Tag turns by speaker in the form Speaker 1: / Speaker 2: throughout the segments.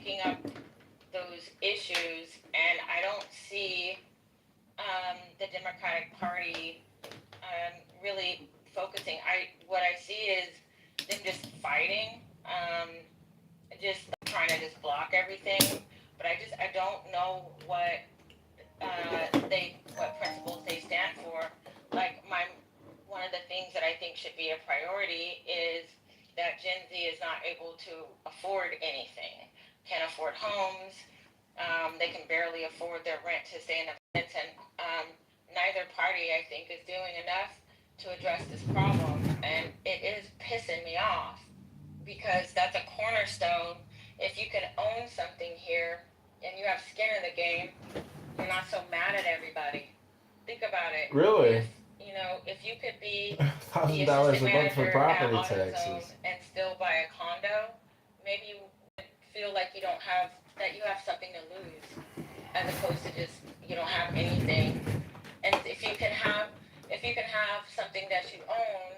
Speaker 1: taking up those issues, and I don't see the Democratic Party really focusing. What I see is them just fighting, just trying to just block everything. But I don't know what principles they stand for. Like one of the things that I think should be a priority is that Gen Z is not able to afford anything, can't afford homes. They can barely afford their rent to stay in apartments, and neither party, I think, is doing enough to address this problem, and it is pissing me off because that's a cornerstone. If you can own something here and you have skin in the game, you're not so mad at everybody. Think about it.
Speaker 2: Really?
Speaker 1: If you could be the
Speaker 2: $1,000
Speaker 1: assistant
Speaker 2: a month for
Speaker 1: manager at
Speaker 2: property
Speaker 1: AutoZone
Speaker 2: taxes.
Speaker 1: and still buy a condo, maybe you would feel like you have something to lose, as opposed to just you don't have anything. And if you can have something that you own,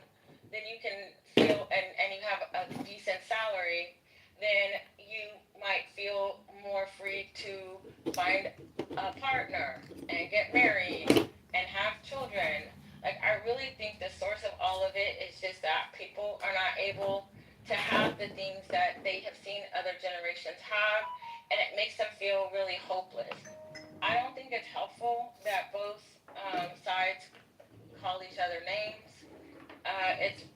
Speaker 1: then you can feel and you have a decent salary, then you might feel more free to find a partner and get married and have children. Like, I really think the source of all of it is just that people are not able to have the things that they have seen other generations have, and it makes them feel really hopeless. I don't think it's helpful that both sides call each other names.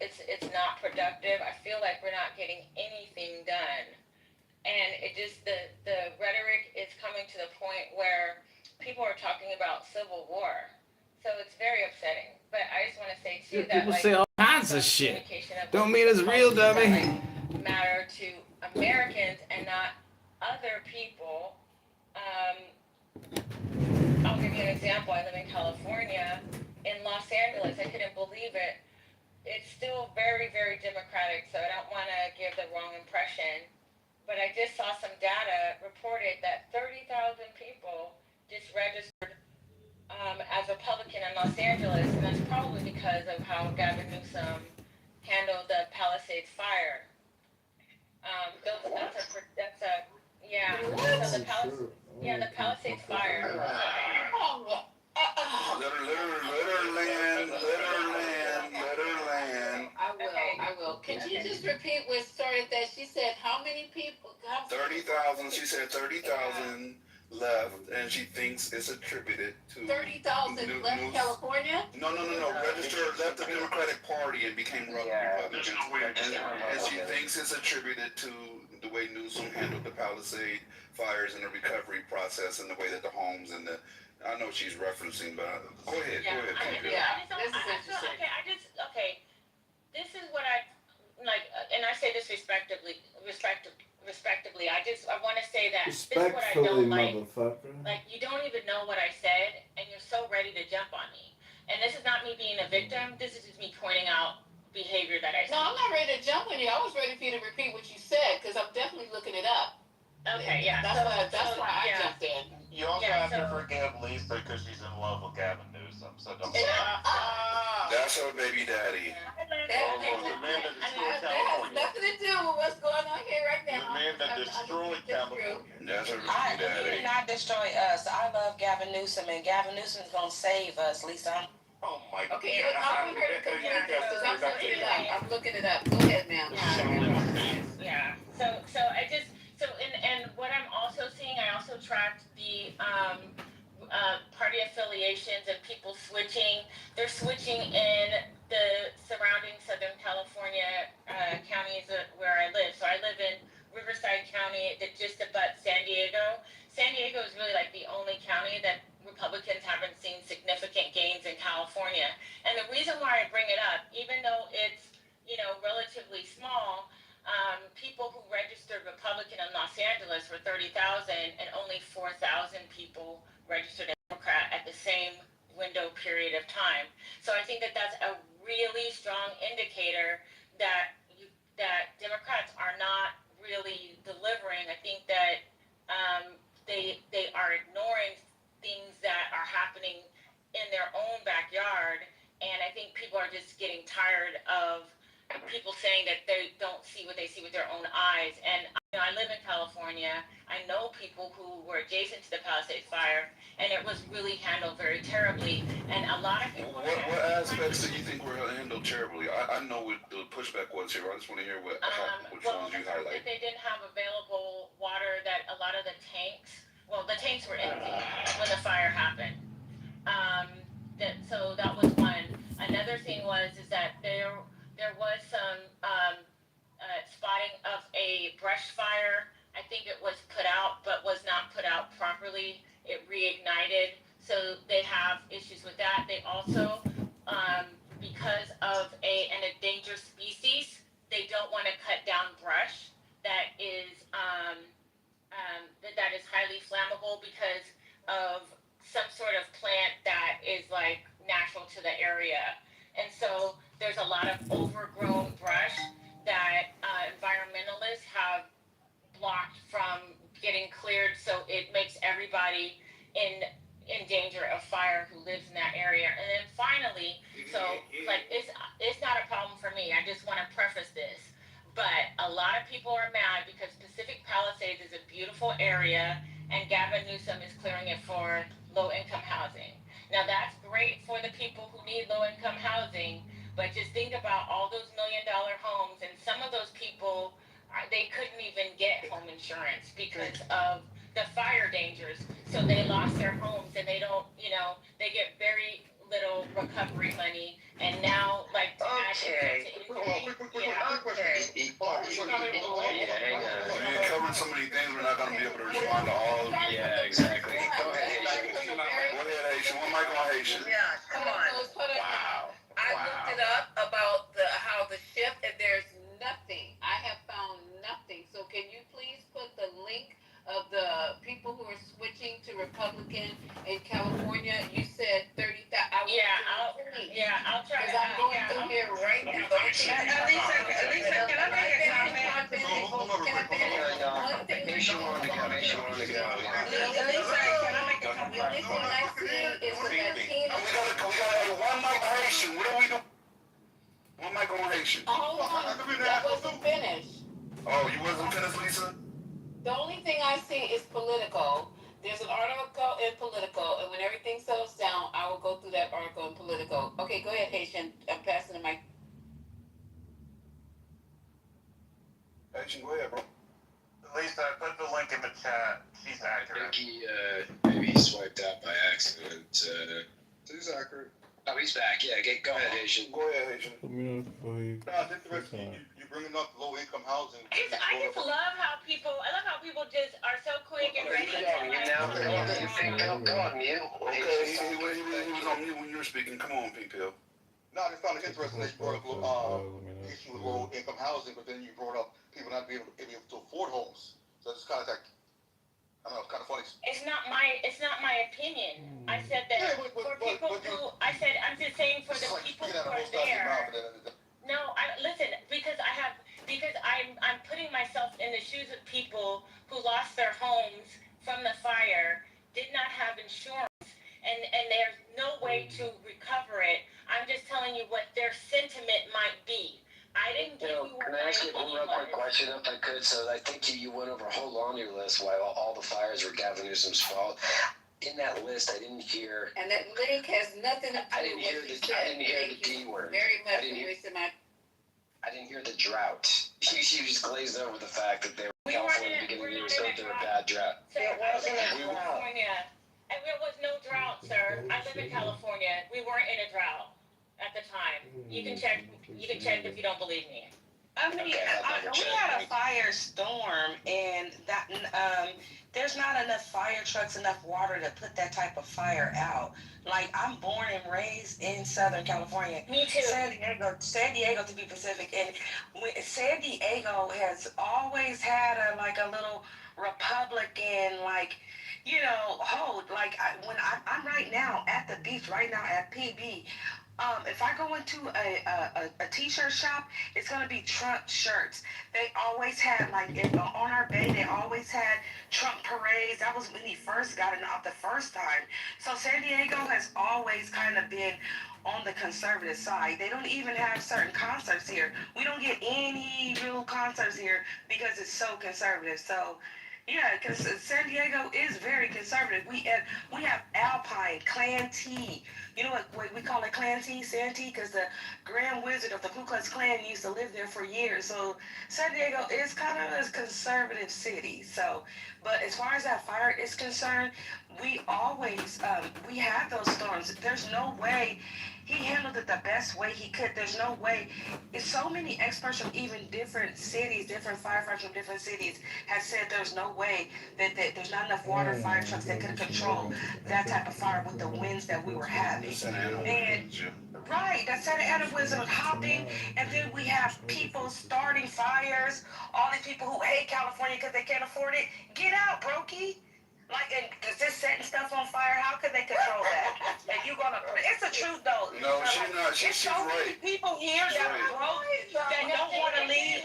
Speaker 1: It's not productive. I feel like we're not getting anything done, and it just the rhetoric is coming to the point where people are talking about civil war. So it's very upsetting. But I just want to say too that
Speaker 2: People
Speaker 1: like
Speaker 2: say all kinds of
Speaker 1: the
Speaker 2: shit.
Speaker 1: communication of
Speaker 2: Don't mean it's real,
Speaker 1: policies that
Speaker 2: dummy.
Speaker 1: like matter to Americans and not other people. I'll give you an example. I live in California. In Los Angeles, I couldn't believe it. It's still very, very democratic, so I don't want to give the wrong impression. But I just saw some data reported that 30,000 people just registered as Republican in Los Angeles, and that's probably because of how Gavin Newsom handled the Palisades fire. That's a yeah. So the Palisades fire.
Speaker 3: Let her land. I will. Can you just repeat what started that? She said how many people?
Speaker 4: 30,000. She said 30,000 left, and she thinks it's attributed to
Speaker 3: 30,000 left California?
Speaker 4: No. Registered, left the Democratic Party and became Republican. And she thinks it's attributed to the way Newsom handled the Palisade fires and the recovery process and the way that the homes and the I know what she's referencing, but go ahead.
Speaker 3: This is interesting.
Speaker 1: This is what I like, and I say this respectively. I want to say that this is what I
Speaker 2: Respectfully,
Speaker 1: don't like.
Speaker 2: motherfucker.
Speaker 1: Like, you don't even know what I said, and you're so ready to jump on me. And this is not me being a victim. This is just me pointing out behavior that I see.
Speaker 3: No, I'm not ready to jump on you. I was ready for you to repeat what you said because I'm definitely looking it up.
Speaker 1: Okay, yeah.
Speaker 3: That's why I
Speaker 1: yeah.
Speaker 3: jumped in.
Speaker 5: You also have to forgive Lisa because she's in love with Gavin Newsom, so don't.
Speaker 4: That's her baby daddy.
Speaker 5: The man that destroyed
Speaker 3: That has
Speaker 5: California.
Speaker 3: nothing to do with what's going on here right
Speaker 5: The
Speaker 3: now.
Speaker 5: man that destroyed California.
Speaker 4: That's her
Speaker 6: He
Speaker 4: baby daddy.
Speaker 6: did not destroy us. I love Gavin Newsom, and Gavin Newsom's gonna save us, Lisa.
Speaker 5: Oh my God.
Speaker 3: Okay, I want her to complete this because I'm looking it up. I'm looking it up. Go ahead, ma'am.
Speaker 1: Yeah. So I just and what I'm also seeing, I also tracked the party affiliations and people switching. They're switching in the surrounding Southern California counties where I live. So I live in Riverside County, that just abuts San Diego. San Diego is really like the only county that Republicans haven't seen significant gains in California. And the reason why I bring it up, even though it's relatively small, people who registered Republican in Los Angeles were 30,000, and only 4,000 people registered Democrat at the same window period of time. So I think that that's a really strong indicator that Democrats are not really delivering. I think that they are ignoring things that are happening in their own backyard, and I think people are just getting tired of people saying that they don't see what they see with their own eyes. And I live in California. people who were adjacent to the Palisades fire, and it was really handled very terribly. And a lot of people.
Speaker 4: What aspects do you think were handled terribly? I know what the pushback was here. I just want to hear which ones you highlight.
Speaker 1: They didn't have available water. That a lot of the tanks. Well, the tanks were empty when the fire happened. So that was one. Another thing is that there was some spotting of a brush fire. I think it was put out, but was not put out properly. It reignited, so they have issues with that. They also, because of an endangered species, they don't want to cut down brush that is that is highly flammable because of some sort of plant that is like natural to the area. And so there's a lot of overgrown brush that environmentalists have blocked from getting cleared, so it makes everybody in danger of fire who lives in that area. And then finally, so like it's not a problem for me. I just want to preface this. But a lot of people are mad because Pacific Palisades is a beautiful area and Gavin Newsom is clearing it for low-income housing. Now that's great for the people who need low-income housing, but just think about all those million-dollar homes, and some of those people, they couldn't even get home insurance because of the fire dangers. So they lost their homes and they don't, they get very little recovery money. And now, like, to add to injury,
Speaker 4: We covered so many things, we're not going to be able to respond to all of them.
Speaker 2: Yeah, exactly. Go ahead, Haitian.
Speaker 4: Go ahead, Haitian. One mic on Haitian.
Speaker 3: Yeah, come on.
Speaker 2: Wow.
Speaker 3: I looked it up about how the shift, and there's nothing. I have found nothing. So can you please put the link of the people who are switching to Republican in California? You said 30,000.
Speaker 1: I'll try
Speaker 3: Because
Speaker 1: to.
Speaker 3: I'm going through here right now.
Speaker 6: Lisa, can I make a comment?
Speaker 2: Haitian wanted to go. Haitian wanted to go.
Speaker 6: Lisa, can I make a comment?
Speaker 3: The only thing I see is the Latino.
Speaker 4: We gotta have one mic on Haitian. What do we do? One mic on Haitian.
Speaker 3: Hold on, that wasn't finished.
Speaker 4: Oh, you wasn't finished, Lisa?
Speaker 3: The only thing I see is political. There's an article in Political, and when everything settles down, I will go through that article in Political. Okay, go ahead, Haitian. I'm passing the mic.
Speaker 4: Haitian, go ahead, bro.
Speaker 5: Lisa, I put the link in the chat. She's
Speaker 2: I
Speaker 5: accurate.
Speaker 2: think maybe he swiped out by accident.
Speaker 4: He's accurate.
Speaker 2: Oh, he's back. Yeah, go ahead, Haitian.
Speaker 4: Go ahead, Haitian.
Speaker 7: Let me know if
Speaker 8: No, it's interesting. You bringing up low-income housing.
Speaker 1: I just love how people just are so quick and ready to
Speaker 2: Go on mute.
Speaker 4: Okay, he was on mute when you were speaking. Come on, P-Pill.
Speaker 8: No, I just found it interesting that you brought up issue with low-income housing, but then you brought up people not being able to afford homes. So it's kind of like, I don't know, it's kind of funny.
Speaker 1: It's not my opinion. I said that
Speaker 8: Yeah,
Speaker 1: for people who, I'm just saying for the people who are there. No, listen, because I'm putting myself in the shoes of people who lost their homes from the fire, did not have insurance, and there's no way to recover it. I'm just telling you what their sentiment might be. I didn't give you what
Speaker 2: Can I ask you one real quick
Speaker 1: was.
Speaker 2: question if I could? So I think you went over a whole laundry list while all the fires were Gavin Newsom's fault. In that list, I didn't hear.
Speaker 3: And that link has nothing to do
Speaker 2: I didn't
Speaker 3: with
Speaker 2: hear
Speaker 3: what you
Speaker 2: the.
Speaker 3: said.
Speaker 2: I didn't hear the
Speaker 3: Thank you
Speaker 2: D word.
Speaker 3: very much
Speaker 2: I
Speaker 3: for
Speaker 2: didn't hear.
Speaker 3: wasting my.
Speaker 2: I didn't hear the drought. She was glazed over the fact that they were in
Speaker 1: We weren't
Speaker 2: California
Speaker 1: in-
Speaker 2: beginning of the
Speaker 1: we're
Speaker 2: year,
Speaker 1: not
Speaker 2: so
Speaker 1: in a
Speaker 2: through a
Speaker 1: drought.
Speaker 2: bad drought.
Speaker 1: Sir,
Speaker 6: It
Speaker 1: I
Speaker 6: wasn't
Speaker 1: live
Speaker 6: a
Speaker 1: in
Speaker 6: drought.
Speaker 1: California. And there was no drought, sir. I live in California. We weren't in a drought at the time. You can check if you don't believe me.
Speaker 6: I mean, we had a firestorm, and that there's not enough fire trucks, enough water to put that type of fire out. Like, I'm born and raised in Southern California.
Speaker 1: Me too.
Speaker 6: San Diego to be specific, and San Diego has always had a little Republican, hold. Like, I'm right now at the beach, right now at PB. If I go into a t-shirt shop, it's gonna be Trump shirts. They always had, on our bay, they always had Trump parades. That was when he first got it out the first time. So San Diego has always kind of been on the conservative side. They don't even have certain concerts here. We don't get any real concerts here because it's so conservative. So Yeah, because San Diego is very conservative. We have Alpine, Clan T. You know what we call it, Clan T, Santee, because the Grand Wizard of the Ku Klux Klan used to live there for years. So San Diego is kind of a conservative city. So, but as far as that fire is concerned, we always we have those storms. There's no way he handled it the best way he could. There's no way. It's so many experts from even different cities, different firefighters from different cities have said there's no way that there's not enough water fire trucks that could control that type of fire with the winds that we were having. And right, that Santa Ana winds are hopping, and then we have people starting fires. All these people who hate California because they can't afford it. Get out, brokey. Like, and just setting stuff on fire, how could they control that? And you gonna, it's the truth though.
Speaker 4: No, she's not.
Speaker 6: There's so many people here that are broke, that don't want to leave.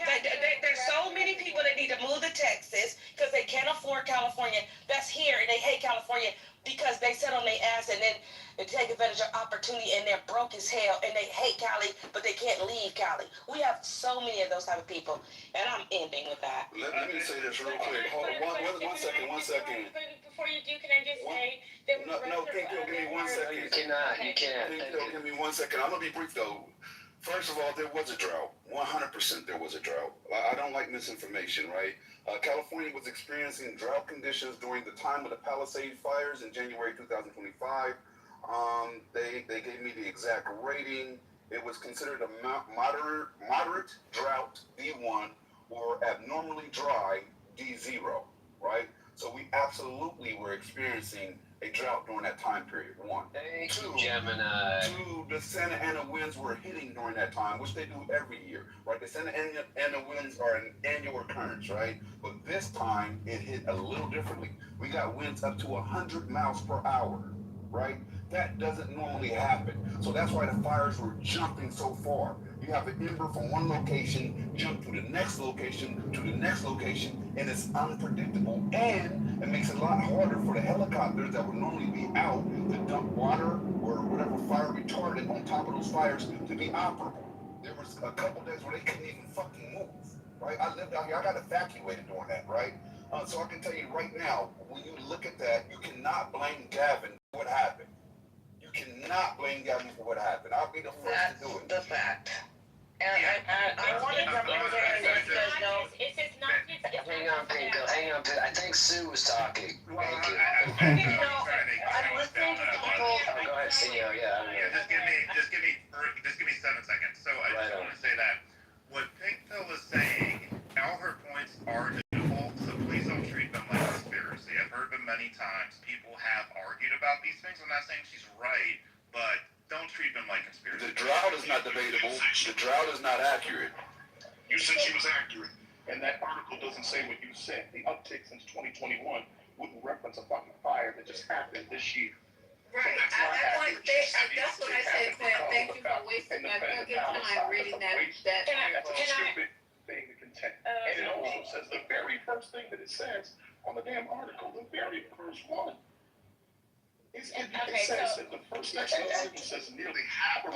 Speaker 6: There's so many people that need to move to Texas because they can't afford California. That's here, and they hate California because they sit on their ass and then they take advantage of opportunity, and they're broke as hell, and they hate Cali, but they can't leave Cali. We have so many of those type of people, and I'm ending with that.
Speaker 4: Let me say this real quick. Hold on, one second.
Speaker 1: Before you do, can I just say there was
Speaker 4: No, Pinko, give me 1 second.
Speaker 2: You cannot. You can't.
Speaker 4: Pinko, give me 1 second. I'm gonna be brief though. First of all, there was a drought. 100% there was a drought. I don't like misinformation, right? California was experiencing drought conditions during the time of the Palisade fires in January 2025. They gave me the exact rating. It was considered a moderate drought, D1, or abnormally dry, D0, right? So we absolutely were experiencing a drought during that time period, one.
Speaker 2: Thank you,
Speaker 4: Two,
Speaker 2: Gemini.
Speaker 4: the Santa Ana winds were hitting during that time, which they do every year, right? The Santa Ana winds are an annual occurrence, right? But this time it hit a little differently. We got winds up to 100 miles per hour, right? That doesn't normally happen. So that's why the fires were jumping so far. You have an ember from one location, jump to the next location, to the next location, and it's unpredictable. And it makes it a lot harder for the helicopters that would normally be out to dump water or whatever fire retardant on top of those fires to be operable. There was a couple days where they couldn't even fucking move, right? I lived out here, I got evacuated during that, right? So I can tell you right now, when you look at that, you cannot blame Gavin for what happened. You cannot blame Gavin for what happened. I'll be the first to do it.
Speaker 6: The fact. And I
Speaker 1: It's
Speaker 6: want to come in there and let you guys know.
Speaker 1: It's not just.
Speaker 2: Hang on, Pinko. Hang on. I think Sue was talking. Thank you.
Speaker 6: I'm listening to people.
Speaker 2: Go ahead, CEO. Yeah.
Speaker 5: Just give me 7 seconds. So I just want to say that what Pinkpill is saying, all her points are debatable, so please don't treat them like conspiracy. I've heard them many times. People have argued about these things. I'm not saying she's right, but don't treat them like conspiracy.
Speaker 4: The drought is not debatable. The drought is not accurate.
Speaker 7: You said she was accurate, and that article doesn't say what you said. The uptick since 2021 wouldn't reference a fucking fire that just happened this year.
Speaker 3: Right. That's what I said, Quinn. Thank you for wasting my fucking time reading that
Speaker 7: That's
Speaker 3: article.
Speaker 7: a stupid thing to contend. And it also says the very first thing that it says on the damn article, the very first one. It says that the first section of the article says nearly half of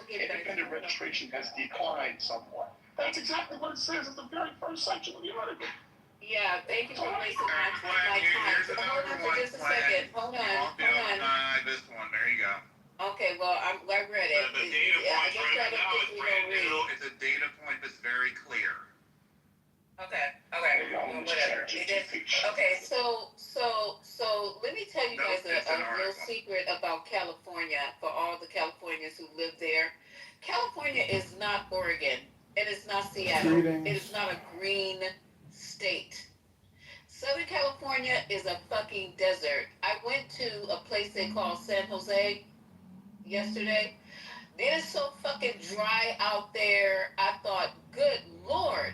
Speaker 7: independent registration has declined somewhat. That's exactly what it says at the very first section of the article.
Speaker 3: Yeah, thank you for wasting my time.
Speaker 5: Here's
Speaker 3: So
Speaker 5: another
Speaker 3: hold on for
Speaker 5: one,
Speaker 3: just a
Speaker 5: Glenn.
Speaker 3: second. Hold on.
Speaker 5: This one. There you go.
Speaker 3: Okay, well, I read it.
Speaker 5: The data
Speaker 3: I
Speaker 5: point
Speaker 3: guess
Speaker 5: right
Speaker 3: I don't
Speaker 5: now
Speaker 3: think
Speaker 5: is
Speaker 3: we
Speaker 5: brand
Speaker 3: don't read.
Speaker 5: new. It's a data point that's very clear.
Speaker 3: Okay, well, whatever. Okay, so let me tell you
Speaker 5: No,
Speaker 3: guys
Speaker 5: it's
Speaker 3: a
Speaker 5: an
Speaker 3: real
Speaker 5: article.
Speaker 3: secret about California for all the Californians who live there. California is not Oregon. It is not Seattle.
Speaker 9: Greetings.
Speaker 3: It is not a green state. Southern California is a fucking desert. I went to a place they call San Jose yesterday. It is so fucking dry out there. I thought, good Lord.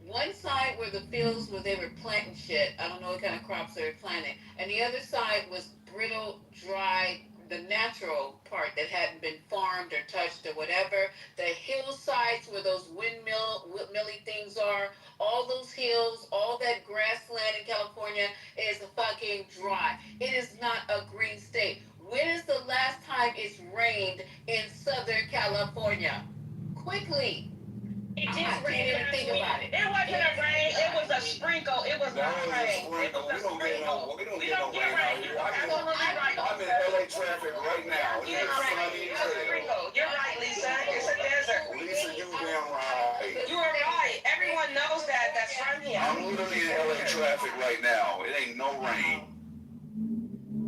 Speaker 3: One side were the fields where they were planting shit. I don't know what kind of crops they were planting. And the other side was brittle, dry, the natural part that hadn't been farmed or touched or whatever. The hillsides where those windmilly things are, all those hills, all that grassland in California is fucking dry. It is not a green state. When is the last time it's rained in Southern California? Quickly.
Speaker 1: It
Speaker 6: just
Speaker 3: can't
Speaker 6: rained
Speaker 3: even
Speaker 6: last
Speaker 3: think
Speaker 6: week.
Speaker 3: about it.
Speaker 6: It wasn't a rain. It was a sprinkle. It was
Speaker 9: That
Speaker 6: not
Speaker 9: was a
Speaker 6: rain. It
Speaker 9: sprinkle.
Speaker 6: was a
Speaker 9: We don't get no,
Speaker 6: sprinkle.
Speaker 9: we don't
Speaker 6: We
Speaker 9: get no
Speaker 6: don't get
Speaker 9: rain out
Speaker 6: rain.
Speaker 9: here.
Speaker 6: You're absolutely right.
Speaker 9: I'm in LA traffic right now.
Speaker 6: You're
Speaker 9: It's
Speaker 6: right.
Speaker 9: sunny
Speaker 6: It's
Speaker 9: as
Speaker 6: a
Speaker 9: hell.
Speaker 6: sprinkle. You're right, Lisa. It's a desert.
Speaker 9: Lisa, you damn right.
Speaker 6: You are right. Everyone knows that. That's from here.
Speaker 9: I'm literally in LA traffic right now. It ain't no rain.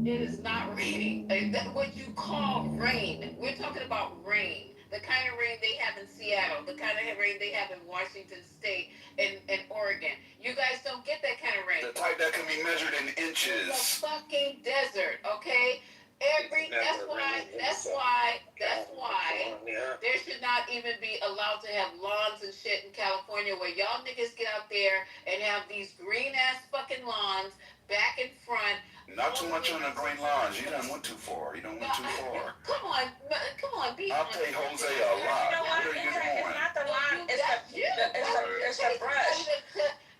Speaker 3: It is not raining. What you call rain. We're talking about rain. The kind of rain they have in Seattle, the kind of rain they have in Washington State and Oregon. You guys don't get that kind of rain.
Speaker 9: The type that can be measured in
Speaker 3: The
Speaker 9: inches.
Speaker 3: fucking desert, okay? That's why there should not even be allowed to have lawns and shit in California where y'all niggas get out there and have these green ass fucking lawns back and front.
Speaker 9: Not too much on the green lawns. You done went too far. You done went too far.
Speaker 3: Come on, be
Speaker 9: I'll
Speaker 3: honest.
Speaker 9: pay Jose a lot.
Speaker 6: You know what?
Speaker 9: What are you
Speaker 6: It's
Speaker 9: doing?
Speaker 6: not the line. It's the brush.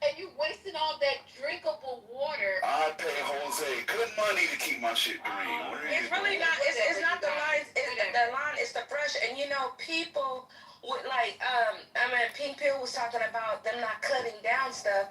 Speaker 3: And you wasting all that drinkable water.
Speaker 9: I pay Jose good money to keep my shit green. What are you
Speaker 6: It's really
Speaker 9: doing?
Speaker 6: not. It's not the lines. It's the line. It's the brush. And you know, people would like. I mean, Pink Pill was talking about them not cutting down stuff.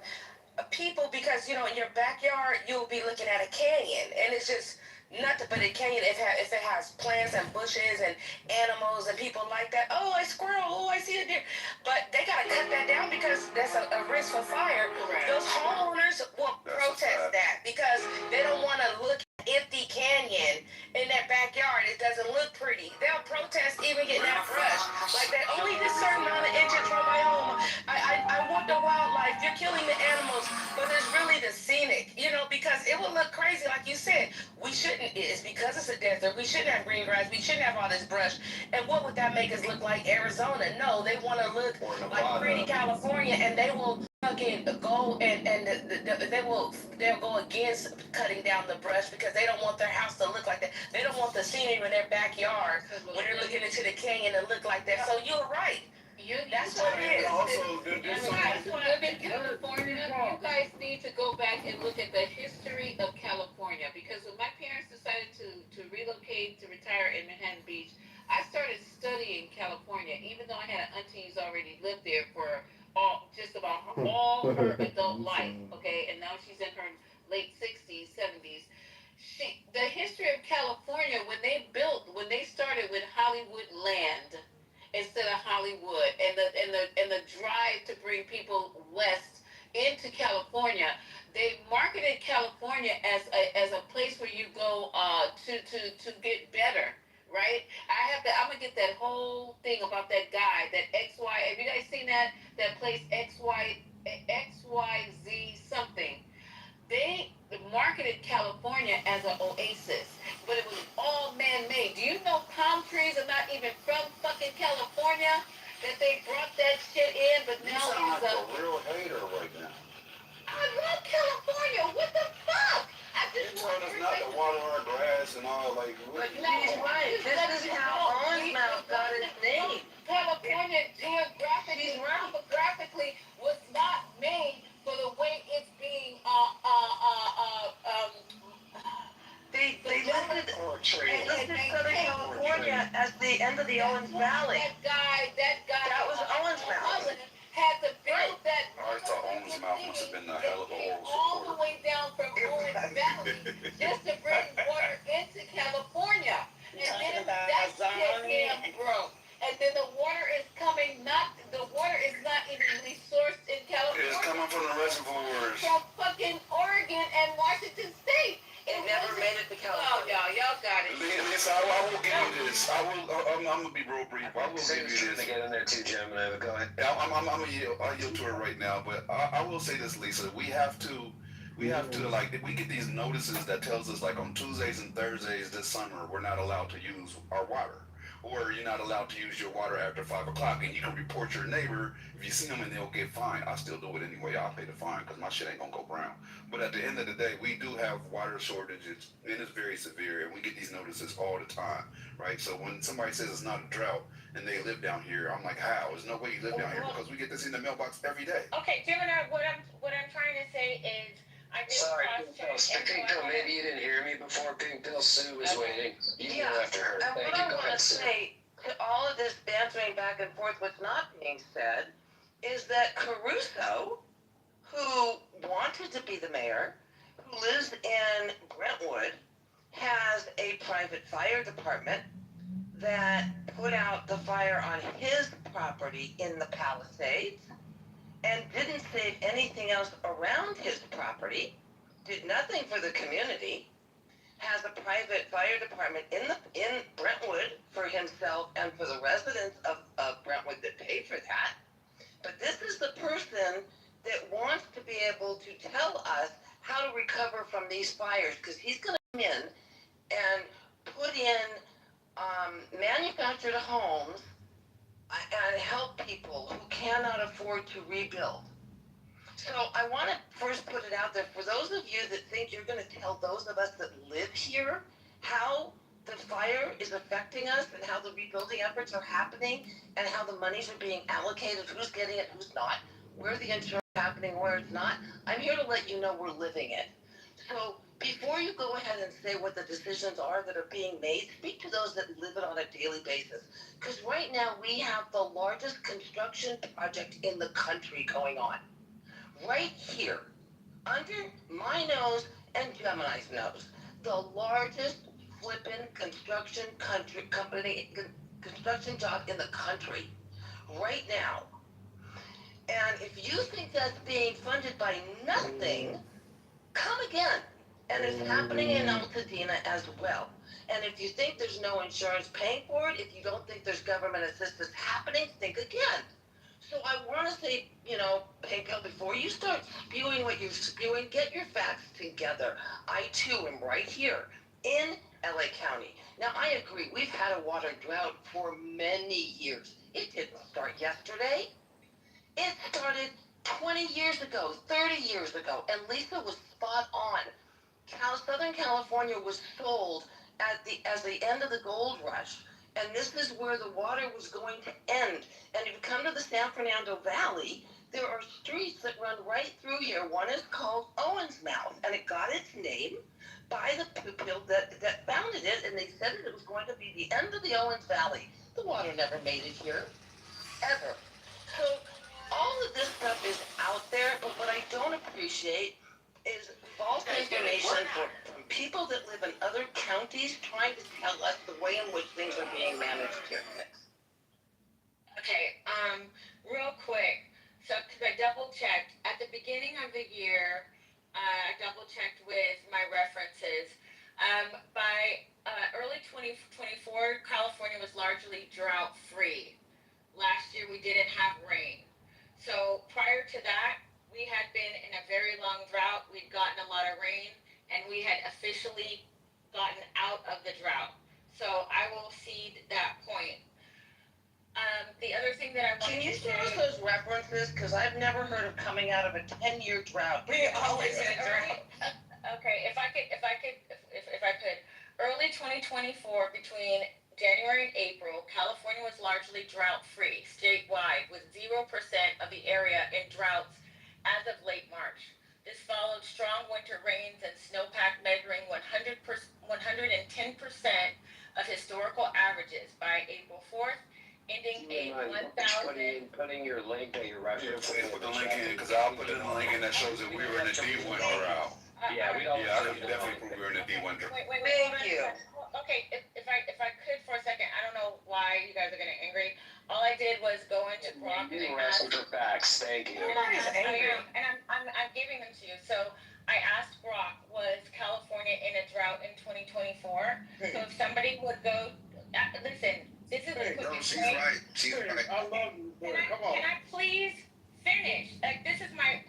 Speaker 6: People, because you know, in your backyard, you'll be looking at a canyon, and it's just nothing but a canyon. If it has plants and bushes and animals and people like that. Oh, a squirrel. Oh, I see a deer. But they gotta cut that down because that's a risk for fire. Those homeowners will protest that because they don't want to look at empty canyon in their backyard. It doesn't look pretty. They'll protest even getting that brush. Like they only this certain amount of inches from my home. I want the wildlife. You're killing the animals, but it's really the scenic, you know, because it would look crazy, like you said. We shouldn't. It's because it's a desert. We shouldn't have green grass. We shouldn't have all this brush. And what would that make us look like? Arizona? No, they want to look like pretty California, and they will fucking go and they'll go against cutting down the brush because they don't want their house to look like that. They don't want the scenery in their backyard when they're looking into the canyon to look like that. So you're right. That's what it is.
Speaker 9: Also,
Speaker 3: That's why to live in California, you guys need to go back and look at the history of California. Because when my parents decided to relocate to retire in Manhattan Beach, I started studying California, even though I had an auntie who's already lived there for just about all her adult life. Okay, and now she's in her late 60s, 70s. The history of California, when they started with Hollywood Land instead of Hollywood, and the drive to bring people west into California, they marketed California as a place where you go to get better, right? I'm gonna get that whole thing about that guy, that XY. Have you guys seen that place XYZ something? They marketed California as an oasis, but it was all man-made. Do you know palm trees are not even from fucking California? That they brought that shit in, but now
Speaker 9: sound
Speaker 3: it's
Speaker 9: like a real hater right now.
Speaker 3: I love California. What the fuck? I
Speaker 9: You're
Speaker 3: just
Speaker 9: telling us not to water our grass and all, like,
Speaker 6: But
Speaker 9: what?
Speaker 6: she's right. This is how Orange Mouth got its name.
Speaker 3: California geographically was not made for the way it's being
Speaker 6: They listed Southern California as the end of the Owens Valley.
Speaker 3: That guy
Speaker 6: That was Owens Mouth.
Speaker 3: had to build that.
Speaker 9: I thought Owens Mouth must have been a hell of a oral
Speaker 3: all the
Speaker 9: supporter.
Speaker 3: way down from Orange Valley just to bring water into California. And then that shit broke. And then the water is not even really sourced in California.
Speaker 9: It's coming from the reservoirs.
Speaker 3: From fucking Oregon and Washington State.
Speaker 6: It never made it to California.
Speaker 3: Oh, y'all got it.
Speaker 9: Listen, I will give you this. I'm gonna be real brief. I will give you
Speaker 2: To
Speaker 9: this.
Speaker 2: get in there too, Gemini, but go ahead.
Speaker 9: I'll yield to her right now, but I will say this, Lisa. We have to like, if we get these notices that tells us like on Tuesdays and Thursdays this summer we're not allowed to use our water, or you're not allowed to use your water after 5 o'clock, and you can report your neighbor if you see them and they'll get fined. I still do it anyway. I'll pay the fine because my shit ain't gonna go brown. But at the end of the day, we do have water shortages, and it's very severe, and we get these notices all the time, right? So when somebody says it's not a drought and they live down here, I'm like, how? There's no way you live down here, because we get this in the mailbox every day.
Speaker 1: Okay, Gemini, what I'm trying to say is I did
Speaker 2: Sorry,
Speaker 1: cross-check
Speaker 2: Pink Pill, maybe you didn't hear me before. Pink Pill Sue was waiting. You can go after her.
Speaker 6: And
Speaker 2: Thank
Speaker 6: what
Speaker 2: you.
Speaker 6: I
Speaker 2: Go
Speaker 6: want
Speaker 2: ahead,
Speaker 6: to
Speaker 2: Sue.
Speaker 6: say to all of this bantering back and forth, what's not being said
Speaker 10: is that Caruso, who wanted to be the mayor, who lives in Brentwood, has a private fire department that put out the fire on his property in the Palisades and didn't save anything else around his property, did nothing for the community, has a private fire department in Brentwood for himself and for the residents of Brentwood that pay for that. But this is the person that wants to be able to tell us how to recover from these fires, because he's going to come in and put in manufactured homes and help people who cannot afford to rebuild. So I want to first put it out there for those of you that think you're going to tell those of us that live here how the fire is affecting us and how the rebuilding efforts are happening and how the monies are being allocated, who's getting it, who's not, where the insurance is happening, where it's not. I'm here to let you know we're living it. So before you go ahead and say what the decisions are that are being made, speak to those that live it on a daily basis. Because right now we have the largest construction project in the country going on. Right here, under my nose and Gemini's nose, the largest flippin' construction job in the country right now. And if you think that's being funded by nothing, come again. And it's happening in Altadena as well. And if you think there's no insurance paying for it, if you don't think there's government assistance happening, think again. So I want to say, Pinko, before you start spewing what you're spewing, get your facts together. I too am right here in LA County. Now I agree, we've had a water drought for many years. It didn't start yesterday. It started 20 years ago, 30 years ago, and Lisa was spot on. Southern California was sold as the end of the gold rush, and this is where the water was going to end. And if you come to the San Fernando Valley, there are streets that run right through here. One is called Owens Mouth, and it got its name by the people that founded it, and they said that it was going to be the end of the Owens Valley. The water never made it here, ever. So all of this stuff is out there, but what I don't appreciate is false information from people that live in other counties trying to tell us the way in which things are being managed here.
Speaker 1: Okay, real quick. So, because I double checked at the beginning of the year, I double checked with my references. By early 2024, California was largely drought free. Last year we didn't have rain. So prior to that, we had been in a very long drought. We'd gotten a lot of rain, and we had officially gotten out of the drought. So I will cede that point. The other thing that I want
Speaker 10: Can you
Speaker 1: to
Speaker 10: show us
Speaker 1: say,
Speaker 10: those references? Because I've never heard of coming out of a 10-year drought. We always in a drought.
Speaker 1: Okay, if I could, early 2024, between January and April, California was largely drought-free statewide, with 0% of the area in droughts as of late March. This followed strong winter rains and snowpack measuring 110% of historical averages by April 4th, ending a 1,000.
Speaker 2: Putting your link that you're
Speaker 9: Yeah,
Speaker 2: referencing.
Speaker 9: put the link in, because I'll put in the link in that shows that we were in the D1 drought.
Speaker 2: Yeah, we don't.
Speaker 9: Yeah, I can definitely prove we were in the D1 drought.
Speaker 1: Wait.
Speaker 10: Thank you.
Speaker 1: Okay, if I could for a second, I don't know why you guys are getting angry. All I did was go into Brock and I asked.
Speaker 2: For facts, thank you.
Speaker 10: Nobody's angry.
Speaker 1: I'm giving them to you. So I asked Brock, was California in a drought in 2024? So if somebody would go, listen, this is a quick
Speaker 4: She's right. She's right.
Speaker 7: I love you, boy. Come on.
Speaker 1: Can I please finish? Like, this is I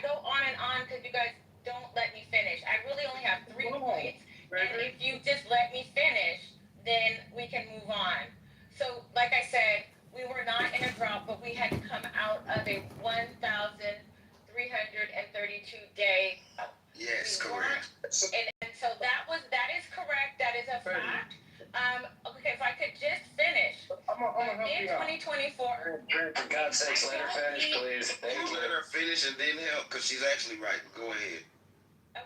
Speaker 1: go on and on because you guys don't let me finish. I really only have 3 points. And if you just let me finish, then we can move on. So, like I said, we were not in a drought, but we had come out of a 1,332 day.
Speaker 4: Yes, correct.
Speaker 1: And so that is correct. That is a fact. Okay, if I could just finish.
Speaker 7: I'm gonna help
Speaker 1: In
Speaker 7: you out.
Speaker 1: 2024.
Speaker 2: For God's sakes, let her finish, please. Thank you.
Speaker 11: Let her finish and then help, because she's actually right. Go ahead.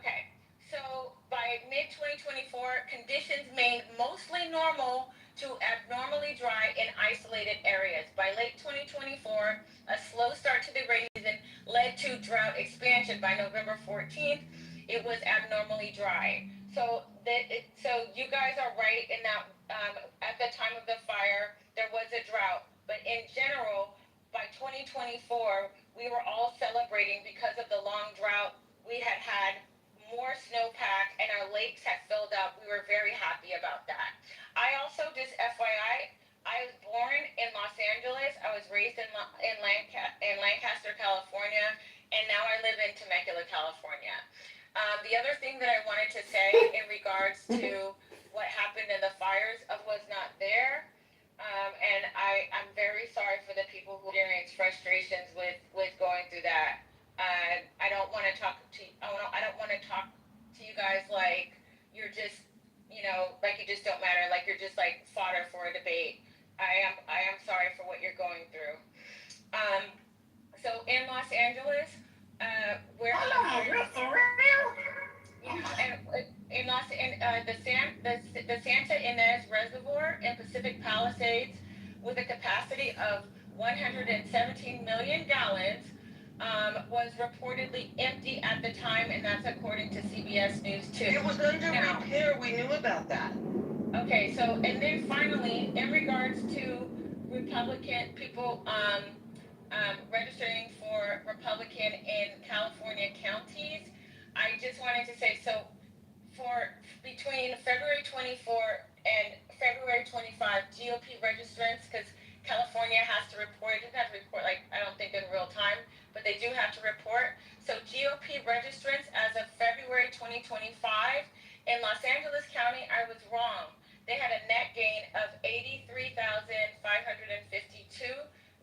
Speaker 1: Okay, so by mid-2024, conditions remained mostly normal to abnormally dry in isolated areas. By late 2024, a slow start to the rainy season led to drought expansion. By November 14th, it was abnormally dry. So you guys are right in that at the time of the fire, there was a drought. But in general, by 2024, we were all celebrating because of the long drought. We had more snowpack and our lakes had filled up. We were very happy about that. I also, just FYI, I was born in Los Angeles. I was raised in Lancaster, California, and now I live in Temecula, California. The other thing that I wanted to say in regards to what happened in the fires, was not there. And I'm very sorry for the people who experienced frustrations with going through that. I don't want to talk to I don't want to talk to you guys like you're just like you just don't matter, like you're just like fodder for a debate. I am sorry for what you're going through. So in Los Angeles, where the Santa Ynez Reservoir in Pacific Palisades, with a capacity of 117 million gallons, was reportedly empty at the time, and that's according to CBS News 2.
Speaker 10: It was under repair. We knew about that.
Speaker 1: Okay, so, and then finally, in regards to Republican people registering for Republican in California counties, I just wanted to say, so for between February 24 and February 25, GOP registrants, because California has to report, it doesn't have to report, like, I don't think in real time, but they do have to report. So GOP registrants as of February 2025, in Los Angeles County, I was wrong. They had a net gain of 83,552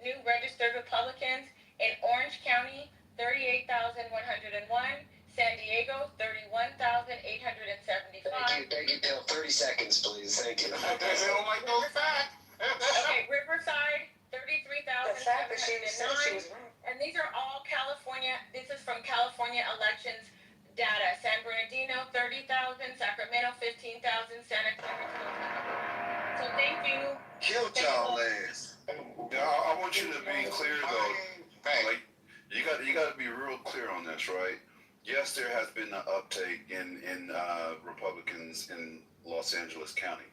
Speaker 1: new registered Republicans. In Orange County, 38,101. San Diego, 31,875.
Speaker 2: Thank you, Bill. 30 seconds, please. Thank you.
Speaker 1: Okay, Riverside, 33,709. And these are all California. This is from California elections data. San Bernardino, 30,000. Sacramento, 15,000. Santa Clara, 12,000. So thank you.
Speaker 11: Killed y'all ass.
Speaker 9: I want you to be clear though. Like you got to be real clear on this, right? Yes, there has been an uptake in Republicans in Los Angeles County.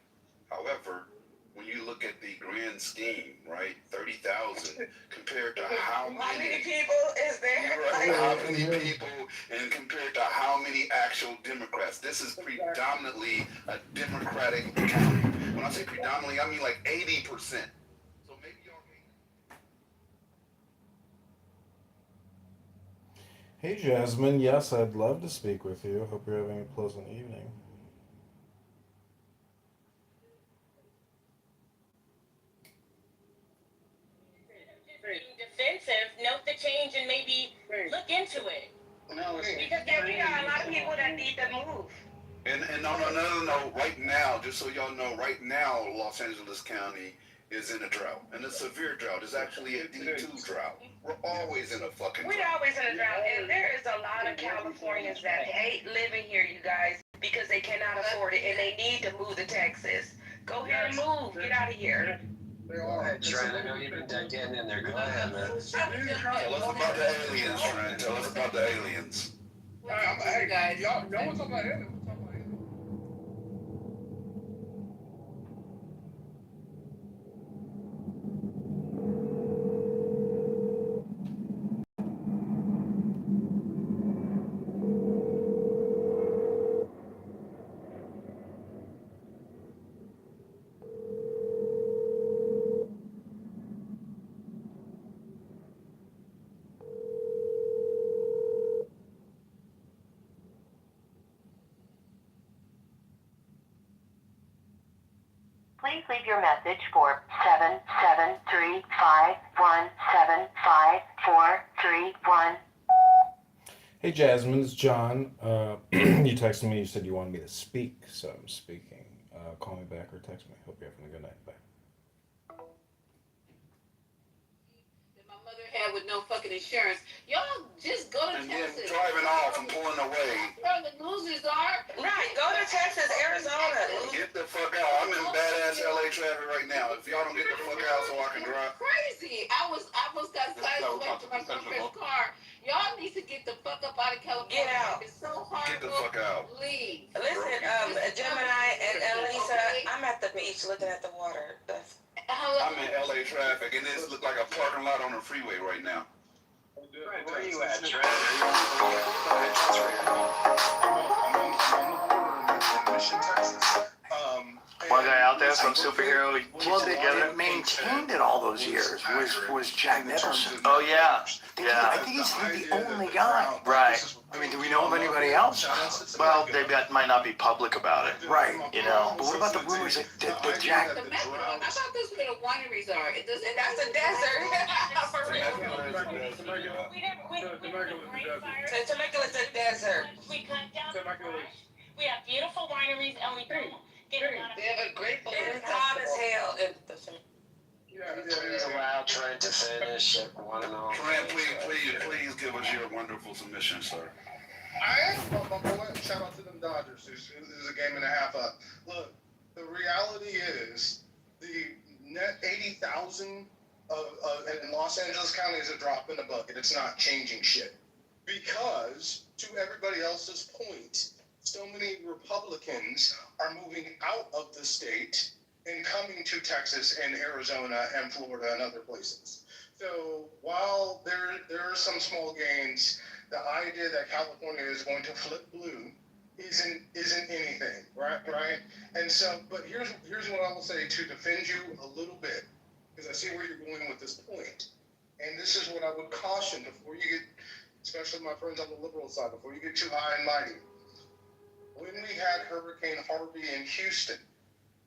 Speaker 9: However, when you look at the grand scheme, right, 30,000 compared to how many
Speaker 6: people is there?
Speaker 9: Right, how many people, and compared to how many actual Democrats. This is predominantly a Democratic county. When I say predominantly, I mean like 80%. So maybe y'all.
Speaker 12: Hey Jasmine, yes, I'd love to speak with you. Hope you're having a pleasant evening.
Speaker 1: Being defensive, note the change and maybe look into it. Because
Speaker 6: we got a lot of people that need to move.
Speaker 9: And no. Right now, just so y'all know, right now, Los Angeles County is in a drought, and a severe drought. It's actually a D2 drought. We're always in a fucking drought.
Speaker 6: We're always in a drought, and there is a lot of Californians that hate living here, you guys, because they cannot afford it, and they need to move to Texas. Go ahead and move. Get out of here.
Speaker 2: Go ahead, Trent. I know you've been getting in there. Go ahead, man.
Speaker 9: Tell us about the aliens, Trent. Tell us about the aliens.
Speaker 3: Hey, guys.
Speaker 7: Y'all want to talk about aliens?
Speaker 13: Please leave your message for 773-517-5431.
Speaker 12: Hey Jasmine, it's John. You texted me, you said you wanted me to speak, so I'm speaking. Call me back or text me. Hope you're having a good night. Bye.
Speaker 3: That my mother had with no fucking insurance. Y'all just go to
Speaker 9: And
Speaker 3: Texas.
Speaker 9: then driving off and pulling away.
Speaker 3: where the losers are.
Speaker 6: Right, go to Texas, Arizona.
Speaker 9: Get the fuck out. I'm in badass LA traffic right now. If y'all don't get the fuck out so I can drive.
Speaker 3: Crazy. I almost got sideways away from my girlfriend's car. Y'all need to get the fuck up out of California.
Speaker 6: Get out.
Speaker 3: It's so hard.
Speaker 9: Get the fuck out.
Speaker 3: Leave.
Speaker 6: Listen, Gemini and Elisa, I'm at the beach looking at the water.
Speaker 9: I'm in LA traffic and this looks like a parking lot on the freeway right now.
Speaker 2: Where are you at, Trent?
Speaker 14: One guy out there, some superhero, he keeps it together.
Speaker 11: That maintained it all those years was Jack Nicholson.
Speaker 14: Oh yeah,
Speaker 11: I think he's the only guy.
Speaker 14: right.
Speaker 11: I mean, do we know of anybody else?
Speaker 14: Well, they might not be public about it.
Speaker 11: Right.
Speaker 14: You know.
Speaker 11: But what about the rumors that Jack?
Speaker 3: The Metro. I thought that's where the wineries are.
Speaker 6: That's a desert. For real. Temecula's a desert.
Speaker 1: We cut down the brush. We have beautiful wineries and we don't get a lot of.
Speaker 10: They have a great
Speaker 6: It's hot as hell.
Speaker 2: Please allow Trent to finish one and all.
Speaker 9: Trent, please give us your wonderful submission, sir.
Speaker 8: I am, but shout out to them Dodgers. This is a game and a half up. Look, the reality is the net 80,000 in Los Angeles County is a drop in the bucket. It's not changing shit. Because, to everybody else's point, so many Republicans are moving out of the state and coming to Texas and Arizona and Florida and other places. So while there are some small gains, the idea that California is going to flip blue isn't anything, right? And so, but here's what I will say to defend you a little bit, because I see where you're going with this point. And this is what I would caution before you get, especially my friends on the liberal side, before you get too high and mighty. When we had Hurricane Harvey in Houston,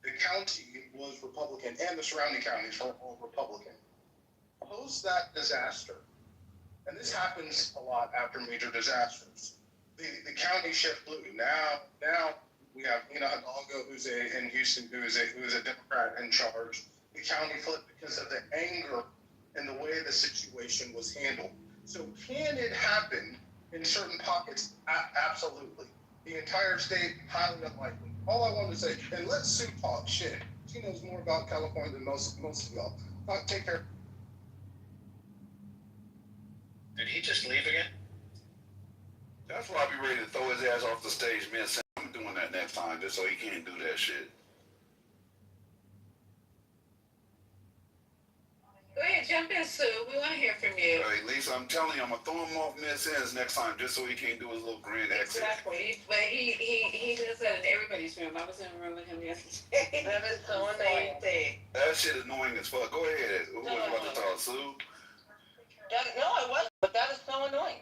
Speaker 8: the county was Republican and the surrounding counties were all Republican. Post that disaster, and this happens a lot after major disasters, the county shift blue. Now we have Hidalgo in Houston who is a Democrat in charge. The county flipped because of the anger and the way the situation was handled. So can it happen in certain pockets? Absolutely. The entire state, highly unlikely. All I wanted to say, and let Sue talk shit. She knows more about California than most of y'all. Take care.
Speaker 7: Did he just leave again?
Speaker 9: That's why I be ready to throw his ass off the stage. Me and Sam doing that next time just so he can't do that shit.
Speaker 3: Go ahead, jump in, Sue. We want to hear from you.
Speaker 9: Hey, Lisa, I'm telling you, I'm gonna throw him off mid-sentence next time just so he can't do his little grand exit.
Speaker 3: Exactly. But he does that in everybody's room. I was in a room with him yesterday.
Speaker 10: That is so annoying.
Speaker 9: That shit is annoying as fuck. Go ahead. Who was about to talk, Sue?
Speaker 10: No, I wasn't, but that is so annoying.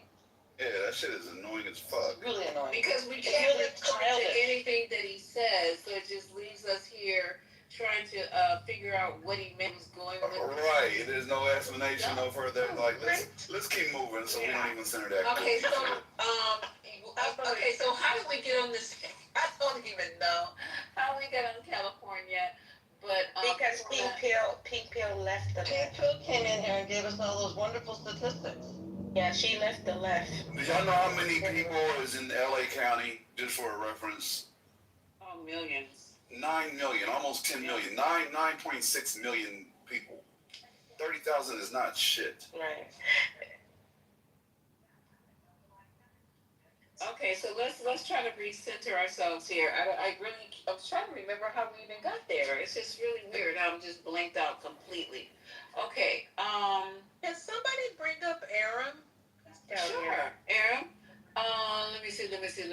Speaker 9: Yeah, that shit is annoying as fuck.
Speaker 10: It's really annoying.
Speaker 3: Because we
Speaker 10: It's
Speaker 3: can't
Speaker 10: really
Speaker 3: respond to anything that he says, so it just leaves us here trying to figure out what he meant was going on.
Speaker 9: Right. There's no explanation, no further. Like, let's keep moving so we don't even center that.
Speaker 3: Okay, so so how did we get on this? I don't even know how we got on California, but
Speaker 6: Because Pink Pill left the
Speaker 10: Pink
Speaker 6: left.
Speaker 10: Pill came in here and gave us all those wonderful statistics.
Speaker 6: Yeah, she left the left.
Speaker 9: Do y'all know how many people is in LA County, just for a reference?
Speaker 3: Oh, millions.
Speaker 9: 9 million, almost 10 million. 9.6 million people. 30,000 is not shit.
Speaker 6: Right.
Speaker 3: Okay, so let's try to recenter ourselves here. I was trying to remember how we even got there. It's just really weird. I'm just blanked out completely. Okay.
Speaker 15: Can somebody bring up Aram?
Speaker 3: Sure, Aram. Let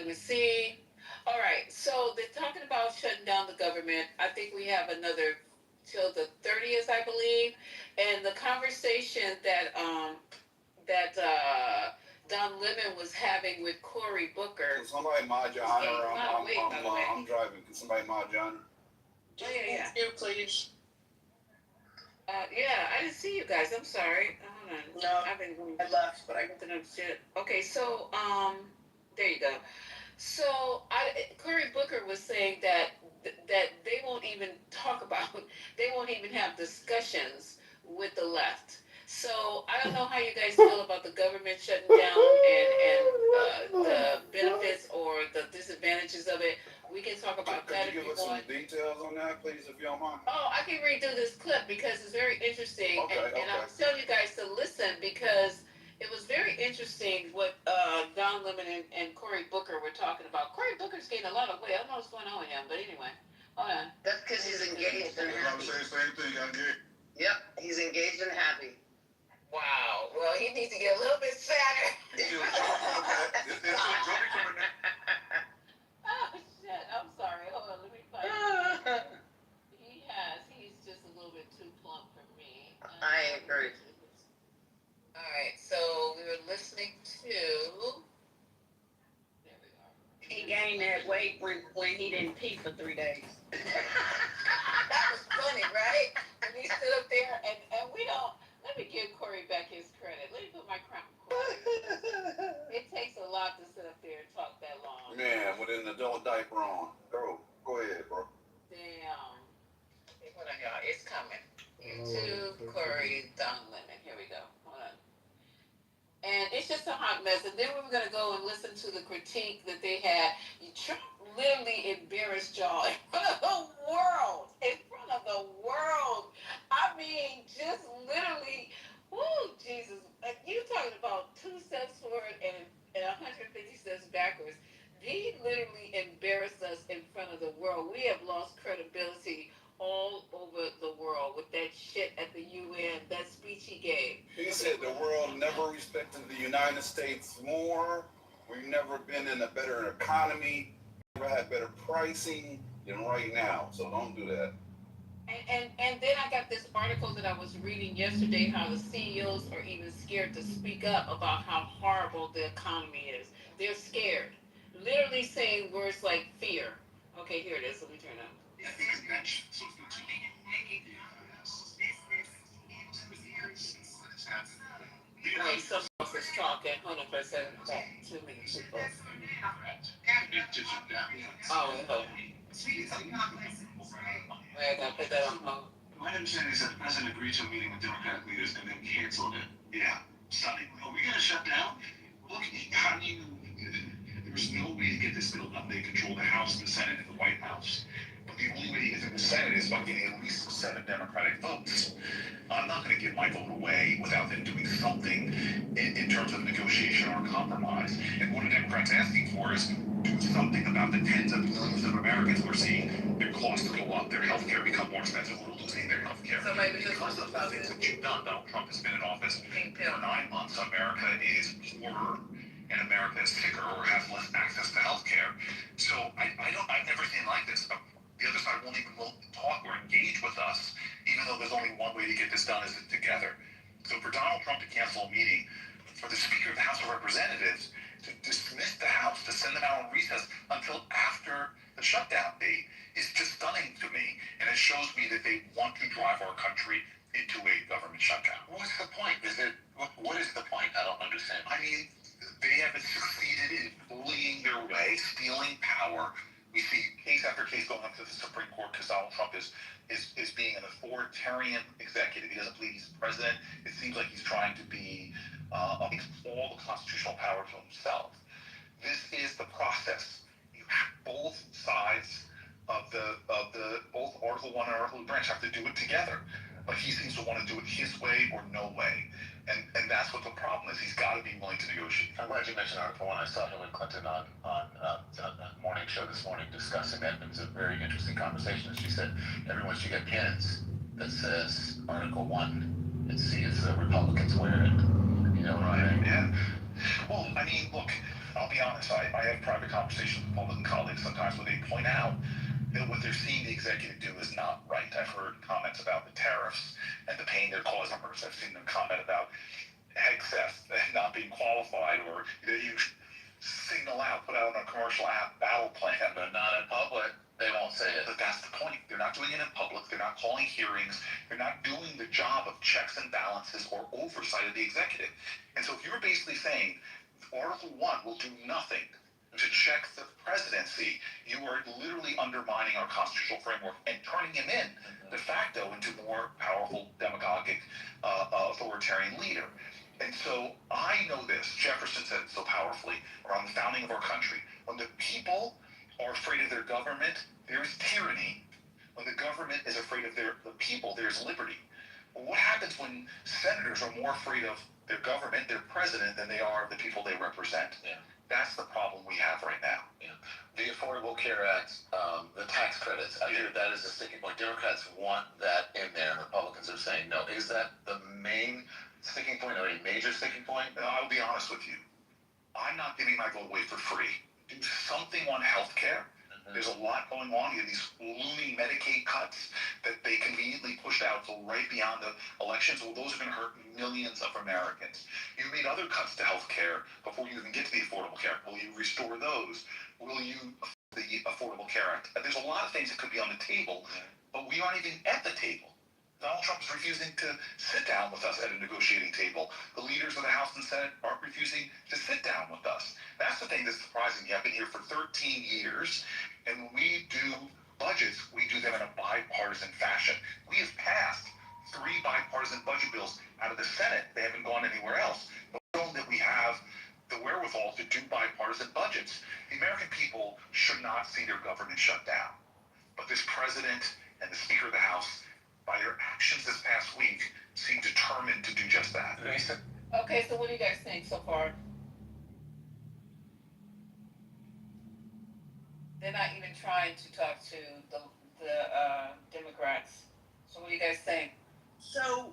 Speaker 3: me see. All right, so they're talking about shutting down the government. I think we have another till the 30th, I believe. And the conversation that Don Lemon was having with Cory Booker.
Speaker 9: Can somebody mod your honor? I'm driving. Can somebody mod your honor?
Speaker 3: Yeah.
Speaker 15: You, please.
Speaker 3: Yeah, I didn't see you guys. I'm sorry. Hold on.
Speaker 15: No,
Speaker 3: I left, but I got to shit. Okay, so there you go. So Cory Booker was saying that they won't even talk about, they won't even have discussions with the left. So I don't know how you guys feel about the government shutting down and the benefits or branches of it. We can talk about
Speaker 9: Could
Speaker 3: that
Speaker 9: you
Speaker 3: if
Speaker 9: give
Speaker 3: you
Speaker 9: us some
Speaker 3: want.
Speaker 9: details on that, please, if you don't mind?
Speaker 3: Oh, I can read through this clip because it's very interesting.
Speaker 9: Okay,
Speaker 3: And
Speaker 9: okay.
Speaker 3: I'll tell you guys to listen because it was very interesting what Don Lemon and Cory Booker were talking about. Cory Booker's gained a lot of weight. I don't know what's going on with him, but anyway. Hold on.
Speaker 10: That's because he's engaged and
Speaker 8: I'm
Speaker 10: happy.
Speaker 8: saying same thing. I'm gay.
Speaker 10: Yep, he's engaged and happy.
Speaker 3: Wow. Well, he needs to get a little bit fatter. Oh, shit. I'm sorry. Hold on. Let me find it. He's just a little bit too plump for me.
Speaker 10: I agree.
Speaker 3: All right. So we were listening to. There we are.
Speaker 15: He gained that weight when he didn't pee for 3 days.
Speaker 3: That was funny, right? When he stood up there and we don't. Let me give Cory back his credit. Let me put my crown on Cory. It takes a lot to sit up there and talk that long.
Speaker 9: Man, with an adult diaper on. Go ahead, bro.
Speaker 3: Damn. Hey, hold on, y'all. It's coming. YouTube, Cory, Don Lemon. Here we go. Hold on. And it's just a hot mess. And then we were going to go and listen to the critique that they had. Trump literally embarrassed y'all in front of the world. In front of the world. I mean, just literally, whoo, Jesus. You talking about 2 steps forward and 150 steps backwards. He literally embarrassed us in front of the world. We have lost credibility all over the world with that shit at the UN, that speech he gave.
Speaker 9: He said the world never respected the United States more. We've never been in a better economy. Never had better pricing than right now. So don't do that.
Speaker 3: And then I got this article that I was reading yesterday, how the CEOs are even scared to speak up about how horrible the economy is. They're scared. Literally saying words like fear. Okay, here it is. Let me turn it up. Wait, someone else is talking. Hold on for a second. Too many people. Oh, wait, hold on. Wait, I gotta put that on hold.
Speaker 16: My understanding is that the president agreed to a meeting with Democratic leaders and then canceled it. Yeah, suddenly. Are we gonna shut down? Look, how do you... There's no way to get this bill done. They control the House, the Senate, and the White House. But the only way to get to the Senate is by getting at least 7 Democratic votes. I'm not going to give my vote away without them doing something in terms of negotiation or compromise. And what the Democrats asking for is do something about the tens of millions of Americans who are seeing their costs go up, their health care become more expensive, who are losing their health care.
Speaker 3: So maybe
Speaker 16: because of the things that you've done. Donald Trump has been in office for 9 months. America is poorer. And America is sicker or has less access to health care. So I've never seen like this. The other side won't even talk or engage with us, even though there's only one way to get this done is together. So for Donald Trump to cancel a meeting, for the Speaker of the House of Representatives to dismiss the House, to send them out on recess until after the shutdown date is just stunning to me. And it shows me that they want to drive our country into a government shutdown. What's the point? What is the point? I don't understand. I mean, they have succeeded in bullying their way, stealing power. We see case after case going up to the Supreme Court because Donald Trump is being an authoritarian executive. He doesn't believe he's president. It seems like he's trying to be all the constitutional power to himself. This is the process. You have both sides of the both Article 1 and Article 2 branch have to do it together. But he seems to want to do it his way or no way. And that's what the problem is. He's got to be willing to negotiate. I'm glad you mentioned Article 1. I saw Hillary Clinton on the morning show this morning discussing that. It was a very interesting conversation. She said everyone should get pins that says Article 1 and see as the Republicans wear it. You know what I mean? Yeah. Well, I mean, look, I'll be honest. I have private conversations with Republican colleagues sometimes where they point out that what they're seeing the executive do is not right. I've heard comments about the tariffs and the pain they're causing. I've seen them comment about excess not being qualified, or you signal out, put out on a commercial app battle plan, but not in public. They won't say it. But that's the point. They're not doing it in public. They're not calling hearings. They're not doing the job of checks and balances or oversight of the executive. And so if you're basically saying Article 1 will do nothing to check the presidency, you are literally undermining our constitutional framework and turning him in de facto into more powerful, demagogic, authoritarian leader. And so I know this. Jefferson said it so powerfully around the founding of our country. When the people are afraid of their government, there is tyranny. When the government is afraid of the people, there's liberty. Well, what happens when senators are more afraid of their government, their president, than they are of the people they represent? Yeah. That's the problem we have right now. Yeah. The Affordable Care Act, the tax credits, I think that is a sticking point. Democrats want that in there, and Republicans are saying no. Is that the main sticking point or a major sticking point? I'll be honest with you. I'm not giving my vote away for free. Do something on health care. There's a lot going on here. These looming Medicaid cuts that they conveniently pushed out till right beyond the elections. Well, those are going to hurt millions of Americans. You made other cuts to health care before you even get to the Affordable Care Act. Will you restore those? Will you the Affordable Care Act? There's a lot of things that could be on the table, but we aren't even at the table. Donald Trump is refusing to sit down with us at a negotiating table. The leaders of the House and Senate are refusing to sit down with us. That's the thing that's surprising me. I've been here for 13 years, and when we do budgets, we do them in a bipartisan fashion. We have passed 3 bipartisan budget bills out of the Senate. They haven't gone anywhere else. But we know that we have the wherewithal to do bipartisan budgets. The American people should not see their government shut down. But this president and the Speaker of the House, by their actions this past week, seem determined to do just that.
Speaker 3: Okay, so what do you guys think so far? They're not even trying to talk to the Democrats. So what do you guys think?
Speaker 17: So,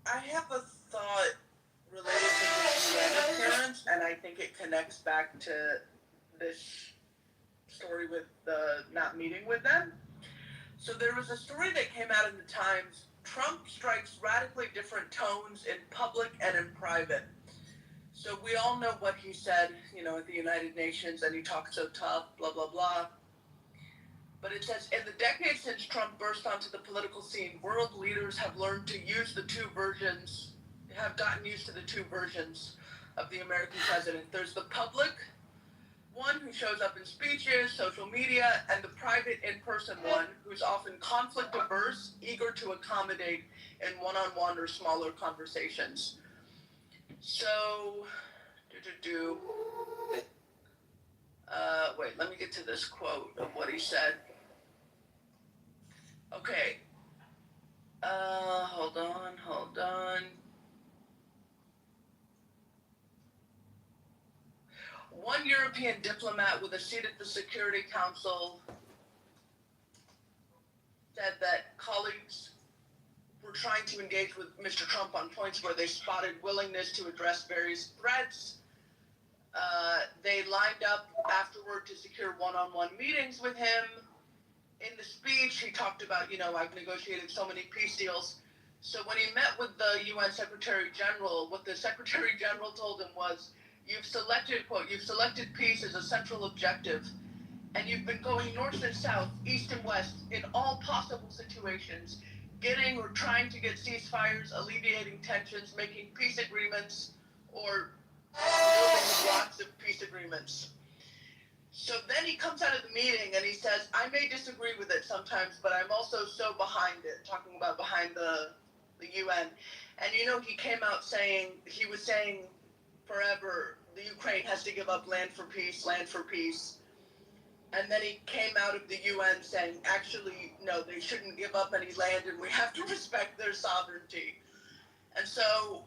Speaker 17: I have a thought related to this UN appearance, and I think it connects back to this story with the not meeting with them. So there was a story that came out in the Times. Trump strikes radically different tones in public and in private. So we all know what he said, at the United Nations, and he talked so tough, blah, blah, blah. But it says, in the decades since Trump burst onto the political scene, world leaders have gotten used to the two versions of the American president. There's the public one who shows up in speeches, social media, and the private in-person one who's often conflict-averse, eager to accommodate in one-on-one or smaller conversations. So, wait, let me get to this quote of what he said. Okay. Hold on. One European diplomat with a seat at the Security Council said that colleagues were trying to engage with Mr. Trump on points where they spotted willingness to address various threats. They lined up afterward to secure one-on-one meetings with him. In the speech, he talked about, I've negotiated so many peace deals. So when he met with the UN Secretary General, what the Secretary General told him was, you've selected peace as a central objective, and you've been going north and south, east and west, in all possible situations, getting or trying to get ceasefires, alleviating tensions, making peace agreements, or building blocks of peace agreements. So then he comes out of the meeting and he says, I may disagree with it sometimes, but I'm also so behind it, talking about behind the UN. And he came out saying, forever, the Ukraine has to give up land for peace. And then he came out of the UN saying, actually, no, they shouldn't give up any land and we have to respect their sovereignty. And so,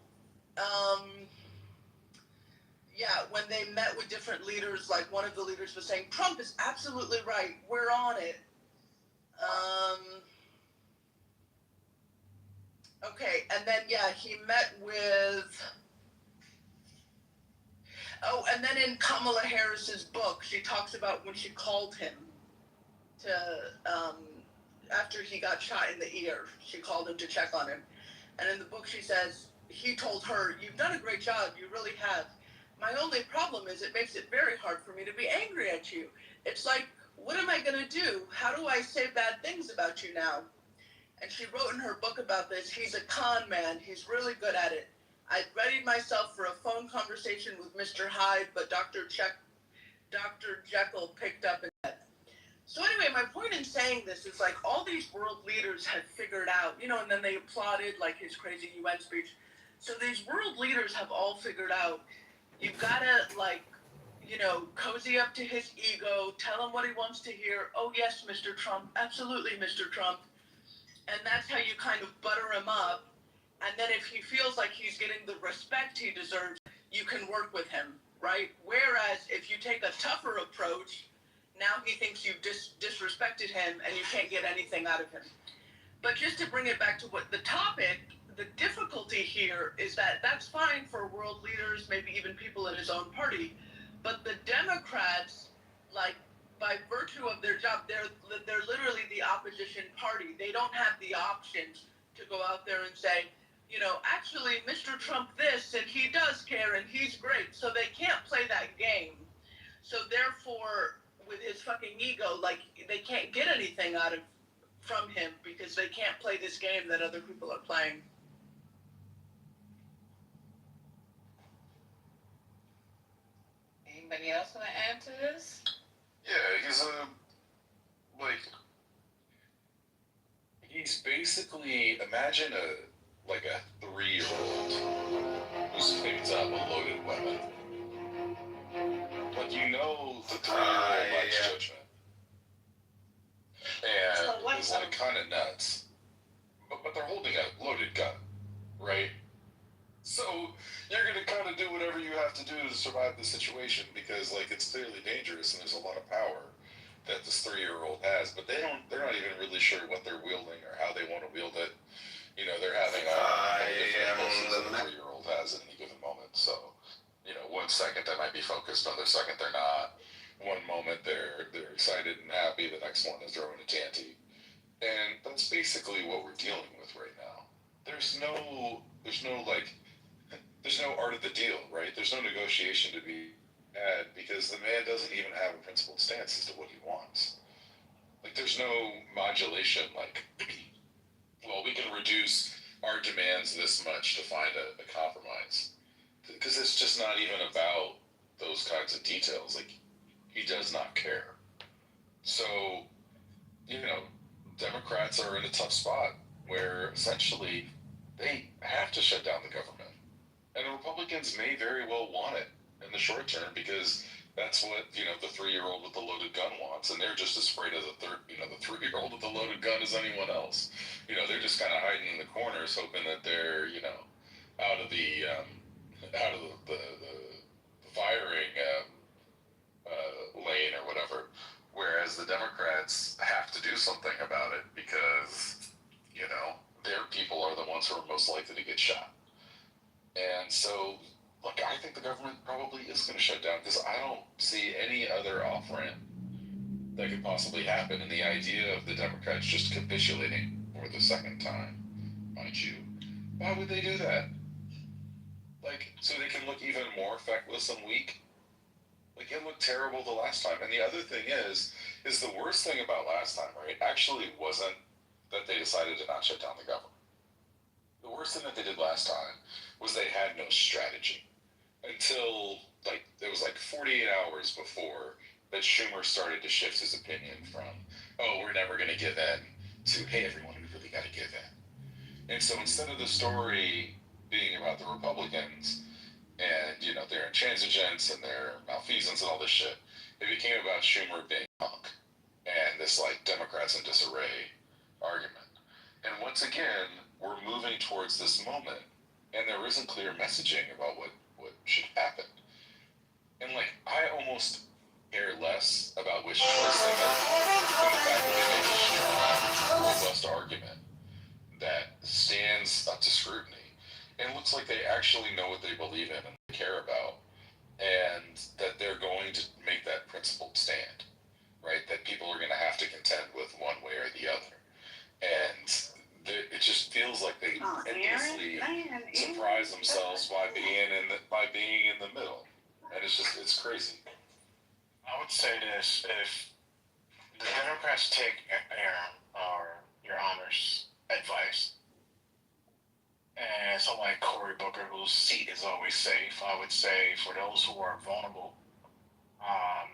Speaker 17: when they met with different leaders, like one of the leaders was saying, Trump is absolutely right, we're on it. Okay, and then, he met with... Oh, and then in Kamala Harris's book, she talks about when she called him after he got shot in the ear, she called him to check on him. And in the book she says, he told her, you've done a great job, you really have. My only problem is it makes it very hard for me to be angry at you. It's like, what am I going to do? How do I say bad things about you now? And she wrote in her book about this, he's a con man, he's really good at it. I readied myself for a phone conversation with Mr. Hyde, but Dr. Jekyll picked up and said. So anyway, my point in saying this is like all these world leaders had figured out, and then they applauded like his crazy UN speech. So these world leaders have all figured out, you've got to cozy up to his ego, tell him what he wants to hear. Oh, yes, Mr. Trump. Absolutely, Mr. Trump. And that's how you kind of butter him up. And then if he feels like he's getting the respect he deserves, you can work with him, right? Whereas if you take a tougher approach, now he thinks you've disrespected him and you can't get anything out of him. But just to bring it back to what the topic, the difficulty here is that that's fine for world leaders, maybe even people in his own party. But the Democrats, like, by virtue of their job, they're literally the opposition party. They don't have the option to go out there and say, actually, Mr. Trump this, and he does care, and he's great. So they can't play that game. So therefore, with his fucking ego, like, they can't get anything from him because they can't play this game that other people are playing.
Speaker 3: Anybody else want to add to this?
Speaker 18: Yeah, he's basically, imagine a 3-year-old who picks up a loaded weapon. Like, the 3-year-old likes judgment. And it's kind of nuts. But they're holding a loaded gun, right? So you're going to kind of do whatever you have to do to survive the situation because, it's clearly dangerous and there's a lot of power that this 3-year-old has. But they're not even really sure what they're wielding or how they want to wield it. They're having different emotions that a 3-year-old has at any given moment. So, 1 second they might be focused, other second they're not. One moment they're excited and happy, the next one is throwing a tanty. And that's basically what we're dealing with right now. There's no art of the deal, right? There's no negotiation to be had because the man doesn't even have a principled stance as to what he wants. There's no modulation well, we can reduce our demands this much to find a compromise. Because it's just not even about those kinds of details. He does not care. So, Democrats are in a tough spot where essentially they have to shut down the government. And Republicans may very well want it in the short term because that's what, the 3-year-old with the loaded gun wants. And they're just as afraid of the 3-year-old with the loaded gun as anyone else. They're just kind of hiding in the corners hoping that they're, out of the firing lane or whatever. Whereas the Democrats have to do something about it because, their people are the ones who are most likely to get shot. And so, I think the government probably is going to shut down because I don't see any other off-ramp that could possibly happen. And the idea of the Democrats just capitulating for the second time, mind you, why would they do that? So they can look even more feckless and weak? It looked terrible the last time. And the other thing is the worst thing about last time, right, actually wasn't that they decided to not shut down the government. The worst thing that they did last time was they had no strategy until it was 48 hours before that Schumer started to shift his opinion from, oh, we're never going to give in, to, hey, everyone, we really got to give in. And so instead of the story being about the Republicans and, their intransigence and their malfeasance and all this shit, it became about Schumer being punk and this, Democrats in disarray argument. And once again, we're moving towards this moment, and there isn't clear messaging about what should happen. And, I almost care less about which choice they make than the fact that they make a strong, robust argument that stands up to scrutiny and looks like they actually know what they believe in and care about, and that they're going to make that principled stand, right? That people are going to have to contend with one way or the other. And it just feels like they endlessly surprise themselves by being in the middle. And it's crazy.
Speaker 14: I would say this: if the Democrats take your Honor's advice, and someone like Cory Booker, whose seat is always safe, I would say for those who are vulnerable, I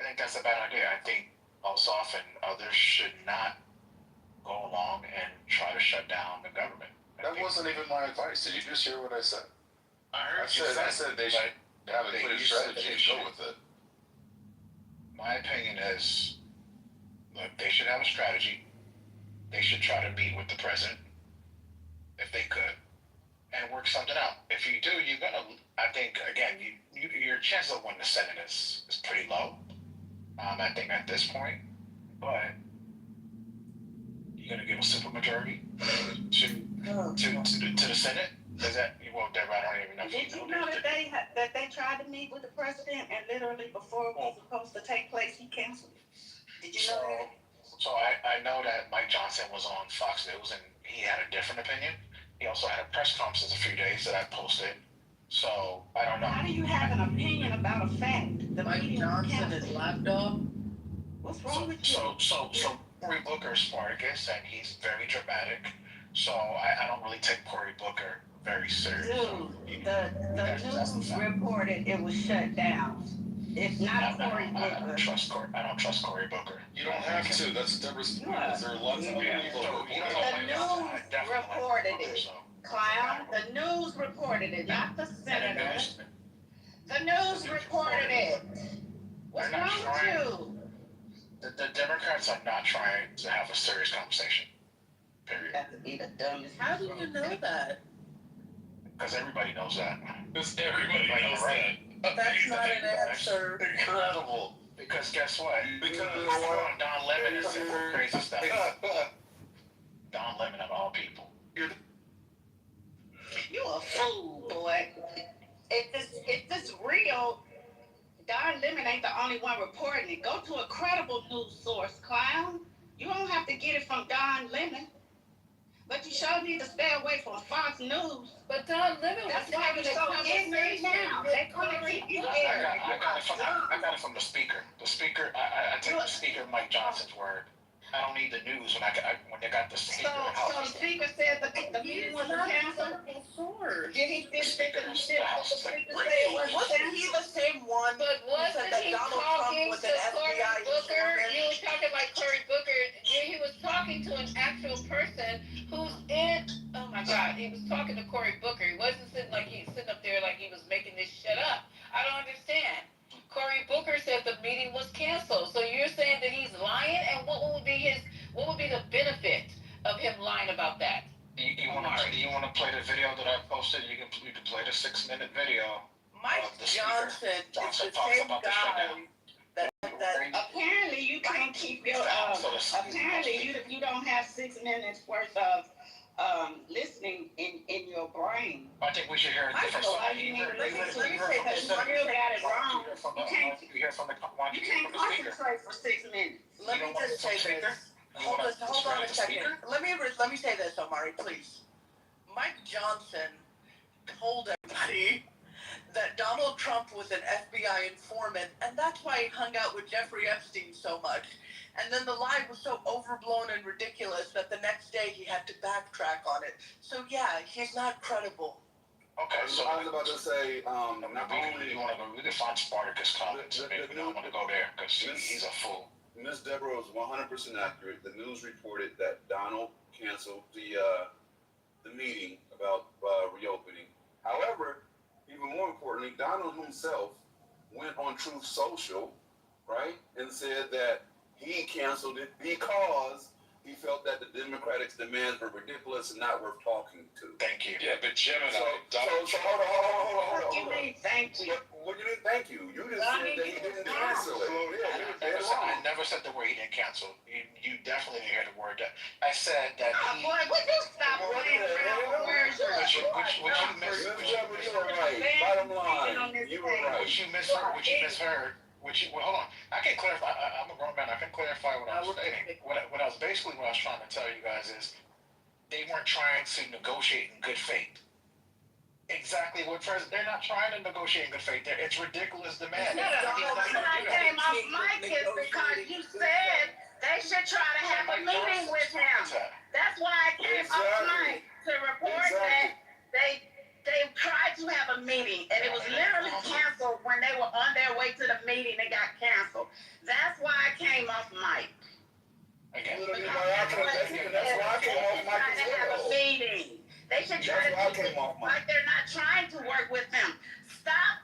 Speaker 14: think that's a bad idea. I think most often others should not go along and try to shut down the government.
Speaker 18: That wasn't even my advice. Did you just hear what I said?
Speaker 14: I heard
Speaker 18: I said they should. They have a
Speaker 14: They
Speaker 18: clear
Speaker 14: use
Speaker 18: strategy
Speaker 14: it.
Speaker 18: to go with it.
Speaker 14: My opinion is, look, they should have a strategy. They should try to meet with the president, if they could, and work something out. If you do, you're gonna. I think again, your chance of winning the Senate is pretty low. I think at this point, but you're gonna give a supermajority to the Senate. Is that well, Deborah? I don't even know if
Speaker 15: Did you know that they tried to meet with the president and literally before it was supposed to take place, he canceled it? Did you know that?
Speaker 14: So I know that Mike Johnson was on Fox News and he had a different opinion. He also had a press conference a few days that I posted. So I don't know.
Speaker 15: How do you have an opinion about a fact? The
Speaker 17: Mike
Speaker 15: meeting
Speaker 17: Johnson
Speaker 15: was
Speaker 17: is lapdog.
Speaker 15: What's wrong with you?
Speaker 14: So Cory Booker is Spartacus and he's very dramatic. So I don't really take Cory Booker very seriously.
Speaker 15: Dude, the news reported it was shut down. It's not Cory Booker.
Speaker 14: I don't trust Cory Booker.
Speaker 18: You don't have to. That's Deborah's point. There are lots of people who
Speaker 15: The news reported it. Clown, the news reported it, not the senator. The news reported it. What's wrong with you?
Speaker 14: The Democrats are not trying to have a serious conversation. Period.
Speaker 15: That would be the dumbest.
Speaker 17: How do you know that?
Speaker 14: Because everybody knows that.
Speaker 18: Because everybody knows that.
Speaker 17: That's not an answer.
Speaker 18: Incredible.
Speaker 14: Because guess what?
Speaker 18: Because
Speaker 14: Don Lemon is saying crazy stuff. Don Lemon of all people.
Speaker 15: You a fool, boy. If this real, Don Lemon ain't the only one reporting it. Go to a credible news source, clown. You don't have to get it from Don Lemon. But you sure need to stay away from Fox News.
Speaker 3: But Don Lemon was
Speaker 15: That's why
Speaker 3: having
Speaker 15: you're
Speaker 3: a
Speaker 15: so
Speaker 3: conversation
Speaker 15: ignorant now. They
Speaker 3: with
Speaker 15: couldn't keep you
Speaker 14: I
Speaker 15: there.
Speaker 14: got it from the speaker. The speaker, I take the speaker Mike Johnson's word. I don't need the news when when they got the speaker in the
Speaker 15: So
Speaker 14: house.
Speaker 15: the speaker said the meeting was canceled. Did he did the speaker say it was
Speaker 17: Wasn't he the same one
Speaker 3: But
Speaker 17: who said
Speaker 3: wasn't
Speaker 17: that
Speaker 3: he
Speaker 17: Donald
Speaker 3: talking
Speaker 17: Trump was
Speaker 3: to
Speaker 17: an
Speaker 3: Cory
Speaker 17: FBI
Speaker 3: Booker?
Speaker 17: informant?
Speaker 3: You were talking like Cory Booker. He was talking to an actual person who's in. Oh my God, he was talking to Cory Booker. He wasn't sitting up there like he was making this shit up. I don't understand. Cory Booker said the meeting was canceled. So you're saying that he's lying? And what would be the benefit of him lying about that?
Speaker 14: You want to play the video that I posted? You can play the 6-minute video.
Speaker 17: Mike Johnson is the same guy that
Speaker 15: apparently you can't keep your apparently you don't have 6 minutes worth of listening in your brain.
Speaker 14: I think we should hear a different
Speaker 15: side. You still got it wrong. You can't concentrate for 6 minutes.
Speaker 17: Let me just say this. Hold on a second. Let me say this, Omari, please. Mike Johnson told everybody that Donald Trump was an FBI informant, and that's why he hung out with Jeffrey Epstein so much. And then the lie was so overblown and ridiculous that the next day he had to backtrack on it. So yeah, he's not credible.
Speaker 14: Okay, so
Speaker 9: I was about to say, not only
Speaker 14: we can find Spartacus comments. Maybe we don't want to go there because he's a fool.
Speaker 9: Miss Deborah was 100% accurate. The news reported that Donald canceled the meeting about reopening. However, even more importantly, Donald himself went on Truth Social, right, and said that he canceled it because he felt that the Democratic demands were ridiculous and not worth talking to.
Speaker 14: Thank you.
Speaker 18: Yeah, but Gemini,
Speaker 9: Hold on.
Speaker 15: What do you mean, thank you?
Speaker 9: What do you mean, thank you? You just said that he didn't cancel it.
Speaker 14: I never said the word he didn't cancel. You definitely didn't hear the word that. I said that he...
Speaker 15: Boy, would you stop playing around with words?
Speaker 14: Which you missed.
Speaker 9: You were right. Bottom line, you were right.
Speaker 14: Which you misheard. Hold on. I can clarify. I'm a grown man. I can clarify what I was stating. What I was trying to tell you guys is they weren't trying to negotiate in good faith. Exactly what they're not trying to negotiate in good faith. It's ridiculous demand.
Speaker 15: The reason I came off mic is because you said they should try to have a meeting with him. That's why I came off mic to report that they tried to have a meeting and it was literally canceled when they were on their way to the meeting. It got canceled. That's why I came off mic.
Speaker 14: Again,
Speaker 9: That's why I came off mic as
Speaker 15: to have a
Speaker 9: well.
Speaker 15: meeting. They should try to keep it like they're not trying to work with him. Stop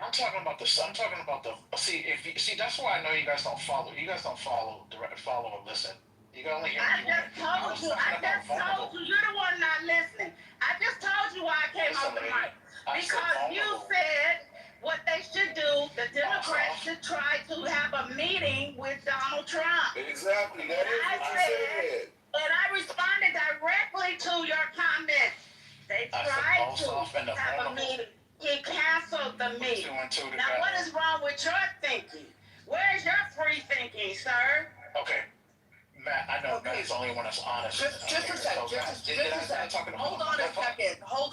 Speaker 14: I'm talking about the. I'm talking about the. See, if you see, that's why I know you guys don't follow. You guys don't follow, follow and listen. You got only hear
Speaker 15: I
Speaker 14: you.
Speaker 15: just told you. You're the one not listening. I just told you why I came off the mic. Because you said what they should do, the Democrats should try to have a meeting with Donald Trump.
Speaker 4: Exactly. That is what you said.
Speaker 15: And I responded directly to your comment. They tried to have a meeting. He canceled the meeting. Now, what is wrong with your thinking? Where's your free thinking, sir?
Speaker 14: Okay. Matt, I know Matt's the only one that's honest.
Speaker 17: Just a second. Hold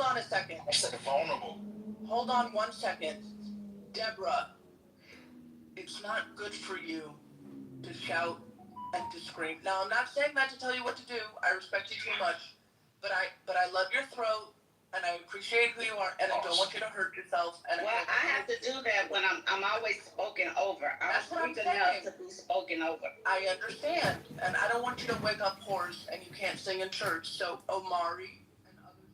Speaker 17: on a second.
Speaker 14: I said vulnerable.
Speaker 17: Hold on 1 second. Deborah, it's not good for you to shout and to scream. Now, I'm not saying that to tell you what to do. I respect you too much. But I love your throat, and I appreciate who you are, and I don't want you to hurt yourself. And
Speaker 15: well, I have to do that when I'm always spoken over.
Speaker 17: That's what I'm saying.
Speaker 15: To be spoken over.
Speaker 17: I understand, and I don't want you to wake up hoarse and you can't sing in church. So, Omari and others.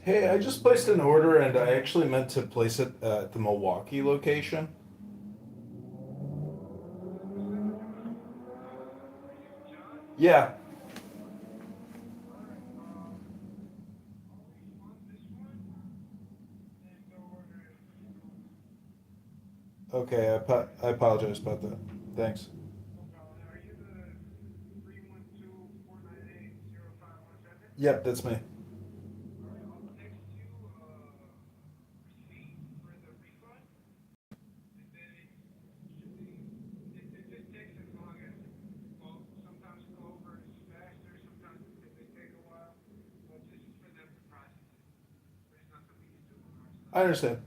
Speaker 12: Hey, I just placed an order, and I actually meant to place it at the Milwaukee location. Yeah. Okay, I apologize about that. Thanks. Yep, that's me. I understand.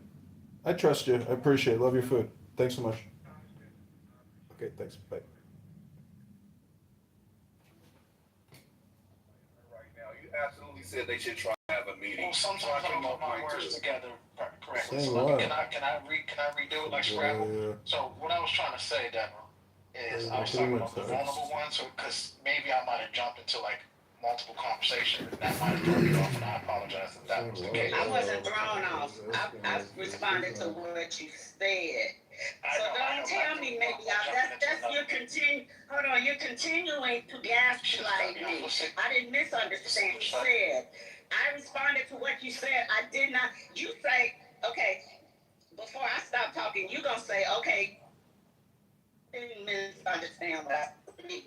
Speaker 12: I trust you. I appreciate it. Love your food. Thanks so much. Okay, thanks. Bye.
Speaker 4: Right now, you absolutely said they should try to have a meeting.
Speaker 14: Well, sometimes I don't put my words together correctly.
Speaker 12: Say
Speaker 14: So
Speaker 12: what?
Speaker 14: can I redo it like Scrabble? So what I was trying to say, Deborah, is I was talking about the vulnerable ones, so because maybe I might have jumped into like multiple conversations, and that might have thrown me off, and I apologize if that was the case.
Speaker 15: I wasn't thrown off. I responded to what you said. So don't tell me maybe that's your hold on, you're continuing to gaslight me. I didn't misunderstand what you said. I responded to what you said. I did not. You say, okay, before I stop talking, you're gonna say, okay, didn't misunderstand what I said.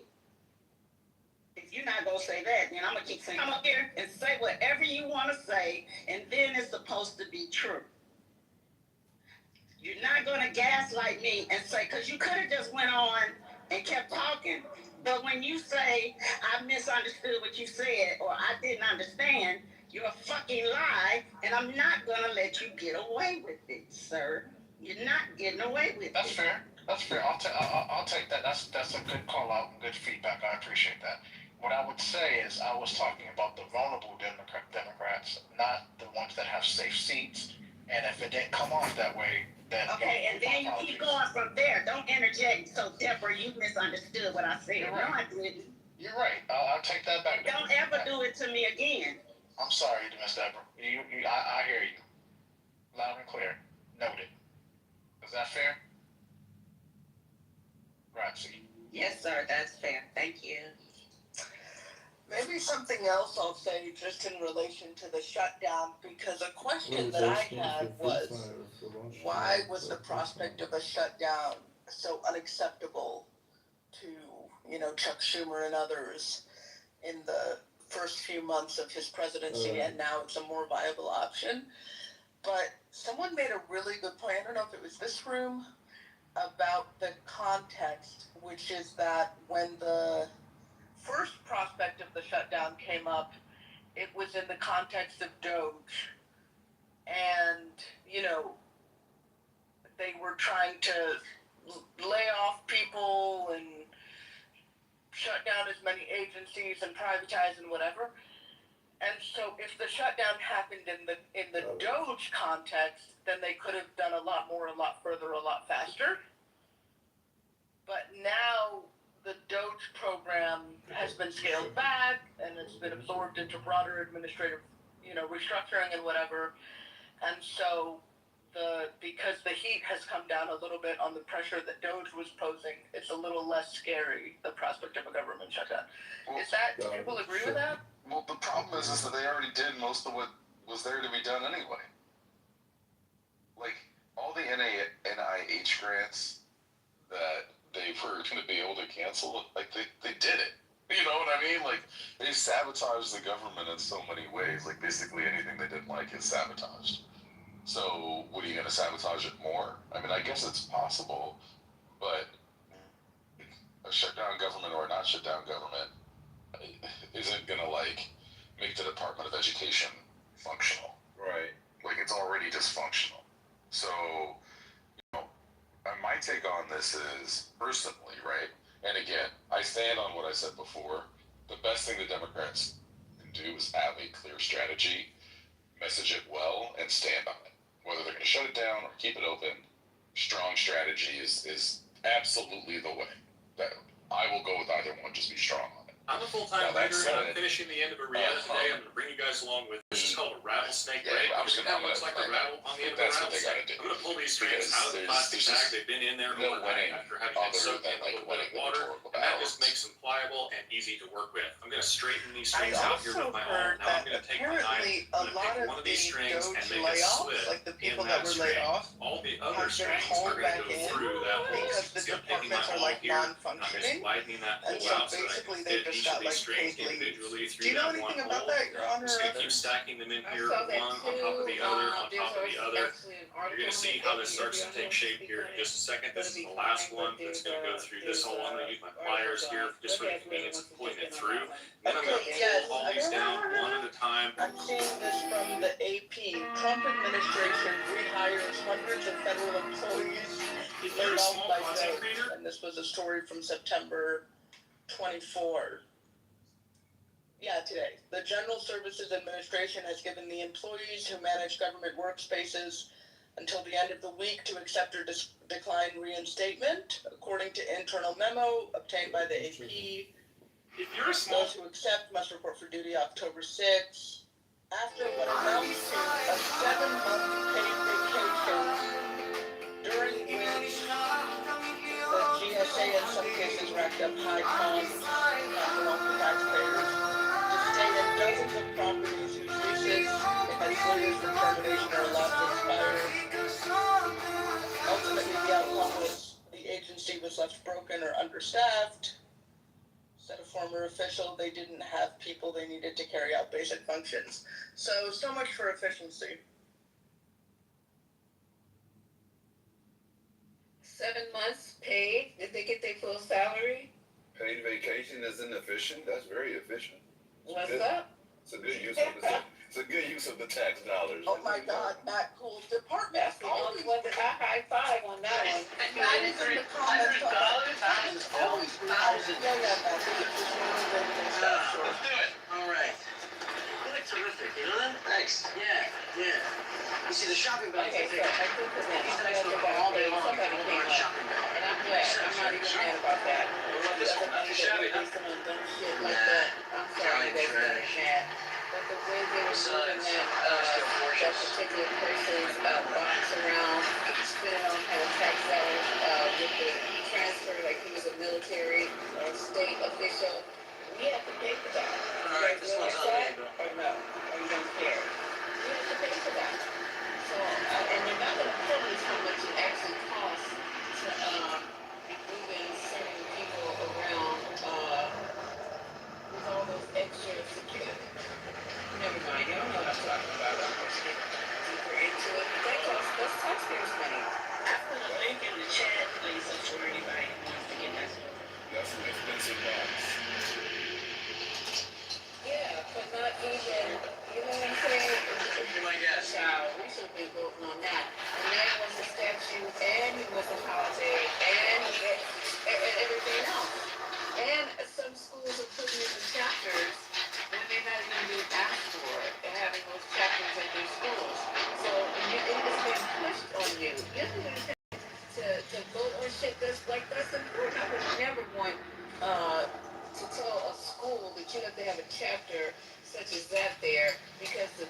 Speaker 15: If you're not gonna say that, then I'm gonna keep saying, come up here and say whatever you want to say, and then it's supposed to be true. You're not gonna gaslight me and say, because you could have just went on and kept talking. But when you say, I misunderstood what you said, or I didn't understand, you're a fucking lie, and I'm not gonna let you get away with it, sir. You're not getting away with it.
Speaker 14: That's fair. That's fair. I'll take that. That's a good call out and good feedback. I appreciate that. What I would say is I was talking about the vulnerable Democrats, not the ones that have safe seats. And if it didn't come off that way, then
Speaker 15: okay. And then you keep going from there. Don't interject. So Deborah, you misunderstood what I said.
Speaker 14: You're right.
Speaker 15: No, I didn't.
Speaker 14: You're right. I'll take that back.
Speaker 15: Don't ever do it to me again.
Speaker 14: I'm sorry, Miss Deborah. I hear you. Loud and clear. Noted. Is that fair? Roxy.
Speaker 15: Yes, sir. That's fair. Thank you.
Speaker 17: Maybe something else I'll say just in relation to the shutdown, because a question that I had was, why was the prospect of a shutdown so unacceptable to, Chuck Schumer and others in the first few months of his presidency, and now it's a more viable option? But someone made a really good point, I don't know if it was this room, about the context, which is that when the first prospect of the shutdown came up, it was in the context of Doge. And, they were trying to lay off people and shut down as many agencies and privatize and whatever. And so if the shutdown happened in the Doge context, then they could have done a lot more, a lot further, a lot faster. But now the Doge program has been scaled back and it's been absorbed into broader administrative, restructuring and whatever. And so because the heat has come down a little bit on the pressure that Doge was posing, it's a little less scary, the prospect of a government shutdown.
Speaker 18: Well,
Speaker 17: Do people agree with that?
Speaker 18: well, the problem is that they already did most of what was there to be done anyway. Like, all the NIH grants that they were going to be able to cancel, like, they did it. You know what I mean? Like, they sabotaged the government in so many ways. Like, basically anything they didn't like is sabotaged. So, what are you going to sabotage it more? I mean, I guess it's possible, but a shutdown government or a not shutdown government isn't going to, like, make the Department of Education functional. Right. Like, it's already dysfunctional. So, my take on this is, personally, right? And again, I stand on what I said before. The best thing the Democrats can do is have a clear strategy, message it well, and stand on it. Whether they're going to shut it down or keep it open, strong strategy is absolutely the way. That I will go with either one, just be strong on it.
Speaker 19: I'm a full-time reader, and I'm finishing the end of a Rihanna today. I'm going to bring you guys along with this. It's called a rattlesnake break. That looks like a rattle on the end of a rattlesnake. I'm going to pull these strings out of the plastic bag. They've been in there overnight after having been soaked in a little bit of water, and that just makes them pliable and easy to work with. I'm going to straighten these strings out here with my arm. Now I'm going to take my knife, I'm going to take one of these strings and make a slit
Speaker 17: like the people
Speaker 19: in
Speaker 17: that
Speaker 19: that
Speaker 17: were
Speaker 19: string.
Speaker 17: laid off,
Speaker 19: All the other
Speaker 17: have been
Speaker 19: strings
Speaker 17: hauled
Speaker 19: are going
Speaker 17: back
Speaker 19: to go
Speaker 17: in
Speaker 19: through that hole.
Speaker 17: because the
Speaker 19: See, I'm taking my
Speaker 17: departments are
Speaker 19: hole
Speaker 17: like
Speaker 19: here, and I'm just
Speaker 17: non-functioning.
Speaker 19: widening that
Speaker 17: And
Speaker 19: hole
Speaker 17: so
Speaker 19: out so that I
Speaker 17: basically
Speaker 19: can
Speaker 17: they
Speaker 19: fit
Speaker 17: just
Speaker 19: each
Speaker 17: got
Speaker 19: of these
Speaker 17: like
Speaker 19: strings
Speaker 17: paid leave.
Speaker 19: individually
Speaker 17: Do
Speaker 19: through
Speaker 17: you know
Speaker 19: that one
Speaker 17: anything about
Speaker 19: hole.
Speaker 17: that, Your Honor?
Speaker 19: Just gonna keep stacking them in
Speaker 3: I
Speaker 19: here,
Speaker 3: saw that
Speaker 19: one on top of the
Speaker 3: too.
Speaker 19: other, on top of the
Speaker 3: There's
Speaker 19: other.
Speaker 3: actually an
Speaker 19: You're
Speaker 3: article
Speaker 19: gonna
Speaker 3: on
Speaker 19: see
Speaker 3: it.
Speaker 19: how this
Speaker 3: If
Speaker 19: starts
Speaker 3: you
Speaker 19: to
Speaker 3: don't
Speaker 19: take
Speaker 3: know,
Speaker 19: shape
Speaker 3: speak
Speaker 19: here
Speaker 3: on
Speaker 19: in
Speaker 3: it.
Speaker 19: just a second. This is
Speaker 3: It'll
Speaker 19: the
Speaker 3: be
Speaker 19: last
Speaker 3: fine,
Speaker 19: one
Speaker 3: but
Speaker 19: that's gonna go through this hole. I'm gonna use my
Speaker 3: articles
Speaker 19: pliers
Speaker 3: on
Speaker 19: here
Speaker 3: it.
Speaker 19: just for
Speaker 3: Look
Speaker 19: the
Speaker 3: at
Speaker 19: convenience of
Speaker 3: everyone's
Speaker 19: pulling it
Speaker 3: taking
Speaker 19: through.
Speaker 3: on it.
Speaker 19: Then I'm gonna
Speaker 17: Okay, yes,
Speaker 19: pull all these down one at a time.
Speaker 17: I'm seeing this from the AP. Trump administration rehires hundreds of federal employees
Speaker 19: If you're
Speaker 17: laid
Speaker 19: a
Speaker 17: off
Speaker 19: small
Speaker 17: by
Speaker 19: content
Speaker 17: Doge.
Speaker 19: creator,
Speaker 17: And this was a story from September 24. Yeah, today. The General Services Administration has given the employees who manage government workspaces until the end of the week to accept or decline reinstatement, according to internal memo obtained by the AP.
Speaker 19: if you're a small
Speaker 17: Those who accept must report for duty October 6th. After what amounts to a 7-month paid vacation, during which the GSA in some cases racked up high costs, not belong to taxpayers, to stay in dozens of properties whose leases, if had lawyers for termination, are allowed to expire. Ultimately, the outcome was the agency was left broken or understaffed. Said a former official, they didn't have people they needed to carry out basic functions. So much for efficiency.
Speaker 3: 7 months paid. Did they get their full salary?
Speaker 9: Paid vacation is inefficient. That's very efficient.
Speaker 3: What's
Speaker 9: Good.
Speaker 3: up?
Speaker 9: It's a good use of the it's a good use of the tax dollars.
Speaker 17: Oh my God, Matt Cool's department.
Speaker 3: That's the only one that I high five on that one.
Speaker 17: That is in the comments. It's always $1,000. Yeah, Matt.
Speaker 20: Let's do it. All right. You look terrific, you know that? Thanks. Yeah. You see, the shopping bags,
Speaker 3: Okay, so I think that
Speaker 20: these
Speaker 3: that's
Speaker 20: days go all day long.
Speaker 3: somebody
Speaker 20: People
Speaker 3: came
Speaker 20: wear
Speaker 3: up,
Speaker 20: shopping bags.
Speaker 3: and I'm glad, I'm not even mad about that.
Speaker 20: This
Speaker 3: The
Speaker 20: one,
Speaker 3: other
Speaker 20: not too
Speaker 3: things that
Speaker 20: shabby,
Speaker 3: were
Speaker 20: huh?
Speaker 3: doing some dumb shit like that, I'm sorry,
Speaker 20: County
Speaker 3: that's not
Speaker 20: trash.
Speaker 3: mad. But the way they were moving that particular person's box around, spinning on kind of tax dollars, with the transfer, like he was a military or state official, we have to pay for that.
Speaker 20: All right, this one's on
Speaker 3: that,
Speaker 20: me, bro.
Speaker 3: or no, or you don't care? We have to pay for that. So, and they're not gonna tell us how much it actually costs to, be moving certain people around, with all those extra security. Never mind, you don't know what I'm talking about, I'm gonna get deeper into it, but that's taxpayers' money.
Speaker 6: I put a link in the chat, please, for anybody who wants to get that.
Speaker 9: That's an expensive box.
Speaker 3: Yeah, but not even, you know what I'm saying?
Speaker 20: My guess.
Speaker 3: Child, we should be voting on that. And that was a statue, and it was a holiday, and everything else. And some schools are putting it in chapters when they're not even being asked for it, and having those chapters in their schools. So it is being pushed on you. You have to vote on shit that's important. I would never want to tell a school that you have to have a chapter such as that there because the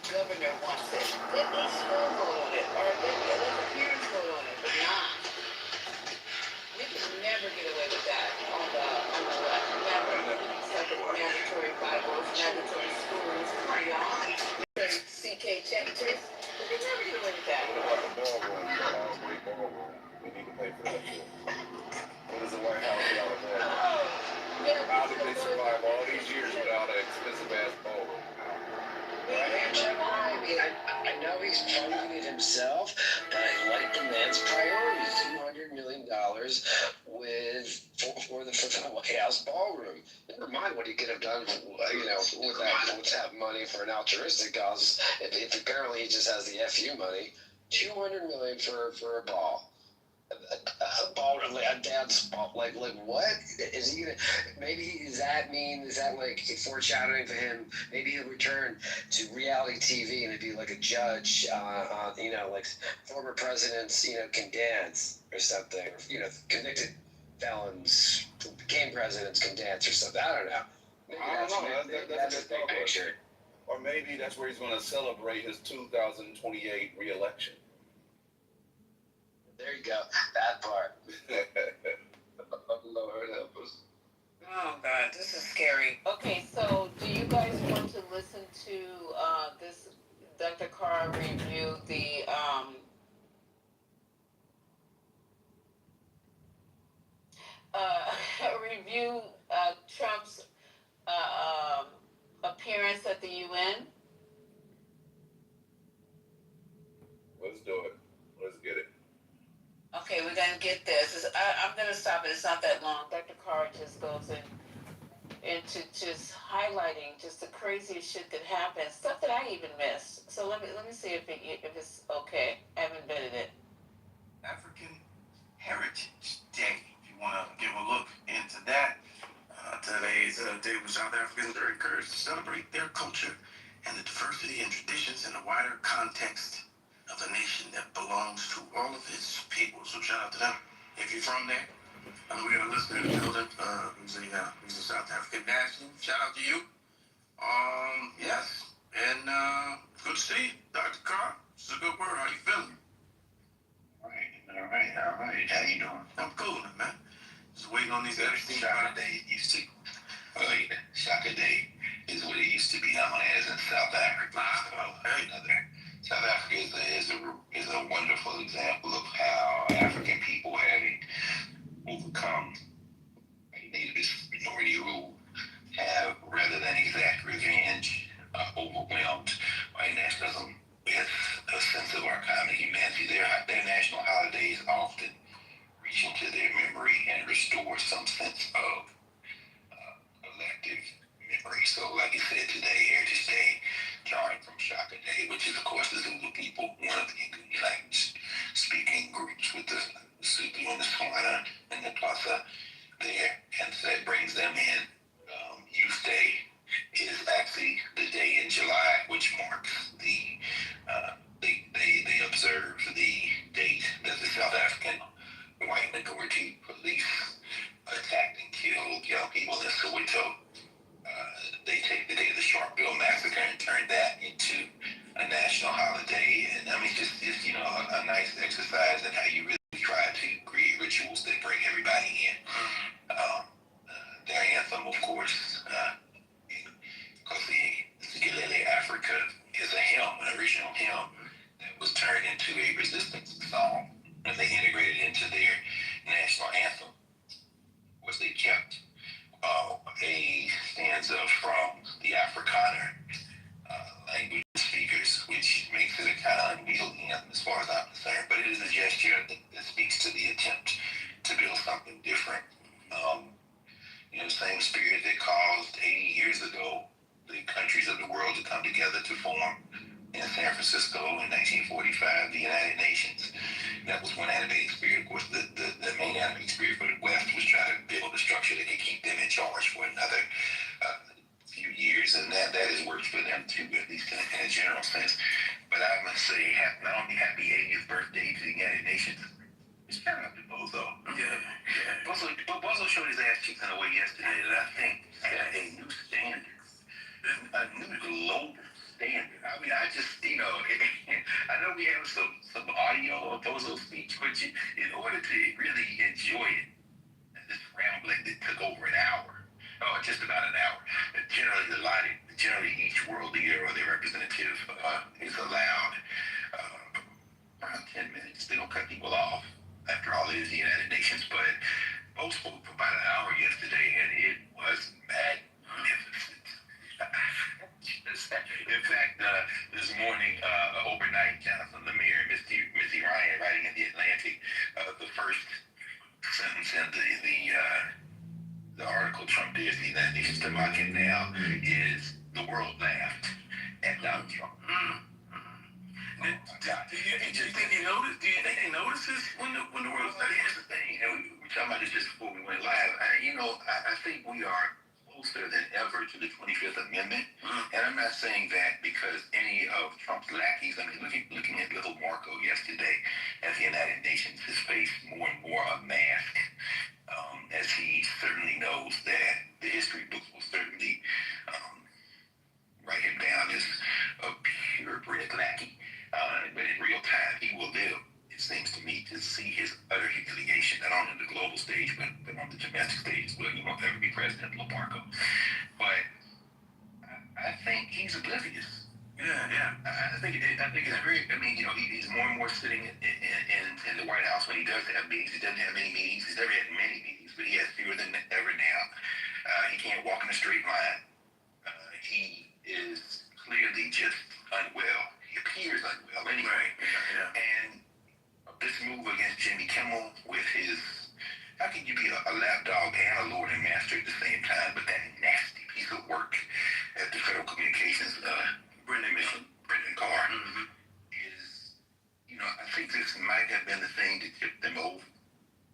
Speaker 3: TK chapters, but they never do away with that.
Speaker 9: What about the ballroom, the Osprey ballroom? We need to pay for that too. What does the White House got on that? How did they survive all these years without an expensive ass ballroom?
Speaker 2: I mean, I know he's funding it himself, but I like the man's priorities. $200 million for the White House ballroom. Never mind what he could have done, with that money for an altruistic cause. If apparently he just has the FU money, $200 million for a ball. A ball, like a dad's ball, like what is he gonna? Maybe does that like foreshadowing for him? Maybe he'll return to reality TV and it'd be like a judge on like former presidents can dance or something. Convicted felons who became presidents can dance or something. I don't know. Maybe that's a big picture.
Speaker 9: Or maybe that's where he's going to celebrate his 2028 re-election.
Speaker 2: There you go. That part. Lord help us.
Speaker 3: Oh God, this is scary. Okay, so do you guys want to listen to this Dr. Carr review the review Trump's appearance at the UN?
Speaker 9: Let's do it. Let's get it.
Speaker 3: Okay, we're gonna get this. I'm gonna stop it. It's not that long. Dr. Carr just goes into just highlighting just the craziest shit that happens, stuff that I even missed. So let me see if it's okay. I haven't vetted it.
Speaker 21: African Heritage Day. If you want to give a look into that, today's a day when South Africans are encouraged to celebrate their culture and the diversity and traditions in a wider context of a nation that belongs to all of its people. So shout out to them. If you're from there, we got a listener in the building who's a South African national. Shout out to you. Yes. And good to see you, Dr. Carr. It's a good word. How you feeling? All right. How you doing? I'm cool, man. Just waiting on these other things. Shaka Day used to. Shaka Day is what it used to be known as in South Africa. South Africa is a wonderful example of how African people having overcome native minority rule have, rather than exact revenge, overwhelmed white nationalism with a sense of our common humanity. Their national holidays often reach into their memory and restore some sense of collective memory. So, like you said today, Heritage Day, drawing from Shaka Day, which is, of course, the Zulu people, one of the Nguni language speaking groups with the Zulu and the Swana and the Xhosa there, and so that brings them in. Youth Day is actually the day in July which marks they observe the date that the South African white minority police attacked and killed young people in Soweto. They take the day of the Sharpeville massacre and turn that into a national holiday, and I mean just a nice exercise in how you really try to create rituals that bring everybody in. Their anthem, of course, because the Ukulele Africa is a hymn, an original hymn that was turned into a resistance song, and they integrated it into their national anthem, which they kept a stanza from the Afrikaner language speakers, which makes it a kind of unwieldy anthem as far as I'm concerned, but it is a gesture that speaks to the attempt to build something different. The same spirit that caused 80 years ago the countries of the world to come together to form in San Francisco in 1945 the United Nations. That was one animating spirit. Of course, the main animating spirit for the West was trying to build a structure that could keep them in charge for another few years, and that has worked for them too, at least in a general sense. But I must say, not only happy 80th birthday to the United Nations. Shout out to Bozo. Yeah. Bozo showed his ass cheeks in a way yesterday that I think set a new standard, a new global standard. I mean, I just, I know we have some audio of Bozo's speech, but in order to really enjoy it, this rambling that took over an hour, just about an hour, generally each world leader or their representative is fact, this morning, overnight, Jonathan Lemire and Missy Ryan writing in the Atlantic, the first sentence in the article Trump did, the United Nations to mock him now, is the world laughed at Donald Trump. Do you think he noticed? Do you think he notices when the world laughed? Here's the thing, and we were talking about this just before we went live. I think we are closer than ever to the 25th Amendment, and I'm not saying that because any of Trump's lackeys. I mean, looking at little Marco yesterday at the United Nations, his face more and more a mask. As he certainly knows that the history books will certainly write him down as a purebred lackey. But in real time, he will live, it seems to me, to see his utter humiliation, not only on the global stage, but on the domestic stage as well. He won't ever be president, Marco. But I think he's oblivious. Yeah. I think it's very. I mean, he's more and more sitting in the White House when he does have meetings. He doesn't have many meetings. He's never had many meetings, but he has fewer than ever now. He can't walk in a straight line. He is clearly just unwell. He appears unwell anyway. Yeah. And this move against Jimmy Kimmel with his. How can you be a lapdog and a lord and master at the same time? But that nasty piece of work at the Federal Communications, Brendan Carr, is, I think this might have been the thing to tip them over.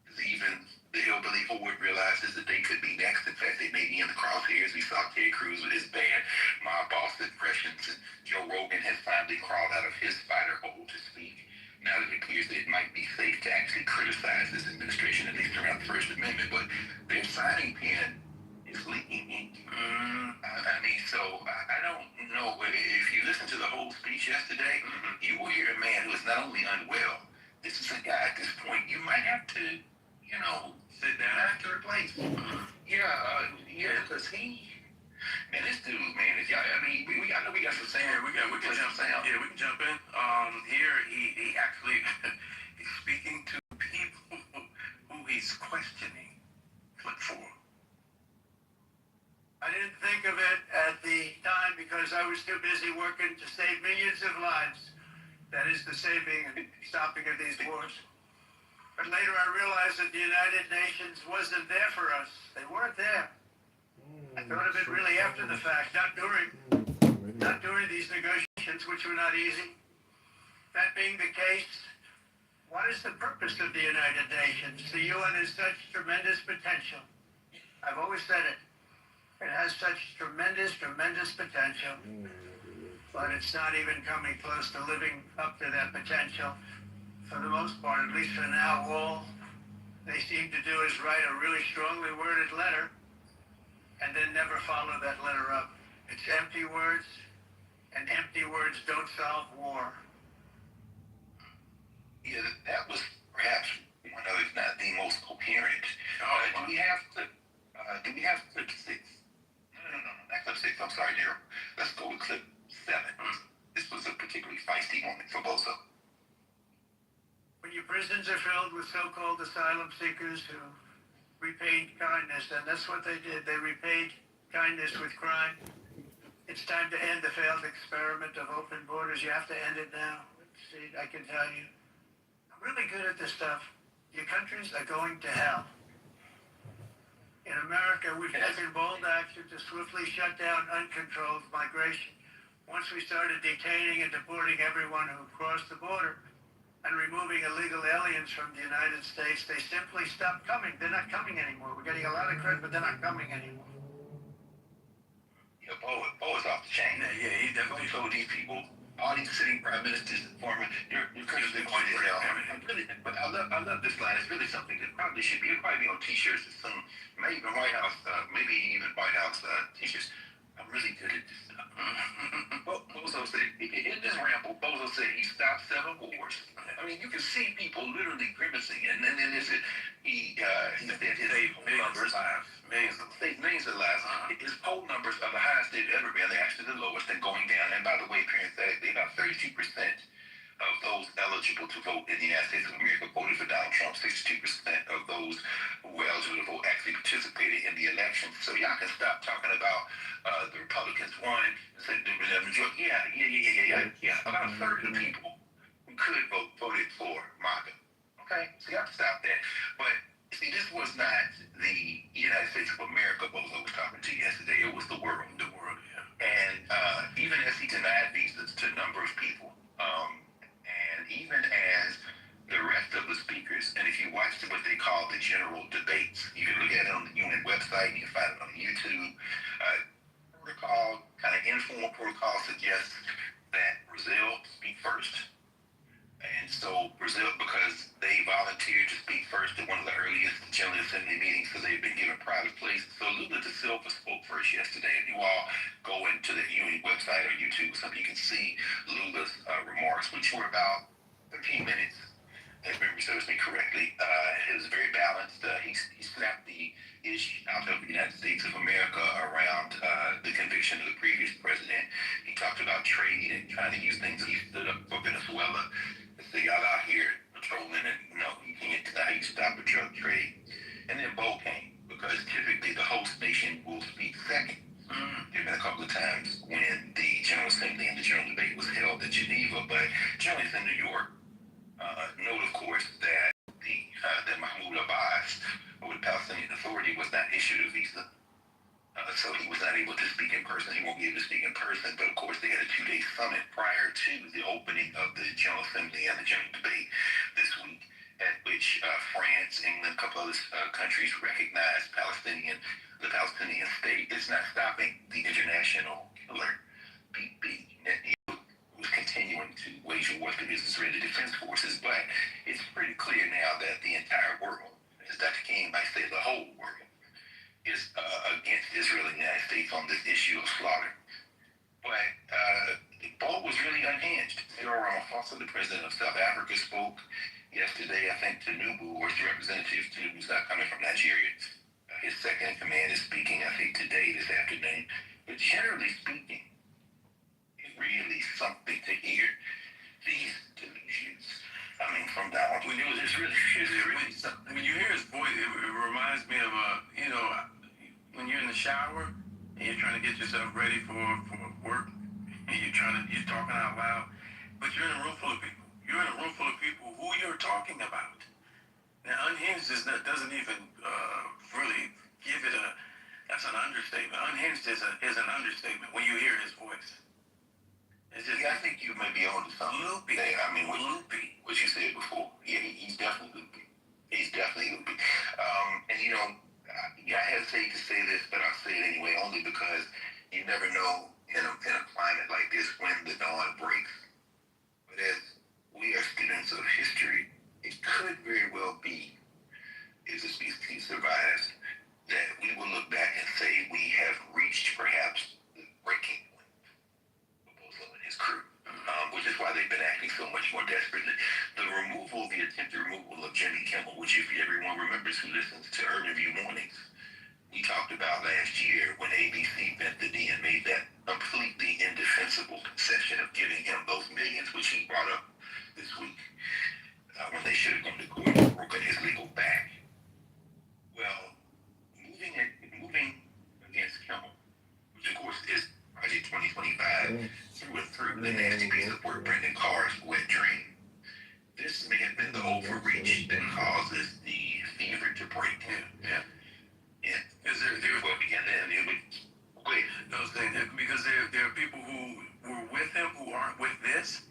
Speaker 21: Because even the hillbilly horde realizes that they could be next. In fact, they may be in the crosshairs. We saw Ted Cruz with his bad mob boss impressions, and Joe Rogan has finally crawled out of his spider hole to speak. Now that it appears that it might be safe to actually criticize this administration, at least around the First Amendment, but their signing pen is leaking ink. I don't know. If you listen to the whole speech yesterday, you will hear a man who is not only unwell, this is a guy at this point, you might have to, sit down after a place. Because man, this dude, man, we got some sound. We can jump sound. Yeah, we can jump in. Here, he actually, he's speaking to people who he's questioning. Click 4.
Speaker 5: I didn't think of it at the time because I was too busy working to save millions of lives. That is the saving and stopping of these wars. But later I realized that the United Nations wasn't there for us. They weren't there. I thought of it really after the fact, not during these negotiations, which were not easy. That being the case, what is the purpose of the United Nations? The UN has such tremendous potential. I've always said it. It has such tremendous potential, but it's not even coming close to living up to that potential. For the most part, at least for now, all they seem to do is write a really strongly worded letter and then never follow that letter up. It's empty words, and empty words don't solve war.
Speaker 21: Yeah, that was perhaps one of, if not the most coherent. Do we have clip 6? No, not clip 6. I'm sorry, Daryl. Let's go with clip 7. This was a particularly feisty moment for Bozo.
Speaker 5: When your prisons are filled with so-called asylum seekers who repaid kindness, and that's what they did. They repaid kindness with crime. It's time to end the failed experiment of open borders. You have to end it now. See, I can tell you, I'm really good at this stuff. Your countries are going to hell. In America, we've taken bold action to swiftly shut down uncontrolled migration. Once we started detaining and deporting everyone who crossed the border and removing illegal aliens from the United States, they simply stopped coming. They're not coming anymore. We're getting a lot of credit, but they're not coming anymore.
Speaker 21: Yeah, Bo is off the chain. Yeah, he definitely told these people, all these sitting prime ministers and former, your country's been going to hell. But I love this line. It's really something that probably should be, it'll probably be on t-shirts or some, maybe even White House t-shirts. I'm really good at this stuff. Bozo said, in this ramble, Bozo said he stopped 7 wars. I mean, you can see people literally grimacing, and then there's he said his millions of lives. His poll numbers are the highest they've ever been. They're actually the lowest. They're going down. And by the way, parenthetically, about 32% of those eligible to vote in the United States of America voted for Donald Trump. 62% of those who were eligible to vote actually participated in the election. So y'all can stop talking about the Republicans won and said the majority. Yeah, third of the people who could vote voted for MAGA. Okay, so you have to stop that. But see, this was not the United States of America Bozo was talking to yesterday. It was the world. The world, yeah. And even as he denied visas to a number of people, and even as the rest of the speakers, and if you watch what they call the general debates, you can look at it on the unit website, you can find it on YouTube. Protocol, kind of informal protocol suggests that Brazil speak first. And so Brazil, because they volunteered to speak first at one of the earliest General Assembly meetings, so they've been given private place. So Lula da Silva spoke first yesterday. If you all go into the unit website or YouTube, so you can see Lula's remarks, which were about 13 minutes, if memory serves me correctly. It was very balanced. He snapped the issue out of the United States of America around the conviction of the previous president. He talked about trade and trying to use things. He stood up for Venezuela. So y'all out here patrolling and you can't deny you stop the drug trade. And then Bo came, because typically the host nation will speak second. There have been a couple of times when the General Assembly and the General Debate was held at Geneva, but generally it's in New York. Note, of course, that that Mahmoud Abbas, or the Palestinian Authority, was not issued a visa. So he was not able to speak in person. He won't be able to speak in person. But of course, they had a 2-day summit prior to the opening of the General Assembly and the General Debate this week, at which France, England, a couple other countries recognized the Palestinian state. Is not stopping the international killer, Netanyahu, who's continuing to wage war against Israeli Defense Forces. But it's pretty clear now that the entire world, as Dr. King might say, the whole world, is against Israel and the United States on this issue of slaughter. But Bo was really unhinged. Cyril Ramaphosa, the president of South Africa, spoke yesterday, I think, to Nubu, or to Representative Tinubu's not coming from Nigeria. His second in command is speaking, I think, today, this afternoon. But generally speaking, it's really something to hear these delusions. I mean, from Donald. When it's really something.
Speaker 13: When you hear his voice, it reminds me of when you're in the shower and you're trying to get yourself ready for work, and you're talking out loud, but you're in a room full of people. You're in a room full of people who you're talking about. Now, unhinged doesn't even really give it that's an understatement. Unhinged is an understatement when you hear his voice. It's just,
Speaker 21: I think you may be on to something.
Speaker 13: Loopy.
Speaker 21: I mean, loopy, what you said before. Yeah, he's definitely loopy. He's definitely loopy. And I hesitate to say this, but I'll say it anyway, only because you never know in a climate like this when the dawn breaks. But as we are students of history, it could very well be, if the species survives, that we will look back and say we have reached perhaps the breaking point for Bozo and his crew, which is why they've been acting so much more desperately. The attempted removal of Jimmy Kimmel, which if everyone remembers who listens to Urban View Mornings, we talked about last year when ABC bent the knee and made that completely indefensible concession of giving him those millions, which he brought up this week, when they should have gone to court and broken his legal back. Well, moving against Kimmel, which of course is Project 2025 through and through, the nasty piece of work Brendan Carr's wet dream. This may have been the overreach that causes the fever to break. Yeah.
Speaker 13: Because because there are people who were with him who aren't with this,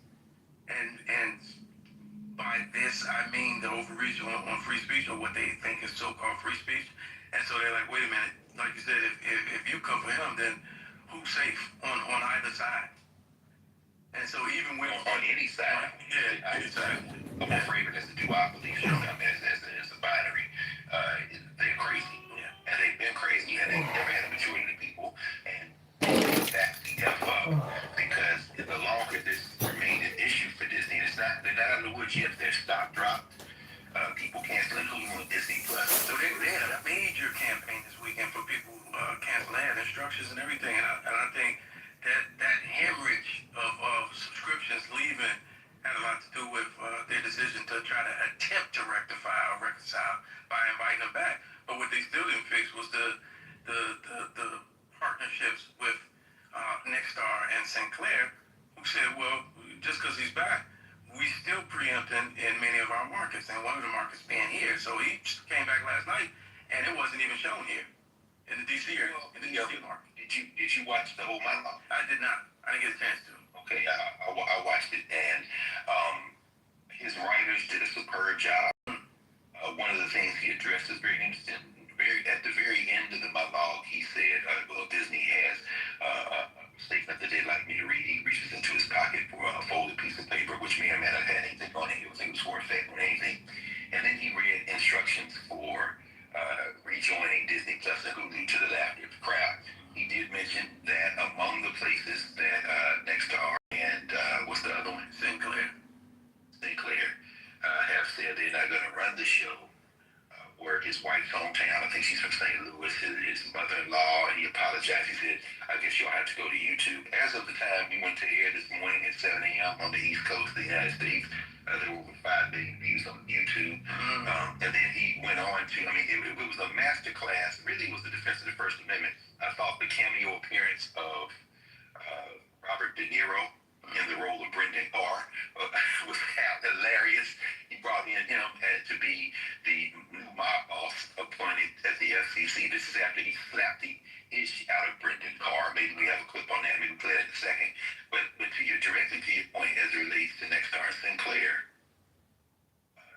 Speaker 13: and by this I mean the overreach on free speech, or what they think is so-called free speech. And so they're like, wait a minute, like you said, if you come for him, then who's safe on either side? And so even when
Speaker 21: on any side, I'm afraid of this duopoly, as a binary. They're crazy, and they've been crazy, and they've never had a majority of the people, and that's the F up, because the longer this remained an issue for Disney, they're not out of the woods yet. Their stock dropped. People canceling Hulu and Disney Plus.
Speaker 13: So they had a major campaign this weekend for people canceling ad instructions and everything, and I think that hemorrhage of subscriptions leaving had a lot to do with their decision to try to attempt to rectify or reconcile by inviting them back. But what they still didn't fix was the partnerships with Nexstar and Sinclair, who said, well, just because he's pimping in many of our markets, and one of the markets being here. So he came back last night, and it wasn't even shown here in the DC area, in the DC market.
Speaker 21: Did you watch the whole monologue?
Speaker 13: I did not. I didn't get a chance to.
Speaker 21: Okay, I watched it, and his writers did a superb job. One of the things he addressed is very interesting. At the very end of the monologue, he said, well, Disney has a statement that they'd like me to read. He reaches into his pocket for a folded piece of paper, which may or may not have had anything on it. It was for effect or anything. And then he read instructions for rejoining Disney Plus and Hulu to the laughter of the crowd. He did mention that among the places that Nexstar and what's the other one? Sinclair have said they're not going to run the show. Where his wife's hometown, I think she's from St. Louis, his mother-in-law, he apologized. He said, I guess you'll have to go to YouTube. As of the time we went to air this morning at 7 a.m. on the East Coast of the United States, there were over 5 million views on YouTube. And then he went on to, I mean, it was a master class. Really was the defense of the First Amendment. I thought the cameo appearance of Robert De Niro in the role of Brendan Barr was hilarious. He brought in him to be the new mob boss appointed at the FCC. This is after he slapped the ish out of Brendan Carr. Maybe we have a clip on that. Maybe we'll play that in a second. But directly to your point as it relates to Nexstar and Sinclair,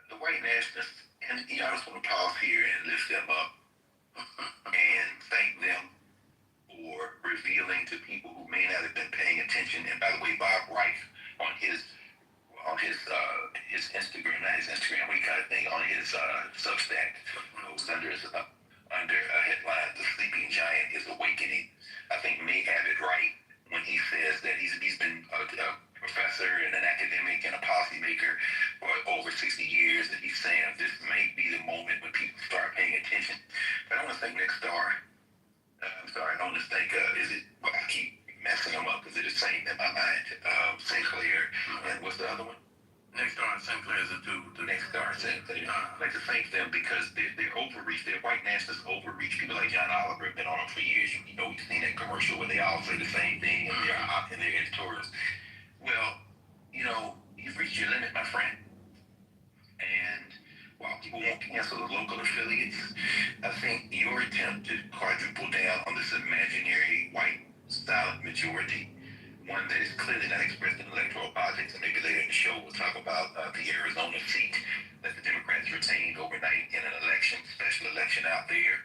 Speaker 21: the white nationalists, and I just want to pause here and lift them up and thank them for revealing to people who may not have been paying attention. And by the way, Bob Reif on his Instagram, not his Instagram, we kind of thing on his Substack, goes under a headline, "The Sleeping Giant is Awakening." I think may have it right when he says that he's been a professor and an academic and a policymaker for over 60 years, and he's saying this may be the moment when people start paying attention. But I want to thank Nexstar. I'm sorry, I want to thank, I keep messing them up because they're the same in my mind. Sinclair, and what's the other one?
Speaker 13: Nexstar and Sinclair is the two.
Speaker 21: Nexstar and Sinclair. I'd like to thank them because they're overreach. Their white nationalists overreach. People like John Oliver have been on them for years. You know, we've seen that commercial where they all say the same thing in their editorials. Well, you know, you've reached your limit, my friend. And while people won't cancel the local affiliates, I think your attempt to quadruple down on this imaginary white silent majority, one that is clearly not expressed in electoral politics, and maybe later in the show we'll talk about the Arizona seat that the Democrats retained overnight in an election, special election out there.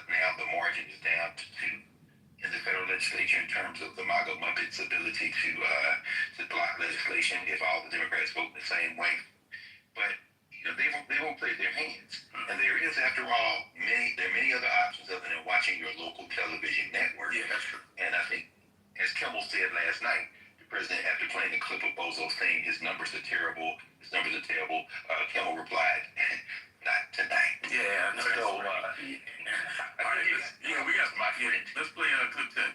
Speaker 21: Now the margin is down to 2 in the federal legislature in terms of the MAGA Muppets' ability to block legislation if all the Democrats vote the same way. But you know, they won't play their hands. And there is, after all, there are many other options other than watching your local television network.
Speaker 13: Yeah, that's true.
Speaker 21: And I think, as Kimmel said last night, the president, after playing the clip of Bozo saying his numbers are terrible, Kimmel replied, not tonight.
Speaker 13: Yeah, no,
Speaker 21: so,
Speaker 13: all right, we got my friend. Let's play clip 10.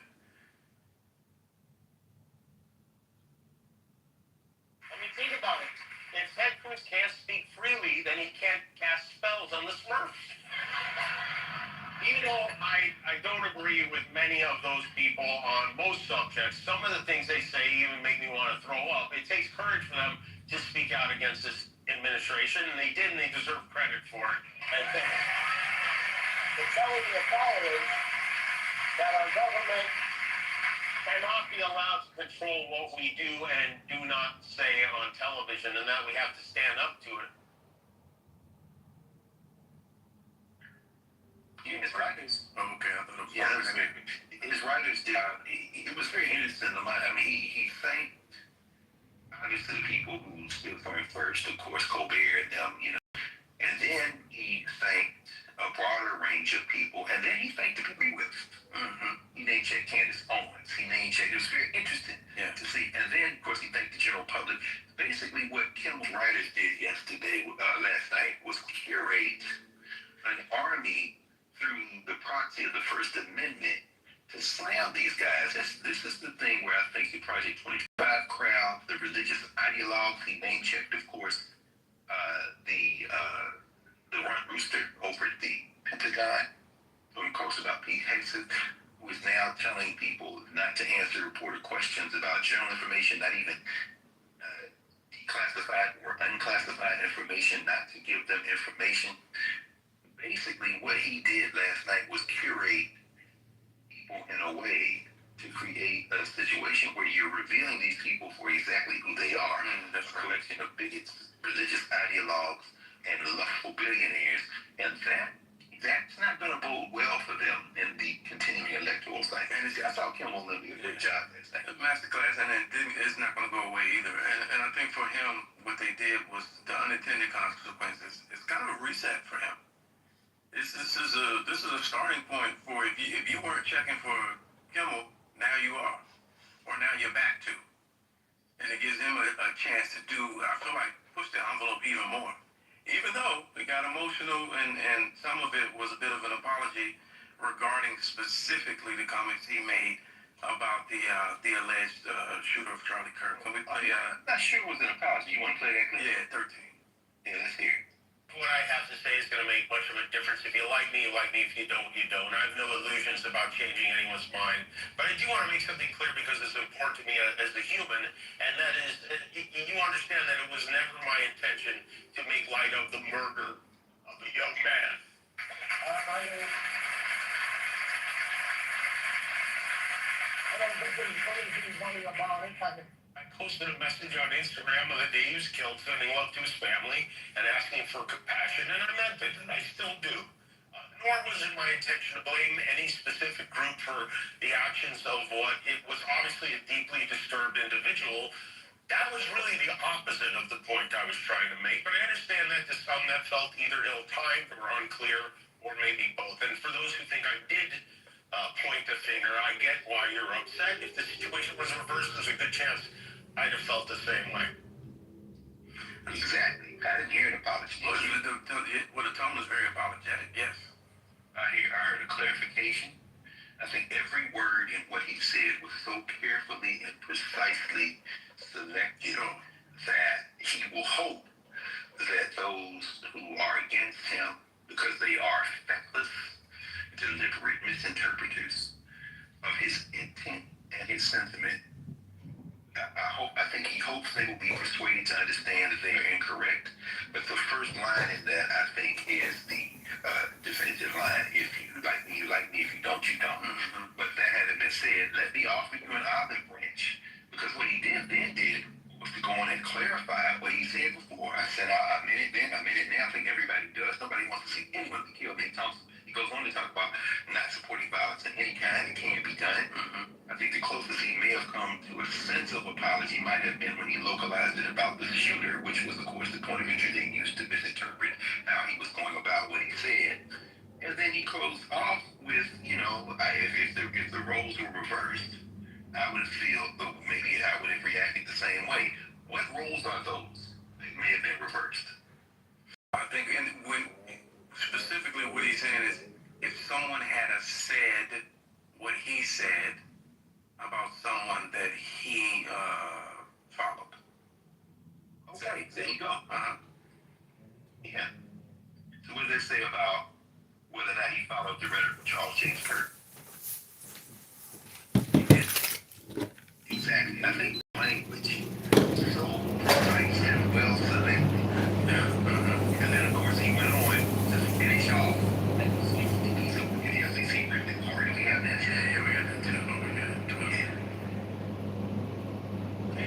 Speaker 11: I mean, think about it. If Ted Cruz can't speak freely, then he can't cast spells on the Smurfs. Even though I don't agree with many of those people on most subjects, some of the things they say even make me want to throw up. It takes courage for them to speak out against this administration, and they did, and they deserve credit for it. And the telling the followers that our government cannot be allowed to control what we do and do not say on television, and that we have to stand up to it.
Speaker 21: His writers.
Speaker 13: Oh, okay, I thought it was.
Speaker 21: Yeah, his writers did. It was very interesting. I mean, he thanked obviously the people who stood for him first, of course, Colbert and them, you know, and then he thanked a broader range of people, and then he thanked the people he with. He name checked Candace Owens. He name checked. It was very interesting to see. And then, of course, he thanked the general public. Basically, what Kimmel's writers did last night, was curate an army through the proxy of the First Amendment to slam these guys. This is the thing where I think the Project 25 crowd, the religious ideologues, he name checked, of course, the Ron Rooster over at the Pentagon, who talks about Pete Hegseth, who is now telling people not to answer reporter questions about general information, not even declassified or unclassified information, not to give them information. Basically, what he did last night was curate people in a way to create a situation where you're revealing these people for exactly who they are. A collection of bigots, religious ideologues, and lustful billionaires. And that's not going to bode well for them in the continuing electoral cycle. And I thought Kimmel did a great job last night.
Speaker 13: Masterclass, and it's not going to go away either. And I think for him, what they did was the unintended consequences. It's kind of a reset for him. This is a starting point for if you weren't checking for Kimmel, now you are, or now you're back to, and it gives him a chance to do. I feel like push the envelope even more. Even though it got emotional and some of it was a bit of an apology regarding specifically the comments he made about the alleged shooter of Charlie Kirk. Can we play?
Speaker 21: Not sure it was an apology. You want to play that clip?
Speaker 13: Yeah, 13.
Speaker 21: Yeah, let's hear it.
Speaker 11: What I have to say is going to make much of a difference. If you like me, you like me. If you don't, you don't. I have no illusions about changing anyone's mind. But I do want to make something clear because it's important to me as a human, and that is, you understand that it was never my intention to make light of the murder of a young man.
Speaker 5: I don't think there's anything funny about it.
Speaker 11: I posted a message on Instagram of the day he was killed, sending love to his family and asking for compassion, and I meant it, and I still do. Nor was it my intention to blame any specific group for the actions of what it was obviously a deeply disturbed individual. That was really the opposite of the point I was trying to make, but I understand that to some that felt either ill-timed or unclear, or maybe both. And for those who think I did point the finger, I get why you're upset. If the situation was reversed, there's a good chance I'd have felt the same way.
Speaker 21: Exactly. I didn't hear an apology.
Speaker 13: Well, the tone was very apologetic, yes.
Speaker 21: I heard a clarification. I think every word in what he said was so carefully and precisely selected that he will hope that those who are against him, because they are feckless, deliberate misinterpreters of his intent and his sentiment, I think he hopes they will be persuaded to understand that they are incorrect. But the first line in that, I think, is the definitive line. If you like me, you like me. If you don't, you don't. But that having been said, let me offer you an olive branch. Because what he then did was to go on and clarify what he said before. I said, I meant it then, I meant it now. I think everybody does. Nobody wants to see anyone be killed. Nick Thompson, he goes on to talk about not supporting violence of any kind. It can be done. I think the closest he may have come to a sense of apology might have been when he localized it about the shooter, which was, of course, the point of entry they used to misinterpret how he was going about what he said. And then he closed off with, if the roles were reversed, I would feel maybe I would have reacted the same way. What roles are those that may have been reversed?
Speaker 13: I think, specifically what he's saying is, if someone had said what he said about someone that he followed.
Speaker 21: Okay, there you go. Yeah. So what does that say about whether or not he followed the rhetoric of Charles James Kirk? Exactly. I think language is so precise and well selected. And then, of course, he went on to finish off.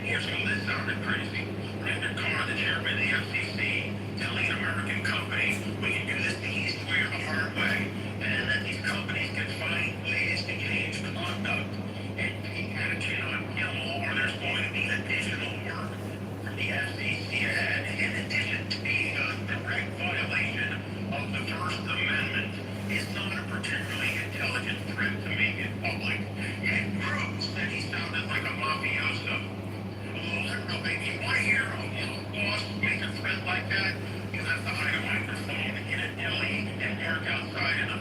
Speaker 11: Here's some of this sounded crazy. Mr. Carr, the chairman of the FCC, telling an American company, we can do this the easy way or the hard way, and that these companies can find ways to change conduct and take action on Kimmel, or there's going to be additional work from the FCC ahead, in addition to being a direct violation of the First Amendment. It's not a particularly intelligent threat to make it public. Ed Cruz said he sounded like a mafioso. If you want to hear a boss make a threat like that, you have to hide a microphone in a deli and park outside in a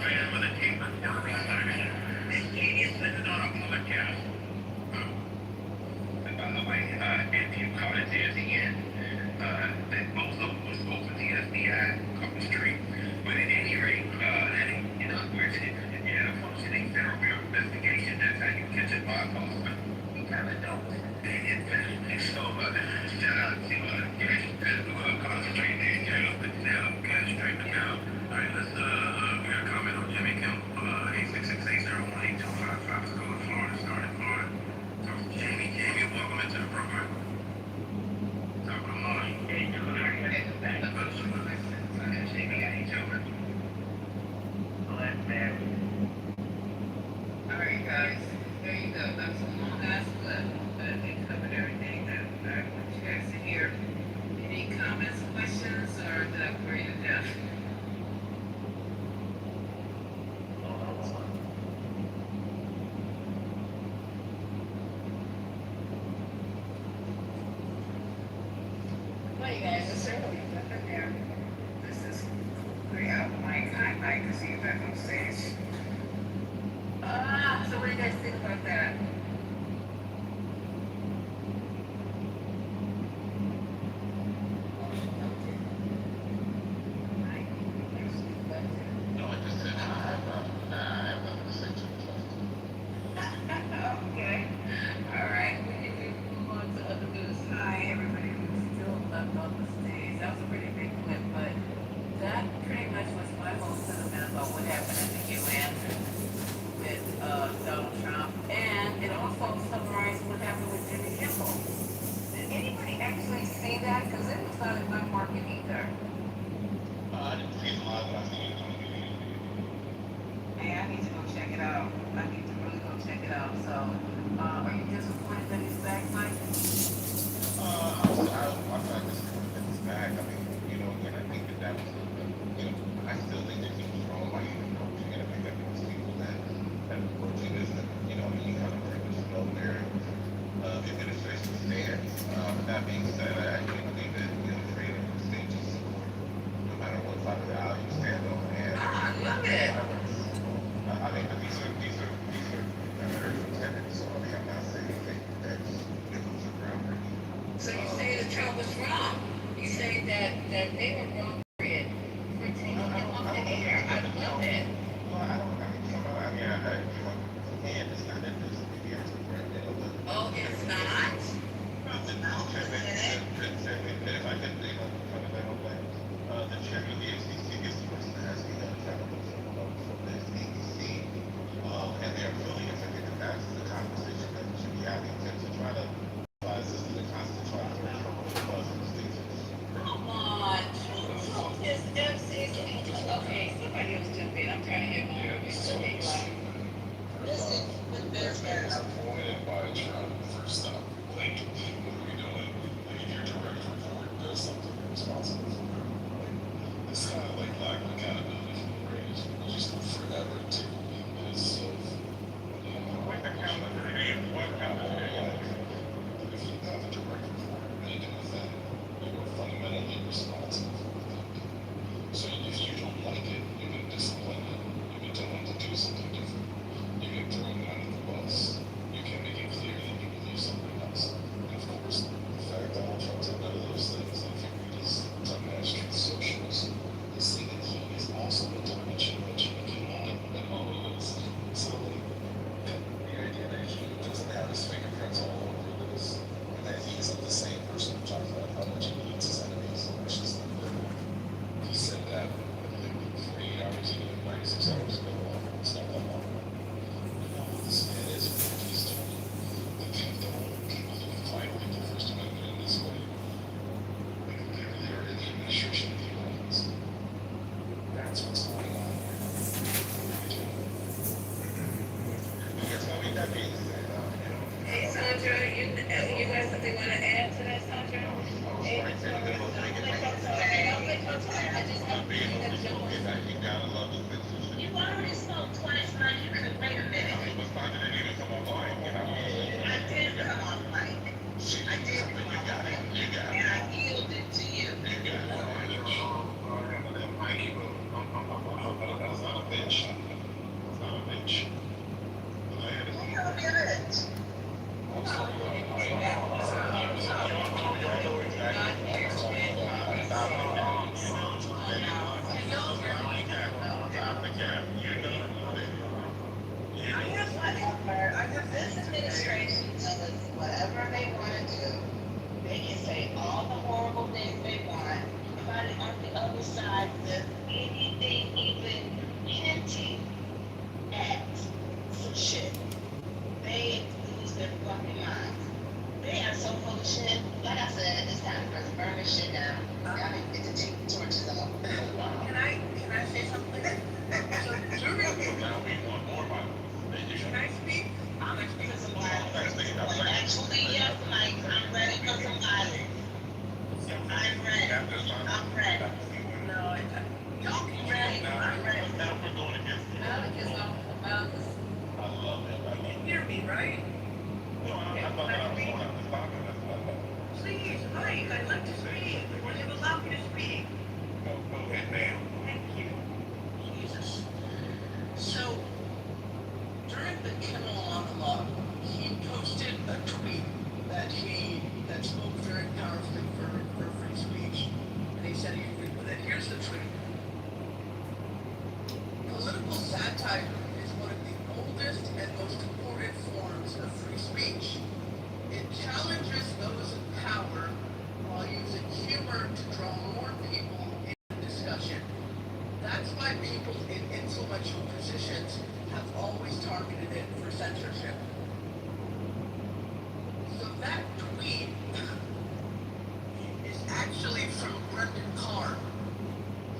Speaker 3: Hey guys, it's early. I've been there. This is pretty out of my kind. I can see you back on stage. So what do you guys think about that?
Speaker 16: No, I just said I have nothing to say to it.
Speaker 3: Okay. All right. We move on to other news. Hi, everybody who's still left on the stage. That was a pretty big clip, but that pretty much was my whole sentiment about what happened at the UN with Donald Trump, and it also summarized what happened with Jimmy Kimmel. Did anybody actually see that? Because it was not in my market either.
Speaker 16: I didn't see it live, but I seen it on the video.
Speaker 3: Hey, I need to go check it out. I need to really go check it out. So, are you disappointed that he's back, Mike?
Speaker 16: I'm not disappointed that he's back. I mean, you know, again, I think that was, you know, I still think that he was wrong by even approaching it. I think that most people that approaching this, you know, you kind of pretty much know where the administration stands. That being said, I do believe that, you know, freedom of speech is support, no matter what side of the aisle you stand on. And
Speaker 3: I love it.
Speaker 16: I mean, but these are American tenants, so I mean, I'm not saying anything that's, you know, groundbreaking.
Speaker 3: So you say that Trump was wrong. You say that they were wrong, period, for taking him off the air. I love it.
Speaker 16: Well, I don't, I mean, you know, I mean, you know, again, it's not that this maybe it's a brand, you know, but.
Speaker 3: Oh, it's not?
Speaker 16: If I could, you know, fundamental way, the chairman of the FCC is the person that has the accountable for the ABC, and their affiliates. I think that's the conversation that we should be having to try to advise us to the Constitution for the states.
Speaker 3: Come on. It's FCC. Okay, somebody else jump in. I'm trying to hear more. Okay,
Speaker 18: Appointed by Trump, first up. Like, what are we doing? Like, if your direct report does something you're responsible for, like, it's kind of like lack of accountability from the range. We'll just go forever take a week this of,
Speaker 16: What accountability? What accountability?
Speaker 18: if you have a direct report or anything with that, you are fundamentally responsible for what they do. So if you don't like it, you can discipline it. You can tell them to do something different. You can throw them under the bus. You can make it clear that you believe something else. And of course, the fact that Donald Trump did none of those things, and if you read his dumbass Truth Socials, they say that he is also a target Jimmy and all of this. So, like, the idea that he doesn't have his fingerprints all over this, and that he's the same person who talks about how much he hates his enemies, which is unbelievable. He said that, I think, 48 hours ago, 96 hours ago. It's not that long. This man is what he's doing. The whole people that can violate the First Amendment in this way, like, they're in the administration of the Iranians. That's what's going on here.
Speaker 3: Hey, Sandra, you got something you want to add to that, Sandra? Hey, I just
Speaker 15: You already spoke twice, now you could wait a minute. I did come off mic. I did come off mic. And I yielded to you.
Speaker 18: That's not a bitch. That's not a bitch.
Speaker 15: You're a bitch.
Speaker 18: I'm sorry.
Speaker 15: This administration does whatever they want to do. They can say all the horrible things they want. Nobody on the other side says anything even hinting at some shit. They lose their fucking minds. They are so full of shit. Like I said, it's time for us to burn this shit down. Y'all need to get the torches out.
Speaker 3: Can I say something? Can I speak?
Speaker 15: I'm ready for some violence. Actually, yes, Mike, I'm ready for some violence. I'm ready. I'm ready.
Speaker 3: No,
Speaker 15: Y'all be ready. I'm ready.
Speaker 3: Malik is off.
Speaker 15: I love it.
Speaker 3: You can hear me, right?
Speaker 15: No, I'm not.
Speaker 3: Please, Mike, I'd like to speak.
Speaker 17: why people in influential positions have always targeted it for censorship. So that tweet is actually from Brendan Carr.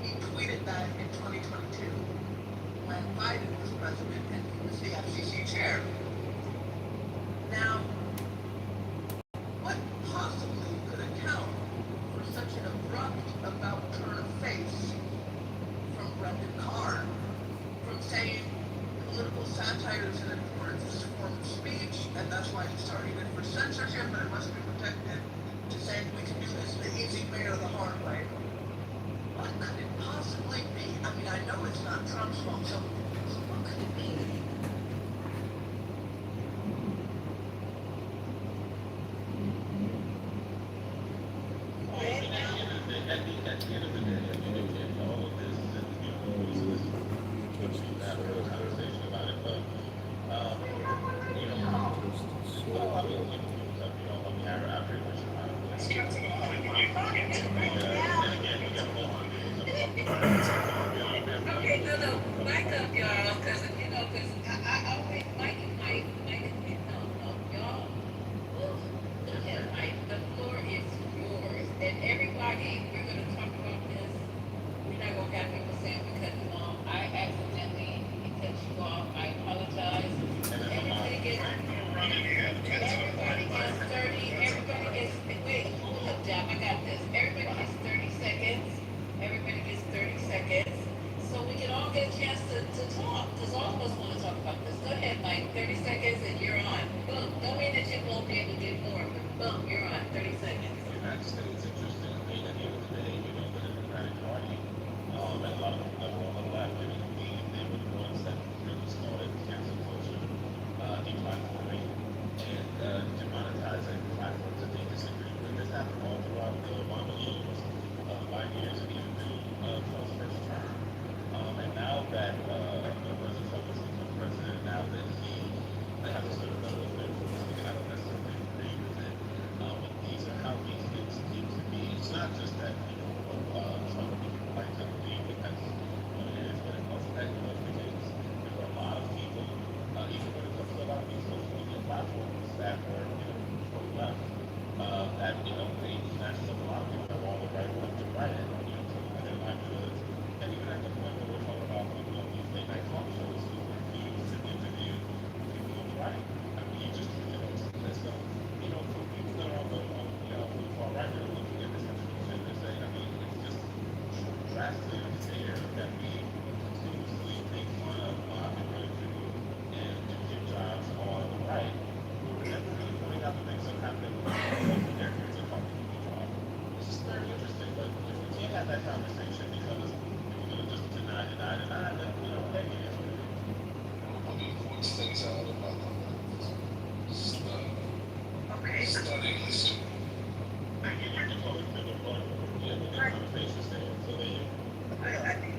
Speaker 17: He tweeted that in 2022 when Biden was president and he was the FCC chair. Now, what possibly could account for such an abrupt about turn of face from Brendan Carr, from saying political satire is an important form of speech, and that's why he's targeted for censorship, and it must be protected, to saying we can do this the easy way or the hard way? What could it possibly be? I mean, I know it's not Trump's fault, so what could it be?
Speaker 7: At the end of the day, I mean, all of this, we should have a conversation about it, but, you know, I mean, I pretty much, let's get to the point. And again, we got
Speaker 3: Okay, no, back up, y'all, because, I always, Mike, no, y'all, go ahead, Mike, the floor is yours, and everybody, we're gonna talk about this, we're not gonna have people saying because, I accidentally cut you off, I apologize, everybody gets 30, wait, hold up, Jeff, I got this, everybody gets 30 seconds, so we can all get a chance to talk, because all of us want to talk about this. Go ahead, Mike, 30 seconds and you're on. Boom, don't mean that you won't be able to get more, but boom, you're on, 30 seconds.
Speaker 7: I just think it's interesting. I mean, at the end of the day, you know, the Democratic Party, and a lot of people that were on the left, I mean, they were the ones that really started cancel culture, deplatforming, and demonetizing platforms that they disagree with. This happened all throughout the Obama years, 5 years, and even through Trump's first term. And now that President Trump is the president, now that he has a certain level of influence, I don't necessarily agree with it. But these are how these things need to be. It's not just that, you know, some people like to believe that that's what it is, but it also that, you know, because there are a lot of people, even when it comes to a lot of these social media platforms that are, you know, for the left, that, you know, they snatches up a lot of people that are all the right left to right, and, you know, to their livelihoods. And even at the point where we're talking about, you know, these late night talk shows who refuse to interview people on the right. I mean, you just, you know, so, you know, for people that are on the, you know, who are right, they're looking at this information, they're saying, I mean, it's just drastically unfair that we continuously make fun of, and ridicule and do give jobs on the right. We're never really pointing out the things that happen in their careers and how people do jobs. It's just very interesting, but if we can't have that conversation because we're going to just deny, then, you know, hey, it is what it is.
Speaker 18: Let me point things out about them.
Speaker 17: Okay.
Speaker 18: Stunningly stupid.
Speaker 7: I think the conversation stand, so there you go.
Speaker 5: I think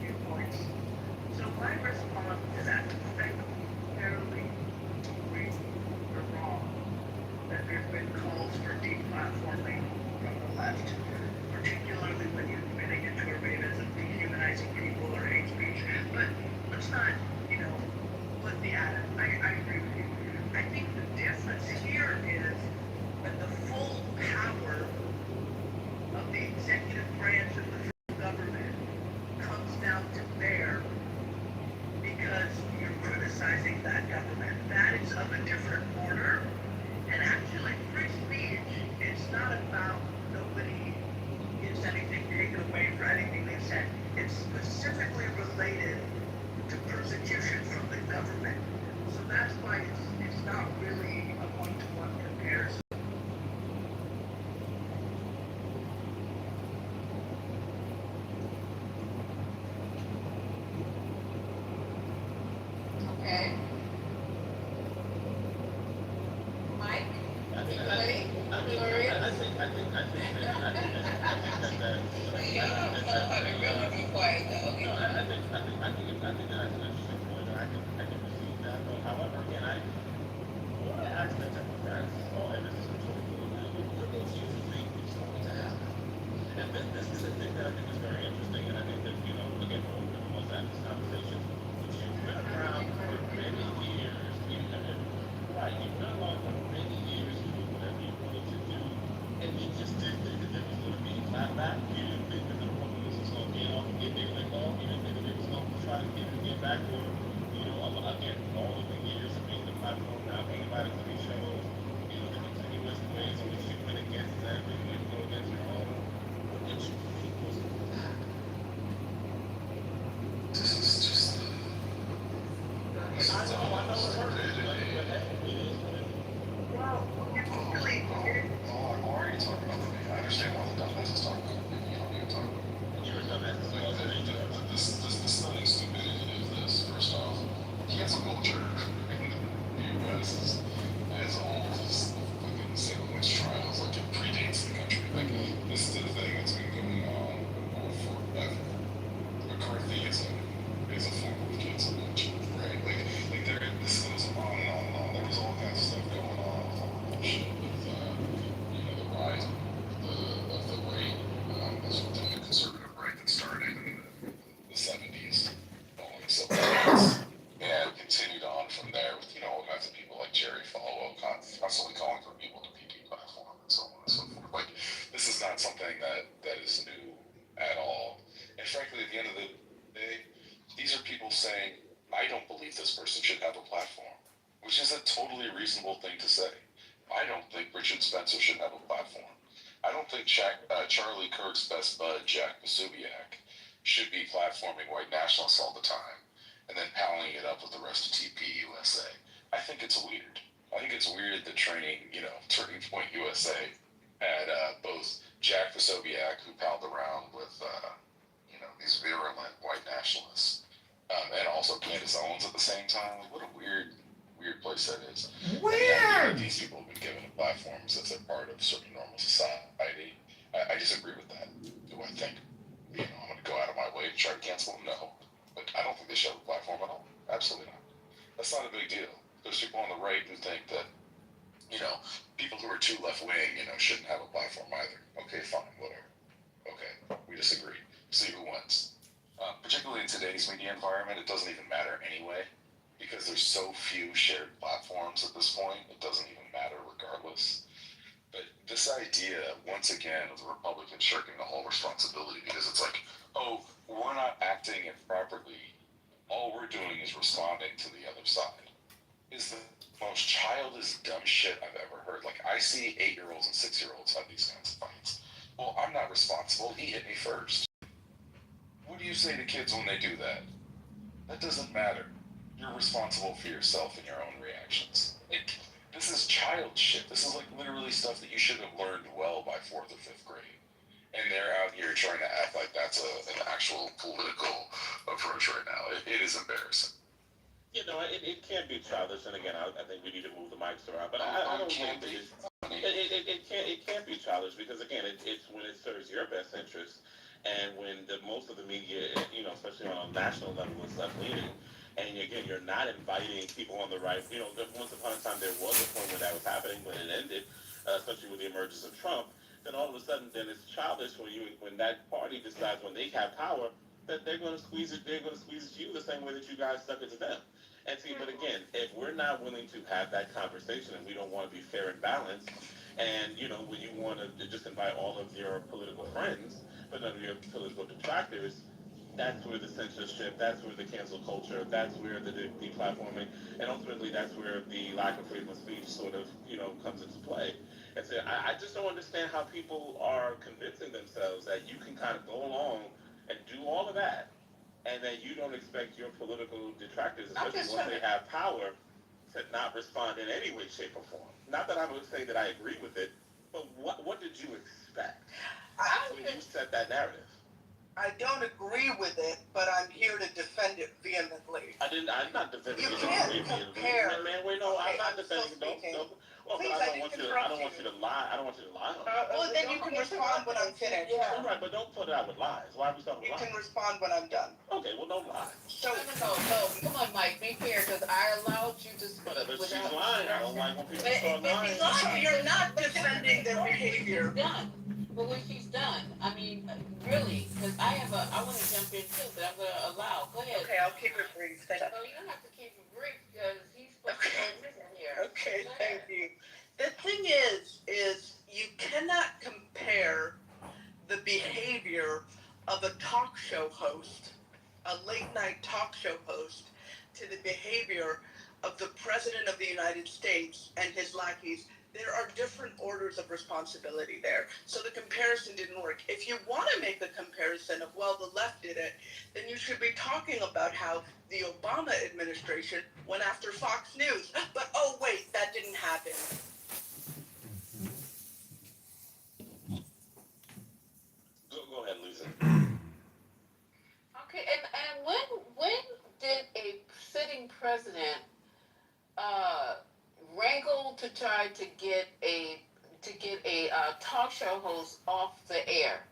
Speaker 5: your points. So my response to that is fairly weak or wrong. That there's been calls for deplatforming from the left, particularly when you're getting into arenas of dehumanizing people or hate speech. But let's not, you know, split the atom. I agree with you. I think the difference here is that the full power of the executive branch of the federal government comes down to bear because you're criticizing that government. That is of a different order. And actually, free speech is not about nobody gets anything taken away for anything they said. It's specifically related to persecution from the government. So that's why it's not really a one-to-one comparison.
Speaker 3: Okay. Mike? Ready? Gloria?
Speaker 7: I think that
Speaker 3: Really be quiet though, okay.
Speaker 7: No, I think that's an interesting point, and I can receive that. But however, again, I want to ask the Democrats, and this is totally, what makes you think it's going to happen? And this is a thing that I think is very interesting, and I think that, you know, again, platform. You know, again, all of the years of being the platform now, anybody can be shows, you know, the continuous ways in which you went against them and you go against your own. What did you think was that?
Speaker 18: This is just
Speaker 7: I know it hurts, but hey, it is what it is.
Speaker 15: Well, it's really
Speaker 18: I'm already talking about the I understand why the dumbass is talking about it. You don't even talk about it.
Speaker 7: You're a dumbass.
Speaker 18: The stunning stupidity of this, first off, cancel culture in the U.S. as old as fucking Salem witch trials. Like, it predates the country. Like, this is a thing that's been going on forever. McCarthyism is a form of cancel culture, right? Like this goes on and on and on. There was all kinds of stuff going on with all the bullshit with, the rise of the right, the conservative right that started in the 70s, following civil rights, and continued on from there with, all kinds of people like Jerry Falwell constantly calling for people to be deplatformed and so on and so forth. Like, this is not something that is new at all. And frankly, at the end of the day, these are people saying, I don't believe this person should have a platform, which is a totally reasonable thing to say. I don't think Richard Spencer should have a platform. I don't think Charlie Kirk's best bud, Jack Posobiec, should be platforming white nationalists all the time and then palling it up with the rest of TP USA. I think it's weird. I think it's weird that Turning Point USA had both Jack Posobiec, who palled around with these virulent white nationalists, and also Candace Owens at the same time. What a weird place that is. Weird! These people have been given a platform since they're part of certain normal society. I disagree with that. Do I think, I'm going to go out of my way to try to cancel them? No. But I don't think they should have a platform at all. Absolutely not. That's not a big deal. There's people on the right who think that, people who are too left-wing, shouldn't have a platform either. Okay, fine, whatever. Okay, we disagree. See who wins. Particularly in today's media environment, it doesn't even matter anyway, because there's so few shared platforms at this point, it doesn't even matter regardless. But this idea, once again, of the Republicans shirking the whole responsibility, because it's like, oh, we're not acting it properly, all we're doing is responding to the other side, is the most childish, dumb shit I've ever heard. Like, I see 8-year-olds and 6-year-olds have these kinds of fights. Well, I'm not responsible, he hit me first. What do you say to kids when they do that? That doesn't matter. You're responsible for yourself and your own reactions. This is child shit. This is like literally stuff that you should have learned well by 4th or 5th grade. And they're out here trying to act like that's an actual political approach right now. It is embarrassing.
Speaker 7: It can be childish, and again, I think we need to move the mics around. But I don't think that it can't be childish, because again, it's when it serves your best interest, and when most of the media, especially on a national level, is left leaning. And again, you're not inviting people on the right. Once upon a time there was a point where that was happening, but it ended, especially with the emergence of Trump. Then all of a sudden, then it's childish when that party decides when they have power that they're going to squeeze it. They're going to squeeze it to you the same way that you guys stuck it to them. And see, but again, if we're not willing to have that conversation, and we don't want to be fair and balanced, and when you want to just invite all of your political friends, but none of your political detractors, that's where the censorship, that's where the cancel culture, that's where the deplatforming, and ultimately that's where the lack of freedom of speech sort of, comes into play. And so I just don't understand how people are convincing themselves that you can kind of go along and do all of that, and that you don't expect your political detractors, especially once they have power, to not respond in any way, shape, or form. Not that I would say that I agree with it, but what did you expect when you set that narrative?
Speaker 17: I don't agree with it, but I'm here to defend it vehemently.
Speaker 7: I'm not defending it.
Speaker 17: You can't compare.
Speaker 7: Man, wait, no, I'm not defending it. No. Well,
Speaker 17: Please,
Speaker 7: I don't want you to lie. I don't want you to lie on me.
Speaker 17: Well, then you can respond when I'm finished.
Speaker 7: Yeah. Right, but don't put it out with lies. Why are we talking
Speaker 17: You
Speaker 7: lies?
Speaker 17: can respond when I'm done.
Speaker 7: Okay, well, don't lie.
Speaker 3: No. Come on, Mike, be fair, because I allowed you to speak.
Speaker 7: But she's lying. I don't like when people start lying.
Speaker 17: So you're not defending their behavior.
Speaker 3: Done. But when she's done, I mean, really, because I want to jump in too, but I'm going to allow. Go ahead.
Speaker 17: Okay, I'll keep it brief.
Speaker 3: No, you don't have to keep it brief, because he's supposed to go in here.
Speaker 17: Okay, thank you. The thing is you cannot compare the behavior of a talk show host a late night talk show host to the behavior of the President of the United States and his lackeys, there are different orders of responsibility there. So the comparison didn't work. If you want to make the comparison of, well, the left did it, then you should be talking about how the Obama administration went after Fox News. But oh, wait, that didn't happen.
Speaker 1: Go ahead, Lisa.
Speaker 3: Okay, and when did a sitting president wrangle to try to get a talk show host off the air?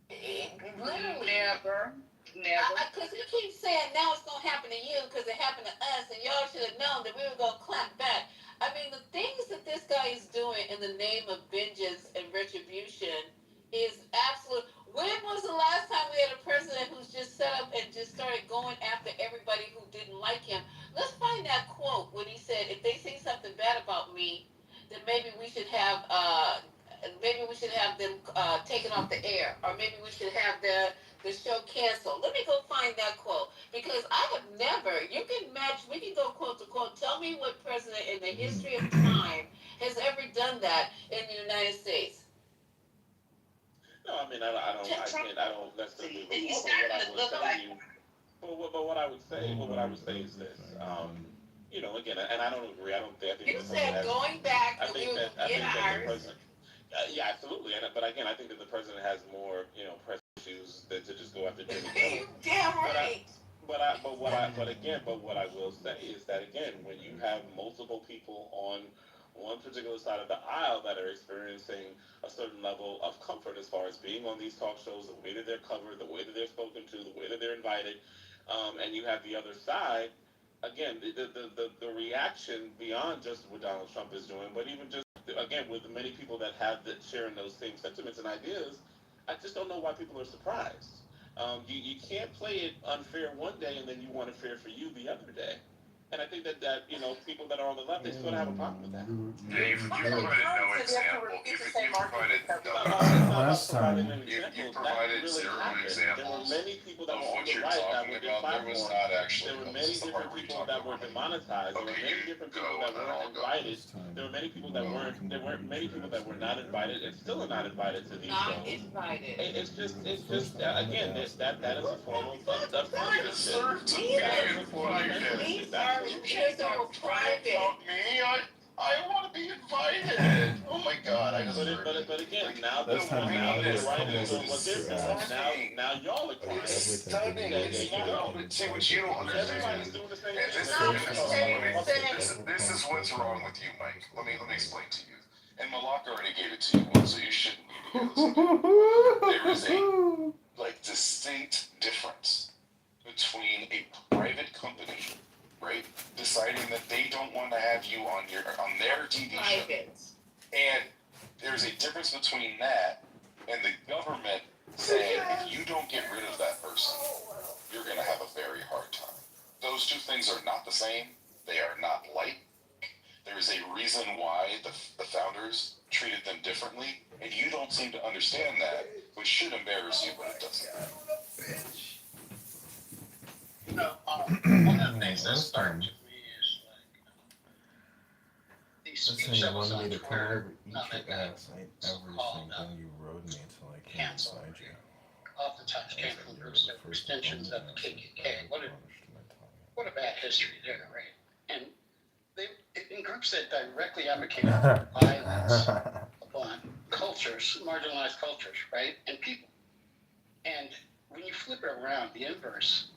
Speaker 3: Literally.
Speaker 15: Never.
Speaker 3: Because you keep saying now it's going to happen to you because it happened to us, and y'all should have known that we were going to clap back. I mean, the things that this guy is doing in the name of vengeance and retribution is absolute. When was the last time we had a president who's just set up and just started going after everybody who didn't like him? Let's find that quote when he said, if they say something bad about me, then maybe we should have them taken off the air, or maybe we should have the show canceled. Let me go find that quote, because I have never, we can go quote to quote, tell me what president in the history of time has ever done that in the United States.
Speaker 1: No, I mean, I don't necessarily recall, but what I would say is this, again, and I don't agree, I think
Speaker 3: you said going back,
Speaker 1: I think that the president, yeah, absolutely, but again, I think that the president has more, press issues than to just go after Jimmy Kimmel.
Speaker 3: Damn right.
Speaker 1: But what I will say is that, again, when you have multiple people on one particular side of the aisle that are experiencing a certain level of comfort as far as being on these talk shows, the way that they're covered, the way that they're spoken to, the way that they're invited, and you have the other side, again, the reaction beyond just what Donald Trump is doing, but even just, again, with the many people that sharing those same sentiments and ideas, I just don't know why people are surprised. You can't play it unfair one day and then you want it fair for you the other day. And I think that people that are on the left, they sort of have a problem with that.
Speaker 18: Yeah, you provided no example. You provided zero examples of what you're talking about. There was not actually.
Speaker 1: There were many different people that were demonetized. There were many different people that weren't invited. There were many people that weren't many people that were not invited and still are not invited to these shows.
Speaker 3: Not invited.
Speaker 1: It's just again, that is a form of censorship. That is a form of censorship.
Speaker 3: Kids are private.
Speaker 18: I want to be invited. Oh my God!
Speaker 1: But again, now the writers of what they're doing, now y'all are crying.
Speaker 18: It's stunning. See what you don't understand.
Speaker 1: Everybody's doing the same thing.
Speaker 18: This is what's wrong with you, Mike. Let me explain to you. And Malak already gave it to you once, so you shouldn't need to go listen. There is a distinct difference between a private company, right, deciding that they don't want to have you on their TV show, and there's a difference between that and the government saying if you don't get rid of that person, you're going to have a very hard time. Those two things are not the same. They are not like. There is a reason why the founders treated them differently, and you don't seem to understand that, which should embarrass you, but it doesn't.
Speaker 7: One of the things that started with me is these speech that was on Twitter,
Speaker 12: Everything you rode me until I came inside you.
Speaker 7: oftentimes came from groups that were extensions of the KKK. What a bad history there, right? And they, in groups that directly advocated violence upon cultures, marginalized cultures, right, and people. And when you flip it around, the inverse,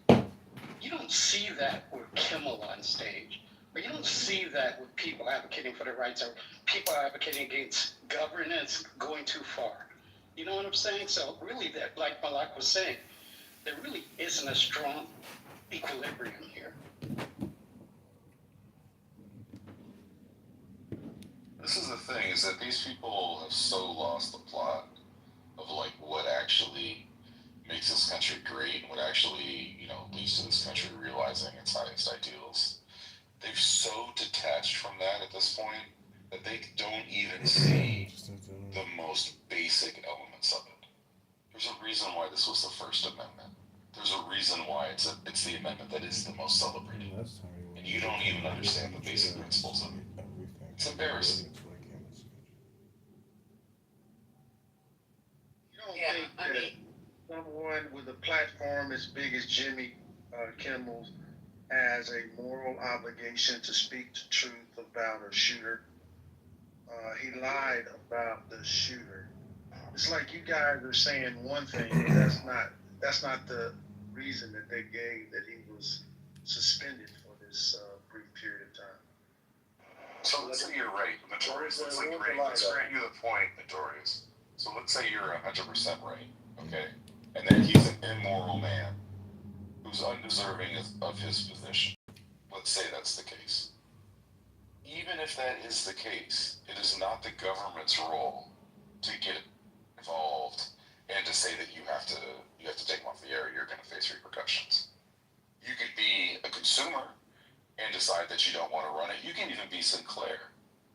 Speaker 7: you don't see that with Kimmel on stage, or you don't see that with people advocating for their rights, or people advocating against governance going too far. You know what I'm saying? So really, that, like Malak was saying, there really isn't a strong equilibrium here.
Speaker 18: This is the thing, is that these people have so lost the plot of like what actually makes this country great and what actually, leads to this country realizing its highest ideals. They've so detached from that at this point that they don't even see the most basic elements of it. There's a reason why this was the First Amendment. There's a reason why it's the amendment that is the most celebrated. And you don't even understand the basic principles of it. It's embarrassing.
Speaker 8: You don't think that someone with a platform as big as Jimmy Kimmel's has a moral obligation to speak the truth about a shooter? He lied about the shooter. It's like you guys are saying one thing, but that's not the reason that they gave that he was suspended for this brief period of time.
Speaker 18: So let's say you're right. Notorious looks like great. Let's grant you the point, Notorious. So let's say you're 100% right, okay? And that he's an immoral man who's undeserving of his position. Let's say that's the case. Even if that is the case, it is not the government's role to get involved and to say that you have to take them off the air. You're going to face repercussions. You could be a consumer and decide that you don't want to run it. You can even be Sinclair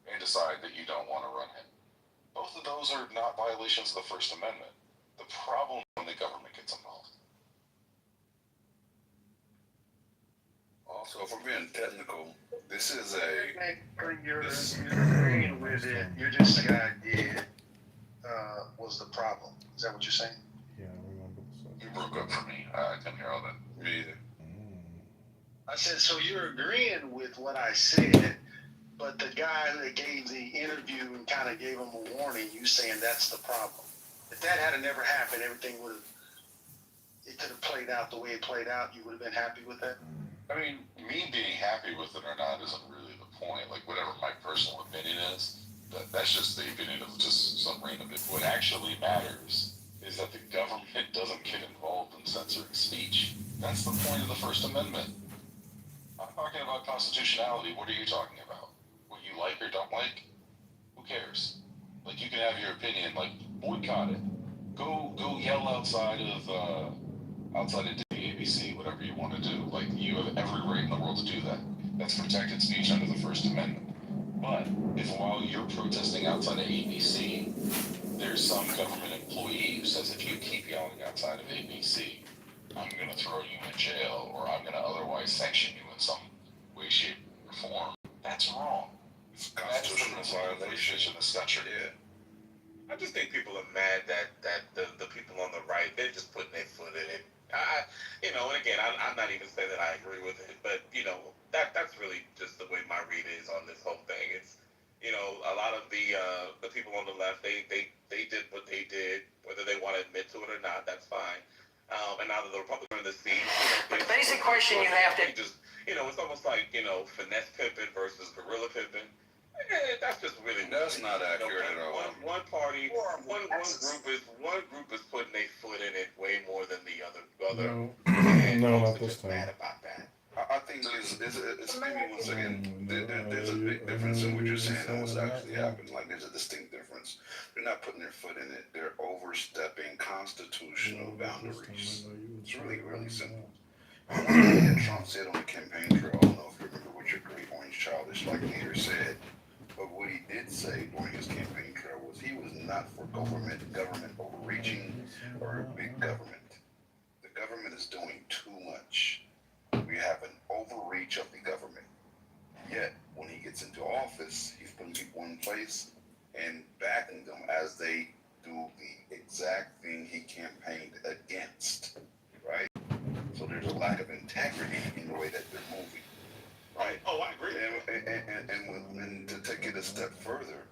Speaker 18: and decide that you don't want to run it. Both of those are not violations of the First Amendment. The problem is when the government gets involved.
Speaker 9: Also, if we're being technical, this is
Speaker 8: You're agreeing with it. You're just saying I did was the problem. Is that what you're saying?
Speaker 12: Yeah, I remember this.
Speaker 18: You broke up for me. I couldn't hear all that.
Speaker 9: Me either.
Speaker 8: I said, so you're agreeing with what I said, but the guy that gave the interview and kind of gave him a warning, you saying that's the problem. If that had never happened, everything it could have played out the way it played out. You would have been happy with that?
Speaker 18: I mean, me being happy with it or not isn't really the point. Like, whatever my personal opinion is, that's just the opinion of just some random. What actually matters is that the government doesn't get involved in censoring speech. That's the point of the First Amendment. I'm talking about constitutionality. What are you talking about? What you like or don't like? Who cares? Like, you can have your opinion. Like, boycott it. Go yell outside of the ABC, whatever you want to do. Like, you have every right in the world to do that. That's protected speech under the First Amendment. But if while you're protesting outside of ABC, there's some government employee who says if you keep yelling outside of ABC, I'm going to throw you in jail or I'm going to otherwise sanction you in some way, shape, or form, that's wrong.
Speaker 9: It's a constitutional violation
Speaker 18: in this country.
Speaker 9: Yeah.
Speaker 1: I just think people are mad that the people on the right, they're just putting their foot in it. And again, I'm not even saying that I agree with it, but, that's really just the way my read is on this whole thing. It's, a lot of the people on the left, they did what they did, whether they want to admit to it or not, that's fine. And now that the Republicans are in the seat,
Speaker 20: But the basic question you have to...
Speaker 1: it's almost like, finesse pimping versus guerrilla pimping. That's just really
Speaker 9: that's not accurate at all.
Speaker 1: One party, one group is putting their foot in it way more than the other.
Speaker 12: No, not this time.
Speaker 1: Mad about that.
Speaker 9: I think it's maybe once again, there's a big difference in what you're saying and what's actually happening. Like, there's a distinct difference. They're not putting their foot in it. They're overstepping constitutional boundaries. It's really, really simple. One thing that Trump said on the campaign trail, I don't know if you remember what your great orange childish like leader said, but what he did say during his campaign trail was he was not for government overreaching or big government. The government is doing too much. We have an overreach of the government. Yet, when he gets into office, he's putting people in place and backing them as they do the exact thing he campaigned against, right? So there's a lack of integrity in the way that they're moving, right?
Speaker 1: Oh, I agree.
Speaker 9: And to take it a step further,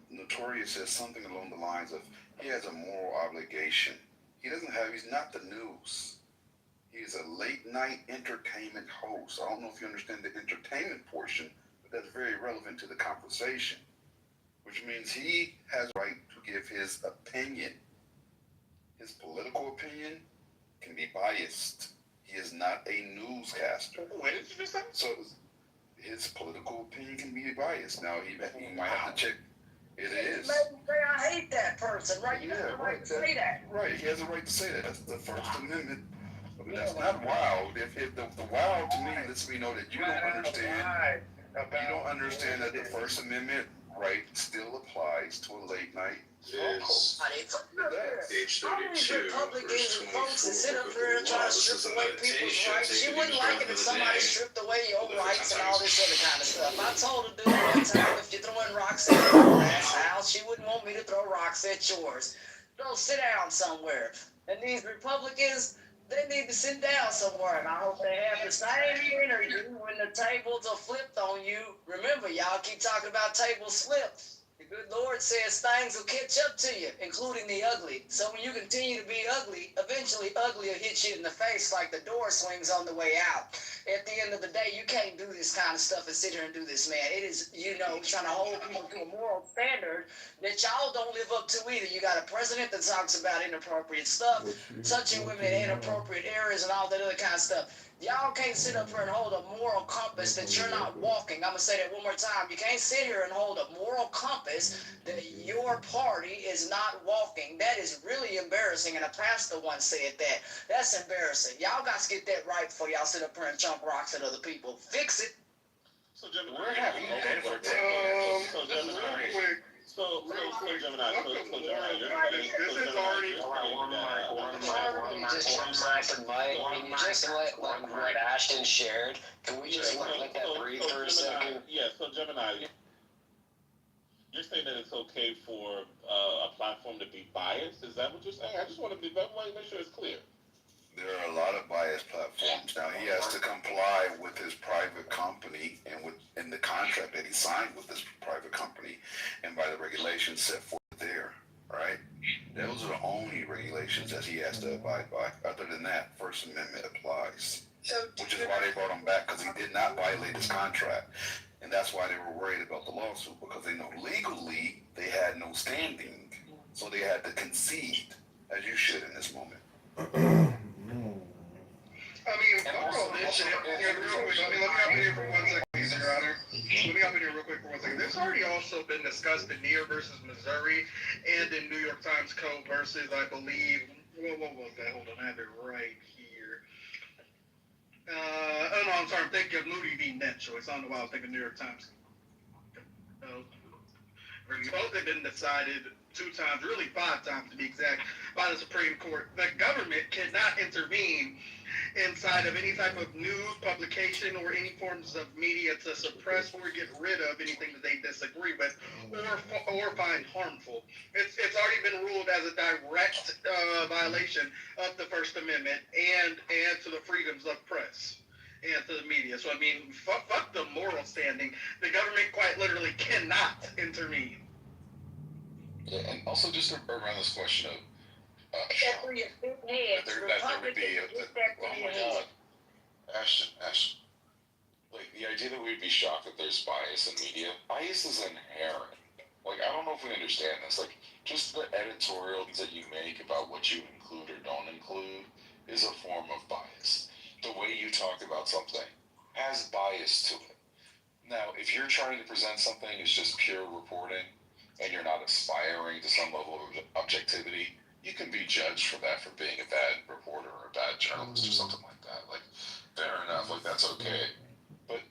Speaker 9: Notorious says something along the lines of he has a moral obligation. He's not the news. He's a late night entertainment host. I don't know if you understand the entertainment portion, but that's very relevant to the conversation, which means he has the right to give his opinion. His political opinion can be biased. He is not a newscaster.
Speaker 1: Wait, did you just say?
Speaker 9: So his political opinion can be biased. Now, he might have to check. It is.
Speaker 6: I hate that person, right? You have the right to say that.
Speaker 9: Right, he has a right to say that. That's the First Amendment. But that's not wild. If the wild to me lets me know that you don't understand that the First Amendment right still applies to a late night
Speaker 13: is age 32, verse 24.
Speaker 6: Sit up
Speaker 13: Book
Speaker 6: here
Speaker 13: of
Speaker 6: and
Speaker 13: the
Speaker 6: try
Speaker 13: law.
Speaker 6: to
Speaker 13: This
Speaker 6: strip
Speaker 13: is a
Speaker 6: away people's
Speaker 13: meditation.
Speaker 6: rights. She
Speaker 13: Take it
Speaker 6: wouldn't
Speaker 13: each
Speaker 6: like
Speaker 13: breath
Speaker 6: it if
Speaker 13: of the
Speaker 6: somebody
Speaker 13: day.
Speaker 6: stripped away your
Speaker 13: Live
Speaker 6: rights and all this other kind of stuff. I
Speaker 13: times.
Speaker 6: told her, dude, one time, if you're throwing rocks at her glass house, she wouldn't want me to throw rocks at yours. Go sit down somewhere. And these Republicans, they need to sit down somewhere, and I hope they have the same energy when the tables are flipped on you. Remember, y'all keep talking about tables flipped. The good Lord says things will catch up to you, including the ugly. So when you continue to be ugly, eventually ugly will hit you in the face like the door swings on the way out. At the end of the day, you can't do this kind of stuff and sit here and do this, man. It is, trying to hold people to a moral standard that y'all don't live up to either. You got a president that talks about inappropriate stuff, touching women in inappropriate areas and all that other kind of stuff. Y'all can't sit up here and hold a moral compass that you're not walking. I'm going to say that one more time. You can't sit here and hold a moral compass that your party is not walking. That is really embarrassing, and a pastor once said that. That's embarrassing. Y'all got to get that right before y'all sit up here and chunk rocks at other people. Fix it.
Speaker 1: So, Gemini,
Speaker 14: Where have you been for 10
Speaker 1: So, Gemini,
Speaker 7: This is already.
Speaker 2: Just jump back and Mike. Can you just let what Ashton shared? Can we just let that breathe for a second?
Speaker 1: Yeah, so Gemini, you're saying that it's okay for a platform to be biased? Is that what you're saying? I just want to make sure it's clear.
Speaker 9: There are a lot of biased platforms. Now, he has to comply with his private company and in the contract that he signed with this private company and by the regulations set forth there, right? Those are the only regulations that he has to abide by. Other than that, First Amendment applies. Which is why they brought him back, because he did not violate his contract. And that's why they were worried about the lawsuit, because they know legally they had no standing. So they had to concede, as you should in this moment.
Speaker 8: I mean, let me hop in here for 1 second, please, Your Honor. Let me hop in here real quick for 1 second. This has already also been discussed in Neer versus Missouri and in New York Times Co. versus, I believe, what was that? Hold on, I have it right here. No, I'm sorry, I'm thinking of Moody v. Net Choice. I don't know why I was thinking New York Times. Both have been decided 2 times, really 5 times to be exact, by the Supreme Court. The government cannot intervene inside of any type of news, publication, or any forms of media to suppress or get rid of anything that they disagree with or find harmful. It's already been ruled as a direct violation of the First Amendment and to the freedoms of press and to the media. So, I mean, fuck the moral standing. The government quite literally cannot intervene.
Speaker 18: Yeah, and also just around this question of
Speaker 15: That through your big head.
Speaker 18: there would be oh my God, Ashton, like the idea that we'd be shocked that there's bias in media. Bias is inherent. Like, I don't know if we understand this. Like, just the editorials that you make about what you include or don't include is a form of bias. The way you talk about something has bias to it. Now, if you're trying to present something as just pure reporting and you're not aspiring to some level of objectivity, you can be judged for that, for being a bad reporter or a bad journalist or something like that. Like, fair enough, like, that's okay. But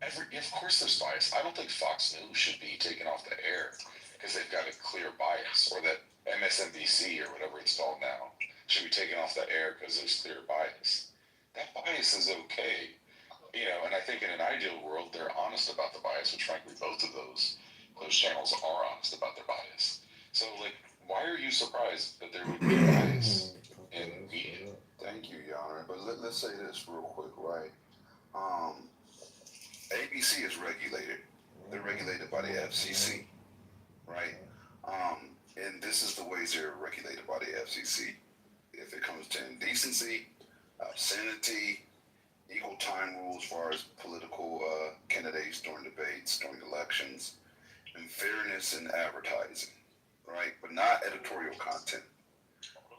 Speaker 18: of course there's bias. I don't think Fox News should be taken off the air because they've got a clear bias, or that MSNBC or whatever it's called now should be taken off the air because there's clear bias. That bias is okay. And I think in an ideal world, they're honest about the bias, which frankly, both of those channels are honest about their bias. So, like, why are you surprised that there would be bias in media?
Speaker 9: Thank you, Your Honor. But let's say this real quick, right? ABC is regulated. They're regulated by the FCC, right? And this is the ways they're regulated by the FCC. If it comes to indecency, obscenity, equal time rules as far as political candidates during debates, during elections, and fairness in advertising, right? But not editorial content.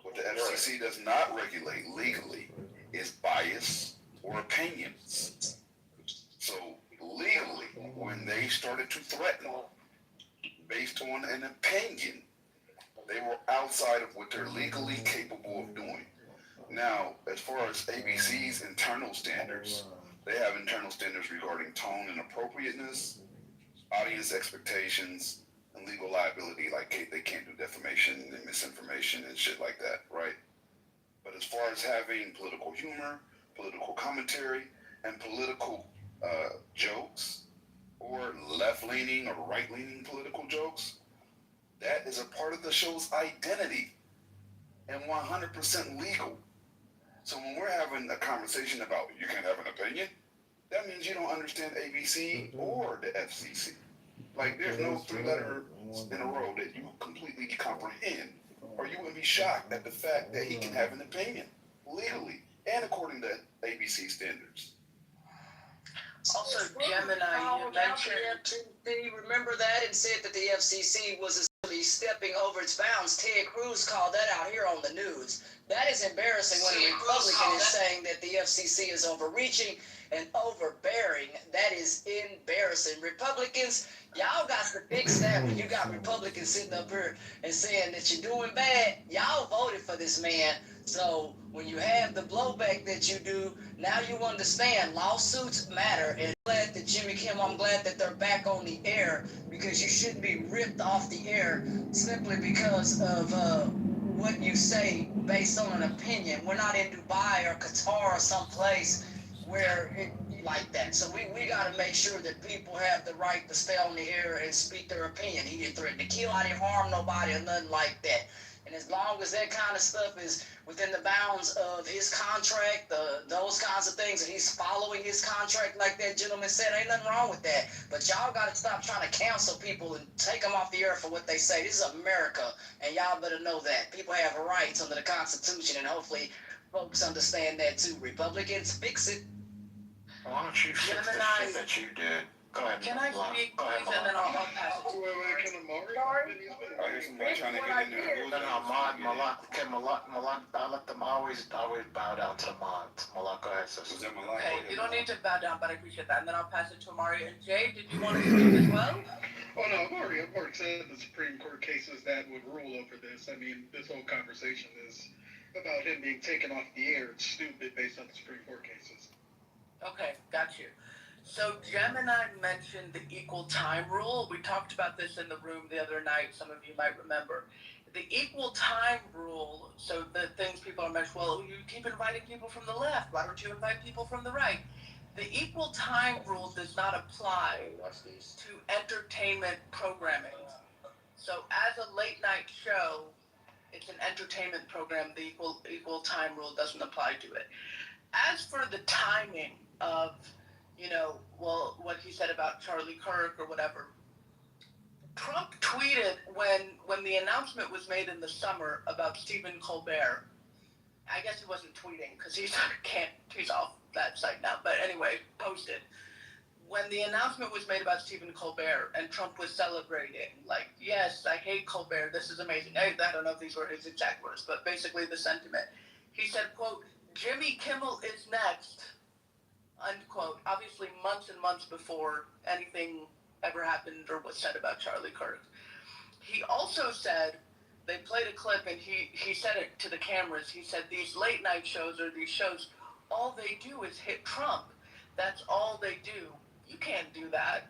Speaker 9: What the FCC does not regulate legally is bias or opinions. So legally, when they started to threaten based on an opinion, they were outside of what they're legally capable of doing. Now, as far as ABC's internal standards, they have internal standards regarding tone and appropriateness, audience expectations, and and legal liability, like they can't do defamation and misinformation and shit like that, right? But as far as having political humor, political commentary, and political jokes, or left-leaning or right-leaning political jokes, that is a part of the show's identity and 100% legal. So when we're having a conversation about you can't have an opinion, that means you don't understand ABC or the FCC. Like, there's no 3 letters in a row that you completely comprehend, or you would be shocked at the fact that he can have an opinion legally and according to ABC standards.
Speaker 17: Also, Gemini, you mentioned.
Speaker 2: Do you remember that and said that the FCC was essentially stepping over its bounds? Ted Cruz called that out here on the news. That is embarrassing when a Republican is saying that the FCC is overreaching and overbearing. That is embarrassing. Republicans, y'all got to fix that when you got Republicans sitting up here and saying that you're doing bad. Y'all voted for this man. So when you have the blowback that you do, now you understand lawsuits matter. And I'm glad that Jimmy Kimmel, I'm glad that they're back on the air, because you shouldn't be ripped off the air simply because of what you say based on an opinion. We're not in Dubai or Qatar or someplace where it like that. So we got to make sure that people have the right to stay on the air and speak their opinion. He didn't threaten to kill, I didn't harm nobody or nothing like that. And as long as that kind of stuff is within the bounds of his contract, those kinds of things, and he's following his contract like that gentleman said, ain't nothing wrong with that. But y'all got to stop trying to cancel people and take them off the air for what they say. This is America, and y'all better know that. People have rights under the Constitution, and hopefully folks understand that too. Republicans, fix it.
Speaker 14: Why don't you fix the shit that you did? Go ahead.
Speaker 17: Can I speak, please, and then I'll pass it to you.
Speaker 9: I hear somebody trying to get in there.
Speaker 14: Malak, I let them always bow down to the mods. Malak, go ahead, sister.
Speaker 17: Okay, you don't need to bow down, but I appreciate that. And then I'll pass it to Amari. And Jay, did you want to speak as well?
Speaker 8: Oh no, I've already said the Supreme Court cases that would rule over this. I mean, this whole conversation is about him being taken off the air. It's stupid based on the Supreme Court cases.
Speaker 17: Okay, got you. So Gemini mentioned the equal time rule. We talked about this in the room the other night. Some of you might remember. The equal time rule, so the things people are mentioning, well, you keep inviting people from the left. Why don't you invite people from the right? The equal time rule does not apply to entertainment programming. So as a late night show, it's an entertainment program. The equal time rule doesn't apply to it. As for the timing of, what he said about Charlie Kirk or whatever, Trump tweeted when the announcement was made in the summer about Stephen Colbert. I guess he wasn't tweeting because he's off that site now. But anyway, posted. When the announcement was made about Stephen Colbert and Trump was celebrating, like, yes, I hate Colbert, this is amazing. I don't know if these were his exact words, but basically the sentiment. He said, quote, Jimmy Kimmel is next, unquote, obviously months and months before anything ever happened or was said about Charlie Kirk. He also said, they played a clip and he said it to the cameras, he said these late night shows or these shows, all they do is hit Trump. That's all they do. You can't do that.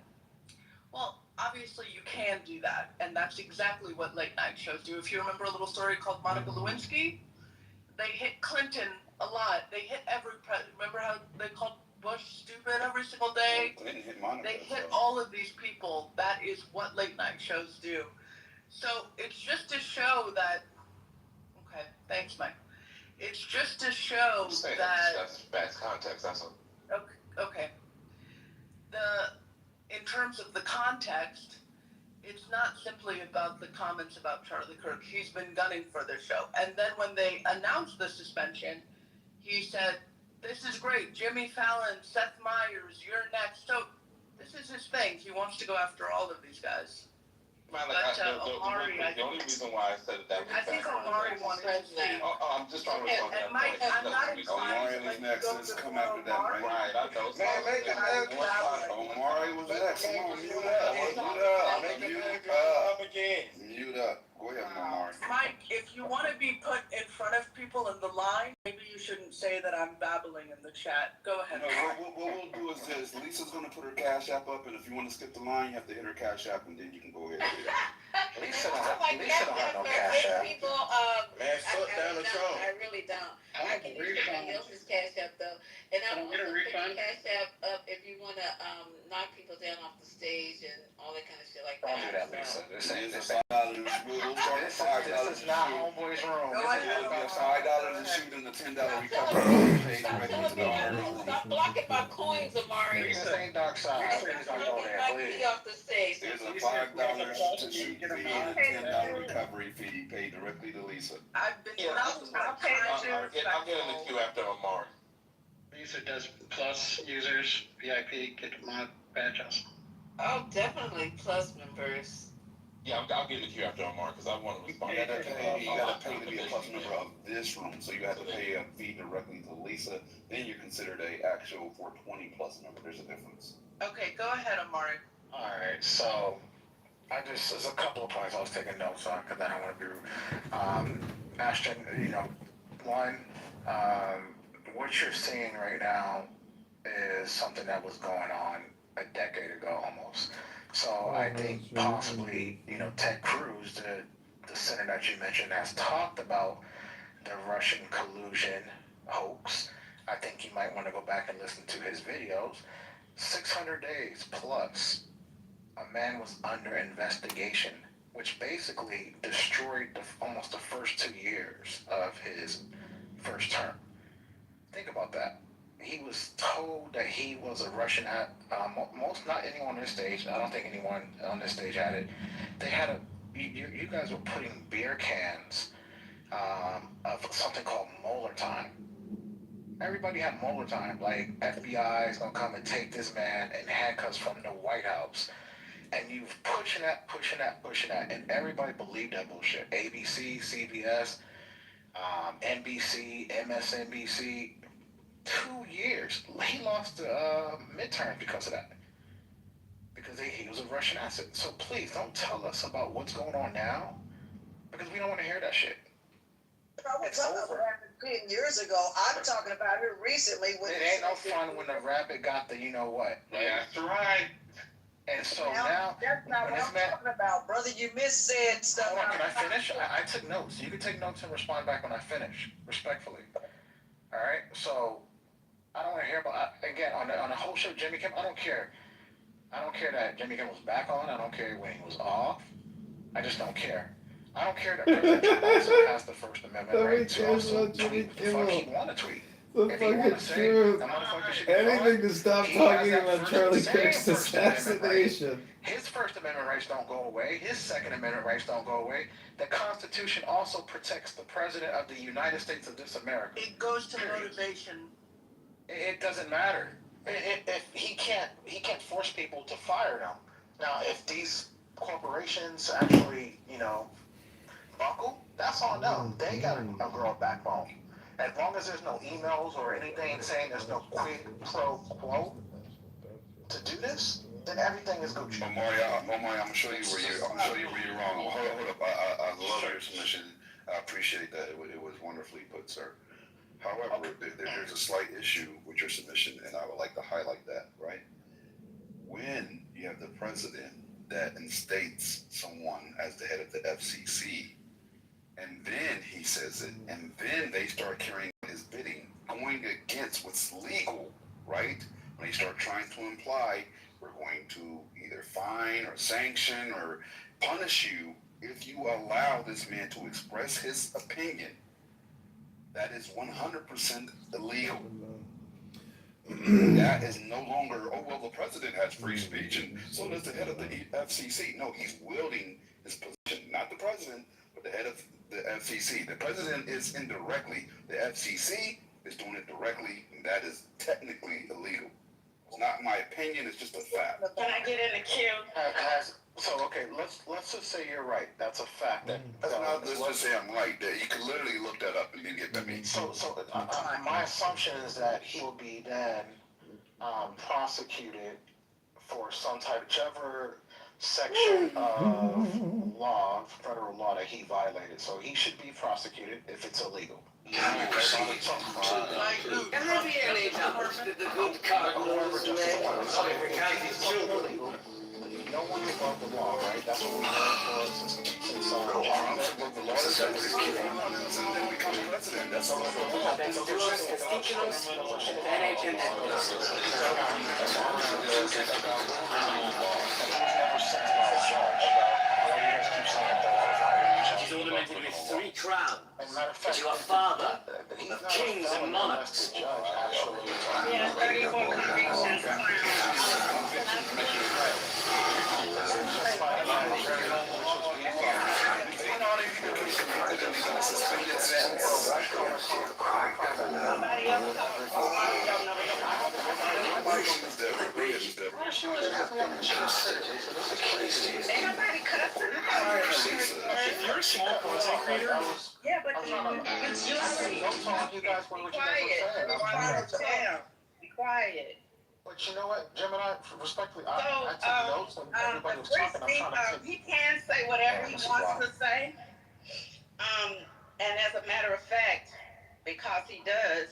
Speaker 17: Well, obviously you can do that, and that's exactly what late night shows do. If you remember a little story called Monica Lewinsky, they hit Clinton a lot. They hit every president. Remember how they called Bush stupid every single day?
Speaker 9: Clinton hit Monica.
Speaker 17: They hit all of these people. That is what late night shows do. So it's just to show that. Okay, thanks, Mike. It's just to show that.
Speaker 14: That's bad context. That's all.
Speaker 17: Okay. In terms of the context, it's not simply about the comments about Charlie Kirk. He's been gunning for this show. And then when they announced the suspension, he said, this is great. Jimmy Fallon, Seth Meyers, you're next. So this is his thing. He wants to go after all of these guys.
Speaker 1: Omari, the only reason why I said that was
Speaker 17: I think Omari wanted to speak.
Speaker 1: I'm just trying to respond to that.
Speaker 17: Mike, I'm not
Speaker 9: Omari was next. Let's come after that, right?
Speaker 1: Right, I know.
Speaker 9: Omari was next. Come on, mute up. Mute up. Go ahead, Omari.
Speaker 17: Mike, if if you want to be put in front of people in the line, maybe you shouldn't say that I'm babbling in the chat. Go ahead.
Speaker 4: No, what we'll do is this. Lisa's gonna put her Cash App up, and if you want to skip the line, you have to hit her Cash App, and then you can go ahead.
Speaker 3: Lisa don't have no Cash App. People,
Speaker 14: Man, foot down the throat.
Speaker 3: I really don't. I can use somebody else's Cash App though, and I'm also putting Cash App up if you want to knock people down off the stage and all that kind of shit like that.
Speaker 14: Don't do that, Lisa. This ain't
Speaker 4: This is
Speaker 14: not homeboy's room.
Speaker 4: It'll be a $5 to shoot and a $10 recovery paid directly to the owner.
Speaker 3: Stop blocking my coins, Amari.
Speaker 14: This ain't dark side. Please don't go there, please.
Speaker 3: Off the stage.
Speaker 4: There's a $5 to shoot fee and a $10 recovery fee paid directly to Lisa.
Speaker 17: I've been
Speaker 14: I'll get in the queue after Amari.
Speaker 8: Lisa does plus users, VIP, get mod badges.
Speaker 3: Oh, definitely plus members.
Speaker 14: Yeah, I'll get in the queue after Amari because I want to respond.
Speaker 4: You gotta pay to be a plus member of this room, so you have to pay a fee directly to Lisa. Then you're considered a actual 420 plus member. There's a difference.
Speaker 17: Okay, go ahead, Amari.
Speaker 14: All right, so there's a couple of points I was taking notes on because I don't want to be rude. Ashton, one, what you're seeing right now is something that was going on a decade ago almost. So I think possibly, Ted Cruz, the senator that you mentioned, has talked about the Russian collusion hoax. I think you might want to go back and listen to his videos. 600 days plus, a man was under investigation, which basically destroyed almost the first 2 years of his first term. Think about that. He was told that he was a Russian. Not anyone on this stage. I don't think anyone on this stage had it. They had you guys were putting beer cans of something called Molar time. Everybody had Molar time. Like FBI is gonna come and take this man in handcuffs from the White House. And you pushing that, and everybody believed that bullshit. ABC, CBS, NBC, MSNBC. 2 years. He lost the midterm because of that. Because he was a Russian asset. So please don't tell us about what's going on now, because we don't want to hear that shit.
Speaker 10: It's over. 10 years ago. I'm talking about it recently.
Speaker 14: It ain't no fun when the rabbit got the right?
Speaker 10: Yeah,
Speaker 14: that's right. And so now
Speaker 10: that's not what I'm talking about, brother. You said stuff.
Speaker 14: Hold on, can I finish? I took notes. You can take notes and respond back when I finish, respectfully. All right. So I don't want to hear about again on the whole show. Jimmy Kimmel. I don't care. I don't care that Jimmy Kimmel was back on. I don't care when he was off. I just don't care. I don't care that President Trump also has the First Amendment right to also tweet the fuck he want to tweet.
Speaker 12: The fucking truth. Anything to stop talking about Charlie Kirk's assassination.
Speaker 14: His First Amendment rights don't go away. His Second Amendment rights don't go away. The Constitution also protects the President of the United States of this America.
Speaker 17: It goes to motivation.
Speaker 14: It doesn't matter. If he can't force people to fire them. Now, if these corporations actually, buckle, that's on them. They got to grow a backbone. As long as there's no emails or anything saying there's no quid pro quo to do this, then everything is Gucci.
Speaker 4: Omari, I'm gonna show you where you're wrong. Hold up. I love your submission. I appreciate that. It was wonderfully put, sir. However, there's a slight issue with your submission, and I would like to highlight that, right? When you have the president that instates someone as the head of the FCC, and then he says it, and then they start carrying his bidding, going against what's legal, right? When they start trying to imply we're going to either fine or sanction or punish you if you allow this man to express his opinion, that is 100% illegal. That is no longer, the president has free speech, and so does the head of the FCC. No, he's wielding his position, not the president, but the head of the FCC. The president is indirectly. The FCC is doing it directly, and that is technically illegal. It's not my opinion, it's just a fact.
Speaker 15: Can I get in the queue?
Speaker 14: Let's just say you're right. That's a fact.
Speaker 4: Let's just say I'm right. You can literally look that up and then get to me.
Speaker 14: My assumption is that he will be then prosecuted for some type, whichever
Speaker 20: section of law, federal law that he violated. So he should be prosecuted if it's illegal.
Speaker 21: Now we proceed to
Speaker 20: Can there be any doubt that the good cardinals no one above the law, right? That's what we learned for since the law is that
Speaker 9: and then we come to president. That's all.
Speaker 20: He's ornamented with 3 crowns. You are father of kings and monarchs.
Speaker 15: Yeah, 34 convictions. Nobody else talks. Ain't nobody cussing.
Speaker 20: If you're a small content creator,
Speaker 15: Yeah, but you already
Speaker 20: you guys what you guys were saying.
Speaker 15: Be quiet.
Speaker 20: But you know what, Gemini, respectfully,
Speaker 15: So,
Speaker 20: I took notes when everybody was talking. I'm trying to
Speaker 15: he can say whatever he wants to say. And as a matter of fact, because he does,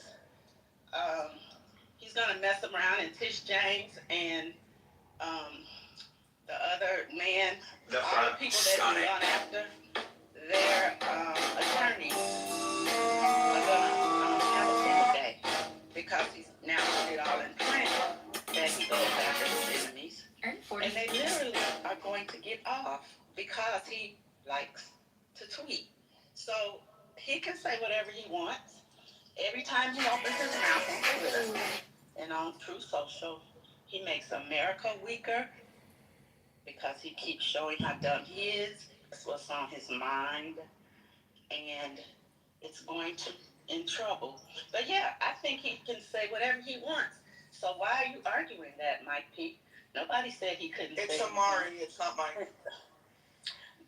Speaker 15: he's gonna mess around and Tish James and the other man, all the people that he's gone after, their attorneys are gonna have a field day because he's now put it all in print that he goes after his enemies. And they literally are going to get off because he likes to tweet. So he can say whatever he wants. Every time he opens his mouth on Twitter and on Truth Social, he makes America weaker because he keeps showing how dumb he is. That's what's on his mind. And it's going to in trouble. But yeah, I think he can say whatever he wants. So why are you arguing that, Mike P? Nobody said he couldn't say
Speaker 17: It's
Speaker 15: anything.
Speaker 17: Amari, it's not Mike.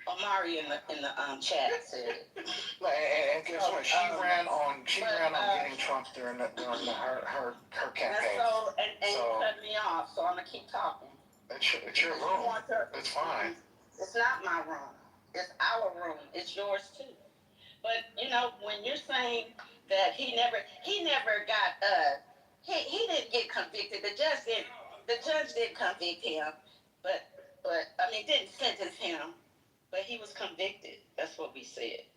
Speaker 15: Amari in the chat said it.
Speaker 20: And guess what? She ran on getting Trump during her campaign.
Speaker 15: And you cut me off, so I'm gonna keep talking.
Speaker 20: It's your room. It's fine.
Speaker 15: It's not my room. It's our room. It's yours too. But you know, when you're saying that he never got he didn't get convicted. The judge did convict him, but I mean didn't sentence him, but he was convicted. That's what we said.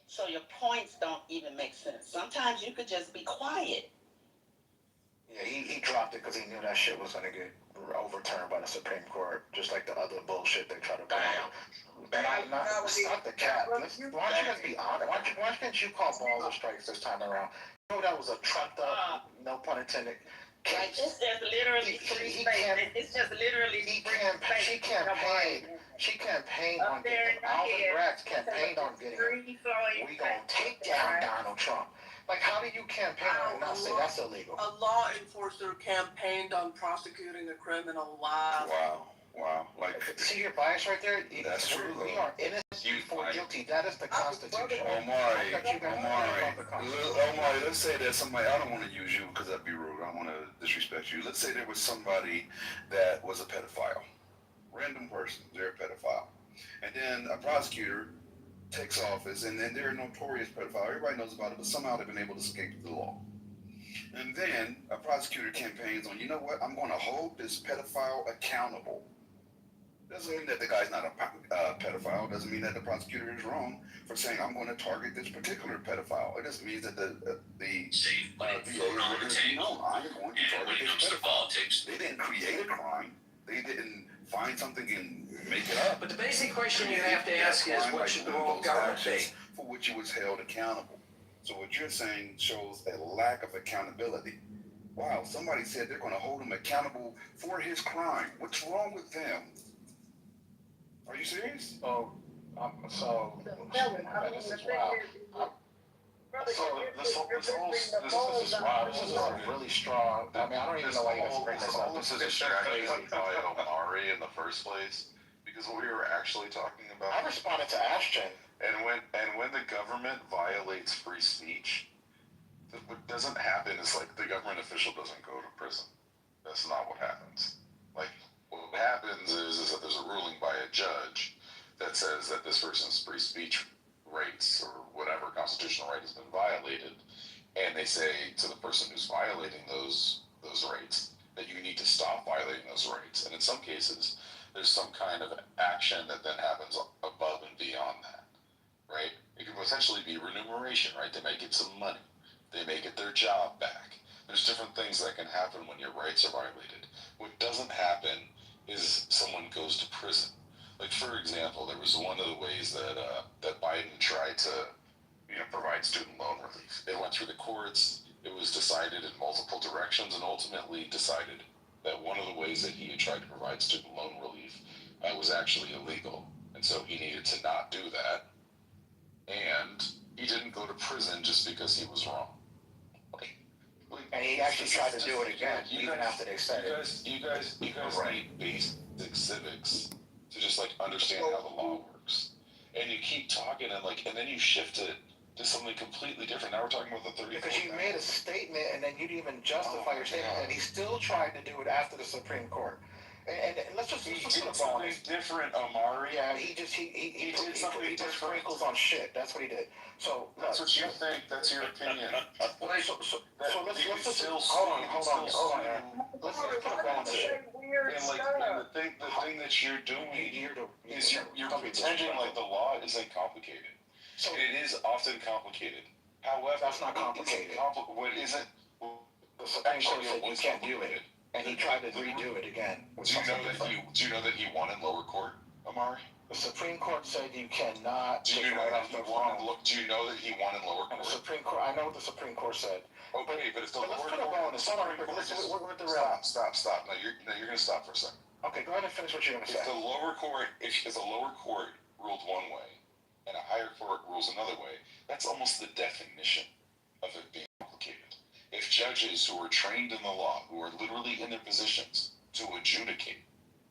Speaker 15: So your points don't even make sense. Sometimes you could just be quiet.
Speaker 20: Yeah, he dropped it because he knew that shit was gonna get overturned by the Supreme Court, just like the other bullshit they try to bring out. Not the cat. Why don't you guys be honest? Why can't you call balls or strikes this time around? You know that was a trucked up, no pun intended, case.
Speaker 15: It's just literally free space. It's just literally
Speaker 20: She campaigned on getting him. Alvin Bragg campaigned on getting him. We gonna take down Donald Trump. Like, how do you campaign on and not say that's illegal?
Speaker 17: A law enforcer campaigned on prosecuting a criminal.
Speaker 9: Wow. Like,
Speaker 20: see your bias right there?
Speaker 9: That's true.
Speaker 20: We are innocent before guilty. That is the Constitution.
Speaker 9: Omari, let's say that somebody, I don't want to use you because that'd be rude. I don't want to disrespect you. Let's say there was somebody that was a pedophile. Random person, they're a pedophile. And then a prosecutor takes office, and then they're a notorious pedophile. Everybody knows about it, but somehow they've been able to escape the law. And then a prosecutor campaigns on, you know what, I'm going to hold this pedophile accountable. Doesn't mean that the guy's not a pedophile. Doesn't mean that the prosecutor is wrong for saying, I'm going to target this particular pedophile. It just means that the VA is going to know, I'm going to target this pedophile. They didn't create a crime. They didn't find something and make it up.
Speaker 20: But the basic question you have to ask is, what should the role of government be?
Speaker 9: For which he was held accountable. So what you're saying shows a lack of accountability. Wow, somebody said they're going to hold him accountable for his crime. What's wrong with them? Are you serious?
Speaker 20: This is a really strong. I mean, I don't even know why you guys bring this up.
Speaker 18: This is a strategy by Omari in the first place, because what we were actually talking about.
Speaker 20: I responded to Ashton.
Speaker 18: And when the government violates free speech, what doesn't happen is like the government official doesn't go to prison. That's not what happens. Like what what happens is that there's a ruling by a judge that says that this person's free speech rights or whatever constitutional right has been violated, and they say to the person who's violating those rights that you need to stop violating those rights. And in some cases, there's some kind of action that then happens above and beyond that, right? It can potentially be remuneration, right? They may get some money. They may get their job back. There's different things that can happen when your rights are violated. What doesn't happen is someone goes to prison. Like, for example, there was one of the ways that that Biden tried to, provide student loan relief. It went through the courts. It was decided in multiple directions, and ultimately decided that one of the ways that he had tried to provide student loan relief was actually illegal, and so he needed to not do that. And he didn't go to prison just because he was wrong.
Speaker 20: And he actually tried to do it again, even after they said it.
Speaker 18: You guys need basic civics to just understand how the law works. And you keep talking and then you shift it to something completely different. Now we're talking about the 30.
Speaker 20: Because you made a statement and then you didn't even justify your statement, and he still tried to do it after the Supreme Court. And let's just
Speaker 18: did something different, Omari.
Speaker 20: Yeah, he did something different. Sprinkles on shit. That's what he did. So
Speaker 18: that's what you think. That's your opinion.
Speaker 20: So let's just hold on. Let's put a ball on shit.
Speaker 18: And the thing that you're doing is you're pretending like the law isn't complicated. So it is often complicated. However,
Speaker 20: that's not complicated.
Speaker 18: What isn't?
Speaker 20: The Supreme Court said you can't do it. And he tried to redo it again.
Speaker 18: Do you know that he won in lower court, Omari?
Speaker 20: The Supreme Court said you cannot.
Speaker 18: Do you know that he won? Do you know that he won in lower court?
Speaker 20: The Supreme Court. I know what the Supreme Court said.
Speaker 18: Okay, but it's the lower
Speaker 20: court. Let's put a ball in this. We're at the rail.
Speaker 18: Stop. No, you're going to stop for a second.
Speaker 20: Okay, go ahead and finish what you're going to say.
Speaker 18: If the lower court ruled one way and a higher court rules another way, that's almost the definition of it being complicated. If judges who are trained in the law, who are literally in their positions to adjudicate,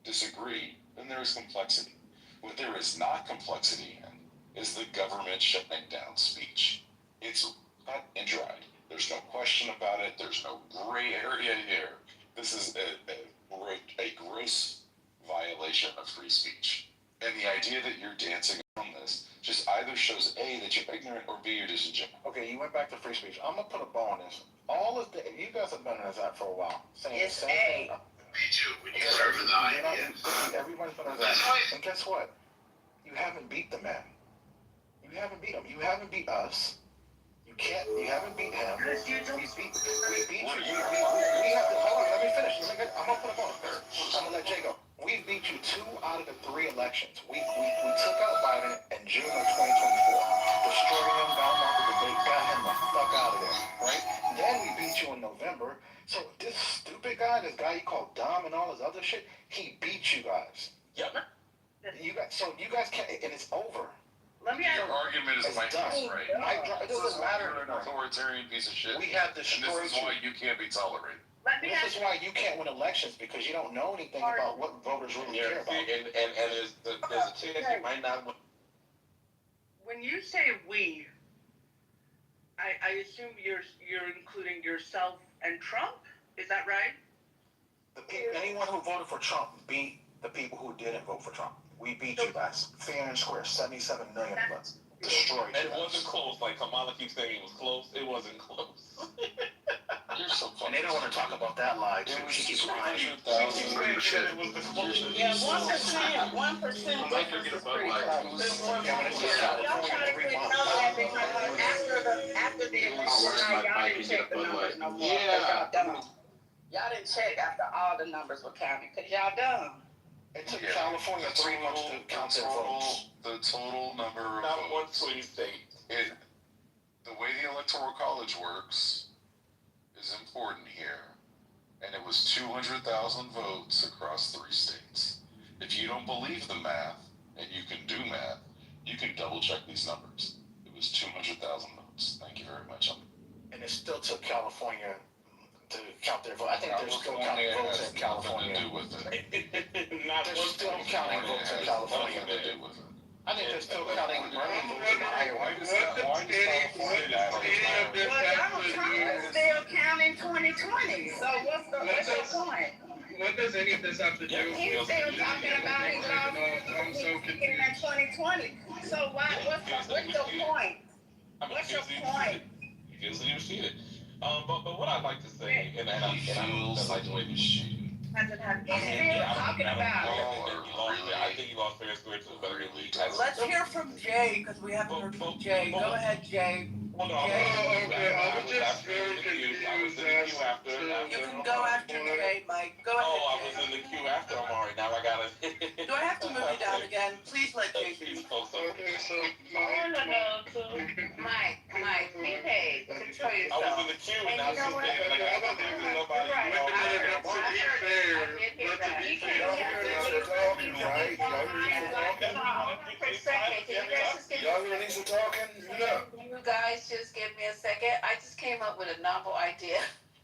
Speaker 18: disagree, then there is complexity. What there is not complexity in is the government shutting down speech. It's cut and dried. There's no question about it. There's no gray area here. This is a gross violation of free speech. And the idea that you're dancing on this just either shows A, that you're ignorant, or B, you're disingenuous.
Speaker 20: Okay, you went back to free speech. I'm going to put a ball on this. You guys have been on that for a while.
Speaker 15: It's A.
Speaker 21: Me too. When you start with the idea.
Speaker 20: Everyone's been on that. And guess what? You haven't beat the man. You haven't beat him. You haven't beat us. You haven't beat him. We beat you. We have to, hold on, let me finish. I'm going to put a ball on there. I'm going to let Jay go. We beat you 2 out of the 3 elections. We took out Biden in June of 2024. Destroyed him, got him off the debate, got him the fuck out of there, right? Then we beat you in November. So this stupid guy, this guy you call dumb and all this other shit, he beat you guys.
Speaker 18: Yep.
Speaker 20: You guys can't, and it's over.
Speaker 15: Let me ask
Speaker 18: your argument is Mike is right.
Speaker 20: It doesn't matter.
Speaker 18: You're an authoritarian piece of shit.
Speaker 20: We have destroyed you.
Speaker 18: And this is why you can't be tolerated.
Speaker 20: This is why you can't win elections, because you don't know anything about what voters really care about.
Speaker 1: And there's a chance you might not win.
Speaker 17: When you say we, I assume you're including yourself and Trump. Is that right?
Speaker 20: Anyone who voted for Trump beat the people who didn't vote for Trump. We beat you guys fair and square. 77 million of us destroyed you.
Speaker 1: And it wasn't close. Like Kamala keeps saying it was close. It wasn't close.
Speaker 18: You're so funny.
Speaker 20: And they don't want to talk about that lie too. She keeps lying.
Speaker 1: It was the closest.
Speaker 15: Yeah, 1%. 1% is pretty close.
Speaker 20: Y'all
Speaker 15: try to get that because after the election, y'all didn't check the numbers no more.
Speaker 1: Yeah.
Speaker 15: Y'all didn't check after all the numbers were counted because y'all dumb.
Speaker 20: It took California 3 months to count their votes.
Speaker 18: The total number of
Speaker 1: Not
Speaker 18: votes.
Speaker 1: one swing state.
Speaker 18: The way the Electoral College works is important here. And it was 200,000 votes across 3 states. If you don't believe the math, and you can do math, you can double check these numbers. It was 200,000 votes. Thank you very much.
Speaker 20: And it still took California to count their votes. I think they're still counting votes in California. They're still counting votes in California. I think they're still counting votes in Iowa.
Speaker 15: Well, Donald Trump is still counting 2020. So what's your point?
Speaker 8: What does any of this have to do with?
Speaker 15: He's still talking about his
Speaker 8: I'm so confused.
Speaker 15: in 2020. So what's your point? What's your point?
Speaker 1: Because he was cheated. But what I'd like to say, and I don't like the way you shoot.
Speaker 15: He's still talking about it.
Speaker 1: I think you lost fair square to a better league.
Speaker 17: Let's hear from Jay, because we haven't heard from Jay. Go ahead, Jay.
Speaker 1: Well, no,
Speaker 8: Okay, I was just very confused.
Speaker 1: I was in the queue after.
Speaker 17: You can go after Jay, Mike. Go ahead,
Speaker 1: Oh, I
Speaker 17: Jay.
Speaker 1: was in the queue after Amari. Now I gotta.
Speaker 17: Do I have to move you down again? Please let Jay speak.
Speaker 8: Okay, so
Speaker 3: Mike, be paid. Control
Speaker 1: I
Speaker 3: yourself.
Speaker 1: was in the queue and
Speaker 3: And
Speaker 1: I
Speaker 3: you
Speaker 1: was
Speaker 3: know
Speaker 1: just
Speaker 3: what?
Speaker 1: thinking, like, I don't think nobody.
Speaker 3: Right.
Speaker 9: Y'all hear Lisa talking?
Speaker 3: You guys just give me a second. I just came up with a novel idea.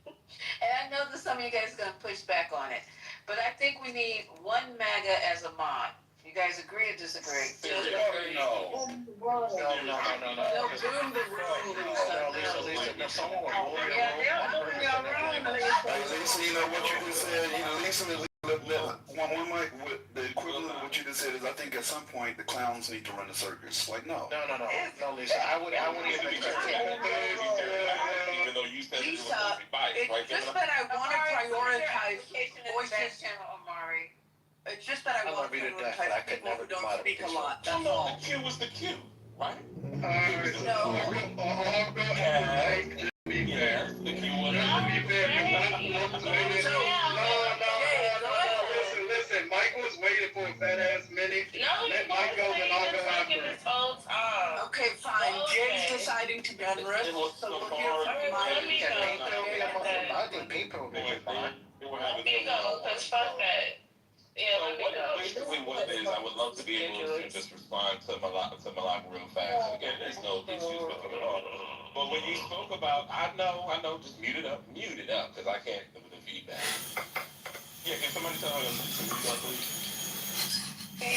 Speaker 3: And I know that some of you guys are gonna push back on it. But I think we need one MAGA as a mod. You guys agree or disagree?
Speaker 9: No.
Speaker 20: No.
Speaker 17: They'll boom the room,
Speaker 20: Lisa, no, someone will roll your
Speaker 15: Yeah, they'll open your room,
Speaker 9: Hey, Lisa, you know what you just said? Lisa, one mic, the equivalent of what you just said is I think at some point the clowns need to run the circus. Like, no.
Speaker 20: No, Lisa, I would even
Speaker 1: Even though you said
Speaker 17: Lisa, it's just that I want to prioritize voices.
Speaker 3: Amari.
Speaker 17: It's just that I want to prioritize people who don't speak a lot. That's
Speaker 1: No,
Speaker 17: all.
Speaker 1: the queue was the queue, right?
Speaker 17: No.
Speaker 1: Yes, the queue was.
Speaker 8: Listen, Mike was waiting for a fat ass minute. Let Mike go, then I'll go after him.
Speaker 17: Okay, fine. Jay's deciding to be generous, so we'll hear from Mike.
Speaker 20: I think people will be fine.
Speaker 1: Let me go, because fuck that. Yeah, basically what it is, I would love to be able to just respond to Malak real fast. And again, there's no issues with him at all. But when you spoke about, I know, just mute it up, because I can't do the feedback. Yeah, can somebody tell her to mute up, please?
Speaker 17: Let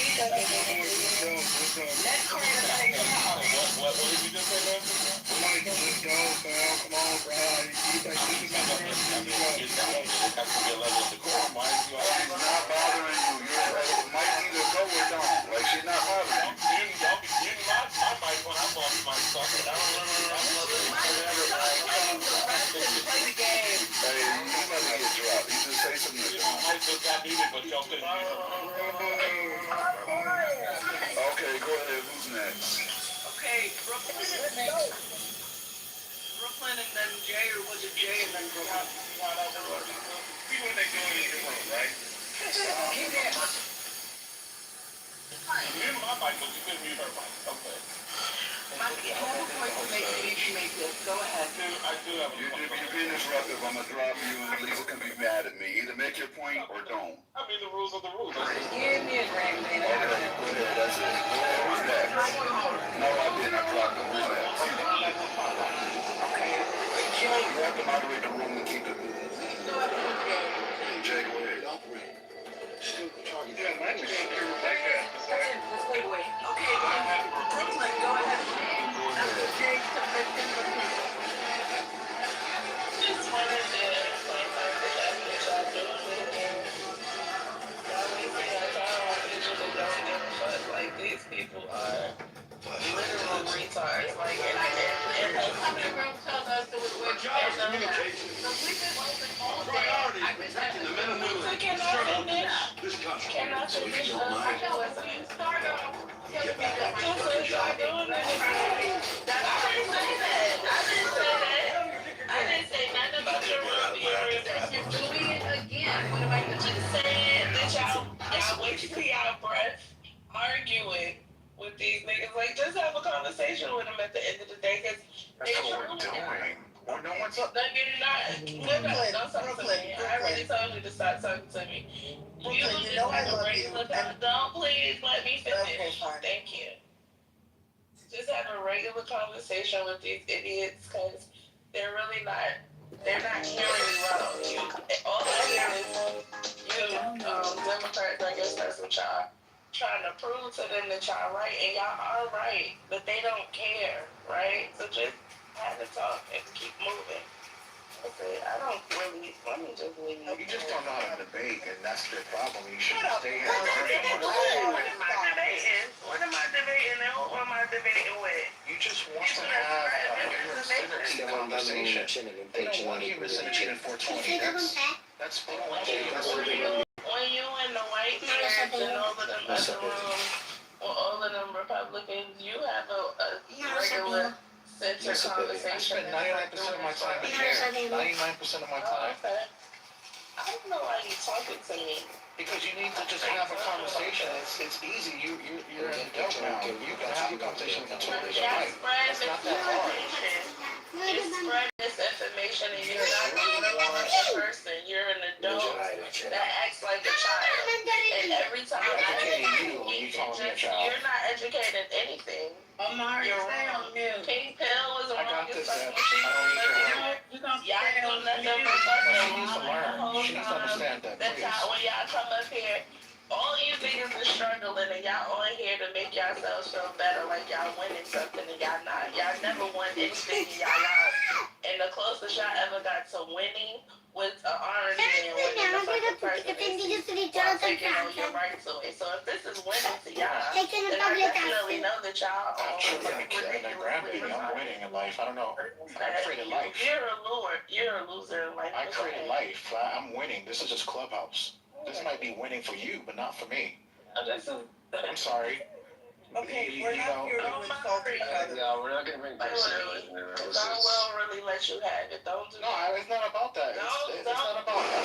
Speaker 17: Carter take him out.
Speaker 1: What did you just say, man?
Speaker 8: Mike, just go, pal. Come on, bro. You think this is my friend?
Speaker 1: It has to be a level of decorum. Why is you
Speaker 9: She's not bothering you. Mike either go or don't. Like, she's not bothering you.
Speaker 1: Y'all be muting my mic when I'm off my stuff. I don't
Speaker 17: Play the game.
Speaker 9: Hey, you about to get dropped. You just say something.
Speaker 1: I just got muted, but y'all couldn't hear me.
Speaker 9: Okay, go ahead. Who's next?
Speaker 17: Okay, Brooklyn and then Jay, or was it Jay and then Brooklyn?
Speaker 1: See what they doing in your room, right? You mute my mic, but you couldn't mute her mic. Okay.
Speaker 17: Mike, you have a point to make, you need to make this. Go ahead.
Speaker 1: I do have a
Speaker 9: You're being disruptive. I'm going to drop you and Lisa can be mad at me. Either make your point or don't.
Speaker 1: I mean, the rules are the rules.
Speaker 6: Give me a drink, man.
Speaker 9: Okay, go ahead. That's it. Who's next? No, I didn't. I dropped him. Who's next? You have to moderate the room and keep it moving. Jay, go ahead.
Speaker 8: Yeah, Mike's going to hear Rebecca have to say.
Speaker 17: Okay, Brooklyn, go ahead. After Jay submits his opinion.
Speaker 19: Just wanted to point out that that's what y'all doing. Y'all wasting your time on people that don't give a fuck. Like, these people are literal retards. Like, and
Speaker 3: Coming room tells us that we're communication. So we've been open all day. I've been in the middle of
Speaker 19: this country. Can I finish?
Speaker 3: I know it's you start off.
Speaker 19: That's what y'all doing. I didn't say that. I didn't say nothing about your
Speaker 3: You're doing it again. What am I doing?
Speaker 19: Just saying that y'all wasting y'all breath arguing with these niggas. Like, just have a conversation with them at the end of the day, because they truly
Speaker 20: doing. Or no one's up.
Speaker 19: No, you're not. Don't talk to me. I already told you to stop talking to me. You know I love you. Don't please let me finish.
Speaker 17: Okay, fine.
Speaker 19: Thank you. Just have a regular conversation with these idiots, because they're really not. They're not hearing you well. All I hear is you, Democrats, I guess that's what y'all trying to prove to them that y'all right, and y'all are right, but they don't care, right? So just have to talk and keep moving. That's it. I I don't really, let me just leave.
Speaker 20: You just don't know how to debate, and that's the problem. You should stay here
Speaker 19: What
Speaker 20: and learn from us.
Speaker 19: am I debating? What am I debating? And who am I debating with?
Speaker 20: You just want to have an inner vicinity conversation. You don't want human vicinity in 420. That's
Speaker 19: When you and the white parents and all of them other rooms, or all of them Republicans, you have a regular center conversation.
Speaker 20: I spend 99% of my time in here. 99% of my time.
Speaker 19: Okay. I don't know why you're talking to me.
Speaker 20: Because you need to just have a conversation. It's easy. You're an adult now. You can have a conversation with the tourists. Right? It's not that hard.
Speaker 19: You spread this information and you're not even one person. You're an adult that acts like a child. And every time you're not educated in anything.
Speaker 15: Omari, stay on mute.
Speaker 19: Pink pill is wrong.
Speaker 20: I got this,
Speaker 19: Y'all
Speaker 15: You're gonna
Speaker 19: don't let them
Speaker 20: She needs to learn. She needs to understand that.
Speaker 19: That's how when y'all come up here, all you niggas is struggling and y'all on here to make yourselves feel better like y'all winning something and y'all not. Y'all never won anything in y'all lives. And the closest y'all ever got to winning was an R&B and winning the fucking presidency while taking on your rights away. So if this is winning to y'all, then I definitely know that y'all
Speaker 20: I'm
Speaker 19: are
Speaker 20: grandbaby. I'm winning in life. I don't know. I created life.
Speaker 19: You're a loser in life.
Speaker 20: I created life. I'm winning. This is just Clubhouse. This might be winning for you, but not for me. I'm sorry.
Speaker 17: Okay, we're not here to insult each other.
Speaker 2: No, we're not gonna bring personality.
Speaker 19: I will really let you have it. Don't do
Speaker 20: No, it's not about that. It's not about that.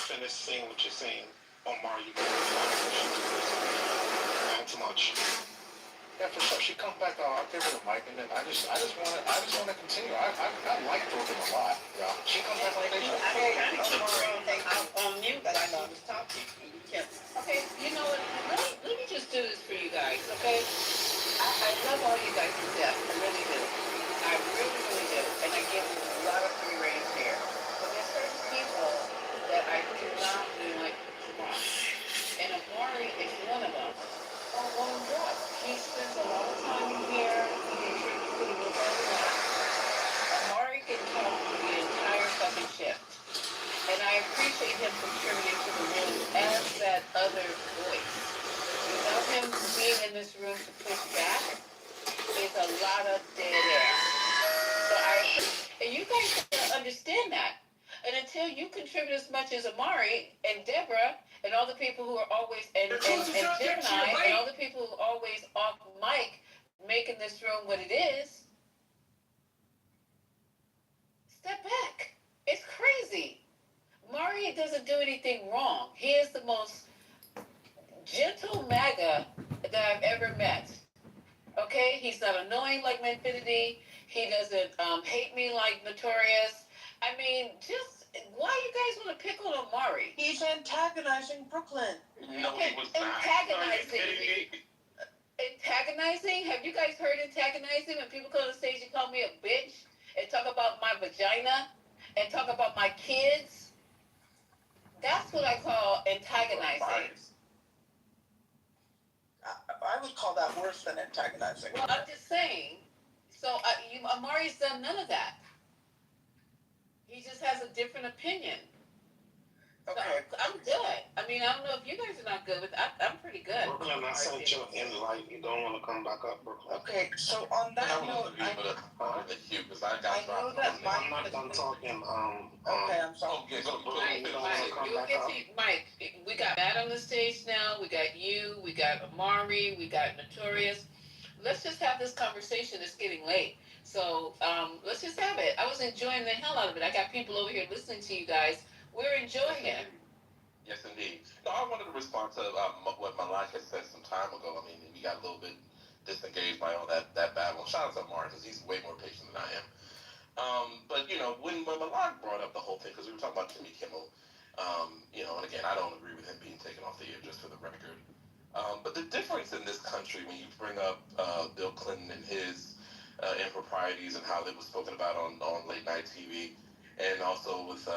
Speaker 16: Finish saying what you're saying. Omar, you can not too much.
Speaker 20: Yeah, for sure. She come back. I'll give her the mic, and then I just want to continue. I like Brooklyn a lot. Yeah. She comes back like this.
Speaker 15: I'm on mute, but I know I was talking.
Speaker 3: Okay, you know what? Let me just do this for you guys, okay? I love all you guys to death. I really do. I really, really do. And I give you a lot of free reigns here. But there's certain people that I do not want to watch. And Amari is one of them. Oh, well, what? He spends a lot of time in here. He contributes to the room very well. Amari can talk to the entire fucking shift. And I appreciate him contributing to the room as that other voice. Without him being in this room to push back, there's a lot of dead air. So and you guys don't understand that. And until you contribute as much as Amari and Deborah and all the people who are always, and Gemini, and all the people who are always off mic making this room what it is, step back. It's crazy. Mari doesn't do anything wrong. He is the most gentle MAGA that I've ever met. Okay? He's not annoying like Manfinity. He doesn't hate me like Notorious. I mean, just, why you guys want to pick on Amari?
Speaker 17: He's antagonizing Brooklyn.
Speaker 1: No,
Speaker 3: Okay,
Speaker 1: he was not.
Speaker 3: antagonizing. Antagonizing? Have you guys heard antagonizing? When people come on stage and call me a bitch and talk about my vagina and talk about my kids? That's what I call antagonizing.
Speaker 17: I would call that worse than antagonizing.
Speaker 3: Well, I'm just saying. So Amari's done none of that. He just has a different opinion.
Speaker 17: Okay.
Speaker 3: So I'm good. I mean, I don't know if you guys are not good with. I'm pretty good.
Speaker 16: Brooklyn, I sent you in light. You don't want to come back up, Brooklyn.
Speaker 17: Okay, so on that note, I know that
Speaker 16: I'm not done talking.
Speaker 17: Okay, I'm sorry.
Speaker 3: Mike, we got Matt on the stage now. We got you. We got Amari. We got Notorious. Let's just have this conversation. It's getting late. So let's just have it. I was enjoying the hell out of it. I got people over here listening to you guys. We're enjoying it.
Speaker 1: Yes, indeed. So I wanted to respond to what Malak had said some time ago. I mean, we got a little bit disengaged by all that battle. Shout out to Mark, because he's way more patient than I am. But when Malak brought up the whole thing, because we were talking about Jimmy Kimmel, and again, I don't agree with him being taken off the air, just for the record. But the difference in this country, when you bring up Bill Clinton and his improprieties and how they was spoken about on late night TV, and also with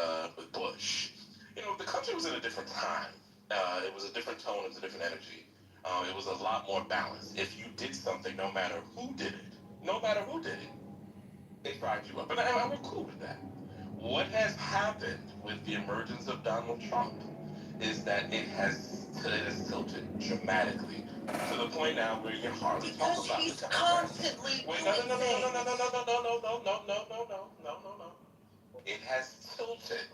Speaker 1: Bush, the country was in a different time. It was a different tone, it was a different energy. It was a lot more balanced. If you did something, no matter who did it, they fried you up. And we're cool with that. What has happened with the emergence of Donald Trump is that it has tilted dramatically to the point now where you can hardly talk about
Speaker 10: he's
Speaker 1: the Democrats.
Speaker 10: constantly
Speaker 1: Wait,
Speaker 10: doing
Speaker 1: no.
Speaker 10: things.
Speaker 1: It has tilted,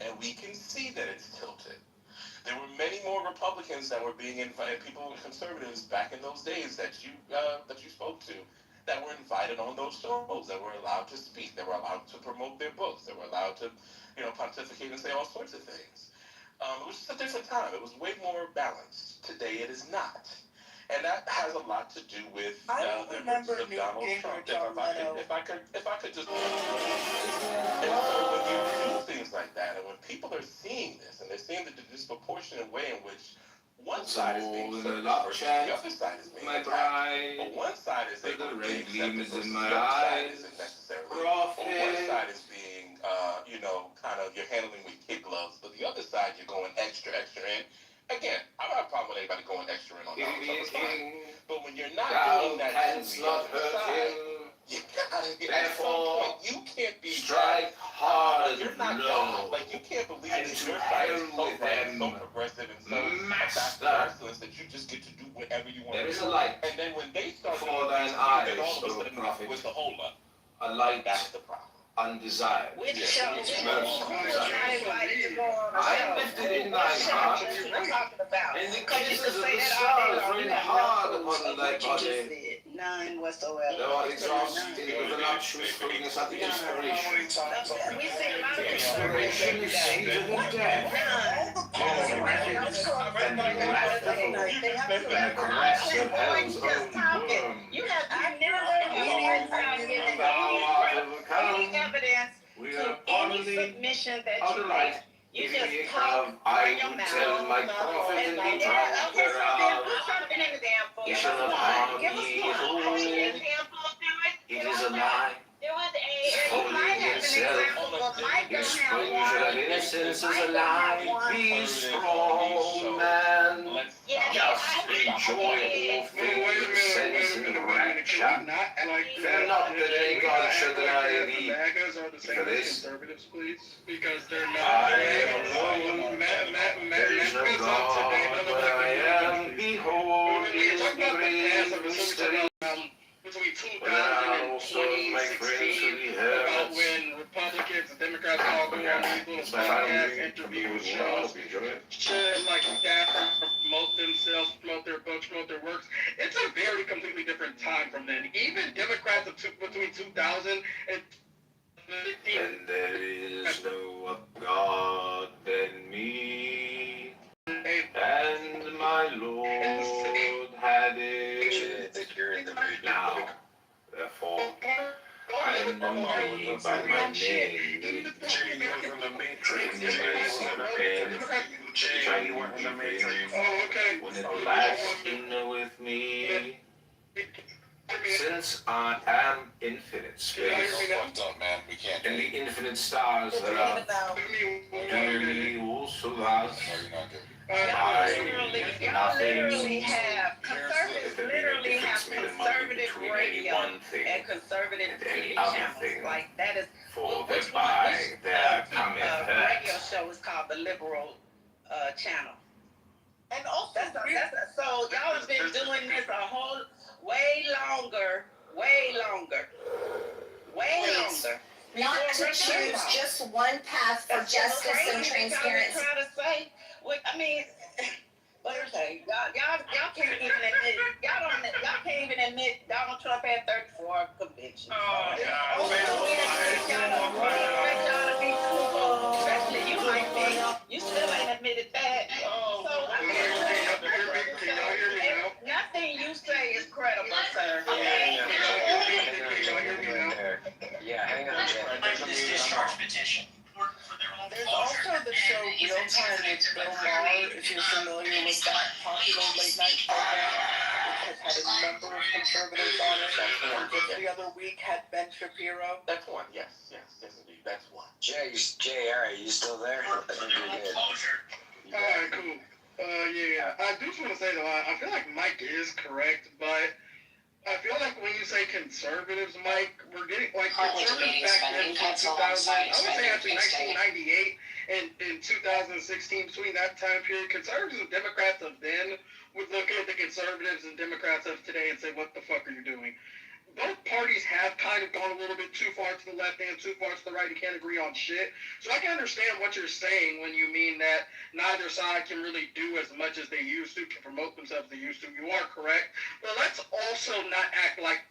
Speaker 1: and we can see that it's tilted. There were many more Republicans that were being invited, people conservatives back in those days that you spoke to, that were invited on those shows, that were allowed to speak, that were allowed to promote their books, that were allowed to, pontificate and say all sorts of things. It was just a different time. It was way more balanced. Today it is not. And that has a lot to do with
Speaker 10: I don't
Speaker 1: the
Speaker 10: remember
Speaker 1: emergence of
Speaker 10: Newt
Speaker 1: Donald Trump.
Speaker 10: Gingrich.
Speaker 1: If I could just. And so when you do things like that, and when people are seeing this, and they're seeing the disproportionate way in which one side is being served versus the other side is being attacked. But one side is able to be accepted versus the other side isn't necessarily. Or one side is being, kind of, you're handling with kid gloves, but the other side you're going extra in. Again, I don't have a problem with anybody going extra in on Donald Trump, it's fine. But when you're not doing that to the other side, you gotta be, at some point, you can't be
Speaker 11: strike hard.
Speaker 1: You're not God. Like, you can't believe that your side is so right, so progressive, and so
Speaker 11: Master
Speaker 1: excellence that you just get to do whatever you want
Speaker 11: there
Speaker 1: to
Speaker 11: is
Speaker 1: do.
Speaker 11: a light
Speaker 1: And then when they start
Speaker 11: before
Speaker 1: doing
Speaker 11: thine
Speaker 1: things,
Speaker 11: eyes,
Speaker 1: then all of a
Speaker 11: O
Speaker 1: sudden
Speaker 11: prophet.
Speaker 1: with the whole lot.
Speaker 11: A light
Speaker 1: That's the problem.
Speaker 11: undesired.
Speaker 10: Which
Speaker 11: Yes,
Speaker 10: show?
Speaker 11: it's
Speaker 10: Who
Speaker 11: most
Speaker 10: was
Speaker 11: undesired.
Speaker 10: not invited to go on a
Speaker 11: I
Speaker 10: show?
Speaker 11: lifted in
Speaker 10: What
Speaker 11: thy
Speaker 10: show
Speaker 11: heart,
Speaker 10: was you talking about?
Speaker 11: and the
Speaker 10: Because you
Speaker 11: kisses
Speaker 10: could
Speaker 11: of
Speaker 10: say
Speaker 11: the
Speaker 10: that all day
Speaker 11: stars
Speaker 10: long.
Speaker 11: rain
Speaker 10: You have
Speaker 11: hard
Speaker 10: no
Speaker 11: upon
Speaker 10: clue of
Speaker 11: thy
Speaker 10: what you just
Speaker 11: body.
Speaker 10: said. None whatsoever.
Speaker 11: Thou art exhausted with an unctuous fullness of the inspiration.
Speaker 10: We see a lot of
Speaker 11: The inspiration is seated in death. All records and the wrath of hope, and the caress of hell's own worm.
Speaker 15: You have never given
Speaker 11: Thou art overcome.
Speaker 15: any evidence
Speaker 11: We
Speaker 15: to
Speaker 11: are upon
Speaker 15: any
Speaker 11: thee.
Speaker 15: submission that
Speaker 11: Out
Speaker 15: you
Speaker 11: of
Speaker 15: make.
Speaker 11: light,
Speaker 15: You
Speaker 11: giving
Speaker 15: just
Speaker 11: me
Speaker 15: talk
Speaker 11: of I
Speaker 15: your
Speaker 11: would
Speaker 15: mouth.
Speaker 11: tell my prophet and be
Speaker 15: Yeah,
Speaker 11: drunk
Speaker 15: okay, so then
Speaker 11: thereof.
Speaker 15: put something in the damn book.
Speaker 11: He
Speaker 15: Give
Speaker 11: shall
Speaker 15: us
Speaker 11: not
Speaker 15: one.
Speaker 11: harm
Speaker 15: Give us
Speaker 11: thee.
Speaker 15: one.
Speaker 11: Behold,
Speaker 15: An example, do it.
Speaker 11: it is a lie.
Speaker 15: There was
Speaker 11: Holy
Speaker 15: you might have an
Speaker 11: himself.
Speaker 15: example, but Mike don't have
Speaker 11: Exposure of
Speaker 15: one.
Speaker 11: innocence is
Speaker 15: Mike
Speaker 11: a
Speaker 15: don't have
Speaker 11: lie.
Speaker 15: one.
Speaker 11: Be strong, man.
Speaker 15: Yeah,
Speaker 11: Just enjoy all things with sense and rapture. Fear not that any God shall deny thee. For this,
Speaker 5: Because they're
Speaker 11: I am alone. There is no God, but I am. Behold, his great mystery. When I also make friends with the
Speaker 5: about
Speaker 11: hermits.
Speaker 5: when Republicans and Democrats all go on these little podcast interview shows to like promote themselves, promote their books, promote their works. It's a very completely different time from then. Even Democrats between 2000 and
Speaker 11: And there is no God than me, and my Lord had it now. Therefore, I know thee by my name. When at last you know with me, since I am infinite space, and the infinite stars that are dearly also thus,
Speaker 15: Y'all literally have conservatives literally have conservative radio and conservative TV channels. Like that is
Speaker 11: for
Speaker 15: which
Speaker 11: thereby there cometh
Speaker 15: radio
Speaker 11: hurt.
Speaker 15: show is called the Liberal channel.
Speaker 10: And also,
Speaker 15: So y'all have been doing this a whole way longer.
Speaker 22: Not to choose just one path for justice and transparency.
Speaker 15: Try to say, I mean, what do you say? Y'all can't even admit y'all can't even admit Donald Trump had 34 convictions.
Speaker 5: Oh, God.
Speaker 15: Especially you, Mike. You still ain't admitted that. So I
Speaker 22: petition.
Speaker 17: There's also the show Real Time with Bill Maher, if you're familiar with that popular late night program, which has had a number of conservatives on it. And just the other week had Ben Shapiro.
Speaker 1: That's one. Yes, indeed. That's one.
Speaker 2: Jay, all right, you still there? I think you're good.
Speaker 8: Alright, cool. Yeah. I do just want to say though, I feel like Mike is correct, but I feel like when you say conservatives, Mike, we're getting like conservatives back then in 2000. I would say actually 1998 and in 2016, between that time period, conservatives and Democrats of then would look at the conservatives and Democrats of today and say, "What the fuck are you doing?" Both parties have kind of gone a little bit too far to the left and too far to the right and can't agree on shit. So I can understand what you're saying when you mean that neither side can really do as much as they used to, can promote themselves as they used to. You are correct. But let's also not act like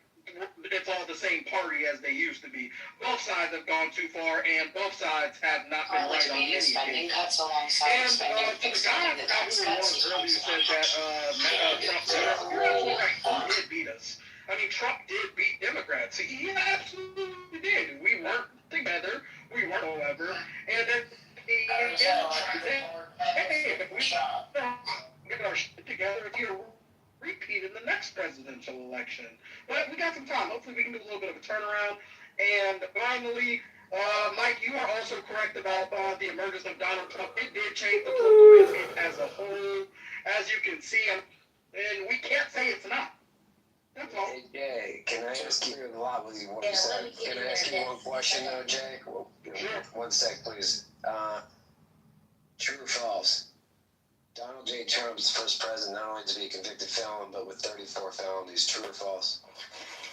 Speaker 8: it's all the same party as they used to be. Both sides have gone too far, and both sides have not been right on many occasions. And to the guy, I forgot who it was earlier, said that Trump said, you're absolutely right, he did beat us. I mean, Trump did beat Democrats. He absolutely did. We weren't together. We weren't, however. And then hey, if we get our shit together, if you're repeat in the next presidential election. But we got some time. Hopefully we can do a little bit of a turnaround. And finally, Mike, you are also correct about the emergence of Donald Trump. It did change the political landscape as a whole, as you can see. And we can't say it's not.
Speaker 2: Hey, Jay, can I ask you a lot with what you said? Can I ask you one question though, Jay? Sure. 1 sec, please. True or false? Donald J. Trump's first president not only to be a convicted felon, but with 34 felonies. True or false?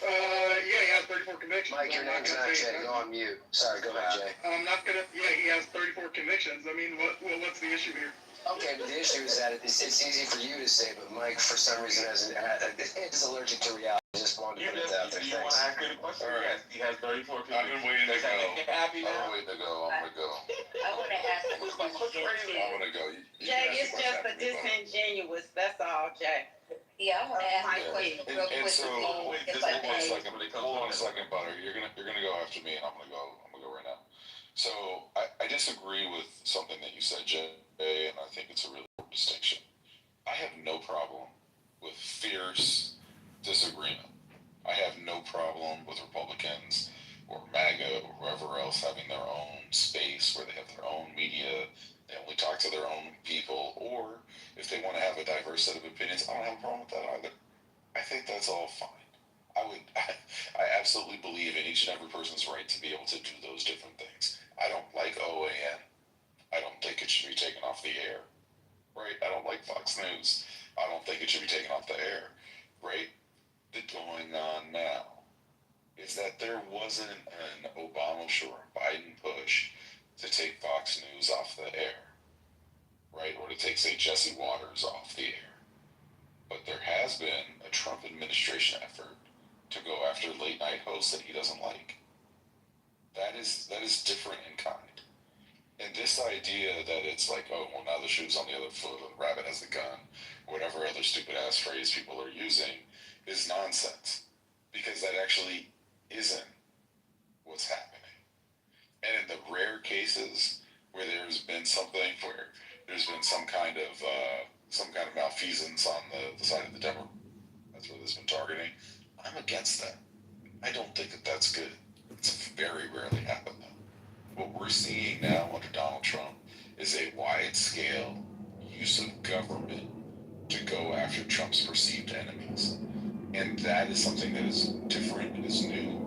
Speaker 8: Yeah, he has 34 convictions.
Speaker 2: Mike, your name's not Jay. Go on mute. Sorry, go ahead, Jay.
Speaker 8: I'm not gonna. Yeah, he has 34 convictions. I mean, what's the issue here?
Speaker 2: Okay, but the issue is that it's easy for you to say, but Mike, for some reason, is allergic to reality. I just wanted to put it out there.
Speaker 1: You want to ask me the question?
Speaker 18: All right.
Speaker 1: He has 34 people.
Speaker 18: I've been waiting to go.
Speaker 1: Happy now?
Speaker 18: I'm waiting to go. I'm gonna go.
Speaker 15: I want to ask a question.
Speaker 18: I'm gonna go.
Speaker 15: Jay, it's just a disingenuous. That's all, Jay. Yeah, I want to ask my question real quick.
Speaker 18: So,
Speaker 15: If
Speaker 18: just
Speaker 15: I
Speaker 18: hold on a second, Butter. You're gonna go after me, and I'm gonna go right now. So I disagree with something that you said, Jay, and I think it's a really important distinction. I have no problem with fierce disagreement. I have no problem with Republicans or MAGA or whoever else having their own space where they have their own media, they only talk to their own people, or if they want to have a diverse set of opinions, I don't have a problem with that either. I think that's all fine. I absolutely believe in each and every person's right to be able to do those different things. I don't like OAN. I don't think it should be taken off the air, right? I don't like Fox News. I don't think it should be taken off the air, right? The going on now is that there wasn't an Obama or Biden push to take Fox News off the air, right? Or to take, say, Jesse Waters off the air. But there has been a Trump administration effort to go after late night hosts that he doesn't like. That is different in kind. And this idea that it's like, oh, well, now the shoe's on the other foot, or the rabbit has the gun, whatever other stupid ass phrase people are using, is nonsense. Because that actually isn't what's happening. And in the rare cases where there's been something where there's been some kind of malfeasance on the side of the Democrats, that's where there's been targeting, I'm against that. I don't think that that's good. It's very rarely happened though. What we're seeing now under Donald Trump is a wide-scale use of government to go after Trump's perceived enemies. And that is something that is different, it is new.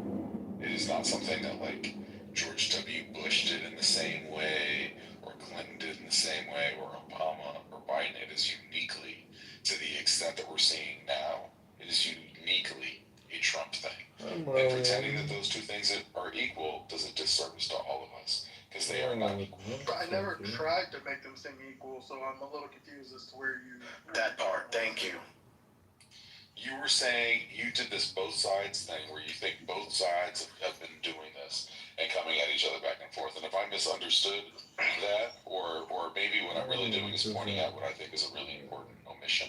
Speaker 18: It is not something that like George W. Bush did in the same way, or Clinton did in the same way, or Obama or Biden. It is uniquely, to the extent that we're seeing now, it is uniquely a Trump thing. And pretending that those two things are equal does a disservice to all of us, because they are not equal.
Speaker 8: But I never tried to make them seem equal, so I'm a little confused as to where you...
Speaker 20: That part, thank you.
Speaker 18: You were saying you did this both sides thing where you think both sides have been doing this and coming at each other back and forth. And if I misunderstood that, or maybe what I'm really doing is pointing out what I think is a really important omission.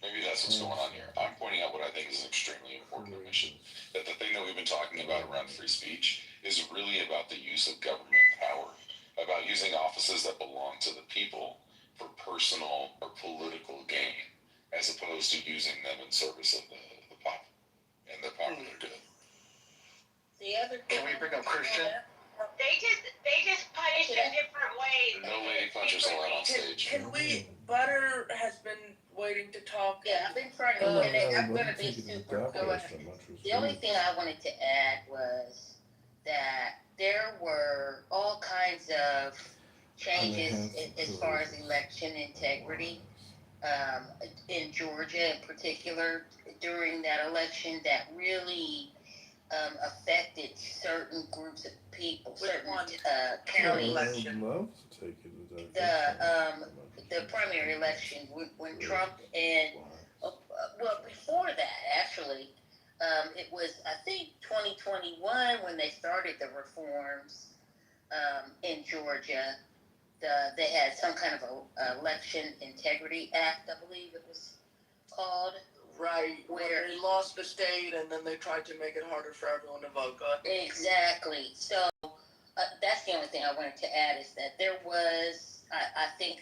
Speaker 18: Maybe that's what's going on here. I'm pointing out what I think is an extremely important omission. That the thing that we've been talking about around free speech is really about the use of government power, about using offices that belong to the people for personal or political gain, as opposed to using them in service of the pop and the popular good.
Speaker 3: The other thing.
Speaker 20: Can we bring up Christian?
Speaker 15: They just punish in different ways.
Speaker 18: No lady punchers allowed on stage.
Speaker 17: Can we? Butter has been waiting to talk.
Speaker 3: Yeah, I've been trying to get it. I'm gonna be super. Go ahead. The only thing I wanted to add was that there were all kinds of changes as far as election integrity in Georgia in particular during that election that really affected certain groups of people, certain counties. The primary election when Trump and well before that actually it was I think 2021 when they started the reforms in Georgia. They had some kind of a election integrity act, I believe it was called.
Speaker 17: Right, where they lost the state and then they tried to make it harder for everyone to vote. Go ahead.
Speaker 3: Exactly. So that's the only thing I wanted to add is that there was, I think,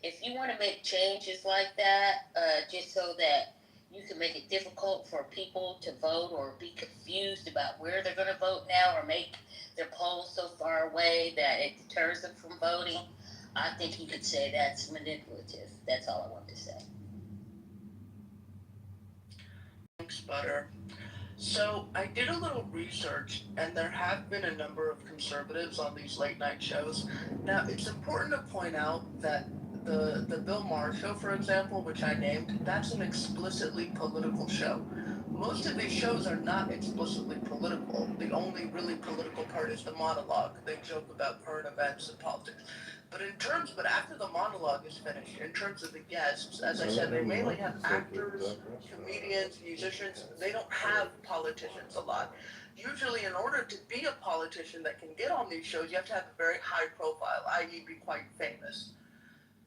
Speaker 3: if you want to make changes like that, just so that you can make it difficult for people to vote or be confused about where they're going to vote now or make their polls so far away that it deters them from voting, I think you could say that's manipulative. That's all I want to say.
Speaker 17: Thanks, Butter. So I did a little research, and there have been a number of conservatives on these late night shows. Now, it's important to point out that the Bill Maher show, for example, which I named, that's an explicitly political show. Most of these shows are not explicitly political. The only really political part is the monologue. They joke about current events and politics. But after the monologue is finished, in terms of the guests, as I said, they mainly have actors, comedians, musicians. They don't have politicians a lot. Usually, in order to be a politician that can get on these shows, you have to have a very high profile, i.e. be quite famous.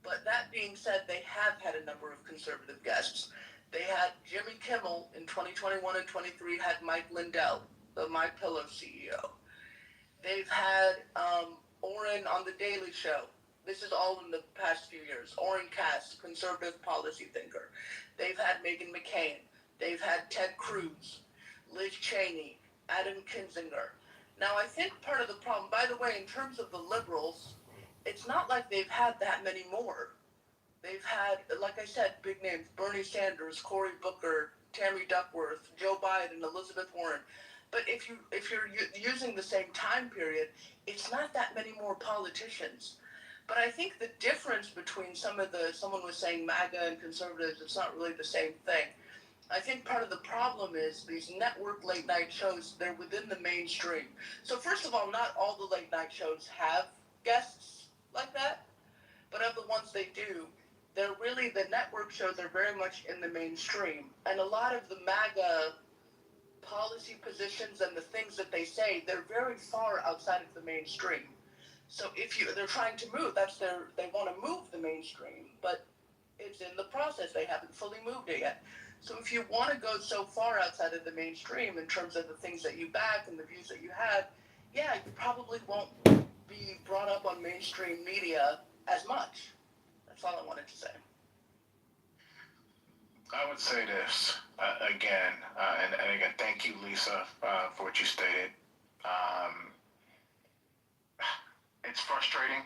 Speaker 17: But that being said, they have had a number of conservative guests. They had Jimmy Kimmel in 2021 and 23, had Mike Lindell, the MyPillow CEO. They've had Orrin on The Daily Show. This is all in the past few years. Orrin Cass, conservative policy thinker. They've had Meghan McCain. They've had Ted Cruz, Liz Cheney, Adam Kinzinger. Now, I think part of the problem, by the way, in terms of the liberals, it's not like they've had that many more. They've had, like I said, big names, Bernie Sanders, Cory Booker, Tammy Duckworth, Joe Biden, Elizabeth Warren. But if you're using the same time period, it's not that many more politicians. But I think the difference between someone was saying MAGA and conservatives, it's not really the same thing. I think part of the problem is these network late night shows, they're within the mainstream. So first of all, not all the late night shows have guests like that, but of the ones they do, they're really, the network shows are very much in the mainstream. And a lot of the MAGA policy positions and the things that they say, they're very far outside of the mainstream. So they're trying to move, they want to move the mainstream, but it's in the process. They haven't fully moved it yet. So if you want to go so far outside of the mainstream in terms of the things that you back and the views that you have, yeah, you probably won't be brought up on mainstream media as much. That's all I wanted to say.
Speaker 14: I would say this again, and again, thank you, Lisa, for what you stated. It's frustrating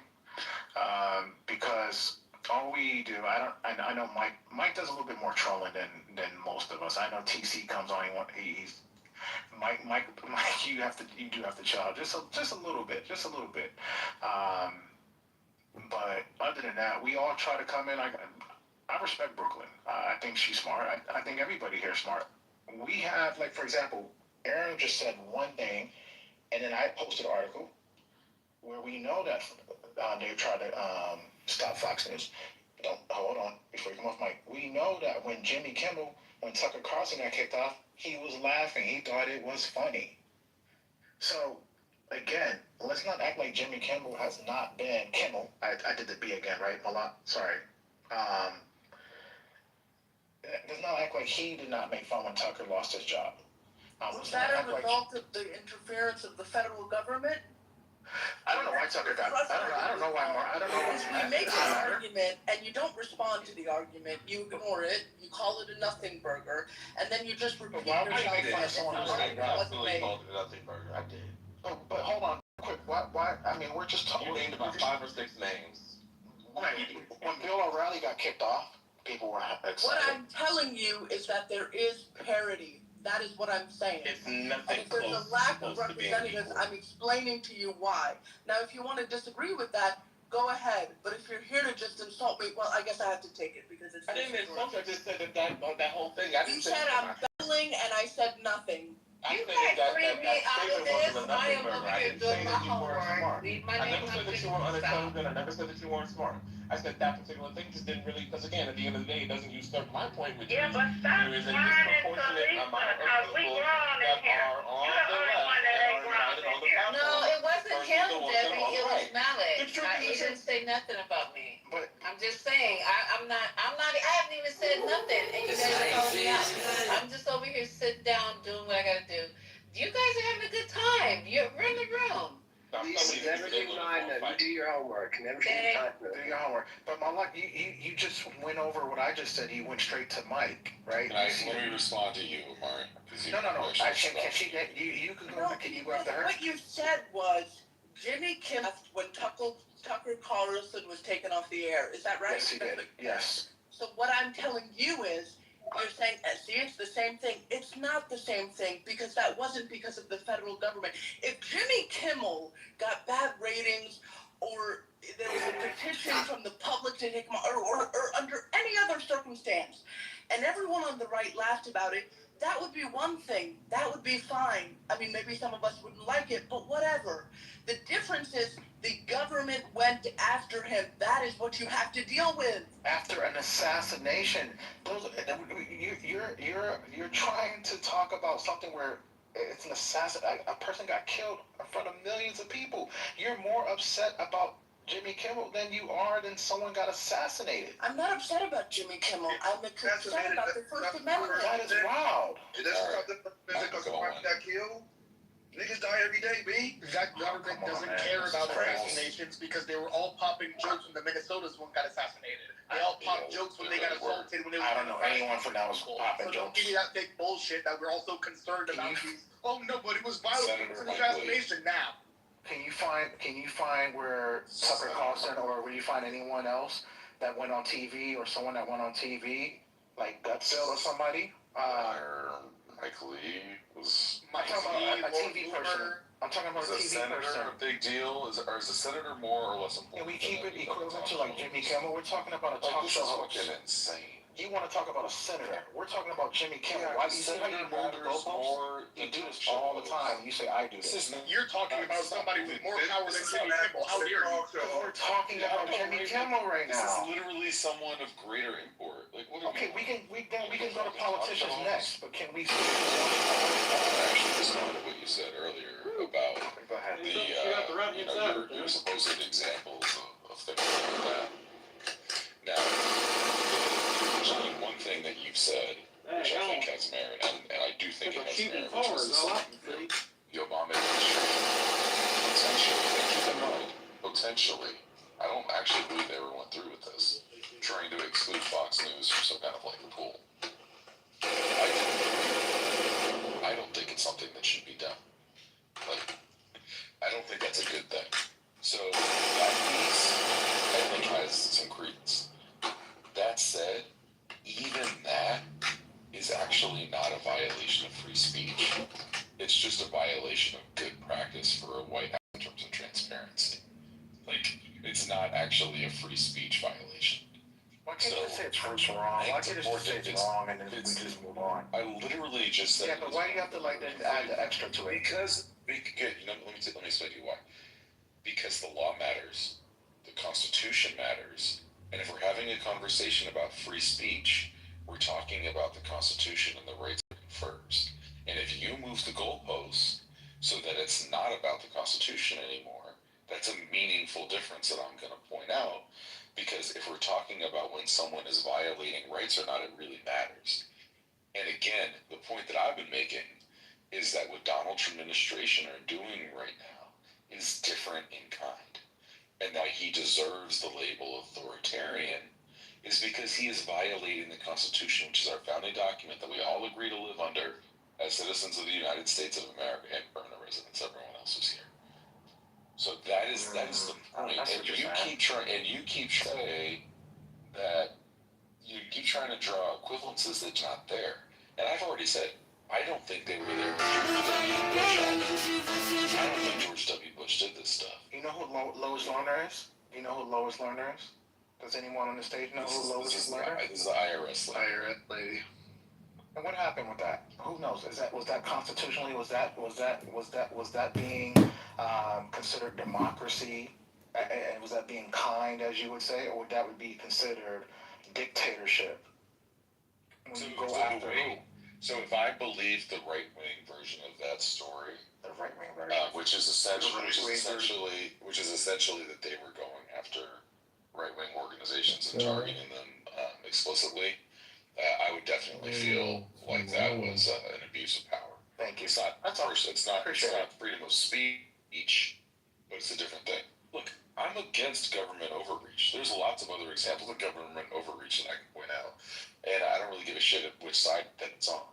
Speaker 14: because all we do, I know Mike does a little bit more trolling than most of us. I know TC comes on, he's Mike, you do have to chill just a little bit. But other than that, we all try to come in. I respect Brooklyn. I think she's smart. I think everybody here is smart. We have, like, for example, Aaron just said one thing, and then I posted an article where we know that they tried to stop Fox News. Don't hold on before you come off mic. We know that when Tucker Carlson got kicked off, he was laughing. He thought it was funny. So again, let's not act like Jimmy Kimmel has not been Kimmel. I did the B again, right? Sorry. Let's not act like he did not make fun when Tucker lost his job.
Speaker 17: Was that a result of the interference of the federal government?
Speaker 20: I don't know why Tucker got. I don't know why. I don't know.
Speaker 17: We make an argument and you don't respond to the argument. You ignore it. You call it a nothing burger, and then you just repeat yourself.
Speaker 20: I
Speaker 17: Wasn't
Speaker 1: called it a nothing burger. I did.
Speaker 20: But hold on, quick. Why? I mean, we're just talking.
Speaker 1: You named about 5 or 6 names.
Speaker 20: Right. When Bill O'Reilly got kicked off, people were excited.
Speaker 17: What I'm telling you is that there is parity. That is what I'm saying.
Speaker 1: It's nothing
Speaker 17: and if there's
Speaker 1: close
Speaker 17: a lack of
Speaker 1: to being
Speaker 17: representatives,
Speaker 1: equal.
Speaker 17: I'm explaining to you why. Now, if you want to disagree with that, go ahead. But if you're here to just insult me, well, I guess I have to take it because it's.
Speaker 1: I didn't insult you. I just said that whole thing.
Speaker 17: You said I'm battling, and I said nothing.
Speaker 3: You guys bring me out of this. I am over here doing my homework. Read my
Speaker 1: I
Speaker 3: name.
Speaker 1: never said that you were unintelligent. I never said that you weren't smart. I said that particular thing just didn't really, because again, at the end of the day, it doesn't usurp my point, which
Speaker 15: Yeah,
Speaker 1: is
Speaker 15: but stop
Speaker 1: there is a
Speaker 15: whining,
Speaker 1: disproportionate
Speaker 15: Talisa,
Speaker 1: amount of
Speaker 15: because we
Speaker 1: people
Speaker 15: grown in
Speaker 1: that
Speaker 15: here.
Speaker 1: are on
Speaker 15: You're
Speaker 1: the
Speaker 15: the only
Speaker 1: left
Speaker 15: one that
Speaker 1: and
Speaker 15: ain't
Speaker 1: are
Speaker 15: grown
Speaker 1: invited on
Speaker 15: in
Speaker 1: the
Speaker 15: here.
Speaker 1: platform.
Speaker 3: No, it wasn't
Speaker 1: versus
Speaker 3: him,
Speaker 1: the ones that
Speaker 3: Debbie.
Speaker 1: are on
Speaker 3: It
Speaker 1: the
Speaker 3: was
Speaker 1: right.
Speaker 3: Malik.
Speaker 1: The truth
Speaker 3: He
Speaker 1: is
Speaker 3: didn't say nothing about me.
Speaker 20: But
Speaker 3: I'm just saying. I'm not. I haven't even said nothing, and you guys are calling me out. I'm just over here sitting down doing what I gotta do. You guys are having a good time. We're in the room.
Speaker 2: Lisa, never get time to do your homework. Never get time to
Speaker 20: do your homework. But Malak, you just went over what I just said. You went straight to Mike, right?
Speaker 18: Let me respond to you, Amari.
Speaker 20: No. You can go. Can you go after her?
Speaker 17: What you said was Jimmy Kimmel when Tucker Carlson was taken off the air. Is that right?
Speaker 20: Yes, he did. Yes.
Speaker 17: So what I'm telling you is, you're saying, see, it's the same thing. It's not the same thing because that wasn't because of the federal government. If Jimmy Kimmel got bad ratings or there was a petition from the public to take him or under any other circumstance, and everyone on the right laughed about it, that would be one thing. That would be fine. I mean, maybe some of us wouldn't like it, but whatever. The difference is the government went after him. That is what you have to deal with.
Speaker 20: After an assassination, you're trying to talk about something where it's an assassin. A person got killed in front of millions of people. You're more upset about Jimmy Kimmel than you are than someone got assassinated.
Speaker 17: I'm not upset about Jimmy Kimmel. I'm concerned about the First Amendment.
Speaker 20: That is wild.
Speaker 4: That's about the because somebody got killed. Niggas die every day, B.
Speaker 7: That government doesn't care about assassinations because they were all popping jokes when the Minnesota's one got assassinated. They all popped jokes when they got assaulted. When they
Speaker 20: I don't know anyone from that was popping
Speaker 7: so don't
Speaker 20: jokes.
Speaker 7: give me that fake bullshit that we're also concerned about these. Oh no, but it was violent. It was an assassination now.
Speaker 20: Can you find where Tucker Carlson or will you find anyone else that went on TV or someone that went on TV like Gutzville or somebody?
Speaker 18: Mike Lee was.
Speaker 20: I'm talking about a TV person. I'm talking about a TV
Speaker 18: senator
Speaker 20: person.
Speaker 18: A big deal? Is a senator more or less important?
Speaker 20: Can we keep it equivalent to like Jimmy Kimmel? We're talking about a talk show host.
Speaker 18: This is fucking insane.
Speaker 20: You want to talk about a senator? We're talking about Jimmy Kimmel.
Speaker 18: Yeah,
Speaker 20: Why do you see how you move the goalposts? You do this all the time. You say I do this.
Speaker 7: You're talking about somebody with more power than Jimmy Kimmel. How dare you?
Speaker 20: We're talking about Jimmy Kimmel right now.
Speaker 18: This is literally someone of greater import. Like, what
Speaker 20: okay, we can go to politicians next, but can we?
Speaker 18: Actually, respond to what you said earlier about your supposed examples of things like that. Now, there's only one thing that you've said, which I think has merit, and I do think it has merit, which is the Obama administration potentially, I don't actually believe they ever went through with this, trying to exclude Fox News from some kind of like a pool. I don't think it's something that should be done. Like, I don't think that's a good thing. So that piece, I think, has some credence. That said, even that is actually not a violation of free speech. It's just a violation of good practice for a White House in terms of transparency. Like, it's not actually a free speech violation.
Speaker 20: Why can't you just say it's wrong? Why can't you just say it's wrong and then we just move on?
Speaker 18: I literally just said.
Speaker 20: Yeah, but why do you have to like then add the extra to it?
Speaker 18: Because you know, let me explain to you why. Because the law matters, the Constitution matters, and if we're having a conversation about free speech, we're talking about the Constitution and the rights it confers. And if you move the goalposts so that it's not about the Constitution anymore, that's a meaningful difference that I'm going to point out. Because if we're talking about when someone is violating rights or not, it really matters. And again, the point that I've been making is that what Donald Trump administration are doing right now is different in kind, and that he deserves the label authoritarian is because he is violating the Constitution, which is our founding document that we all agree to live under as citizens of the United States of America and permanent residents. Everyone else is here. So that is the point. And you keep saying that you keep trying to draw equivalences that's not there. And I've already said, I don't think they were there. I don't think George W. Bush did this stuff.
Speaker 20: You know who Lois Lerner is? Do you know who Lois Lerner is? Does anyone on the stage know who Lois Lerner is?
Speaker 18: This is the IRS lady.
Speaker 20: And what happened with that? Who knows? Was that constitutionally? Was that being considered democracy? And was that being kind, as you would say, or would that be considered dictatorship? When you go after who?
Speaker 18: So if I believe the right-wing version of that story,
Speaker 20: the right-wing version,
Speaker 18: which is essentially that they were going after right-wing organizations and targeting them explicitly, I would definitely feel like that was an abuse of power.
Speaker 20: Thank you.
Speaker 18: It's not freedom of speech, but it's a different thing. Look, I'm against government overreach. There's lots of other examples of government overreach that I can point out, and I don't really give a shit at which side that it's on.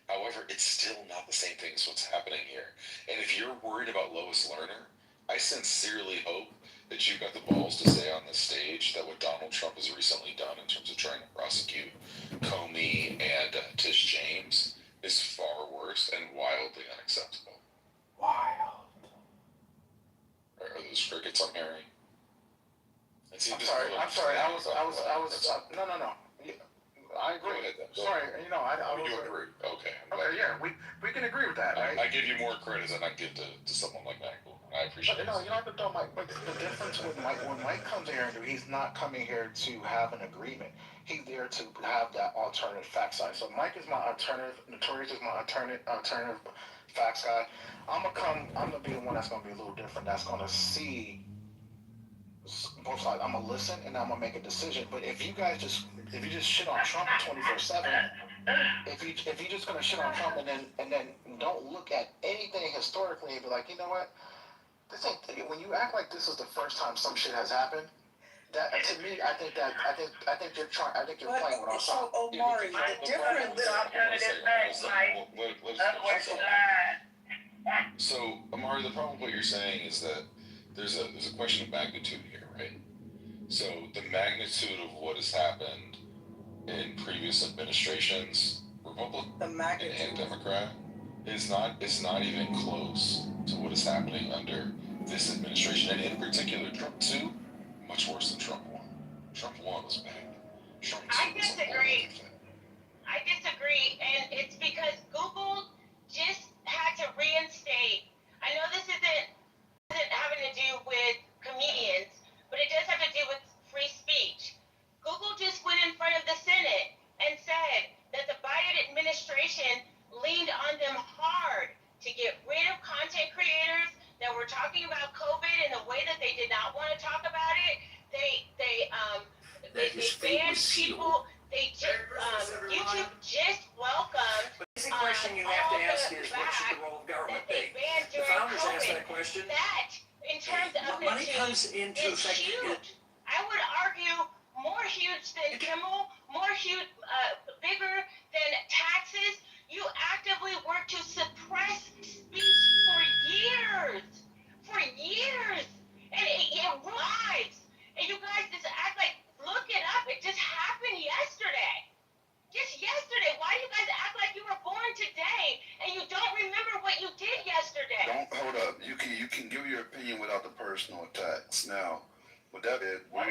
Speaker 18: However, it's still not the same thing as what's happening here. And if you're worried about Lois Lerner, I sincerely hope that you've got the balls to say on this stage that what Donald Trump has recently done in terms of trying to prosecute Comey and Tish James is far worse and wildly unacceptable.
Speaker 20: Wild.
Speaker 18: Are those crickets I'm hearing?
Speaker 20: I'm sorry. No. I agree. Sorry, I was.
Speaker 18: You agree? Okay.
Speaker 20: Okay, yeah, we can agree with that, right?
Speaker 18: I give you more credit than I give to someone like Michael. I appreciate it.
Speaker 20: No, you don't have to tell Mike. But the difference with Mike, when Mike comes here, he's not coming here to have an agreement. He's there to have that alternative fact side. So Mike is my alternative. Notorious is my alternative facts guy. I'm gonna be the one that's gonna be a little different. That's gonna see both sides. I'm gonna listen and I'm gonna make a decision. But if you just shit on Trump 24/7, if you just gonna shit on Trump and then don't look at anything historically and be like, you know what, this ain't. When you act like this is the first time some shit has happened, that to me, I think you're playing with our side.
Speaker 6: So Omari, the difference.
Speaker 18: So Omari, the problem with what you're saying is that there's a question of magnitude here, right? So the magnitude of what has happened in previous administrations, Republican and Democrat, is not even close to what is happening under this administration, and in particular, Trump 2, much worse than Trump 1. Trump 1 was bad. Trump 2 was a whole other thing.
Speaker 15: I disagree, and it's because Google just had to reinstate. I know this isn't having to do with comedians, but it does have to do with free speech. Google just went in front of the Senate and said that the Biden administration leaned on them hard to get rid of content creators that were talking about COVID in a way that they did not want to talk about it. They banned people. YouTube just welcomed.
Speaker 12: The question you have to ask is, what should the role of government be? The founders asked that question.
Speaker 15: That, in terms of
Speaker 12: money comes into
Speaker 15: is
Speaker 12: effect.
Speaker 15: huge. I would argue more huge than Kimmel, bigger than taxes. You actively work to suppress speech for years. And it arrives. And you guys just act like, look it up. It just happened yesterday. Just yesterday. Why do you guys act like you were born today and you don't remember what you did yesterday?
Speaker 4: Hold up. You can give your opinion without the personal attacks. Now, with that said, let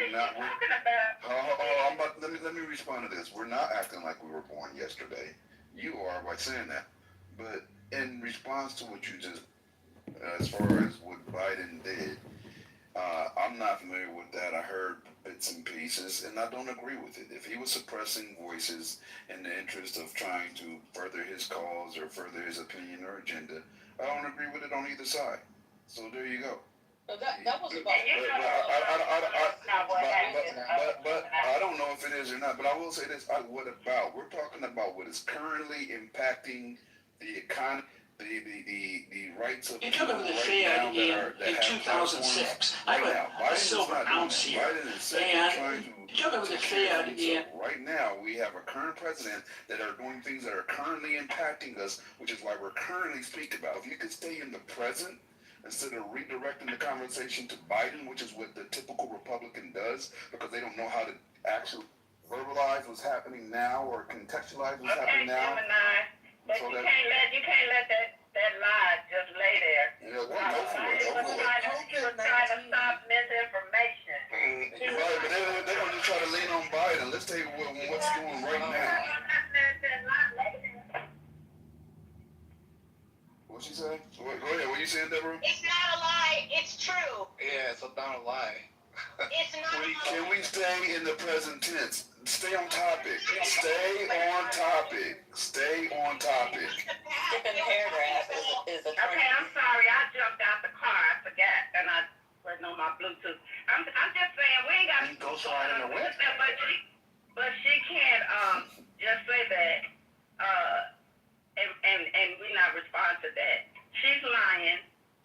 Speaker 4: me respond to this. We're not acting like we were born yesterday. You are by saying that. But in response to what you just, as far as what Biden did, I'm not familiar with that. I heard bits and pieces, and I don't agree with it. If he was suppressing voices in the interest of trying to further his cause or further his opinion or agenda, I don't agree with it on either side. So there you go.
Speaker 17: So that was about.
Speaker 4: But I don't know if it is or not. But I will say this: what about? We're talking about what is currently impacting the economy.
Speaker 9: the rights of
Speaker 12: You
Speaker 9: people
Speaker 12: took over the
Speaker 9: right
Speaker 12: Fed
Speaker 9: now that
Speaker 12: in
Speaker 9: have
Speaker 12: 2006.
Speaker 9: platforms right
Speaker 12: I
Speaker 9: now.
Speaker 12: have a
Speaker 9: Biden is
Speaker 12: silver
Speaker 9: not doing
Speaker 12: ounce
Speaker 9: that.
Speaker 12: here.
Speaker 9: Biden is simply
Speaker 12: And
Speaker 9: trying
Speaker 12: you took over
Speaker 9: to
Speaker 12: the
Speaker 9: take care of
Speaker 12: Fed
Speaker 9: himself. Right now, we have a current president that are doing things that are currently impacting us, which is why we're currently speaking about. If you could stay in the present instead of redirecting the conversation to Biden, which is what the typical Republican does, because they don't know how to actually verbalize what's happening now or contextualize what's happening now.
Speaker 15: But
Speaker 9: So
Speaker 15: you can't let that lie just lay there.
Speaker 9: Yeah, well, go for it.
Speaker 15: He was trying to stop misinformation.
Speaker 9: Right, but they're going to try to lean on Biden. Let's tell you what's going right now. What she say? Go ahead. What you saying, Deborah?
Speaker 15: It's not a lie. It's true.
Speaker 7: Yeah, it's not a lie.
Speaker 15: It's not a lie.
Speaker 9: Can we stay in the present tense? Stay on topic. Stay on topic. Stay on topic.
Speaker 19: Skipping paragraph is a
Speaker 15: Okay, I'm sorry. I jumped out the car. I forgot, and I wasn't on my Bluetooth. I'm just saying we ain't got.
Speaker 20: You go slide in the whip.
Speaker 15: But she can't just say that and we not respond to that. She's lying.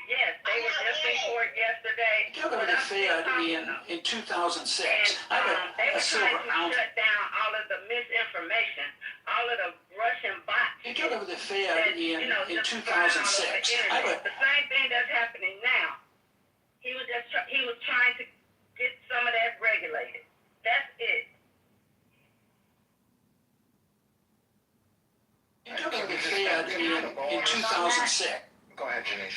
Speaker 15: Yes, they were just in court yesterday.
Speaker 12: You took over the Fed in 2006. I
Speaker 15: They
Speaker 12: have a
Speaker 15: were
Speaker 12: silver
Speaker 15: trying to
Speaker 12: ounce.
Speaker 15: shut down all of the misinformation, all of the Russian bots.
Speaker 12: You took over the Fed in 2006. I have
Speaker 15: The same thing that's happening now. He was trying to get some of that regulated. That's it.
Speaker 12: You took over the Fed in 2006.
Speaker 20: Go ahead, Janice.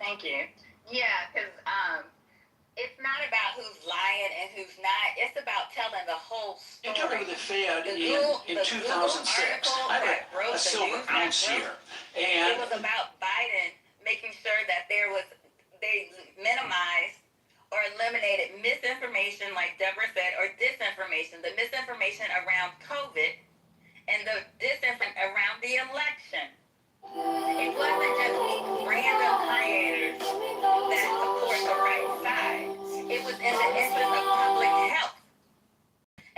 Speaker 13: Thank you. Yeah, because it's not about who's lying and who's not. It's about telling the whole story.
Speaker 12: You took over the Fed in 2006. I have a silver ounce here.
Speaker 13: It was about Biden making sure that they minimized or eliminated misinformation, like Deborah said, or disinformation. The misinformation around COVID and the disinformation around the election. It wasn't just random creators that support the right side. It was in the interest of public health.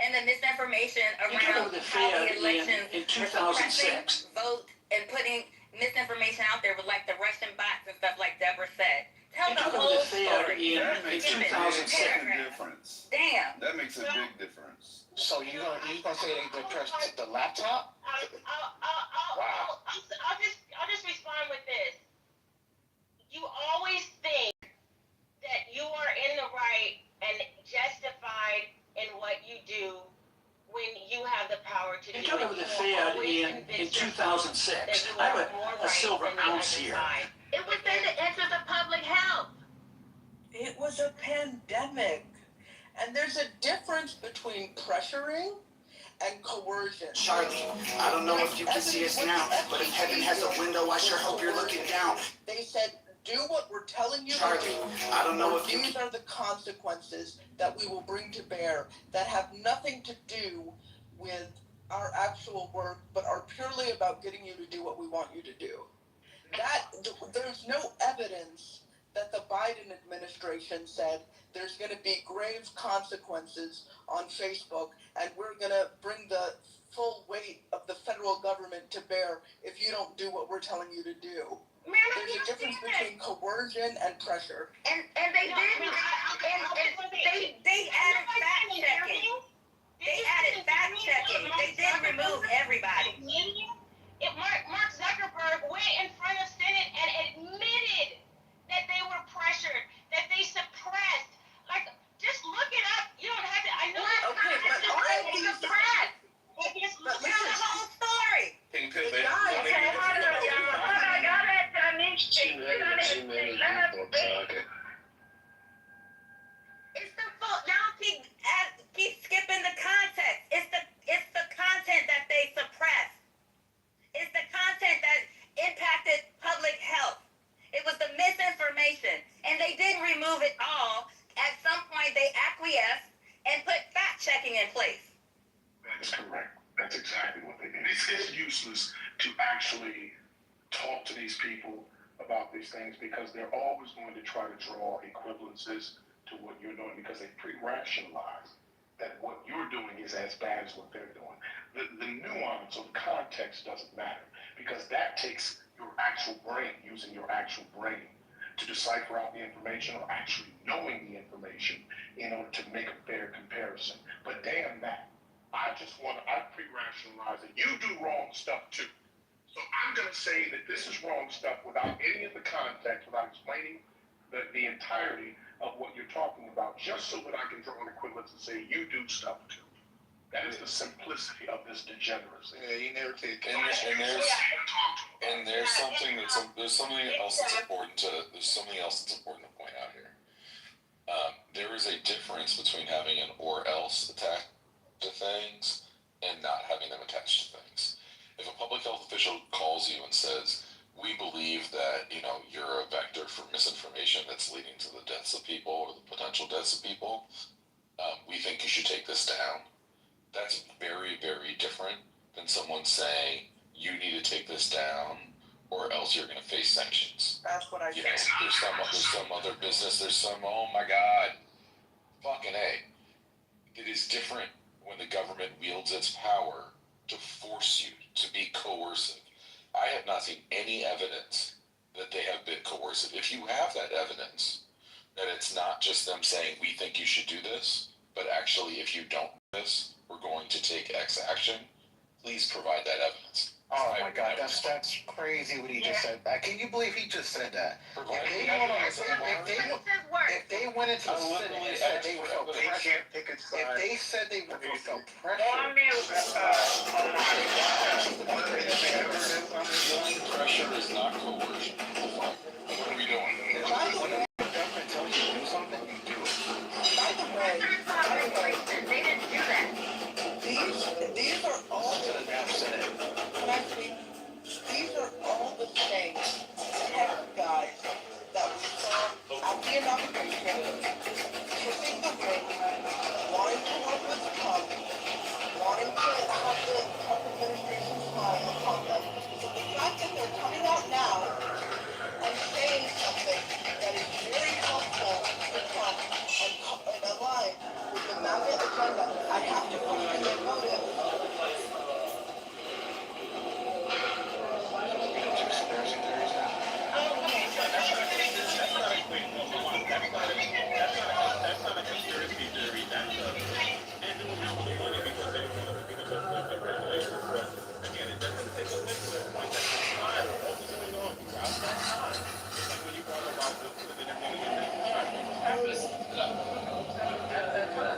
Speaker 13: And the misinformation around how the elections
Speaker 12: in
Speaker 13: were
Speaker 12: 2006.
Speaker 13: Vote and putting misinformation out there with like the Russian bots and stuff like Deborah said. Tell the whole story.
Speaker 9: That makes a big difference.
Speaker 13: Damn.
Speaker 9: That makes a big difference.
Speaker 20: So you gonna say they pressed the laptop?
Speaker 15: I'll just respond with this. You always think that you are in the right and justified in what you do when you have the power to do it.
Speaker 12: You took over the Fed in 2006. I have a silver ounce here.
Speaker 15: It was in the interest of public health.
Speaker 17: It was a pandemic. And there's a difference between pressuring and coercion.
Speaker 20: Charlie, I don't know if you can see us now, but if heaven has a window, I sure hope you're looking down.
Speaker 17: They said, do what we're telling you
Speaker 20: Charlie,
Speaker 17: to do.
Speaker 20: I don't know if you
Speaker 17: These are the consequences that we will bring to bear that have nothing to do with our actual work, but are purely about getting you to do what we want you to do. There's no evidence that the Biden administration said there's going to be grave consequences on Facebook, and we're going to bring the full weight of the federal government to bear if you don't do what we're telling you to do. There's a difference between coercion and pressure.
Speaker 13: And they didn't. And they added fact checking. They added fact checking. They didn't remove everybody.
Speaker 15: Mark Zuckerberg went in front of Senate and admitted that they were pressured, that they suppressed. Like, just look it up. You don't have to. I know.
Speaker 17: Okay, but all of these
Speaker 15: suppressed.
Speaker 13: Tell the whole story.
Speaker 7: Can you put that?
Speaker 15: Okay, hold on, y'all. Hold on, y'all let Denise speak.
Speaker 2: Too many people talking.
Speaker 13: It's the fault. Y'all keep skipping the context. It's the content that they suppressed. It's the content that impacted public health. It was the misinformation, and they didn't remove it all. At some point, they acquiesced and put fact checking in place.
Speaker 16: That is correct. That's exactly what they did. It's useless to actually talk to these people about these things because they're always going to try to draw equivalences to what you're doing because they pre-rationalize that what you're doing is as bad as what they're doing. The nuance of context doesn't matter because that takes your actual brain, using your actual brain to decipher out the information or actually knowing the information in order to make a fair comparison. But damn that. I pre-rationalize it. You do wrong stuff too. So I'm going to say that this is wrong stuff without any of the context, without explaining the entirety of what you're talking about, just so that I can draw an equivalence and say you do stuff too. That is the simplicity of this degeneracy.
Speaker 4: Yeah, you never take.
Speaker 18: And there's something else that's important to point out here. There is a difference between having an or else attached to things and not having them attached to things. If a public health official calls you and says, we believe that, you're a vector for misinformation that's leading to the deaths of people or the potential deaths of people, we think you should take this down. That's very, very different than someone saying, you need to take this down or else you're going to face sanctions.
Speaker 17: That's what I said.
Speaker 18: There's some other business, oh my God, fucking A. It is different when the government wields its power to force you to be coercive. I have not seen any evidence that they have been coercive. If you have that evidence, that it's not just them saying, we think you should do this, but actually, if you don't do this, we're going to take X action, please provide that evidence.
Speaker 20: Oh my God, that's crazy what he just said. Can you believe he just said that? If they went into the city and said they would feel pressure, if they said they would feel pressure,
Speaker 18: pressure is not coercion. What are we doing?
Speaker 20: when the government tells you to do something, you do it.
Speaker 17: By the way,
Speaker 13: They didn't do that.
Speaker 17: these are all the these are all the same tech guys that we saw at the inauguration, kissing the ring, wanting to work with Trump, wanting to have the Trump administration smile upon them. So the fact that they're coming out now and saying something that is very helpful to Trump and aligned with the MAGA agenda, I have to question their motive.
Speaker 1: That's not a conspiracy theory. That's a and it was really funny because they the regulations, but again, it doesn't take away from the point that the time, what was going on throughout that time. Just like when you talk about the Clinton and Hillary at that time, what was happening at that time.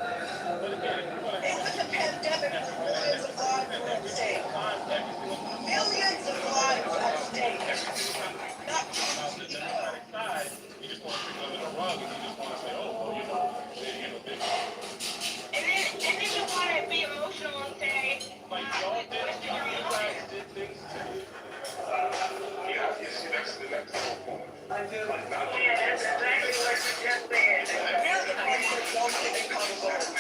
Speaker 1: But again, if you're going to
Speaker 17: It was a pandemic with millions of lives were at stake. Millions of lives at stake. Not
Speaker 1: about the Democratic side, you just want to pick them in a rug and you just want to say, oh, well, they
Speaker 15: And then you want to be emotional and say,
Speaker 1: like y'all did, you guys did things too.
Speaker 16: Yeah, that's the whole point.
Speaker 15: yeah, that's exactly what you just said.
Speaker 17: Here's the part that don't take accountability.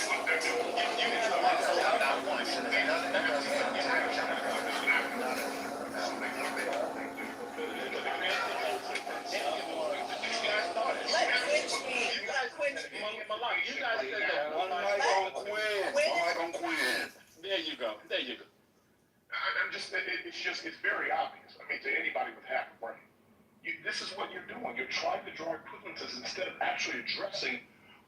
Speaker 17: Let Quinn speak. Let Quinn speak.
Speaker 1: Malak, you guys said that one
Speaker 4: Mike on Quinn.
Speaker 1: There you go.
Speaker 16: It's very obvious. I mean, to anybody with half a brain. This is what you're doing. You're trying to draw equivalences instead of actually addressing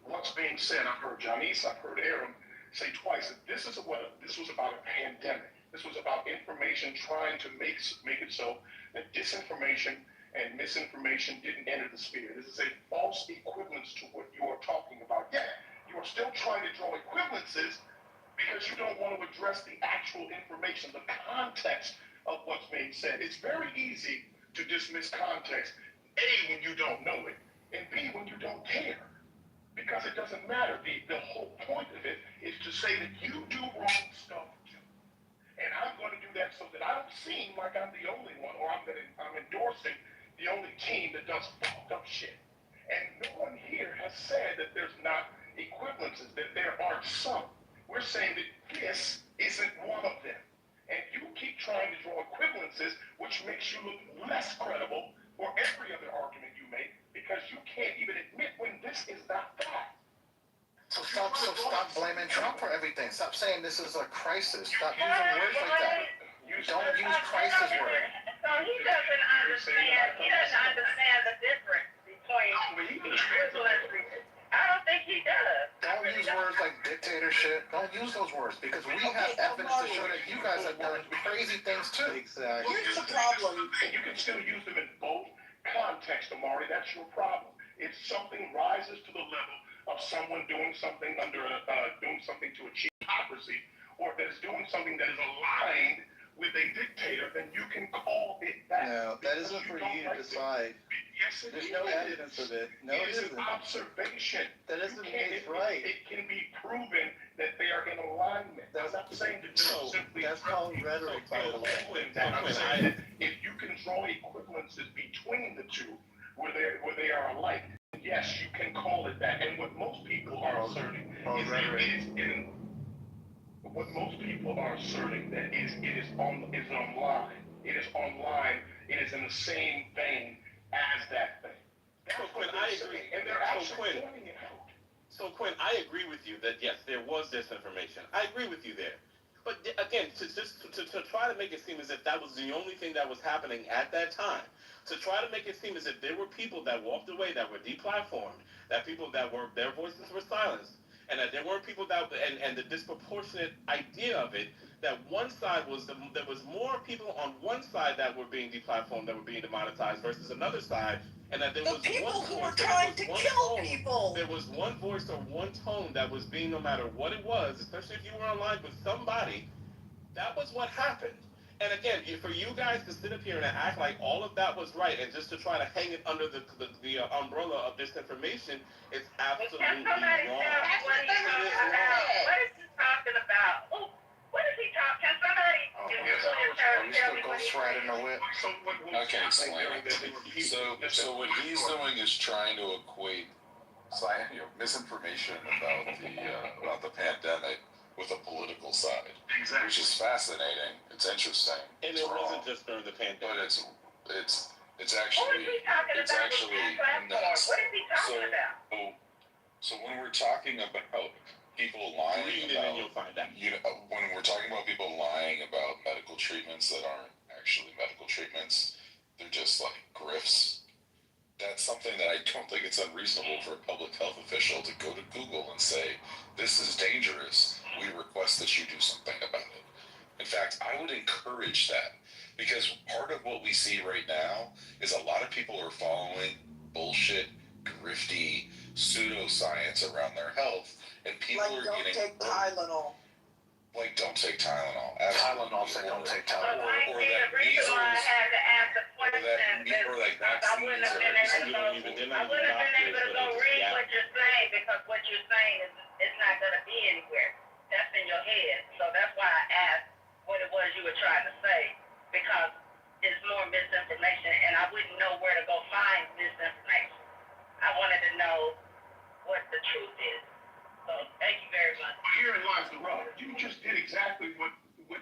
Speaker 16: what's being said. I've heard Janice, I've heard Aaron say twice that this was about a pandemic. This was about information trying to make it so that disinformation and misinformation didn't enter the sphere. This is a false equivalence to what you are talking about. Yet, you are still trying to draw equivalences because you don't want to address the actual information, the context of what's being said. It's very easy to dismiss context, A, when you don't know it, and B, when you don't care. Because it doesn't matter. The whole point of it is to say that you do wrong stuff too. And I'm going to do that so that I don't seem like I'm the only one, or I'm endorsing the only team that does fucked up shit. And no one here has said that there's not equivalences, that there aren't some. We're saying that this isn't one of them. And you keep trying to draw equivalences, which makes you look less credible for every other argument you make, because you can't even admit when this is not that.
Speaker 20: So stop blaming Trump for everything. Stop saying this is a crisis. Stop using words like that. Don't use crisis words.
Speaker 15: So he doesn't understand. He doesn't understand the difference between equivalency. I don't think he does.
Speaker 20: Don't use words like dictatorship. Don't use those words because we have evidence to show that you guys have done crazy things too.
Speaker 8: Exactly.
Speaker 7: Here's the problem. And you can still use them in both contexts, Amari. That's your problem. If something rises to the level of someone doing something doing something to achieve democracy, or that is doing something that is aligned with a dictator, then you can call it that.
Speaker 8: No, that isn't for you to decide.
Speaker 7: Yes, it
Speaker 8: There's
Speaker 7: is.
Speaker 8: no evidence of it. No,
Speaker 7: it
Speaker 8: it
Speaker 7: is
Speaker 8: isn't.
Speaker 7: an observation.
Speaker 8: That doesn't mean it's right.
Speaker 7: It can be proven that they are in alignment. I'm not saying that simply.
Speaker 8: That's called rhetoric, by the way.
Speaker 7: I'm saying that if you can draw equivalences between the two, where they are alike, yes, you can call it that. And what most people are asserting what most people are asserting that it is online. It is online. It is in the same vein as that thing.
Speaker 1: So Quinn, I agree.
Speaker 7: And they're actually pointing it out.
Speaker 1: So Quinn, I agree with you that yes, there was disinformation. I agree with you there. But again, to try to make it seem as if that was the only thing that was happening at that time, to try to make it seem as if there were people that walked away that were deplatformed, that people that were their voices were silenced, and that there weren't people that and the disproportionate idea of it that one side was there was more people on one side that were being deplatformed, that were being demonetized versus another side, and that there was
Speaker 17: people
Speaker 1: one
Speaker 17: who
Speaker 1: voice,
Speaker 17: were trying to kill
Speaker 1: tone,
Speaker 17: people.
Speaker 1: there was one voice or one tone that was being, no matter what it was, especially if you were online with somebody, that was what happened. And again, for you guys to sit up here and act like all of that was right, and just to try to hang it under the umbrella of disinformation, is absolutely wrong.
Speaker 15: Somebody tell me what he's talking about. What is he talking about? Ooh, what is he talking? Can somebody tell me what he's
Speaker 20: riding the whip.
Speaker 18: I can explain it. So what he's doing is trying to equate misinformation about the pandemic with a political side, which is fascinating. It's interesting.
Speaker 1: And it wasn't just during the pandemic.
Speaker 18: But it's actually
Speaker 15: What is he talking
Speaker 18: it's
Speaker 15: about?
Speaker 18: actually
Speaker 15: nuts. What is he talking about?
Speaker 18: So when we're talking about people lying
Speaker 1: Read it
Speaker 18: about,
Speaker 1: and you'll find out.
Speaker 18: When we're talking about people lying about medical treatments that aren't actually medical treatments, they're just like grifts. That's something that I don't think it's unreasonable for a public health official to go to Google and say, this is dangerous. We request that you do something about it. In fact, I would encourage that, because part of what we see right now is a lot of people are following bullshit, grifty, pseudoscience around their health, and people are
Speaker 17: don't
Speaker 18: getting
Speaker 17: take Tylenol.
Speaker 18: Like, don't take Tylenol.
Speaker 20: Tylenol said don't take Tylenol.
Speaker 15: The reason why I had to ask the question is I wouldn't have been able to go read what you're saying, because what you're saying is not going to be anywhere. That's in your head. So that's why I asked what it was you were trying to say, because it's more misinformation, and I wouldn't know where to go find misinformation. I wanted to know what the truth is. So thank you very much.
Speaker 7: Herein lies the rub. You just did exactly what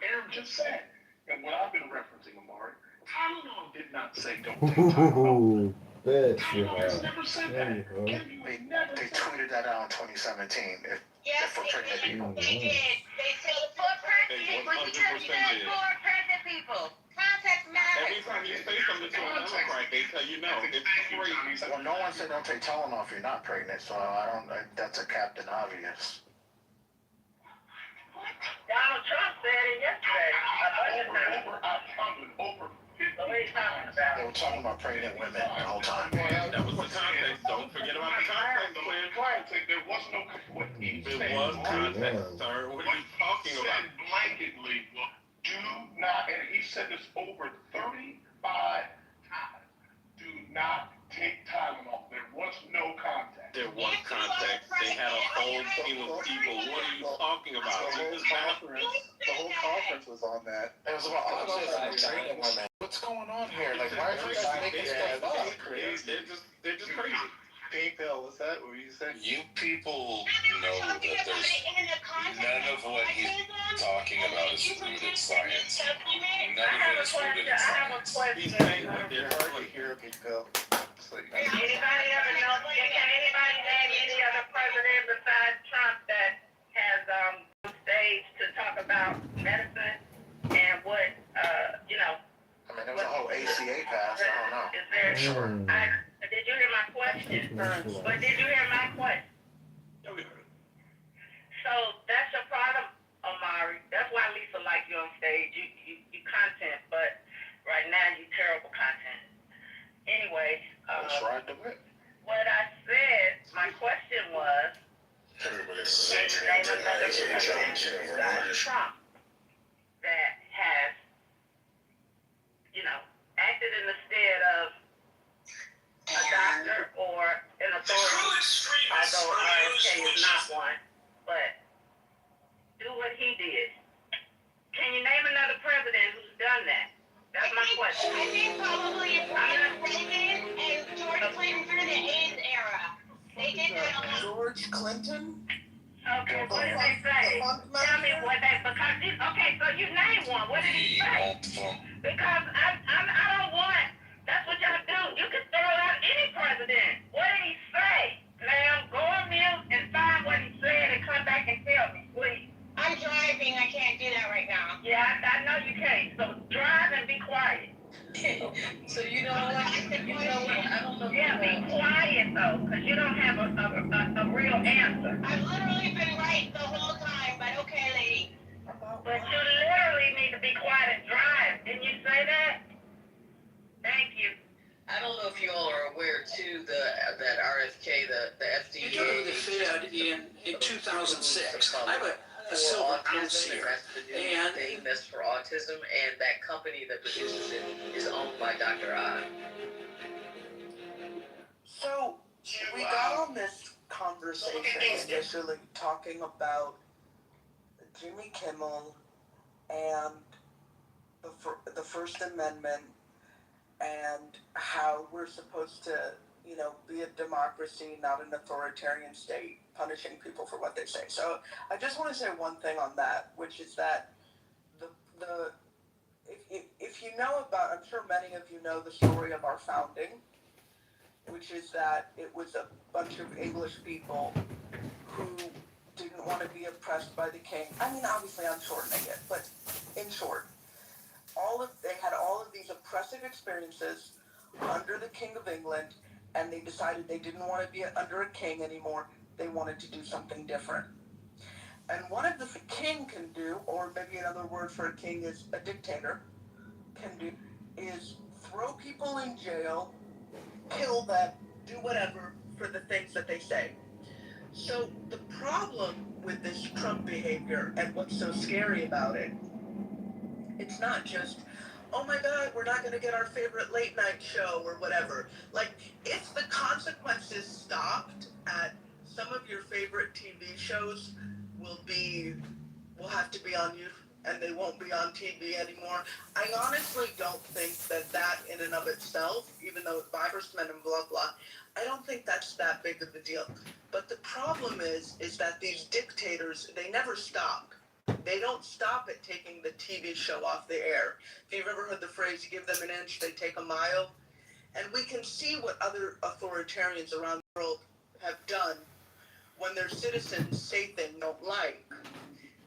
Speaker 7: Aaron just said, and what I've been referencing, Amari. Tylenol did not say don't take Tylenol. Tylenol has never said that.
Speaker 20: They tweeted that out in 2017.
Speaker 15: Yes, they did. They said for pregnant people. You just said for pregnant people. Context matters.
Speaker 1: Every time you say something to a Democrat, they tell you no. It's crazy.
Speaker 20: Well, no one said don't take Tylenol if you're not pregnant, so that's a Captain Obvious.
Speaker 15: Donald Trump said it yesterday. What are you talking about?
Speaker 20: They were talking about pregnant women the whole time.
Speaker 1: That was the context. Don't forget about the context, Quinn.
Speaker 7: There was no
Speaker 1: There was context, sir. What are you talking about?
Speaker 7: He said blanketly, do not, and he said this over 35 times, do not take Tylenol. There was no contact.
Speaker 1: There was context. They had a whole team of people. What are you talking about?
Speaker 8: The whole conference was on that.
Speaker 20: It was about pregnant women. What's going on here? Like, why are you guys making stuff up?
Speaker 1: They're just crazy.
Speaker 8: Pink pill, was that what you said?
Speaker 18: You people know that there's none of what he's talking about is rooted in science. None of it is rooted in science.
Speaker 1: He's saying that
Speaker 8: You're hard to hear, Pink pill.
Speaker 15: Anybody ever know? Can anybody name any other president besides Trump that has stage to talk about medicine and what
Speaker 20: I mean, there the whole ACA passed, I don't know.
Speaker 15: Did you hear my question? But did you hear my question?
Speaker 12: Yeah, we heard it.
Speaker 15: So that's your problem, Amari. That's why Lisa like you on stage. You content, but right now you terrible content. Anyway,
Speaker 18: Let's ride the whip.
Speaker 15: what I said, my question was, name another president besides Trump that has, acted in the stead of a doctor or an authority, although RFK is not one, but do what he did. Can you name another president who's done that? That's my question.
Speaker 22: I think probably Reagan and George Clinton through the AIDS era. They did that a lot.
Speaker 17: George Clinton?
Speaker 15: Okay, what did they say? Tell me what they, okay, so you name one. What did he say? Because I don't want, that's what y'all do. You can throw out any president. What did he say? Ma'am, go on mute and find what he said and come back and tell me, please.
Speaker 22: I'm driving. I can't do that right now.
Speaker 15: Yeah, I know you can't. So drive and be quiet.
Speaker 17: So you know what? I don't know.
Speaker 15: Yeah, be quiet though, because you don't have a real answer.
Speaker 22: I've literally been right the whole time, but okay, lady.
Speaker 15: But you literally need to be quiet and drive. Didn't you say that? Thank you.
Speaker 17: I don't know if you all are aware too, that RFK, the FDA.
Speaker 12: You took over the Fed in 2006. I have a silver ounce here. And
Speaker 17: That's for autism, and that company that produces it is owned by Dr. I. So we got on this conversation initially talking about Jimmy Kimmel and the First Amendment and how we're supposed to, be a democracy, not an authoritarian state, punishing people for what they say. So I just want to say one thing on that, which is that if you know about, I'm sure many of you know the story of our founding, which is that it was a bunch of English people who didn't want to be oppressed by the king. I mean, obviously I'm shortening it, but in short, they had all of these oppressive experiences under the King of England, and they decided they didn't want to be under a king anymore. They wanted to do something different. And one of the king can do, or maybe another word for a king is a dictator, can do, is throw people in jail, kill them, do whatever for the things that they say. So the problem with this Trump behavior and what's so scary about it, it's not just, oh my God, we're not going to get our favorite late night show or whatever. Like, if the consequences stopped at some of your favorite TV shows will have to be on you and they won't be on TV anymore. I honestly don't think that in and of itself, even though it's Congressman and blah, blah, I don't think that's that big of a deal. But the problem is that these dictators, they never stop. They don't stop at taking the TV show off the air. If you've ever heard the phrase, you give them an inch, they take a mile. And we can see what other authoritarians around the world have done when their citizens say things they don't like.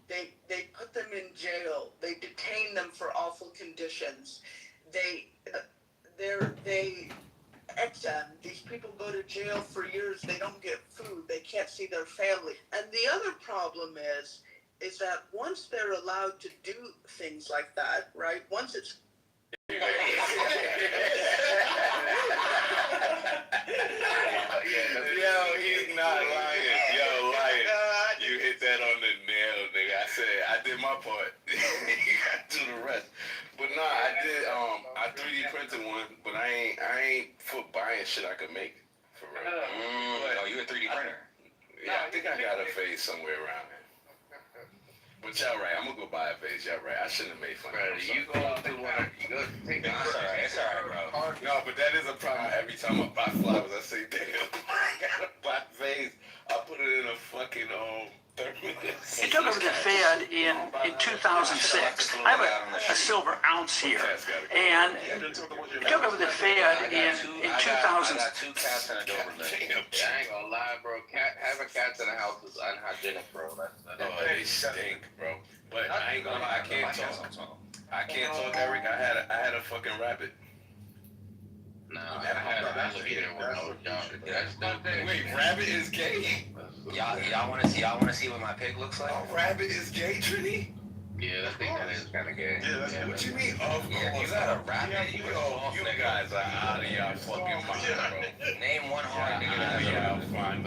Speaker 17: They put them in jail. They detain them for awful conditions. These people go to jail for years. They don't get food. They can't see their family. And the other problem is that once they're allowed to do things like that, right? Once it's
Speaker 1: Yo, he's not lying. Yo, lying. You hit that on the nail, nigga. I did my part. You got to do the rest. But nah, I 3D printed one, but I ain't for buying shit I could make. For real.
Speaker 18: Oh, you a 3D printer?
Speaker 1: Yeah, I think I got a face somewhere around here. But y'all right, I'm gonna go buy a face. Y'all right, I shouldn't have made fun of it.
Speaker 18: You go do one. You go take that. It's alright, bro.
Speaker 1: No, but that is a problem. Every time I buy flowers, I say, damn, I gotta buy a vase. I put it in a fucking thermos.
Speaker 12: he took over the Fed in 2006. I have a silver ounce here. And he took over the Fed in 2006.
Speaker 18: I got 2 cats and a Doberman. I ain't gonna lie, bro. Having cats in the house is unhygienic, bro.
Speaker 1: They stink, bro. But I ain't gonna lie, I can't talk.
Speaker 9: I can't talk, Eric. I had a fucking rabbit.
Speaker 18: No, I had an alligator when I was young. That's dope.
Speaker 9: Wait, rabbit is gay?
Speaker 2: Y'all want to see what my pig looks like?
Speaker 9: Oh, rabbit is gay, Trini?
Speaker 18: Yeah, I think that is kind of gay.
Speaker 9: Yeah, what you mean? Of
Speaker 2: Yeah, you got a rabbit. You
Speaker 9: guys are out of your fucking mind, bro.
Speaker 2: Name one hard nigga that has a rabbit.
Speaker 9: Fine.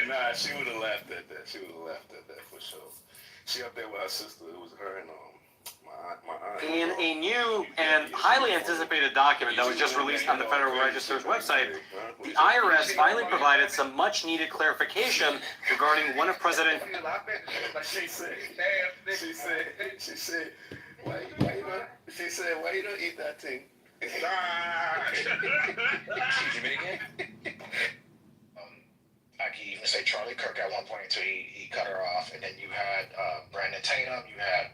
Speaker 9: Nah, she would have laughed at that. She would have laughed at that for sure. She up there with her sister. It was her and my aunt.
Speaker 11: In a new and highly anticipated document that was just released on the Federal Register's website, the IRS finally provided some much-needed clarification regarding one of President...
Speaker 9: She said, why you don't eat that thing?
Speaker 14: I can even say Charlie Kirk at one point until he cut her off, and then you had Brandon Tatum, you had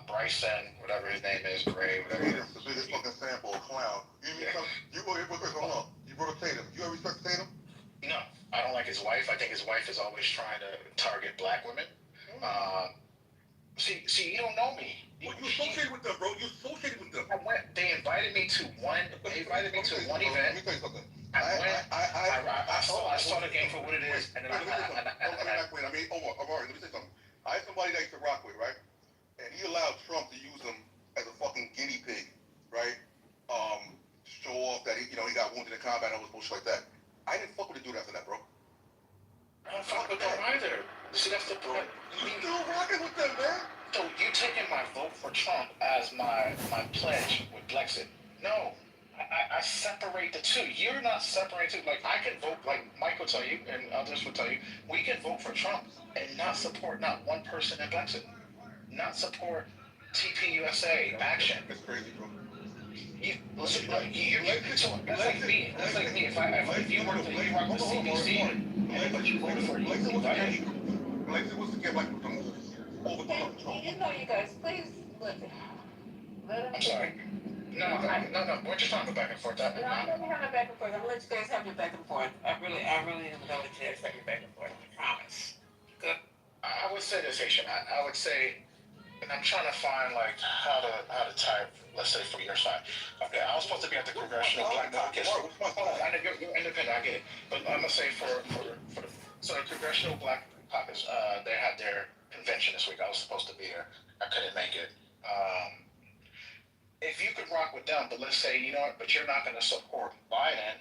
Speaker 14: Bryson, whatever his name is, Gray, whatever.
Speaker 21: The biggest fucking sample, clown. You brought Tatum. You ever respect Tatum?
Speaker 14: No, I don't like his wife. I think his wife is always trying to target black women. See, you don't know me.
Speaker 21: Well, you associated with them, bro. You associated with them.
Speaker 14: They invited me to one event.
Speaker 21: Let me tell you something.
Speaker 14: I saw the game for what it is, and then
Speaker 21: let me say something. I had somebody that I used to rock with, right? And he allowed Trump to use him as a fucking guinea pig, right? Show off that he got wounded in combat and all this bullshit like that. I didn't fuck with the dude after that, bro.
Speaker 14: I don't fuck with them either. See, that's the point.
Speaker 21: You still rocking with them, man?
Speaker 14: So you taking my vote for Trump as my pledge with Brexit? No. I not separate the two. You're not separating. Like I can vote. Like Mike will tell you, and others will tell you, we can vote for Trump and not support not one person in Brexit, not support TPUSA action.
Speaker 21: That's crazy, bro.
Speaker 14: You listen, like that's like me. That's like me. If you work for the CDC and you vote for
Speaker 21: Lexi wants to get like the move over the Trump.
Speaker 3: You know, you guys, please let him.
Speaker 14: I'm sorry. No, we're just talking back and forth.
Speaker 3: No, I'm gonna have a back and forth. I'm gonna let you guys have your back and forth. I really am gonna let you guys have your back and forth. I promise. Good.
Speaker 14: I would say this, Haitian. I would say, and I'm trying to find like how to type. Let's say for your side. Okay, I was supposed to be at the Congressional Black Caucus. Hold on, I know you're independent. I get it, but I'm gonna say for the Congressional Black Caucus, they had their convention this week. I was supposed to be there. I couldn't make it. If you could rock with them, but let's say you know what, but you're not gonna support Biden.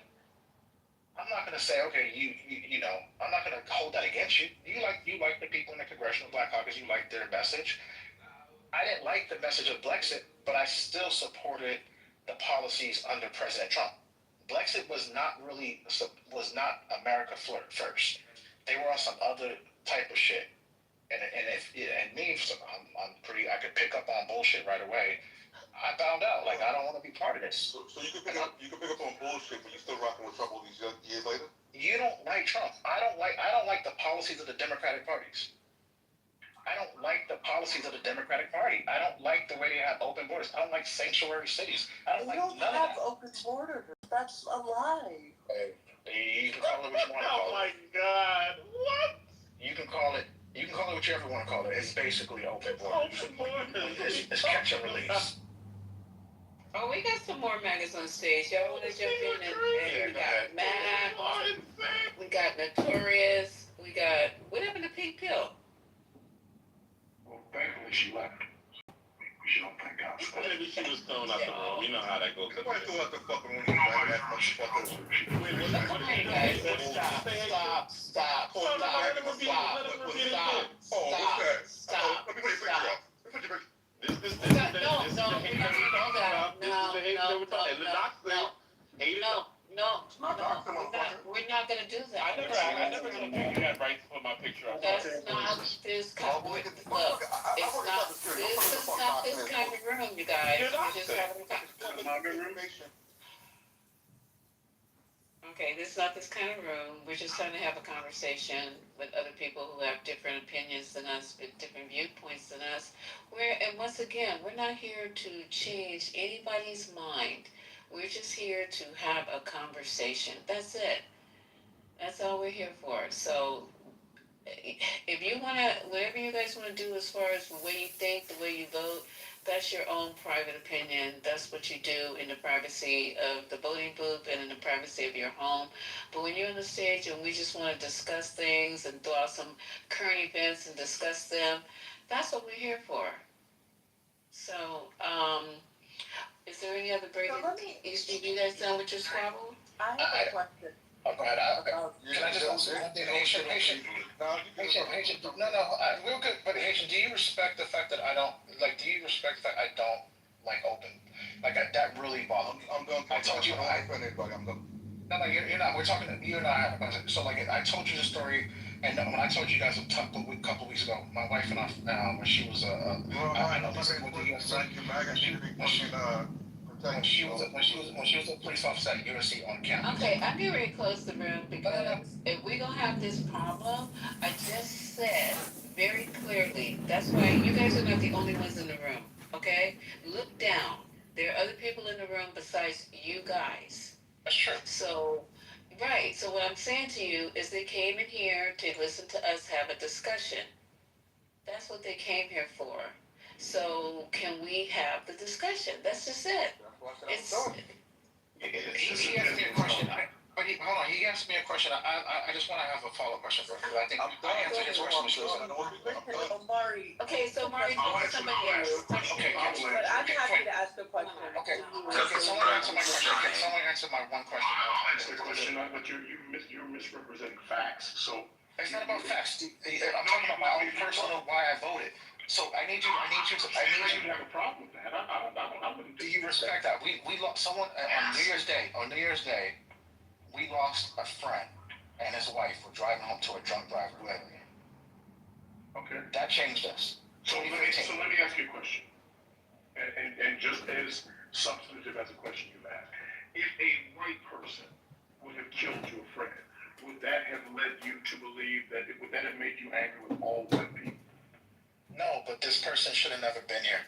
Speaker 14: I'm not gonna say, okay, you know, I'm not gonna hold that against you. You like the people in the Congressional Black Caucus. You like their message. I didn't like the message of Brexit, but I still supported the policies under President Trump. Brexit was not America first. They were on some other type of shit. And me, I could pick up on bullshit right away. I found out, like, I don't want to be part of this.
Speaker 21: So you can pick up on bullshit, but you still rocking with Trump all these years later?
Speaker 14: You don't like Trump. I don't like the policies of the Democratic parties. I don't like the policies of the Democratic Party. I don't like the way they have open borders. I don't like sanctuary cities. I don't like none of that.
Speaker 17: They don't have open borders. That's a lie.
Speaker 14: You can call it what you want to call it.
Speaker 1: Oh my God! What?
Speaker 14: You can call it what you ever want to call it. It's basically open borders. It's catch and release.
Speaker 3: Oh, we got some more maggots on stage. Y'all want to jump in? And we got Matt. We got Notorious. We got what happened to Pink Pill?
Speaker 7: Well, thankfully she left. We should all thank God for that.
Speaker 1: Maybe she was thrown out the room. You know how that goes.
Speaker 21: Nobody threw out the fucking room. That motherfucker.
Speaker 1: Wait, what
Speaker 3: Okay, guys, stop.
Speaker 21: Oh, what's that?
Speaker 3: Stop.
Speaker 21: Let me put your picture up. Let me put your picture.
Speaker 1: This is the
Speaker 3: No,
Speaker 1: hate that we're talking about. This is the hate that we're talking about. And the doc said, hate it.
Speaker 3: We're not gonna do that.
Speaker 1: I never told you you had rights to put my picture up.
Speaker 3: That's not this kind of room. Look, it's not. This is not this kind of room, you guys. We're just having a Okay, this is not this kind of room. We're just trying to have a conversation with other people who have different opinions than us, with different viewpoints than us. And once again, we're not here to change anybody's mind. We're just here to have a conversation. That's it. That's all we're here for. So if you want to, whatever you guys want to do as far as the way you think, the way you vote, that's your own private opinion. That's what you do in the privacy of the voting booth and in the privacy of your home. But when you're on the stage and we just want to discuss things and throw out some current events and discuss them, that's what we're here for. So, is there any other break? You guys done with your squabble?
Speaker 17: I have a question.
Speaker 14: Oh, go ahead. Can I just answer one thing? Haitian. No, we're good. But Haitian, do you respect the fact that I don't, like, do you respect that I don't, like, open? Like, that really bothers me.
Speaker 21: I'm done.
Speaker 14: I told you.
Speaker 21: I'm done.
Speaker 14: No, you're not. We're talking, you and I have a conversation. So, like, I told you the story, and when I told you guys a couple weeks ago, my wife and I, when she was, I know this with the when she was a police officer at USC on campus.
Speaker 3: Okay, I'm getting ready to close the room because if we're gonna have this problem, I just said very clearly, that's why you guys are not the only ones in the room, okay? Look down. There are other people in the room besides you guys.
Speaker 14: That's true.
Speaker 3: So, right, so what I'm saying to you is they came in here to listen to us have a discussion. That's what they came here for. So can we have the discussion? That's just it.
Speaker 14: He asked me a question. Hold on. He asked me a question. I just want to have a follow-up question for him because I think I answered his question.
Speaker 3: Okay, so Mari, somebody else.
Speaker 17: Okay, but I'm happy to ask a question.
Speaker 14: Okay, can someone answer my question? Can someone answer my one question?
Speaker 7: I'll answer the question, but you're misrepresenting facts. So
Speaker 14: it's not about facts. I'm talking about my own personal why I voted.
Speaker 7: So I need you to have a problem with that. I wouldn't.
Speaker 16: Do you respect that? We lost someone on New Year's Day. On New Year's Day, we lost a friend and his wife were driving home to a drunk driver.
Speaker 7: Okay.
Speaker 16: That changed us.
Speaker 7: So let me ask you a question, and just as substantive as a question you've asked, if a white person would have killed your friend, would that have led you to believe that would that have made you angry with all white people?
Speaker 16: No, but this person should have never been here.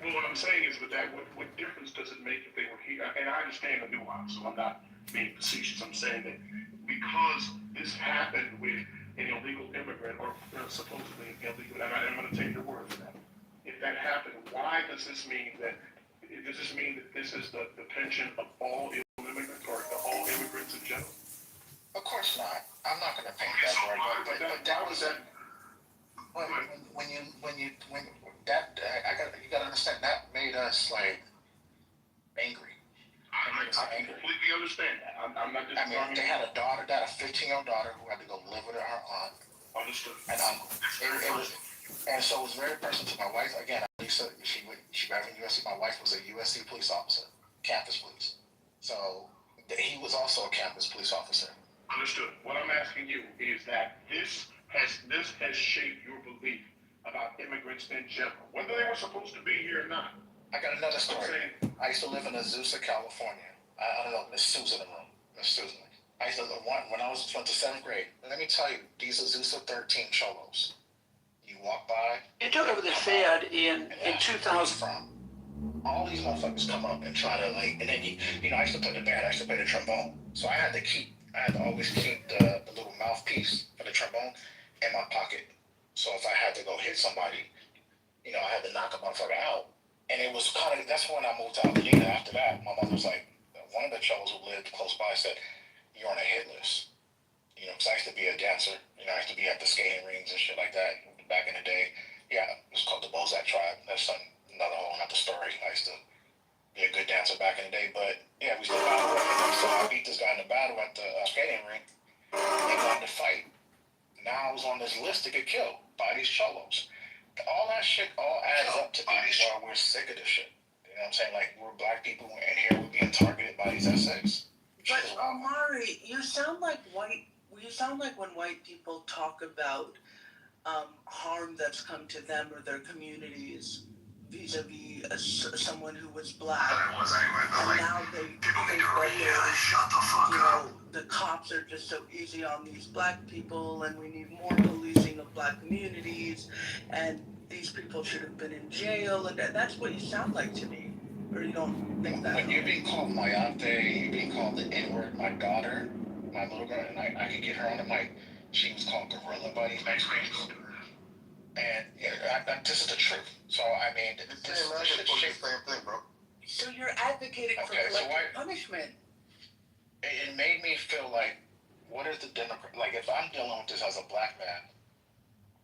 Speaker 7: Well, what I'm saying is, with that, what difference does it make if they were here? And I understand the nuance, so I'm not being facetious. I'm saying that because this happened with an illegal immigrant, or supposedly illegal, and I'm going to take your word for that. If that happened, why does this mean that? Does this mean that this is the penchant of all illegal immigrants, or all immigrants in general?
Speaker 16: Of course not. I'm not going to paint that word, but that was that. You gotta understand that made us like angry.
Speaker 7: I completely understand that. I'm not just.
Speaker 16: I mean, they had a daughter, a 15-year-old daughter who had to go live with her aunt.
Speaker 7: Understood.
Speaker 16: And uncle. And so it was very personal to my wife. Again, Lisa, she graduated from USC. My wife was a USC police officer, campus police. So he was also a campus police officer.
Speaker 7: Understood. What I'm asking you is that this has shaped your belief about immigrants in general, whether they were supposed to be here or not.
Speaker 16: I got another story. I used to live in Azusa, California. I don't know, Miss Susan in the room. Miss Susan. I used to live when I went to 7th grade. Let me tell you, these Azusa 13 cholos. You walk by.
Speaker 12: You took over the Fed in 2000.
Speaker 16: From all these motherfuckers come up and try to and then I used to play the band. I used to play the trombone. So I had to always keep the little mouthpiece for the trombone in my pocket. So if I had to go hit somebody, I had to knock a motherfucker out. And it was that's when I moved to Albertina. After that, my mother was like, one of the cholos who lived close by said, "You're on a hit list." Because I used to be a dancer. I used to be at the skating rings and shit like that back in the day. Yeah, it was called the Bozak Tribe. That's another whole nother story. I used to be a good dancer back in the day. But yeah, we still battle. So I beat this guy in the battle at the skating rink. He wanted to fight. Now I was on this list to get killed by these cholos. All that shit all adds up to me while we're sick of this shit. You know what I'm saying? Like, we're black people and here we're being targeted by these SX.
Speaker 5: But Omari, you sound like when white people talk about harm that's come to them or their communities vis-a-vis someone who was black, and now they think that the cops are just so easy on these black people, and we need more policing of black communities, and these people should have been in jail, and that's what you sound like to me. Or you don't think that?
Speaker 16: When you're being called Mayante, you're being called the N-word, my daughter, my little girl, and I could get her on the mic, she was called Gorilla Buddy. And this is the truth. So I mean, this shit shaped the same thing, bro.
Speaker 5: So you're advocating for collective punishment.
Speaker 16: It made me feel like, what is the Democrat? Like, if I'm dealing with this as a black man,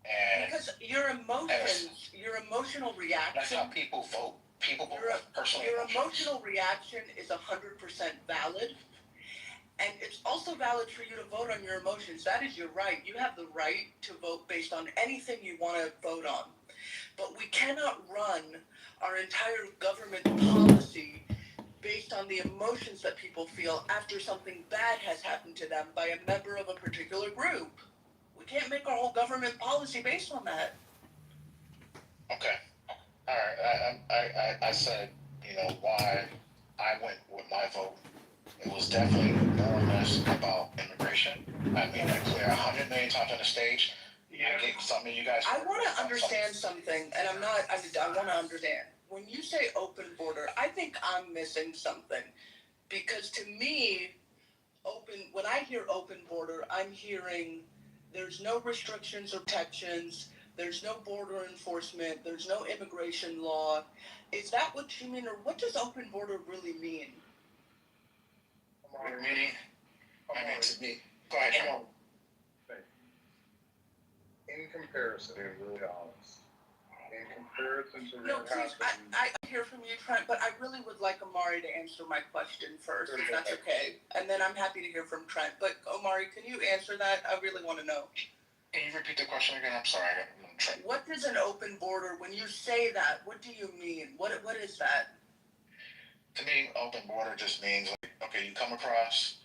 Speaker 16: and
Speaker 5: because your emotional reaction.
Speaker 16: That's how people vote. People vote personally.
Speaker 5: Your emotional reaction is 100% valid. And it's also valid for you to vote on your emotions. That is your right. You have the right to vote based on anything you want to vote on. But we cannot run our entire government policy based on the emotions that people feel after something bad has happened to them by a member of a particular group. We can't make our whole government policy based on that.
Speaker 16: Okay. All right. I said, why I went with my vote. It was definitely more or less about immigration. I made that clear 100 million times on the stage. I gave some of you guys.
Speaker 5: I want to understand something, and I want to understand. When you say open border, I think I'm missing something. Because to me, when I hear open border, I'm hearing there's no restrictions or protections, there's no border enforcement, there's no immigration law. Is that what you mean, or what does open border really mean?
Speaker 16: Meaning, to me, go ahead.
Speaker 8: In comparison, being really honest. In comparison to
Speaker 5: No, please, I hear from you, Trent, but I really would like Omari to answer my question first, if that's okay. And then I'm happy to hear from Trent. But Omari, can you answer that? I really want to know.
Speaker 14: Can you repeat the question again? I'm sorry. I'm trying.
Speaker 5: What is an open border? When you say that, what do you mean? What is that?
Speaker 14: To me, open border just means like, okay, you come across,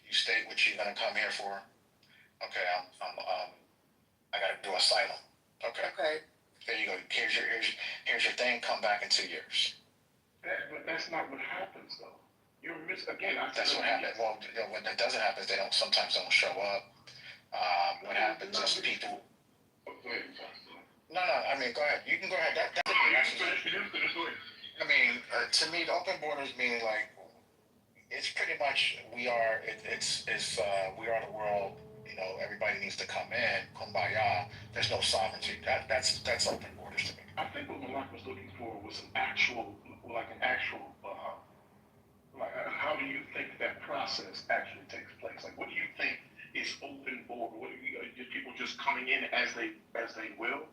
Speaker 14: you state what you're gonna come here for. Okay, I gotta do asylum. Okay.
Speaker 5: Okay.
Speaker 14: There you go. Here's your thing. Come back in 2 years.
Speaker 7: But that's not what happens, though.
Speaker 14: That's what happens. Well, when that doesn't happen, they sometimes don't show up. What happens is people. No, I mean, go ahead. You can go ahead. I mean, to me, the open borders mean like it's pretty much we are. We are the world. You know, everybody needs to come in. Kumbaya. There's no sovereignty. That's open borders to me.
Speaker 7: I think what Malak was looking for was an actual. How do you think that process actually takes place? Like, what do you think is open border? What are people just coming in as they will?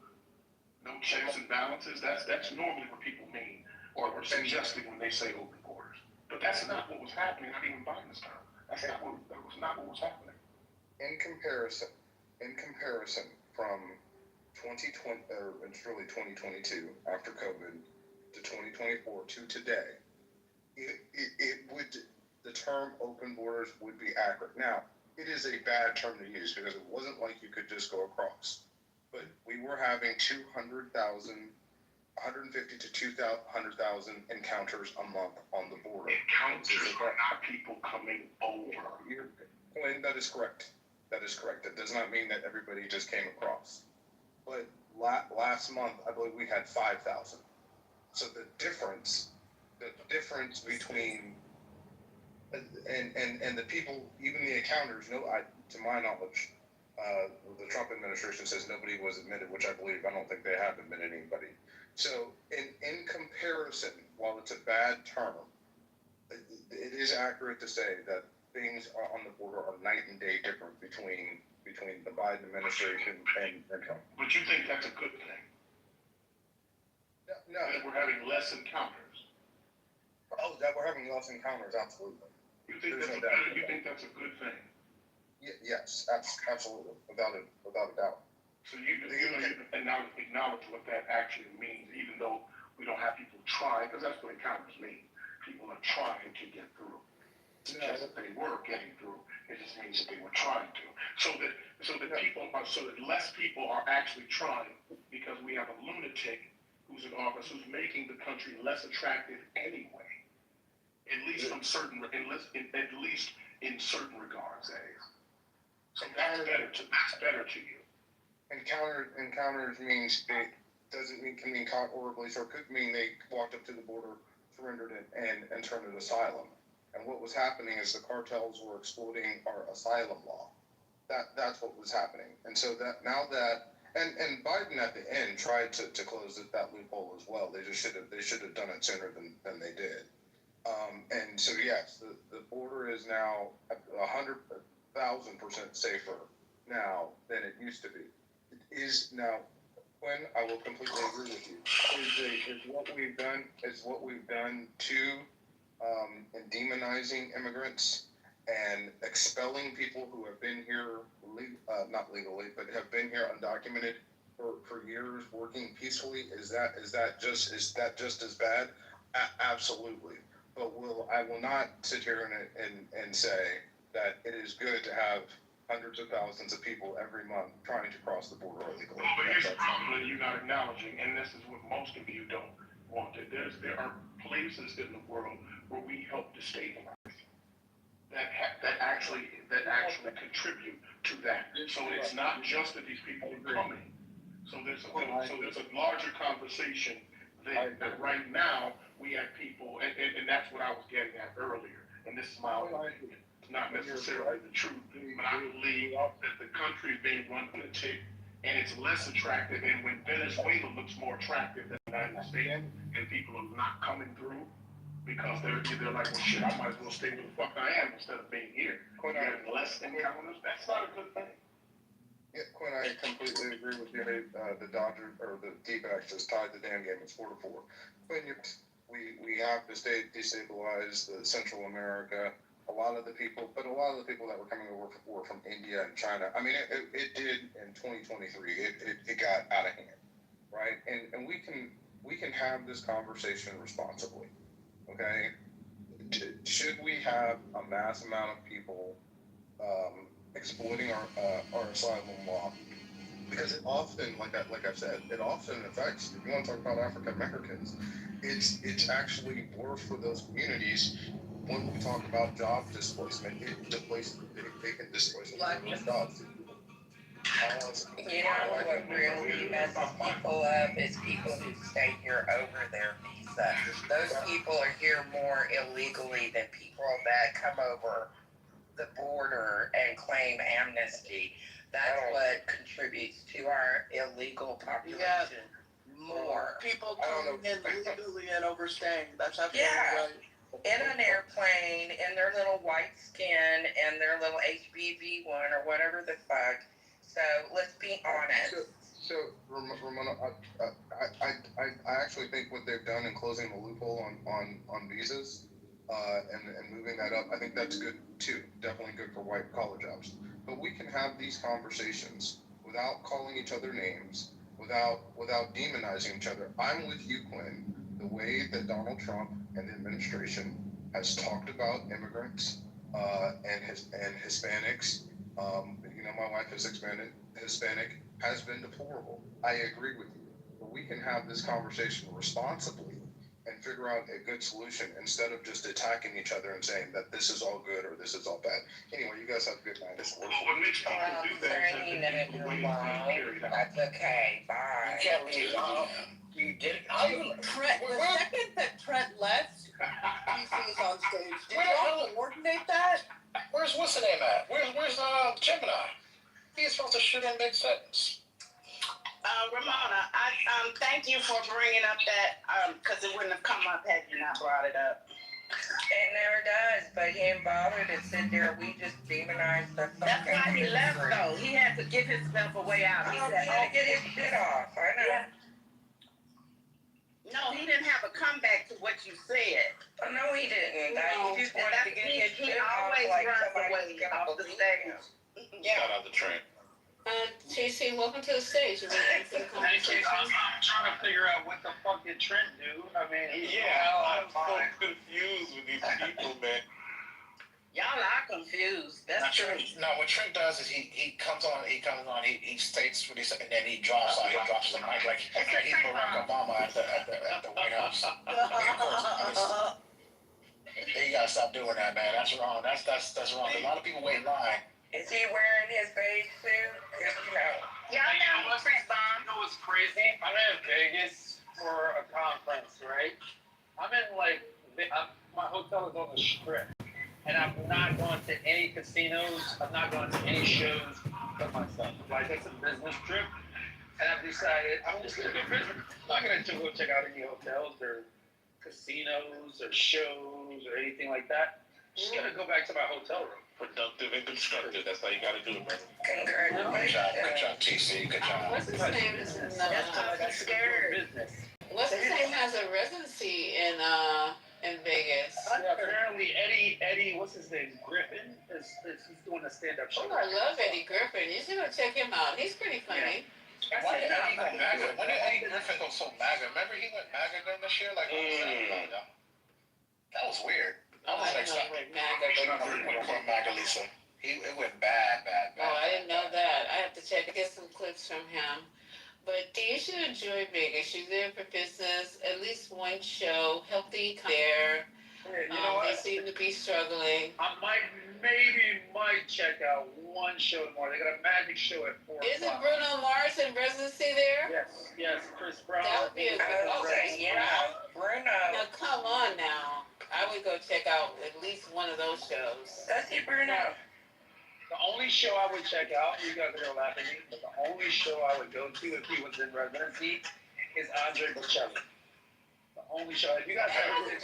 Speaker 7: No checks and balances. That's normally what people mean or suggesting when they say open borders. But that's not what was happening. Not even Biden's term. That was not what was happening.
Speaker 6: In comparison from 2020, it's really 2022 after COVID to 2024 to today, the term open borders would be accurate. Now, it is a bad term to use because it wasn't like you could just go across. But we were having 150 to 200,000 encounters a month on the border.
Speaker 7: Encounters are not people coming over.
Speaker 6: Quinn, that is correct. That does not mean that everybody just came across. But last month, I believe we had 5,000. So the difference between and the people, even the encounters, to my knowledge, the Trump administration says nobody was admitted, which I believe. I don't think they have admitted anybody. So in comparison, while it's a bad term, it is accurate to say that things on the border are night and day different between the Biden administration and Trump.
Speaker 7: But you think that's a good thing?
Speaker 6: No.
Speaker 7: That we're having less encounters.
Speaker 6: Oh, that we're having less encounters, absolutely.
Speaker 7: You think that's a good thing?
Speaker 6: Yes, absolutely, without a doubt.
Speaker 7: So you acknowledge what that actually means, even though we don't have people trying, because that's what encounters mean. People are trying to get through. It's just that they were getting through. It just means that they were trying to. So that less people are actually trying, because we have a lunatic who's in office who's making the country less attractive anyway. At least in certain regards, So that's better to you.
Speaker 6: Encounters means can mean caught or released, or could mean they walked up to the border, surrendered it, and turned it asylum. And what was happening is the cartels were exploiting our asylum law. That's what was happening. And so that now that and Biden at the end tried to close that loophole as well. They should have done it sooner than they did. And so yes, the border is now 100,000% safer now than it used to be. It is now. When I will completely agree with you, is what we've done to in demonizing immigrants and expelling people who have been here not legally, but have been here undocumented for years, working peacefully. Is that just as bad? Absolutely. But I will not sit here and say that it is good to have hundreds of thousands of people every month trying to cross the border illegally.
Speaker 7: Well, but here's the problem that you're not acknowledging, and this is what most of you don't want. There are places in the world where we help destabilize that actually contribute to that. So it's not just that these people are coming. So there's a larger conversation that right now we have people, and that's what I was getting at earlier. And this is my own opinion. Not necessarily the truth, but I believe that the country is being run on a tick, and it's less attractive. And when Venezuela looks more attractive than the United States, and people are not coming through because they're like, well, shit, I might as well stay where the fuck I am instead of being here. You're having less encounters. That's not a good thing.
Speaker 6: Yeah, Quinn, I completely agree with you. The Dodgers or the D-backs just tied the damn game. It's 4-4. Quinn, we have to destabilize the Central America. a lot of the people that were coming over were from India and China. I mean, it did in 2023. It got out of hand, right? And we can have this conversation responsibly, okay? Should we have a mass amount of people exploiting our asylum law? Because it often, like I said, it often affects. If you want to talk about African Americans, it's actually worse for those communities. When we talk about job displacement, they can displace jobs.
Speaker 3: You know what really messes people up is people who stay here over their visa. Those people are here more illegally than people that come over the border and claim amnesty. That's what contributes to our illegal population more.
Speaker 5: People coming in legally and overstaying. That's absolutely right.
Speaker 3: In an airplane, in their little white skin, and their little HBV one or whatever the fuck. So let's be honest.
Speaker 6: So Ramona, I actually think what they've done in closing the loophole on visas and moving that up, I think that's good too. Definitely good for white collar jobs. But we can have these conversations without calling each other names, without demonizing each other. I'm with you, Quinn. The way that Donald Trump and the administration has talked about immigrants and Hispanics, my wife is Hispanic, has been deplorable. I agree with you. But we can have this conversation responsibly and figure out a good solution instead of just attacking each other and saying that this is all good or this is all bad. Anyway, you guys have a good night.
Speaker 3: That's okay. Bye.
Speaker 2: You can't leave. You did it.
Speaker 5: The second that Trent left, DC is on stage. Did y'all coordinate that?
Speaker 14: Where's what's the name at? Where's Gemini? He's supposed to shoot in mid-sentence.
Speaker 15: Ramona, I thank you for bringing up that, because it wouldn't have come up had you not brought it up.
Speaker 3: It never does, but he ain't bothered to sit there. We just demonized the fucking
Speaker 15: That's why he left, though. He had to give himself a way out. He said,
Speaker 3: "Oh, get his shit off." I know.
Speaker 15: Yeah. No, he didn't have a comeback to what you said.
Speaker 3: Oh, no, he didn't.
Speaker 15: No,
Speaker 3: He just wanted to get his shit off
Speaker 15: always
Speaker 3: like
Speaker 15: runs
Speaker 3: somebody
Speaker 15: away
Speaker 3: was gonna
Speaker 15: off the
Speaker 3: believe
Speaker 15: stage.
Speaker 3: him.
Speaker 14: Shout out to Trent.
Speaker 3: TC, welcome to the stage.
Speaker 10: I'm trying to figure out what the fuck did Trent do. I mean,
Speaker 1: I'm so confused with these people, man.
Speaker 15: Y'all are confused. That's true.
Speaker 14: No, what Trent does is he comes on, he states what he said, and then he drops the mic like he's Barack Obama at the White House. You gotta stop doing that, man. That's wrong. That's wrong. A lot of people wait in line.
Speaker 3: Is he wearing his beige suit?
Speaker 15: Y'all know what's
Speaker 10: You know what's crazy? I'm in Vegas for a conference, right? I'm in my hotel is on the Strip, and I'm not going to any casinos. I'm not going to any shows for myself. Like it's a business trip, and I've decided I'm just gonna go visit. I'm not gonna go check out any hotels or casinos or shows or anything like that. Just gonna go back to my hotel room.
Speaker 1: Productive and constructive. That's how you gotta do it, man.
Speaker 3: Congratulations.
Speaker 14: Good job, TC. Good job.
Speaker 3: What's his name?
Speaker 15: I'm scared.
Speaker 3: What's his name has a residency in Vegas.
Speaker 10: Yeah, apparently Eddie, what's his name? Griffin is he's doing a stand-up show.
Speaker 3: Oh, I love Eddie Griffin. You should go check him out. He's pretty funny.
Speaker 14: Why did Eddie go MAGA? When did Eddie Griffin go so MAGA? Remember he went MAGA during this year? Like, that was weird.
Speaker 3: I didn't know he went MAGA.
Speaker 14: MAGA, Lisa. It went bad.
Speaker 3: Oh, I didn't know that. I have to check. Get some clips from him. But you should enjoy Vegas. You're there for business. At least one show. Healthy there. They seem to be struggling.
Speaker 10: I might check out one show tomorrow. They got a magic show at 4 o'clock.
Speaker 3: Isn't Bruno Mars in residency there?
Speaker 10: Yes, Chris Brown.
Speaker 3: That would be a good
Speaker 10: Bruno.
Speaker 3: Now come on now. I would go check out at least one of those shows.
Speaker 10: That's it, Bruno. The only show I would check out, you guys are going to laugh at me, but the only show I would go to if he was in residency is Andre Bocelli. The only show. If you guys ever get a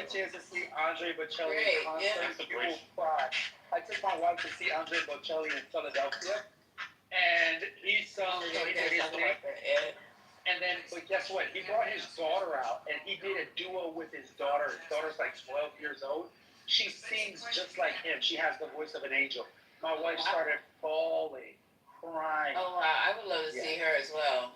Speaker 10: chance to see Andre Bocelli in concert, you will cry. I took my wife to see Andre Bocelli in Philadelphia, and he sung, and And then, but guess what? He brought his daughter out, and he did a duo with his daughter. His daughter's like 12 years old. She sings just like him. She has the voice of an angel. My wife started bawling, crying.
Speaker 3: Oh wow, I would love to see her as well.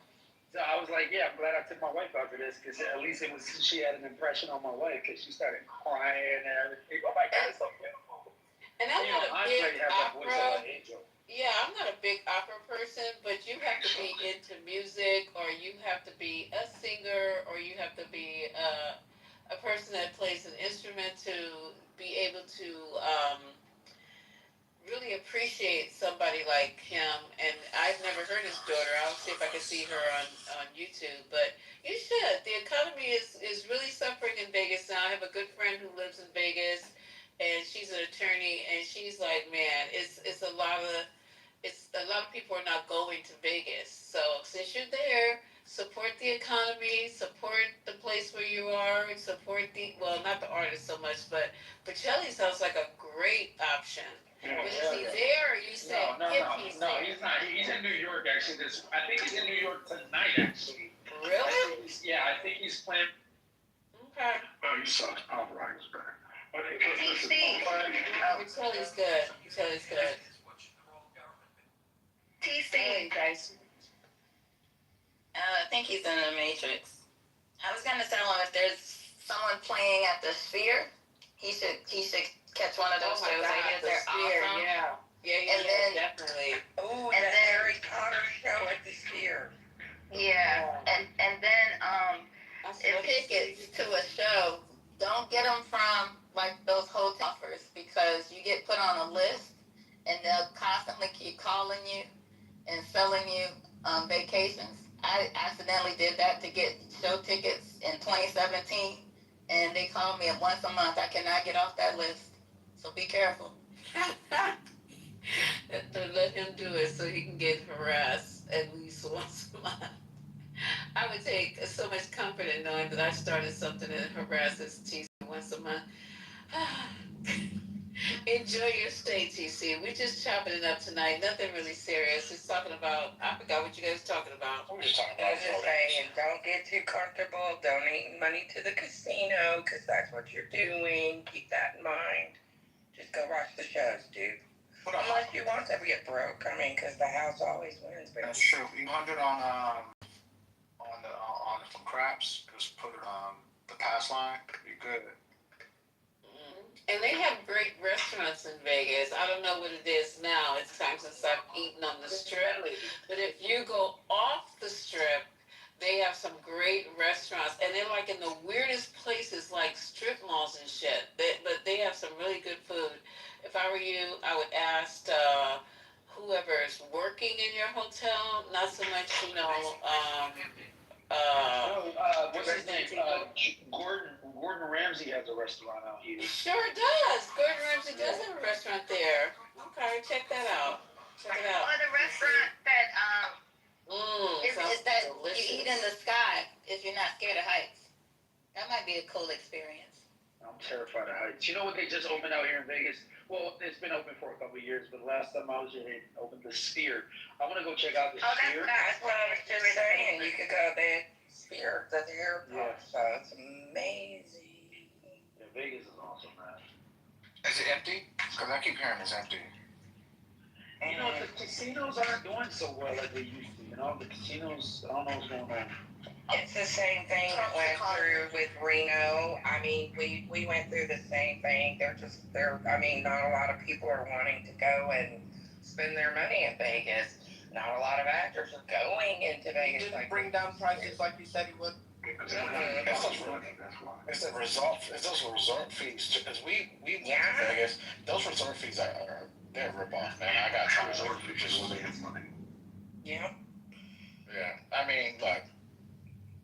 Speaker 10: So I was like, yeah, I'm glad I took my wife out for this, because at least she had an impression on my wife, because she started crying and everything. Oh my God, it's so beautiful.
Speaker 3: And I'm not a big opera.
Speaker 10: Angel.
Speaker 3: Yeah, I'm not a big opera person, but you have to be into music, or you have to be a singer, or you have to be a person that plays an instrument to be able to really appreciate somebody like him. And I've never heard his daughter. I'll see if I can see her on YouTube. But you should. The economy is really suffering in Vegas now. I have a good friend who lives in Vegas, and she's an attorney, and she's like, man, it's a lot of people are not going to Vegas. So since you're there, support the economy, support the place where you are, and support not the artist so much, but Bocelli sounds like a great option.
Speaker 10: Yeah,
Speaker 3: Is he there, or you said he's
Speaker 10: no,
Speaker 3: there?
Speaker 10: he's not. He's in New York, actually. I think he's in New York tonight, actually.
Speaker 3: Really?
Speaker 10: I think he's playing.
Speaker 3: Okay.
Speaker 7: Oh, he sucks. Pop Rock is better. But listen,
Speaker 3: Bocelli's good. Bocelli's good.
Speaker 15: TC.
Speaker 3: Guys.
Speaker 15: I think he's in the Matrix. I was gonna tell him if there's someone playing at the Sphere, he should catch one of those shows. I hear they're awesome.
Speaker 3: Yeah, definitely.
Speaker 15: Ooh, and then Harry Potter show at the Sphere. Yeah, and then tickets to a show, don't get them from like those hotel offers, because you get put on a list and they'll constantly keep calling you and selling you vacations. I accidentally did that to get show tickets in 2017, and they called me once a month. I cannot get off that list, so be careful.
Speaker 3: Let him do it so he can get harassed at least once a month. I would take so much comfort in knowing that I started something that harasses TC once a month. Enjoy your stay, TC. We're just chopping it up tonight. Nothing really serious. Just talking about, I forgot what you guys were talking about.
Speaker 10: We're just talking about
Speaker 15: saying, don't get too comfortable donating money to the casino, because that's what you're doing. Keep that in mind. Just go watch the shows, dude. Unless you want to get broke. I mean, because the house always wins, baby.
Speaker 20: That's true. 100 on some craps. Just put it on the pass line. Be good.
Speaker 3: And they have great restaurants in Vegas. I don't know what it is now. It's time since I've eaten on the Strip. But if you go off the Strip, they have some great restaurants. And they're like in the weirdest places, like strip malls and shit. But they have some really good food. If I were you, I would ask whoever is working in your hotel, not so much,
Speaker 10: what's his name? Gordon Ramsay has a restaurant out here.
Speaker 3: Sure does. Gordon Ramsay does have a restaurant there. Okay, check that out. Check it out.
Speaker 15: Or the restaurant that is that
Speaker 3: delicious.
Speaker 15: you eat in the sky if you're not scared of heights. That might be a cool experience.
Speaker 10: I'm terrified of heights. You know what they just opened out here in Vegas? Well, it's been open for a couple of years, but the last time I was here, they opened the Sphere. I want to go check out the Sphere.
Speaker 15: That's what I was just saying. You could go there. Sphere, the airport. So it's amazing.
Speaker 10: Yeah, Vegas is awesome, man.
Speaker 20: Is it empty? Because I keep hearing it's empty.
Speaker 10: You know, the casinos aren't doing so well like they used to. You know, the casinos, I don't know what's going on.
Speaker 15: It's the same thing that went through with Reno. I mean, we went through the same thing. I mean, not a lot of people are wanting to go and spend their money in Vegas. Not a lot of actors are going into Vegas.
Speaker 6: Didn't bring down prices like you said he would.
Speaker 20: It's the resort. It's those resort fees too. Because we went to Vegas. Those resort fees they're a rip-off, man. I got to resort fees just when they have money.
Speaker 15: Yeah.
Speaker 20: Yeah. I mean, look.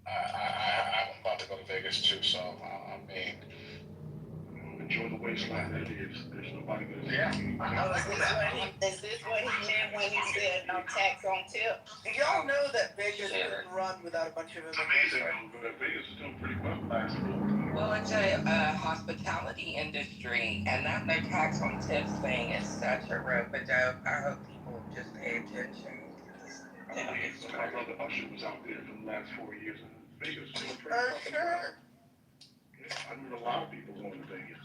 Speaker 20: I'm about to go to Vegas too, so I mean,
Speaker 7: enjoy the wasteland that is. There's nobody good.
Speaker 20: Yeah.
Speaker 15: Is this what he meant when he said no tax on tip?
Speaker 5: Y'all know that Vegas couldn't run without a bunch of immigrants.
Speaker 7: Amazing, but Vegas is doing pretty well last year.
Speaker 15: Well, it's a hospitality industry, and that no tax on tips thing is such a rope-a-dope. I hope people just pay attention.
Speaker 7: My brother Usher was out there for the last 4 years in Vegas.
Speaker 3: Usher?
Speaker 7: Yeah, I knew a lot of people going to Vegas.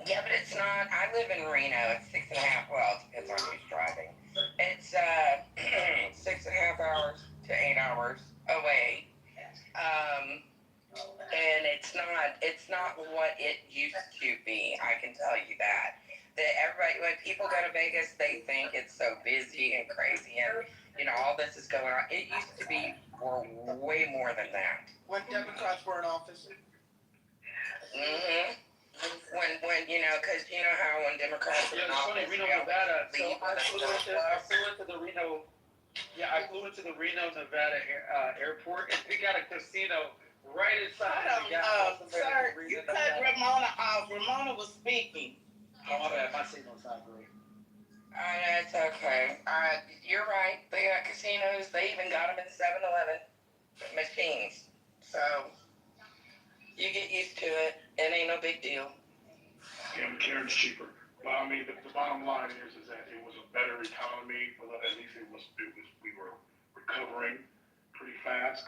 Speaker 3: Yeah, but it's not. I live in Reno. It's 6.5. Well, it depends on who's driving. It's 6.5 hours to 8 hours away. And it's not what it used to be. I can tell you that. That everybody, when people go to Vegas, they think it's so busy and crazy, and all this is going on. It used to be way more than that.
Speaker 5: When Democrats were in office.
Speaker 3: Mm-hmm. When because how when Democrats were in
Speaker 10: It's funny,
Speaker 3: office,
Speaker 10: Reno, Nevada. So
Speaker 3: leave
Speaker 10: I
Speaker 3: with
Speaker 10: flew
Speaker 3: a
Speaker 10: into the Reno. Yeah, I flew into the Reno, Nevada airport, and we got a casino right inside the gas station.
Speaker 15: Sir, you cut Ramona off. Ramona was speaking.
Speaker 10: Oh, my bad. My signal's not great.
Speaker 3: That's okay. You're right. They got casinos. They even got them in 7-Eleven machines. So you get used to it. It ain't no big deal.
Speaker 7: Yeah, McLaren's cheaper. But I mean, the bottom line is that it was a better economy. Well, at least we were recovering pretty fast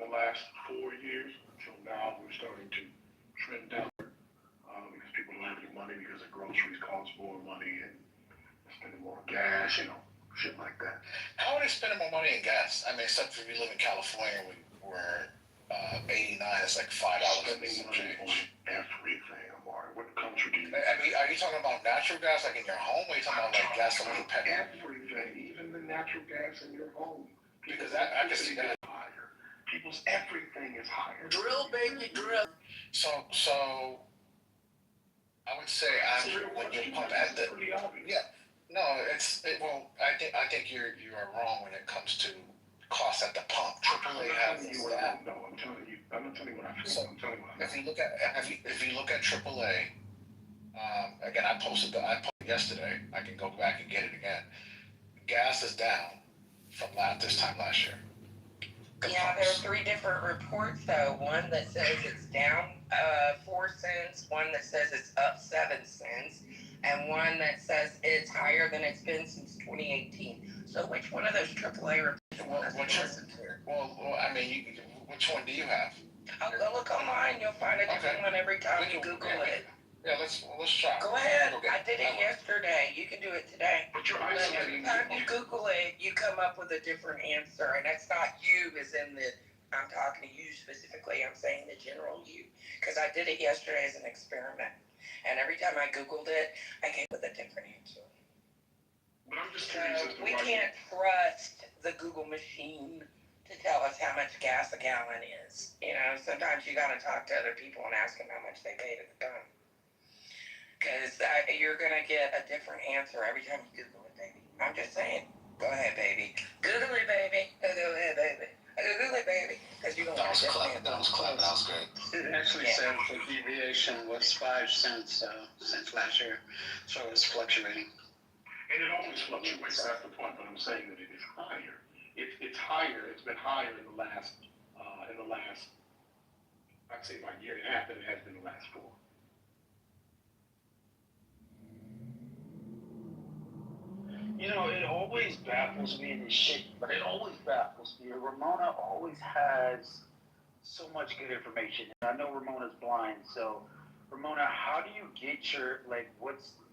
Speaker 7: the last 4 years. So now we're starting to trend down because people don't have any money because the groceries cost more money and spending more gas, shit like that.
Speaker 14: How are they spending more money in gas? I mean, except if you live in California, where 89 is like $5
Speaker 7: Spending money on everything, Amari. What country do you?
Speaker 14: I mean, are you talking about natural gas, like in your home, or are you talking about like gasoline, petrol?
Speaker 7: Everything, even the natural gas in your home.
Speaker 14: Because I can see that.
Speaker 7: Higher. People's everything is higher.
Speaker 5: Drill, baby, drill.
Speaker 14: So I would say when you pump at the well, I think you are wrong when it comes to cost at the pump. AAA has this stat.
Speaker 7: No, I'm telling you what I feel.
Speaker 14: So if you look at AAA, again, I posted yesterday. I can go back and get it again. Gas is down from this time last year.
Speaker 3: Yeah, there are 3 different reports though. One that says it's down 4 cents, one that says it's up 7 cents, and one that says it's higher than it's been since 2018. So which one of those AAA reports do you want us to listen to?
Speaker 14: Well, I mean, which one do you have?
Speaker 3: I'll go look online. You'll find a different one every time you Google it.
Speaker 14: Yeah, let's try.
Speaker 3: Go ahead. I did it yesterday. You can do it today.
Speaker 7: But you're
Speaker 3: Every
Speaker 7: isolating.
Speaker 3: time you Google it, you come up with a different answer, and that's not you as in I'm talking to you specifically. I'm saying the general you, because I did it yesterday as an experiment, and every time I Googled it, I came with a different answer.
Speaker 7: But I'm just
Speaker 3: So
Speaker 7: curious as to
Speaker 3: we
Speaker 7: why
Speaker 3: can't trust the Google machine to tell us how much gas a gallon is. Sometimes you got to talk to other people and ask them how much they paid at the pump. Because you're going to get a different answer every time you Google it, baby. I'm just saying. Go ahead, baby. Google it, baby. Google it, baby. Google it, baby. Because you're going to get a different answer.
Speaker 14: That was good.
Speaker 13: It actually says the deviation was 5 cents since last year, so it's fluctuating.
Speaker 7: And it always fluctuates. That's the point. But I'm saying that it is higher. It's higher. It's been higher in the last, I'd say about a year and a half than it has been the last 4.
Speaker 10: It always baffles me in this shit, but it always baffles me. Ramona always has so much good information. I know Ramona's blind, so Ramona, how do you get your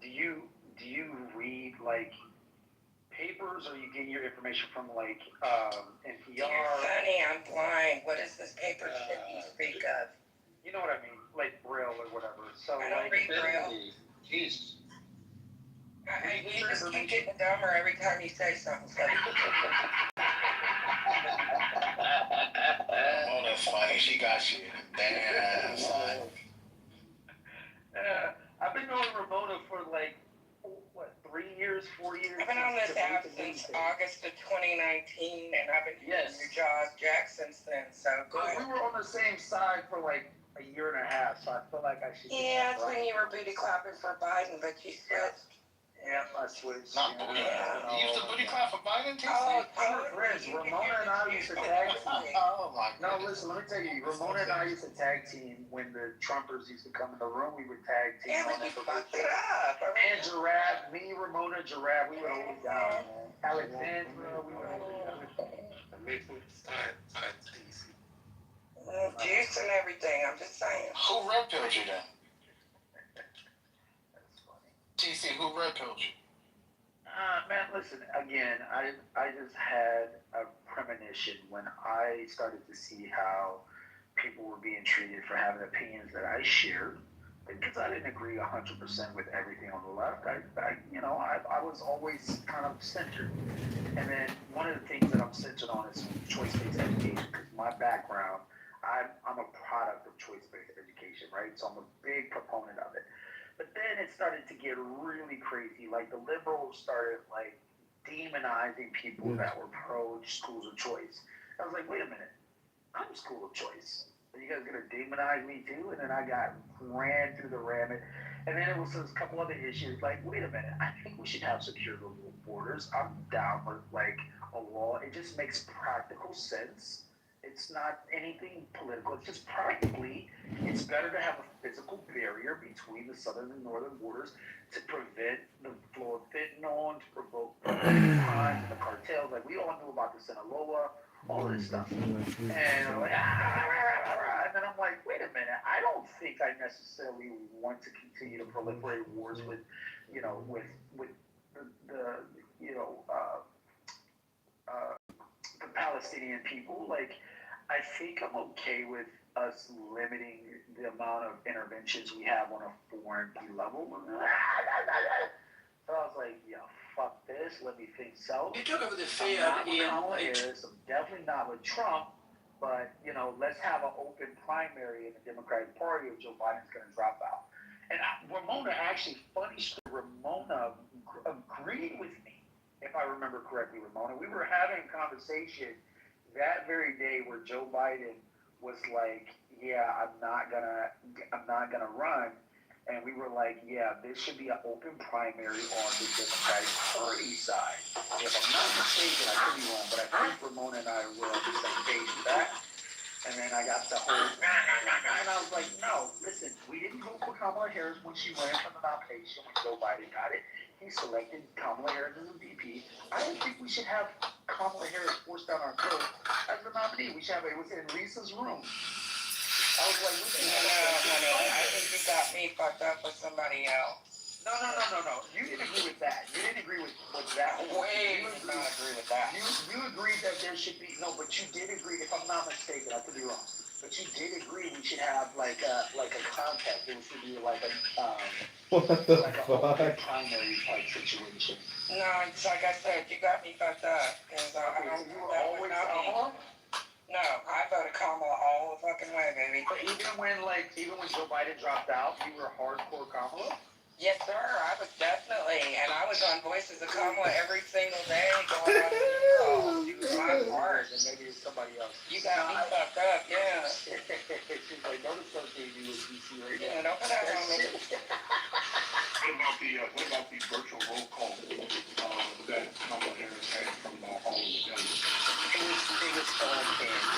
Speaker 10: do you read papers, or you get your information from NPR?
Speaker 3: You're funny, I'm blind. What is this paper shit you speak of?
Speaker 10: You know what I mean, like Braille or whatever. So
Speaker 3: I don't read Braille.
Speaker 13: Jesus.
Speaker 3: You just keep getting dumber every time you say something. So.
Speaker 14: Ramona's funny. She got you. Damn, son.
Speaker 10: I've been knowing Ramona for 3 years, 4 years.
Speaker 3: I've been on this app since August of 2019, and I've been using your Jaws Jack since then. So go ahead.
Speaker 10: We were on the same side for a year and a half, so I feel like I should.
Speaker 3: Yeah, it's when you were booty clapping for Biden, but you switched.
Speaker 10: Yeah, I switched.
Speaker 14: Not booty. You used to booty clap for Biden, TC?
Speaker 10: We're friends. Ramona and I used to tag team.
Speaker 14: Oh my God.
Speaker 10: No, listen, let me tell you. Ramona and I used to tag team when the Trumpers used to come in the room. We would tag team.
Speaker 3: Yeah, but you fucked it up.
Speaker 10: And Giraffe, me, Ramona, Giraffe, we would hold it down, man. Alexandra, we would hold it down.
Speaker 15: Juice and everything. I'm just saying.
Speaker 14: Who red pilled you then? TC, who red pilled you?
Speaker 4: Man, listen, again, I just had a premonition when I started to see how people were being treated for having opinions that I shared. Because I didn't agree 100% with everything on the left. I was always kind of centered. And then one of the things that I'm centered on is choice-based education. Because my background, I'm a product of choice-based education, right? So I'm a big proponent of it. But then it started to get really crazy. Like the liberals started like demonizing people that were pro schools of choice. I was like, wait a minute, I'm school of choice. Are you guys gonna demonize me too? And then I got ran through the rabbit. And then it was a couple other issues. Like, wait a minute, I think we should have secure borders. I'm down with like a law. It just makes practical sense. It's not anything political. It's just practically, it's better to have a physical barrier between the southern and northern borders to prevent the flow of fentanyl, to provoke crimes and the cartels. Like we all knew about the Sinaloa, all this stuff. And I'm like, and then I'm like, wait a minute, I don't think I necessarily want to continue to proliferate wars with, with the the Palestinian people. Like, I think I'm okay with us limiting the amount of interventions we have on a foreign level. So I was like, yeah, fuck this. Let me think so.
Speaker 12: You took over the
Speaker 4: I'm not with Kamala Harris. I'm definitely not with Trump. But, let's have an open primary in the Democratic Party if Joe Biden's going to drop out. And Ramona, actually, funny story, Ramona agreed with me, if I remember correctly, Ramona. We were having a conversation that very day where Joe Biden was like, yeah, I'm not gonna run. And we were like, yeah, this should be an open primary on the Democratic Party side. If I'm not mistaken, I could be wrong, but I think Ramona and I were on the same page with that. And then I got the whole, and I was like, no, listen, we didn't vote for Kamala Harris when she ran for the nomination when Joe Biden got it. He selected Kamala Harris as a VP. I don't think we should have Kamala Harris forced down our throat as the nominee. We should have it was in Lisa's room. I was like,
Speaker 15: no. I think you got me fucked up with somebody else.
Speaker 4: No. You didn't agree with that. You didn't agree with that.
Speaker 15: Wait, you did not agree with that.
Speaker 4: You agreed that there should be but you did agree. If I'm not mistaken, I could be wrong. But you did agree we should have like a contact. There should be like a open primary type situation.
Speaker 15: No, it's like I said, you got me fucked up because I don't.
Speaker 4: You were always Kamala.
Speaker 15: No, I voted Kamala all the fucking way, baby.
Speaker 4: But even when Joe Biden dropped out, you were hardcore Kamala.
Speaker 15: Yes, sir. I was definitely, and I was on Voices of Kamala every single day going on the world. You was my part.
Speaker 4: And maybe it's somebody else.
Speaker 15: You got me fucked up, yeah.
Speaker 4: She's like, don't associate me with DC right now.
Speaker 15: Yeah, don't put that on me.
Speaker 7: What about the virtual roll call that Kamala Harris had from all of the delegates?
Speaker 4: It was all canned.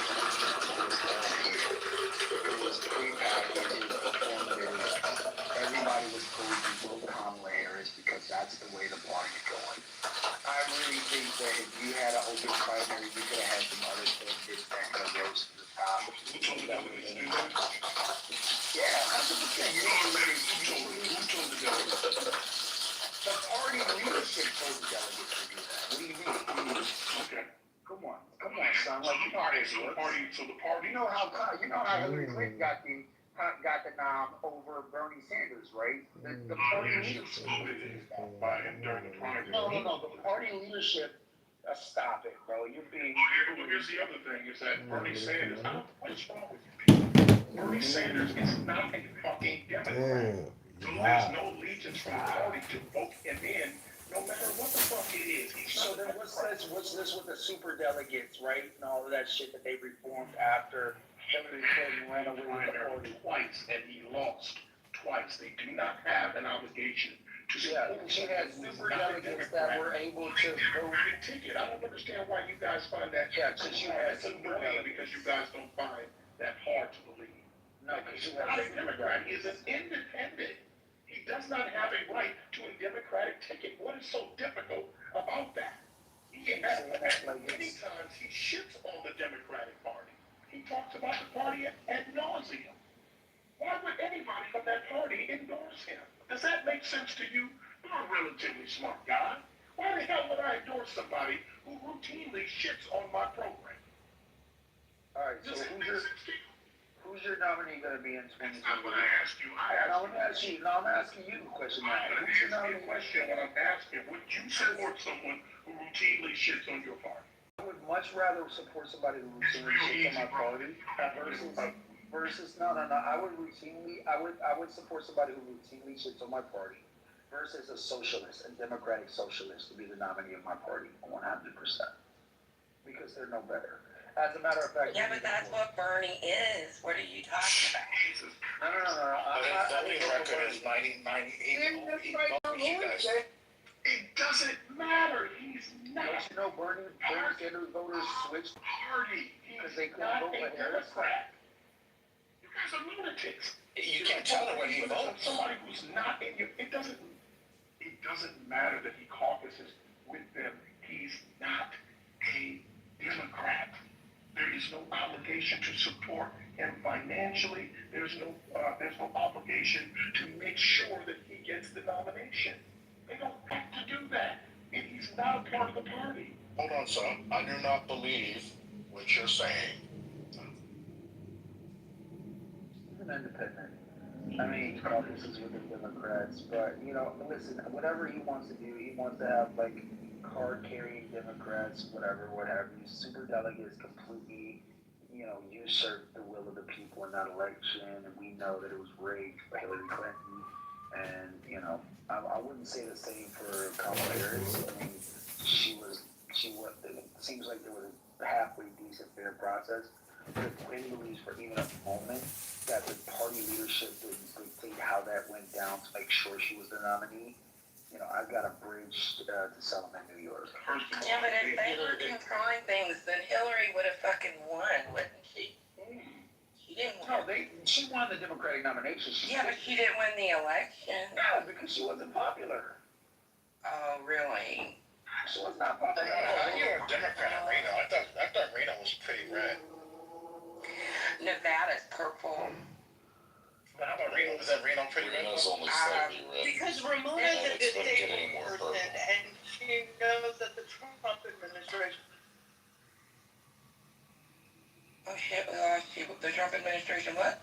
Speaker 4: It was pre-packages, everybody was cool with Kamala Harris because that's the way the party is going. I really think that if you had an open primary, you could have had some other candidates that could have rose to the top. Yeah, 100%.
Speaker 7: Who told the delegates?
Speaker 4: The party leadership told the delegates to do that. What do you mean?
Speaker 7: Okay.
Speaker 4: Come on, son. Like, you know how this works.
Speaker 7: So the party.
Speaker 4: You know how Hillary Clinton got the nom over Bernie Sanders, right? The party leadership.
Speaker 7: During the primary.
Speaker 4: No. The party leadership. Stop it, bro. You're being.
Speaker 7: Here's the other thing: is that Bernie Sanders. What's wrong with you people? Bernie Sanders is not a fucking Democrat. So there's no allegiance from the party to vote him in, no matter what the fuck it is.
Speaker 4: So then what's this with the super delegates, right? And all of that shit that they reformed after Hillary Clinton ran away with the party.
Speaker 7: Twice, and he lost twice. They do not have an obligation to support.
Speaker 4: She had super delegates that were able to vote.
Speaker 7: Ticket. I don't understand why you guys find that.
Speaker 4: Yeah, because you had
Speaker 7: it's annoying because you guys don't find that hard to believe.
Speaker 4: No, because
Speaker 7: he's not a Democrat. He is an independent. He does not have a right to a Democratic ticket. What is so difficult about that? He's Many times he shits on the Democratic Party. He talks about the party ad nauseum. Why would anybody from that party endorse him? Does that make sense to you? You're a relatively smart guy. Why the hell would I endorse somebody who routinely shits on my program?
Speaker 4: All right, so who's your nominee going to be in 2020?
Speaker 7: That's not what I asked you.
Speaker 4: I'm asking you a question now.
Speaker 7: I'm going to ask you a question when I'm asking, would you support someone who routinely shits on your party?
Speaker 4: I would much rather support somebody who routinely shits on my party versus no. I would support somebody who routinely shits on my party versus a socialist, a democratic socialist, to be the nominee of my party 100%, because they're no better. As a matter of fact,
Speaker 19: yeah, but that's what Bernie is. What are you talking about?
Speaker 4: No.
Speaker 14: The voting record is 98.
Speaker 7: It doesn't matter. He's not.
Speaker 4: Don't you know Bernie Sanders voters switched
Speaker 7: party
Speaker 4: because they couldn't vote for Harris?
Speaker 7: You guys are lunatics.
Speaker 14: You can't tell them when he votes.
Speaker 7: Somebody who's not in your, it doesn't matter that he caucuses with them. He's not a Democrat. There is no obligation to support him financially. There's no obligation to make sure that he gets the nomination. They don't have to do that. And he's not a part of the party.
Speaker 14: Hold on, son. I do not believe what you're saying.
Speaker 4: He's an independent. I mean, he caucuses with the Democrats, but listen, whatever he wants to do, he wants to have card-carrying Democrats, whatever, what have you, super delegates completely, usurp the will of the people in that election, and we know that it was rigged by Hillary Clinton, and, I wouldn't say the same for Kamala Harris. I mean, it seems like there was a halfway decent fair process, but if Quinn believes for even a moment that the party leadership didn't dictate how that went down to make sure she was the nominee, I've got a bridge to Selma, New York.
Speaker 19: Yeah, but if they were controlling things, then Hillary would have fucking won, wouldn't she? She didn't win.
Speaker 4: No, she won the Democratic nomination.
Speaker 19: But she didn't win the election.
Speaker 4: No, because she wasn't popular.
Speaker 19: Oh, really?
Speaker 4: She was not popular.
Speaker 14: You're a Democrat in Reno. I thought Reno was pretty red.
Speaker 19: Nevada's purple.
Speaker 14: But how about Reno? Is that Reno pretty red?
Speaker 18: Reno's only slightly red.
Speaker 5: Because Ramona's a disabled person, and she knows that the Trump administration.
Speaker 19: Oh shit, the Trump administration what?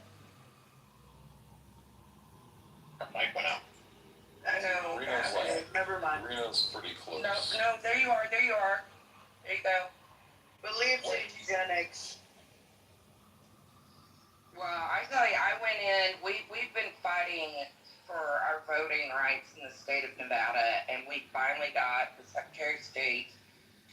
Speaker 14: Her mic went out.
Speaker 19: I know.
Speaker 18: Reno's
Speaker 5: Never mind.
Speaker 18: Reno's pretty close.
Speaker 19: No, there you are. There you go.
Speaker 5: Believes in eugenics.
Speaker 19: Well, I tell you, I went in, we've been fighting for our voting rights in the state of Nevada, and we finally got the Secretary of State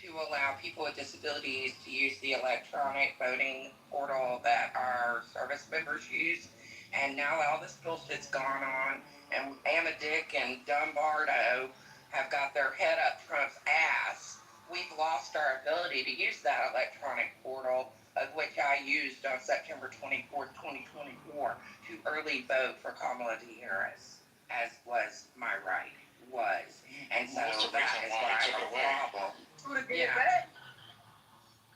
Speaker 19: to allow people with disabilities to use the electronic voting portal that our service members use. And now all this bullshit's gone on, and Amadick and Dumbardo have got their head up Trump's ass. We've lost our ability to use that electronic portal, of which I used on September 24th, 2024, to early vote for Kamala Harris, as was my right, And so that is why I have a problem. Yeah.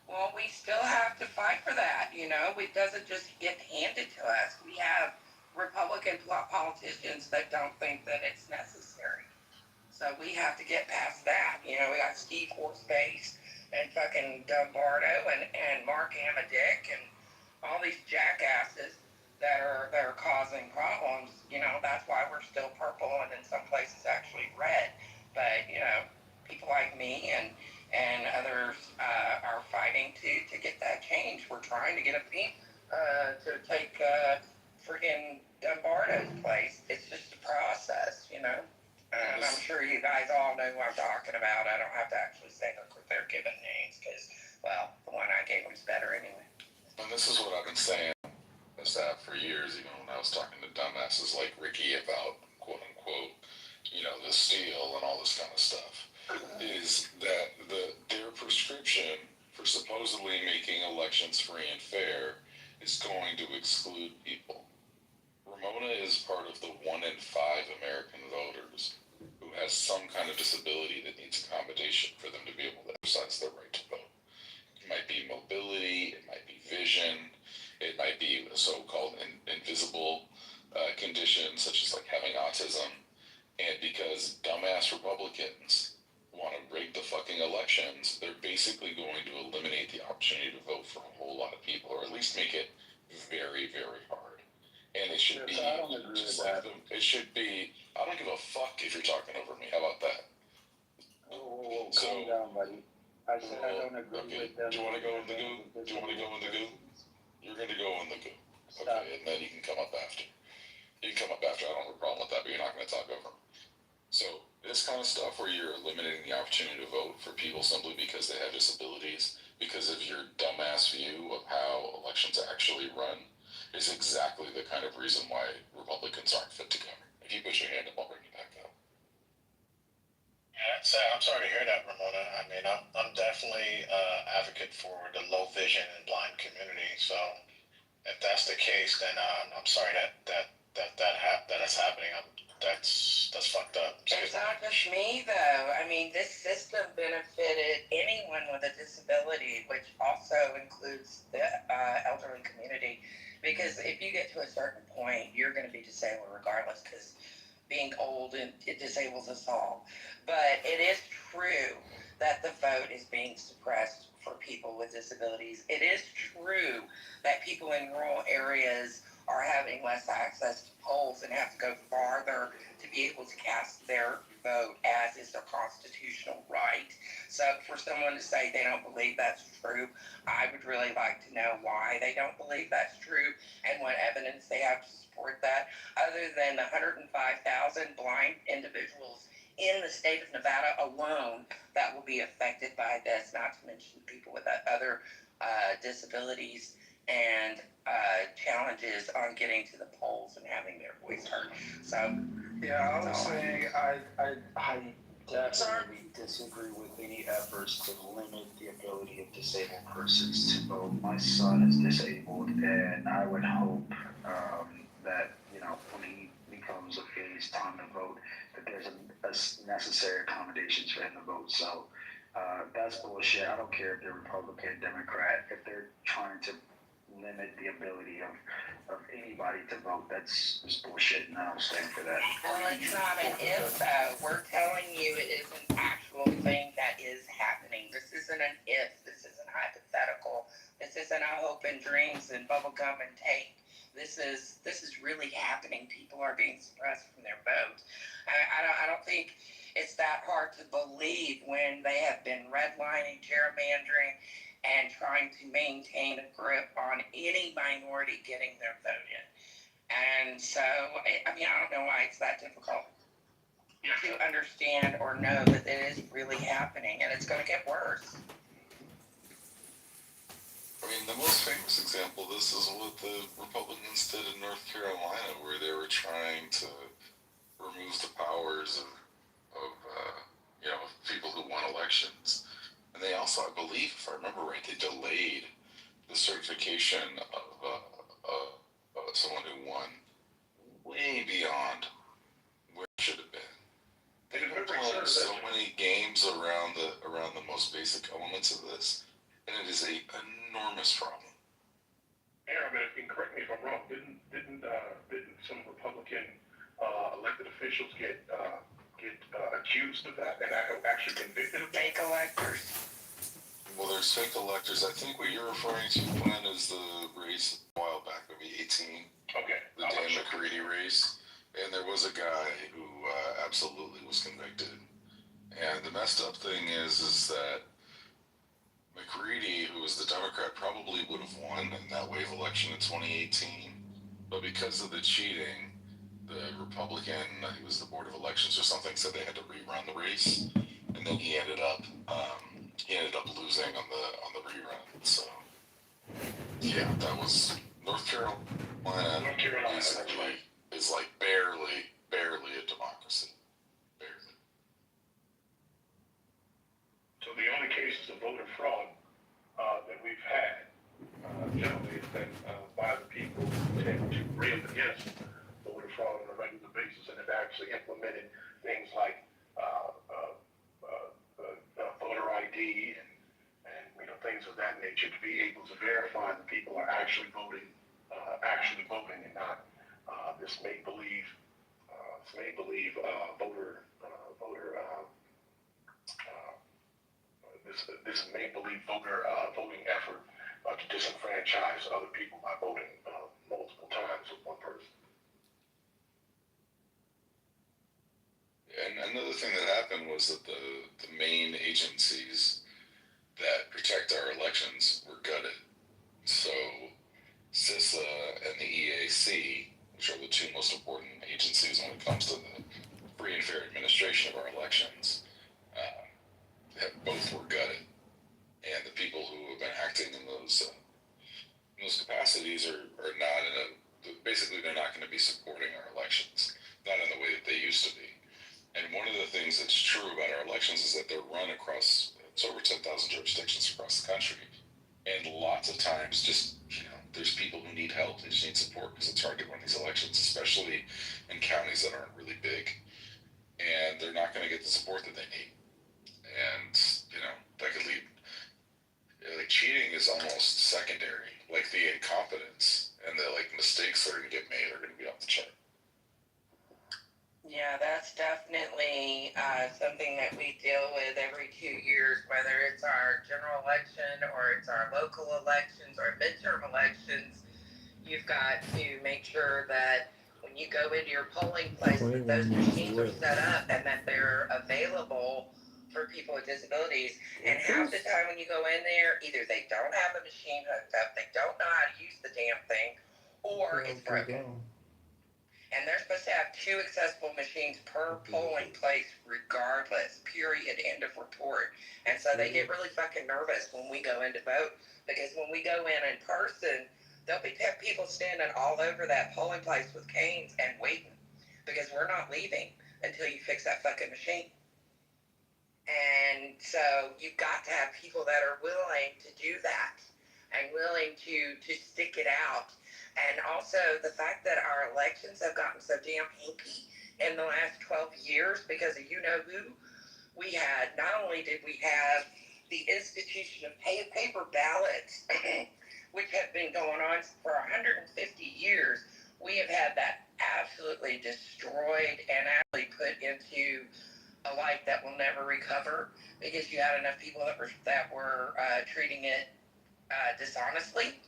Speaker 19: Well, we still have to fight for that, It doesn't just get handed to us. We have Republican politicians that don't think that it's necessary. So we have to get past that. We got Steve Horseface and fucking Dumbardo and Mark Amadick and all these jackasses that are causing problems. That's why we're still purple and in some places actually red. But, people like me and others are fighting to get that change. We're trying to get a team to take freaking Dumbardo's place. It's just a process, And I'm sure you guys all know who I'm talking about. I don't have to actually say their given names because, well, the one I gave was better anyway.
Speaker 18: And this is what I've been saying this app for years, when I was talking to dumbasses like Ricky about, quote unquote, the steal and all this kind of stuff, is that their prescription for supposedly making elections free and fair is going to exclude people. Ramona is part of the 1 in 5 American voters who has some kind of disability that needs accommodation for them to be able to exercise their right to vote. It might be mobility, it might be vision, it might be a so-called invisible condition, such as like having autism. And because dumbass Republicans want to rig the fucking elections, they're basically going to eliminate the opportunity to vote for a whole lot of people, or at least make it very, very hard. And it should be
Speaker 4: I don't agree
Speaker 18: just
Speaker 4: with
Speaker 18: like
Speaker 4: that.
Speaker 18: it should be. I don't give a fuck if you're talking over me. How about that?
Speaker 4: Whoa,
Speaker 18: So,
Speaker 4: calm down, buddy. I said I don't agree with them.
Speaker 18: Do you want to go in the goo? Do you want to go in the goo? You're going to go in the goo. Okay, and then you can come up after. You can come up after. I don't have a problem with that, but you're not going to talk over me. So this kind of stuff where you're eliminating the opportunity to vote for people simply because they have disabilities, because of your dumbass view of how elections actually run, is exactly the kind of reason why Republicans aren't fit to govern. If you put your hand up, I'll bring you back up.
Speaker 14: Yeah, I'm sorry to hear that, Ramona. I mean, I'm definitely advocate for the low vision and blind community. So if that's the case, then I'm sorry that's happening. That's fucked up.
Speaker 19: It's not just me, though. I mean, this system benefited anyone with a disability, which also includes the elderly community. Because if you get to a certain point, you're going to be disabled regardless, because being old, it disables us all. But it is true that the vote is being suppressed for people with disabilities. It is true that people in rural areas are having less access to polls and have to go farther to be able to cast their vote, as is their constitutional right. So for someone to say they don't believe that's true, I would really like to know why they don't believe that's true and what evidence they have to support that, other than the 105,000 blind individuals in the state of Nevada alone that will be affected by this, not to mention people with other disabilities and challenges on getting to the polls and having their voice heard. So,
Speaker 4: yeah, I was saying I definitely disagree with any efforts to limit the ability of disabled persons to vote. My son is disabled, and I would hope that, you know, when he becomes of age, time to vote, that there's a necessary accommodations for him to vote. So that's bullshit. I don't care if they're Republican, Democrat, if they're trying to limit the ability of anybody to vote, that's just bullshit, and I don't stand for that.
Speaker 19: Well, it's not an if, though. We're telling you it is an actual thing that is happening. This isn't an if. This isn't hypothetical. This isn't a hope and dreams and bubblegum and tape. This is really happening. People are being suppressed from their votes. I don't think it's that hard to believe when they have been redlining, gerrymandering, and trying to maintain a grip on any minority getting their vote in. And so, I mean, I don't know why it's that difficult to understand or know that it is really happening, and it's going to get worse.
Speaker 18: I mean, the most famous example of this is what the Republicans did in North Carolina, where they were trying to remove the powers of people who won elections. And they also, I believe, if I remember right, they delayed the certification of someone who won way beyond where it should have been. They've been playing so many games around the most basic elements of this, and it is an enormous problem.
Speaker 7: Aaron, and correct me if I'm wrong, didn't some Republican elected officials get accused of that and actually convicted of that?
Speaker 19: Fake electors.
Speaker 18: Well, there's fake electors. I think what you're referring to, Glenn, is the race a while back, maybe 18.
Speaker 7: Okay.
Speaker 18: The Dan McCready race. And there was a guy who absolutely was convicted. And the messed up thing is that McCready, who was the Democrat, probably would have won in that wave election in 2018. But because of the cheating, the Republican, he was the Board of Elections or something, said they had to rerun the race. And then he ended up losing on the rerun. So yeah, that was North Carolina.
Speaker 7: North Carolina, that's right.
Speaker 18: Is like barely a democracy. Barely.
Speaker 7: So the only cases of voter fraud that we've had generally has been by the people who've been able to rail against voter fraud on a regular basis and have actually implemented things like early voting effort to disenfranchise other people by voting multiple times with one person.
Speaker 18: And another thing that happened was that the main agencies that protect our elections were gutted. So CISA and the EAC, which are the two most important agencies when it comes to the free and fair administration of our elections, both were gutted. And the people who have been acting in those capacities are not basically they're not going to be supporting our elections, not in the way that they used to be. And one of the things that's true about our elections is that they're run across, it's over 10,000 jurisdictions across the country. And lots of times there's people who need help, they just need support because it's hard to run these elections, especially in counties that aren't really big. And they're not going to get the support that they need. And, that could lead, cheating is almost secondary. Like the incompetence and the mistakes that are going to get made are going to be off the chart.
Speaker 19: Yeah, that's definitely something that we deal with every 2 years, whether it's our general election or it's our local elections or midterm elections. You've got to make sure that when you go into your polling place, that those machines are set up and that they're available for people with disabilities. And half the time when you go in there, either they don't have a machine hooked up, they don't know how to use the damn thing, or it's broken. And they're supposed to have 2 accessible machines per polling place regardless, period, end of report. And so they get really fucking nervous when we go in to vote, because when we go in person, there'll be people standing all over that polling place with canes and waiting, because we're not leaving until you fix that fucking machine. And so you've got to have people that are willing to do that and willing to stick it out. And also the fact that our elections have gotten so damn hinky in the last 12 years because of you-know-who. We had, not only did we have the institution of paper ballots, which have been going on for 150 years, we have had that absolutely destroyed and actually put into a life that will never recover, because you had enough people that were treating it dishonestly.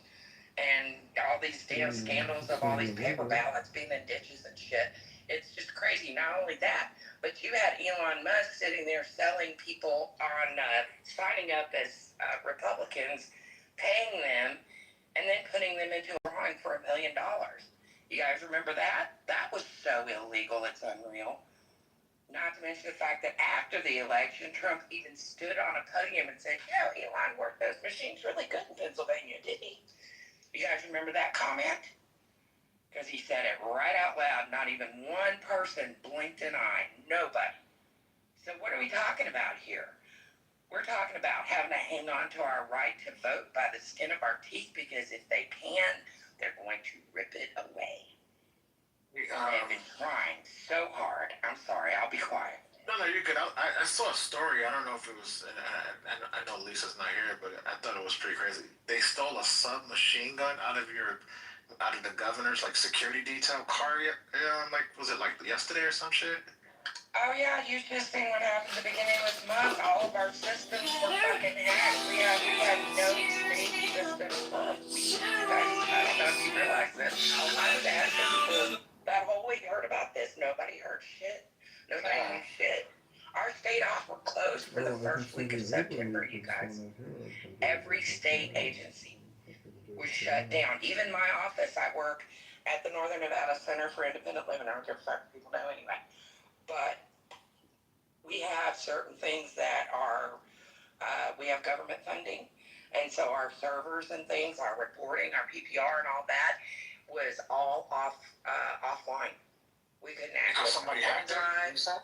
Speaker 19: And all these damn scandals of all these paper ballots being in ditches and shit. It's just crazy. Not only that, but you had Elon Musk sitting there selling people on signing up as Republicans, paying them, and then putting them into a drawing for $1 million. You guys remember that? That was so illegal, it's unreal. Not to mention the fact that after the election, Trump even stood on a podium and said, Elon worked those machines really good in Pennsylvania, didn't he? You guys remember that comment? Because he said it right out loud. Not even one person blinked an eye. Nobody. So what are we talking about here? We're talking about having to hang on to our right to vote by the skin of our teeth, because if they can, they're going to rip it away. They've been trying so hard. I'm sorry, I'll be quiet.
Speaker 20: No, you're good. I saw a story. I don't know if it was. I know Lisa's not here, but I thought it was pretty crazy. They stole a submachine gun out of the governor's security detail car. Was it yesterday or some shit?
Speaker 19: Oh yeah, you just seen what happened at the beginning of this month. All of our systems were fucking hacked. We had no safety systems for a week. Guys, I don't know if you realize this. I was asking that whole week. Heard about this? Nobody heard shit. Nobody knew shit. Our state off were closed for the first week of September, you guys. Every state agency was shut down. Even my office, I work at the Northern Nevada Center for Independent Living. I don't give a fuck if people know anyway. But we have certain things that are, we have government funding. And so our servers and things, our reporting, our PPR and all that was all offline. We couldn't access
Speaker 20: somebody hacked it, you said?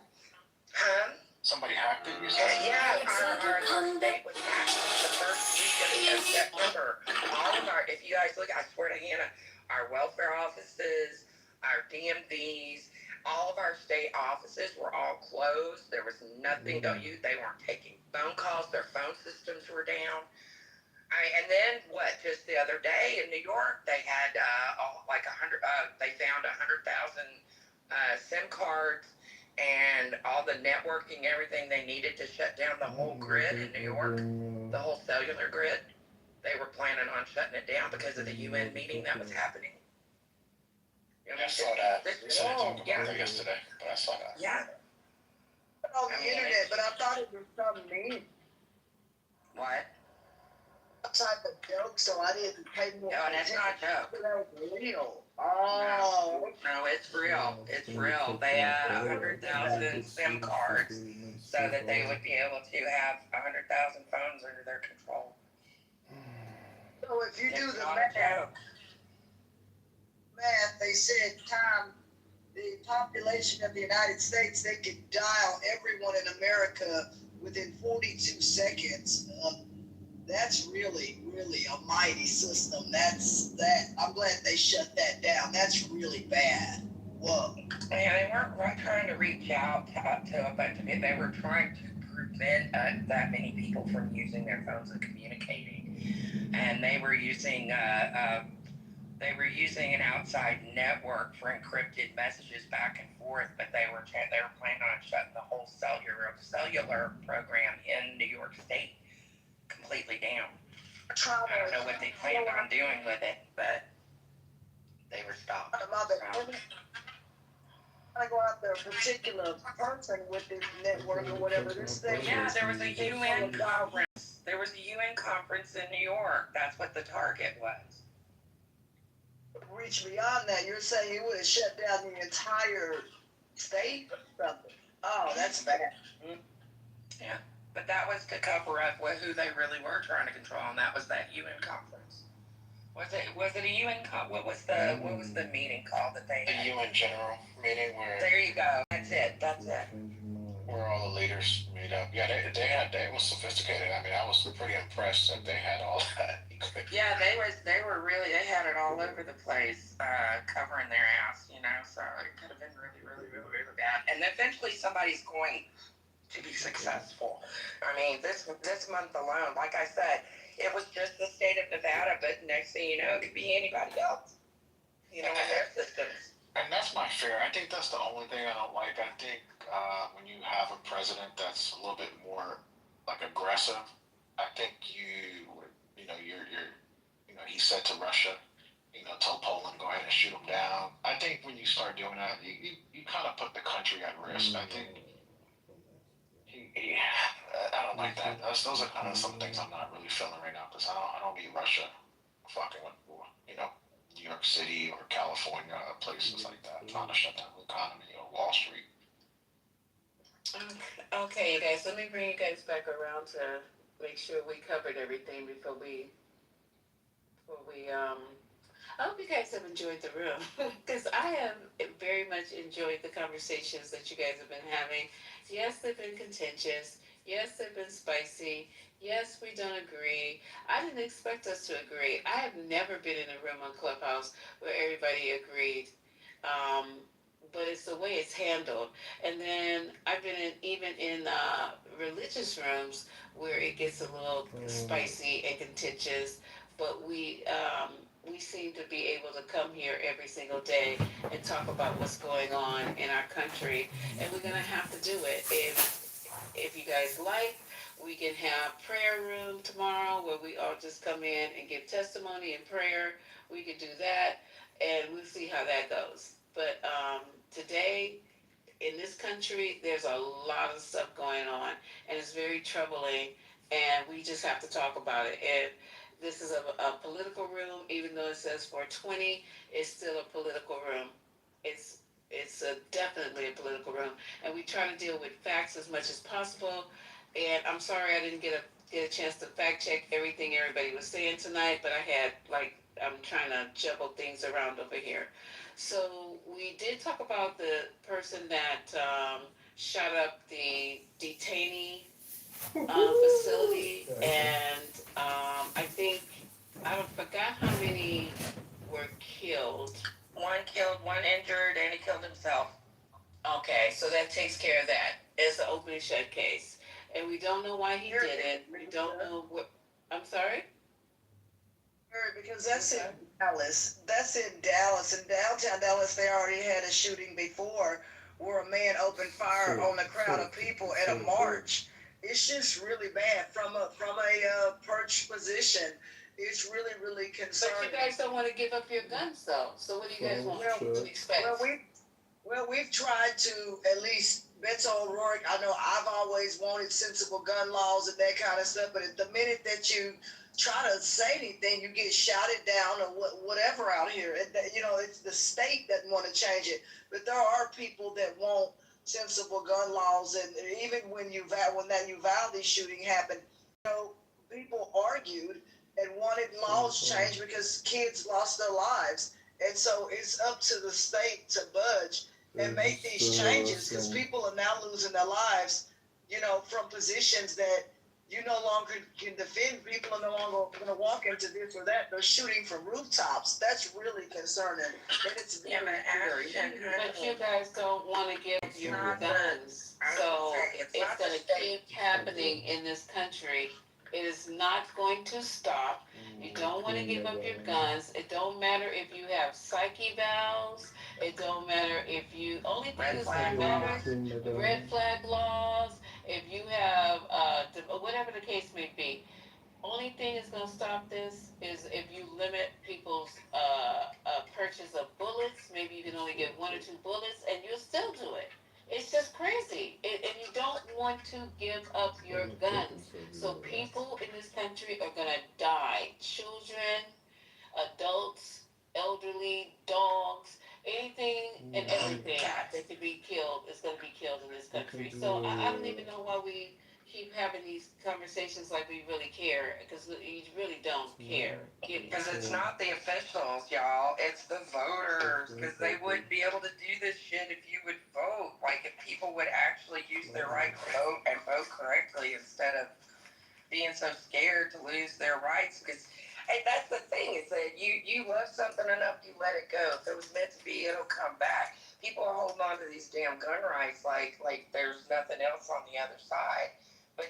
Speaker 19: Huh?
Speaker 20: Somebody hacked it, you said?
Speaker 19: Yeah, our state was hacked the first week of September. All of our, if you guys look, I swear to Hannah, our welfare offices, our DMVs, all of our state offices were all closed. There was nothing, they weren't taking phone calls, their phone systems were down. And then just the other day in New York, they had they found 100,000 SIM cards and all the networking, everything they needed to shut down the whole grid in New York, the whole cellular grid. They were planning on shutting it down because of the UN meeting that was happening.
Speaker 14: I saw that. They said they talked about that yesterday, but I saw that.
Speaker 19: Yeah.
Speaker 2: On the internet, but I thought it was some meme.
Speaker 19: What?
Speaker 2: Type of joke, so I didn't pay more
Speaker 19: No, that's not a joke.
Speaker 2: That was real. Oh.
Speaker 19: No, it's real. It's real. They had 100,000 SIM cards so that they would be able to have 100,000 phones under their control.
Speaker 2: So if you do
Speaker 19: It's
Speaker 2: the
Speaker 19: not a joke.
Speaker 2: math, they said the population of the United States, they could dial everyone in America within 42 seconds. That's really, really a mighty system. I'm glad they shut that down. That's really bad. Whoa.
Speaker 19: Yeah, they weren't trying to reach out to a bunch of people. They were trying to prevent that many people from using their phones and communicating. And they were using an outside network for encrypted messages back and forth, but they were planning on shutting the whole cellular program in New York State completely down. I don't know what they planned on doing with it, but they were stopped.
Speaker 2: I go after a particular person with this network or whatever.
Speaker 19: Yeah, there was a UN conference. There was a UN conference in New York. That's what the target was.
Speaker 2: Reach beyond that. You're saying it would have shut down the entire state or something? Oh, that's bad.
Speaker 19: Yeah, but that was to cover up who they really were trying to control, and that was that UN conference. Was it a UN what was the meeting called that they had?
Speaker 14: The UN General meeting where.
Speaker 19: There you go. That's it.
Speaker 14: Where all the leaders meet up. Yeah, they was sophisticated. I mean, I was pretty impressed that they had all that equipment.
Speaker 19: Yeah, they had it all over the place, covering their ass, so it could have been really, really, really, really bad. And eventually somebody's going to be successful. I mean, this month alone, like I said, it was just the state of Nevada, but next thing you know, it could be anybody else, in their systems.
Speaker 14: And that's my fear. I think that's the only thing I don't like. I think when you have a president that's a little bit more like aggressive, I think he said to Russia, tell Poland go ahead and shoot him down. I think when you start doing that, you kind of put the country at risk. I think I don't like that. Those are kind of some things I'm not really feeling right now because I don't need Russia fucking with New York City or California, places like that, trying to shut down the economy or Wall Street.
Speaker 3: Okay, you guys, let me bring you guys back around to make sure we covered everything before we I hope you guys have enjoyed the room because I have very much enjoyed the conversations that you guys have been having. Yes, they've been contentious. Yes, they've been spicy. Yes, we don't agree. I didn't expect us to agree. I have never been in a room on Clubhouse where everybody agreed. But it's the way it's handled. And then I've been even in religious rooms where it gets a little spicy and contentious. But we seem to be able to come here every single day and talk about what's going on in our country, and we're gonna have to do it. If you guys like, we can have prayer room tomorrow where we all just come in and give testimony and prayer. We could do that, and we'll see how that goes. But today, in this country, there's a lot of stuff going on, and it's very troubling, and we just have to talk about it. And this is a political room, even though it says 420, it's still a political room. It's definitely a political room, and we try to deal with facts as much as possible. And I'm sorry I didn't get a chance to fact check everything everybody was saying tonight, but I'm trying to juggle things around over here. So we did talk about the person that shot up the detainee facility, and I forgot how many were killed.
Speaker 19: One killed, one injured, and he killed himself.
Speaker 3: Okay, so that takes care of that. It's an open and shut case, and we don't know why he did it. We don't know what. I'm sorry.
Speaker 2: Because that's in Dallas. In downtown Dallas. They already had a shooting before
Speaker 11: where a man opened fire on a crowd of people at a march. It's just really bad from a perch position. It's really, really concerning.
Speaker 3: But you guys don't want to give up your guns, though. So what do you guys want to expect?
Speaker 11: We've tried to at least, Beto O'Rourke, I know I've always wanted sensible gun laws and that kind of stuff, but at the minute that you try to say anything, you get shouted down or whatever out here. And, it's the state doesn't want to change it, but there are people that want sensible gun laws. And even when that Uvalde shooting happened, people argued and wanted laws changed because kids lost their lives. And so it's up to the state to budge and make these changes, because people are now losing their lives, from positions that you no longer can defend. People are no longer going to walk into this or that. They're shooting from rooftops. That's really concerning. And it's very, very.
Speaker 3: But you guys don't want to give your guns. So it's going to keep happening in this country. It is not going to stop. You don't want to give up your guns. It don't matter if you have psyche valves. It don't matter if you, only thing is that matters, red flag laws, if you have, whatever the case may be. Only thing that's going to stop this is if you limit people's purchase of bullets. Maybe you can only get 1 or 2 bullets, and you'll still do it. It's just crazy. And you don't want to give up your guns. So people in this country are going to die. Children, adults, elderly, dogs, anything and everything that could be killed is going to be killed in this country. So I don't even know why we keep having these conversations like we really care, because you really don't care.
Speaker 19: Because it's not the officials, y'all. It's the voters. Because they wouldn't be able to do this shit if you would vote. Like, if people would actually use their right to vote and vote correctly instead of being so scared to lose their rights. Because that's the thing, is that you love something enough, you let it go. If it was meant to be, it'll come back. People are holding on to these damn gun rights like there's nothing else on the other side. But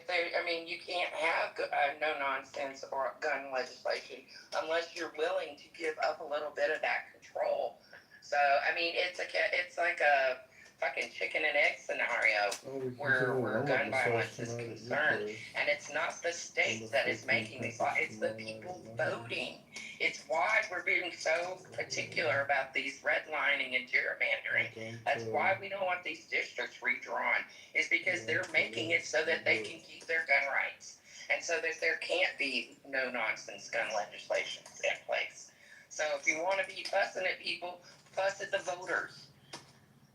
Speaker 19: you can't have no nonsense or gun legislation unless you're willing to give up a little bit of that control. So it's like a fucking chicken and egg scenario where gun violence is concerned, and it's not the state that is making these laws; it's the people voting. It's why we're being so particular about these redlining and gerrymandering. That's why we don't want these districts redrawn, is because they're making it so that they can keep their gun rights, and so that there can't be no nonsense gun legislation in place. So if you want to be fussing at people, fuss at the voters.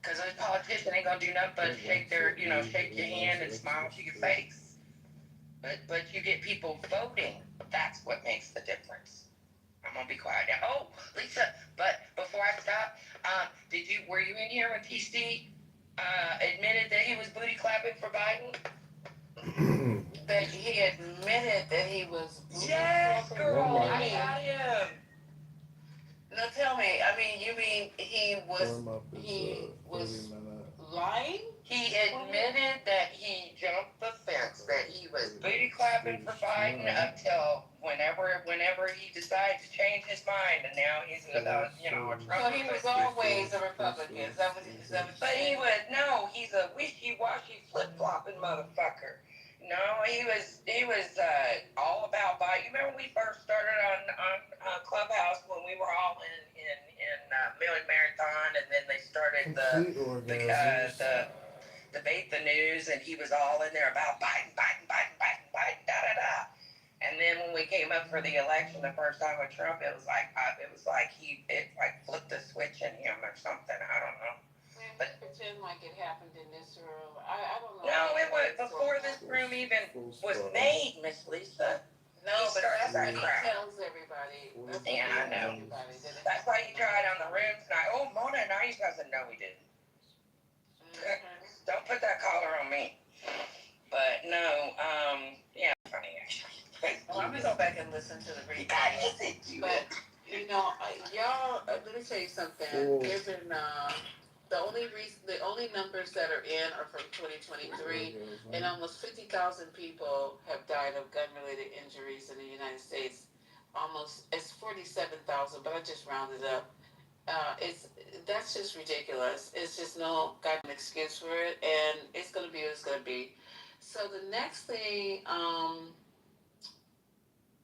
Speaker 19: Because those politicians ain't gonna do nothing but shake your hand and smile to your face. But you get people voting. That's what makes the difference. I'm gonna be quiet now. Oh, Lisa, but before I stop, were you in here when TC admitted that he was booty clapping for Biden?
Speaker 3: That he admitted that he was booty
Speaker 19: yes,
Speaker 3: clapping?
Speaker 19: girl, I got him.
Speaker 3: Now tell me, you mean he was lying?
Speaker 19: He admitted that he jumped the fence, that he was booty clapping for Biden up till whenever he decided to change his mind, and now he's a Trump.
Speaker 3: So he was always a Republican. Is that what
Speaker 19: But he's a wishy-washy flip-flopping motherfucker. No, he was all about Biden. You remember we first started on Clubhouse when we were all in Million Marathon, and then they started the Debate the News, and he was all in there about Biden, da-da-da. And then when we came up for the election the first time with Trump, it was like flipped a switch in him or something. I don't know.
Speaker 3: But pretend like it happened in this room. I don't know.
Speaker 19: No, it was before this room even was made, Miss Lisa.
Speaker 3: No, but that's what he tells everybody.
Speaker 19: Yeah, I know. That's why he tried on the room tonight. Oh, Mona, now you guys know he didn't. Don't put that collar on me. But no, yeah, funny actually.
Speaker 3: Well, I'm gonna go back and listen to the replay. But y'all, let me tell you something. Given the only numbers that are in are from 2023, and almost 50,000 people have died of gun-related injuries in the United States. It's 47,000, but I just rounded up. It's that's just ridiculous. It's just no goddamn excuse for it, and it's gonna be what it's gonna be. So the next thing,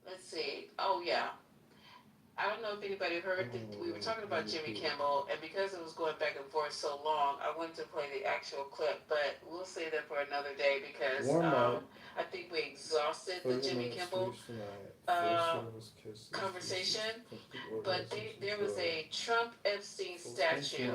Speaker 3: let's see. Oh yeah, I don't know if anybody heard that we were talking about Jimmy Kimmel, and because it was going back and forth so long, I wanted to play the actual clip, but we'll save that for another day because I think we exhausted the Jimmy Kimmel conversation. But there was a Trump Epstein statue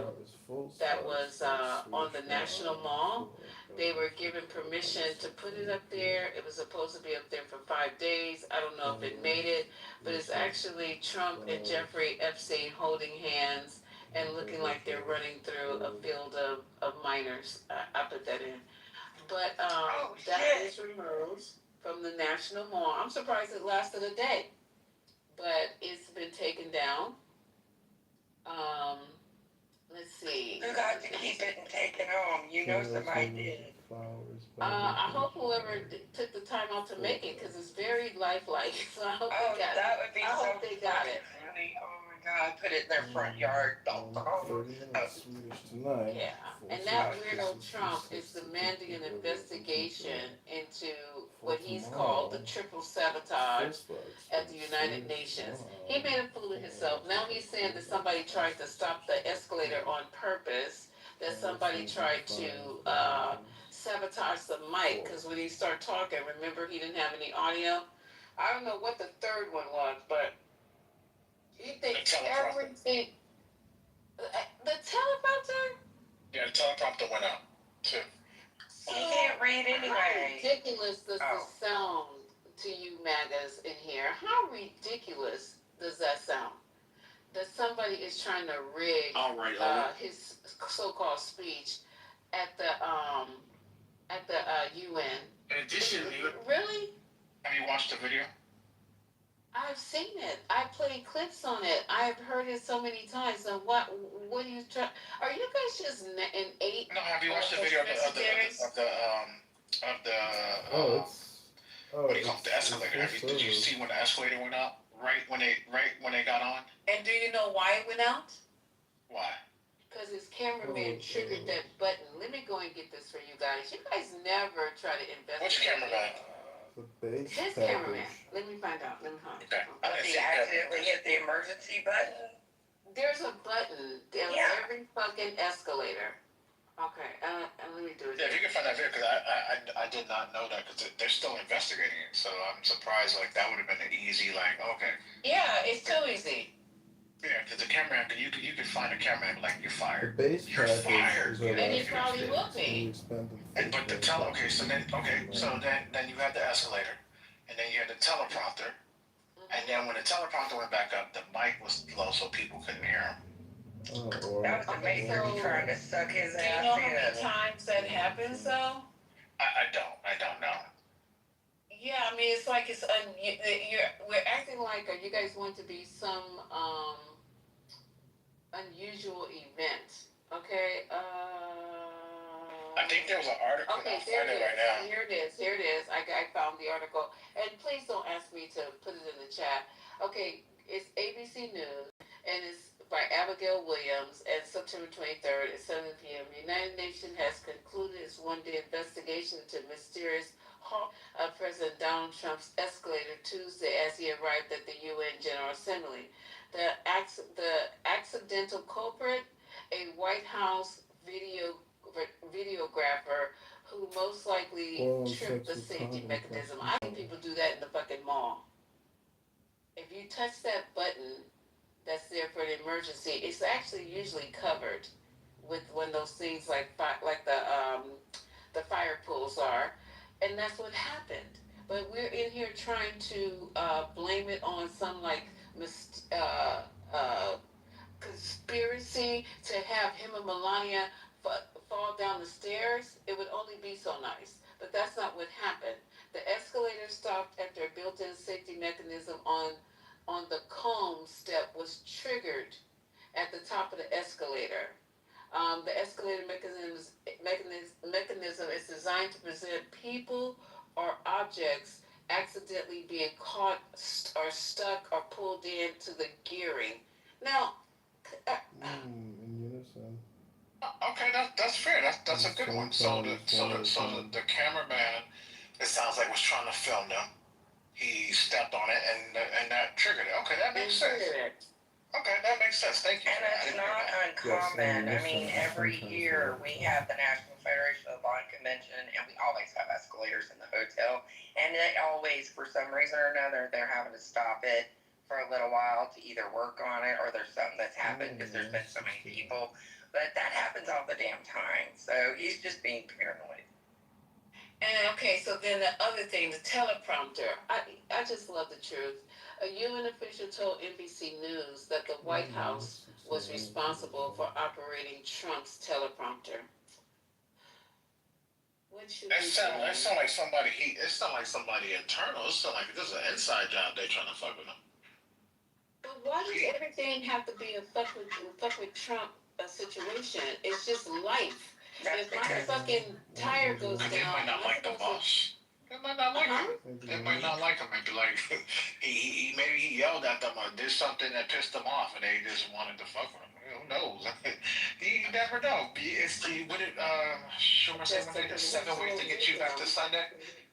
Speaker 3: that was on the National Mall. They were given permission to put it up there. It was supposed to be up there for 5 days. I don't know if it made it, but it's actually Trump and Jeffrey Epstein holding hands and looking like they're running through a field of miners. I put that in. But that is removed from the National Mall. I'm surprised it lasted a day, but it's been taken down. Um, let's see.
Speaker 19: Who got to keep it and take it home? You know somebody did.
Speaker 3: I hope whoever took the time out to make it, because it's very lifelike. So I hope they got
Speaker 19: that
Speaker 3: it.
Speaker 19: would be
Speaker 3: I hope they got it.
Speaker 19: Funny. Oh my God! Put it in their front yard.
Speaker 3: Yeah, and that weirdo Trump is demanding an investigation into what he's called the triple sabotage at the United Nations. He made a fool of himself. Now he's saying that somebody tried to stop the escalator on purpose, that somebody tried to sabotage the mic, because when he started talking, remember he didn't have any audio? I don't know what the third one was, but he thinks everything. The teleprompter?
Speaker 14: Yeah, the teleprompter went out too.
Speaker 19: You can't read anyway.
Speaker 3: How ridiculous does this sound to you, MAGAs in here? How ridiculous does that sound? That somebody is trying to rig his so-called speech at the UN.
Speaker 14: In addition,
Speaker 3: Really?
Speaker 14: have you watched the video?
Speaker 3: I've seen it. I've played clips on it. I've heard it so many times. And what are you trying? Are you guys just innate?
Speaker 14: No, have you watched the video of the what do you call it, the escalator? Did you see when the escalator went out? Right when they got on?
Speaker 3: And do you know why it went out?
Speaker 14: Why?
Speaker 3: Because his cameraman triggered that button. Let me go and get this for you guys. You guys never try to investigate.
Speaker 14: Which cameraman?
Speaker 3: His cameraman. Let me find out.
Speaker 14: Okay.
Speaker 19: Did he accidentally hit the emergency button?
Speaker 3: There's a button down every fucking escalator. Okay, let me do it.
Speaker 14: Yeah, if you can find that video, because I did not know that, because they're still investigating it. So I'm surprised. Like that would have been an easy, like, okay.
Speaker 3: Yeah, it's too easy.
Speaker 14: Yeah, because the cameraman, you could find a cameraman like you're fired.
Speaker 12: You're fired.
Speaker 3: And he probably will be.
Speaker 14: But the so then you had the escalator, and then you had the teleprompter, and then when the teleprompter went back up, the mic was low, so people couldn't hear him.
Speaker 19: That was the maker trying to suck his ass in.
Speaker 3: Do you know how many times that happens though?
Speaker 14: I don't know.
Speaker 3: Yeah, I mean, it's like we're acting like you guys want to be some unusual event, okay?
Speaker 14: I think there was an article.
Speaker 3: Okay, there it is. Right now. Here it is. I found the article, and please don't ask me to put it in the chat. Okay, it's ABC News, and it's by Abigail Williams, and September 23rd at 7 p.m. The United Nations has concluded its one-day investigation into mysterious President Donald Trump's escalator Tuesday as he arrived at the UN General Assembly. The accidental culprit, a White House videographer who most likely tripped the safety mechanism. I think people do that in the fucking mall. If you touch that button that's there for an emergency, it's actually usually covered with one of those things like the fire pools are. And that's what happened. But we're in here trying to blame it on some conspiracy to have him and Melania fall down the stairs. It would only be so nice. But that's not what happened. The escalator stopped after a built-in safety mechanism on the comb step was triggered at the top of the escalator. The escalator mechanism is designed to prevent people or objects accidentally being caught or stuck or pulled into the gearing. Now,
Speaker 14: Okay, that's fair. That's a good one. So the cameraman, it sounds like, was trying to film them. He stepped on it and that triggered it. Okay, that makes sense. Okay, that makes sense. Thank you.
Speaker 19: And it's not uncommon. I mean, every year we have the National Federation of the Blind Convention, and we always have escalators in the hotel. And they always, for some reason or another, they're having to stop it for a little while to either work on it or there's something that's happened because there's been so many people. But that happens all the damn time. So he's just being paranoid.
Speaker 3: And okay, so then the other thing, the teleprompter. I just love the truth. A UN official told NBC News that the White House was responsible for operating Trump's teleprompter. What should
Speaker 14: It sound like somebody it sound like somebody internal. It sound like this is an inside job they trying to fuck with them.
Speaker 3: But why does everything have to be a fuck with Trump situation? It's just life. If my fucking tire goes down,
Speaker 14: they might not like the boss. They might not like him. They might not like him. Maybe like maybe he yelled at them or did something that pissed them off, and they just wanted to fuck with him. Who knows? You never know. It's the what it sure say when they 7 weeks to get you back to Sunday.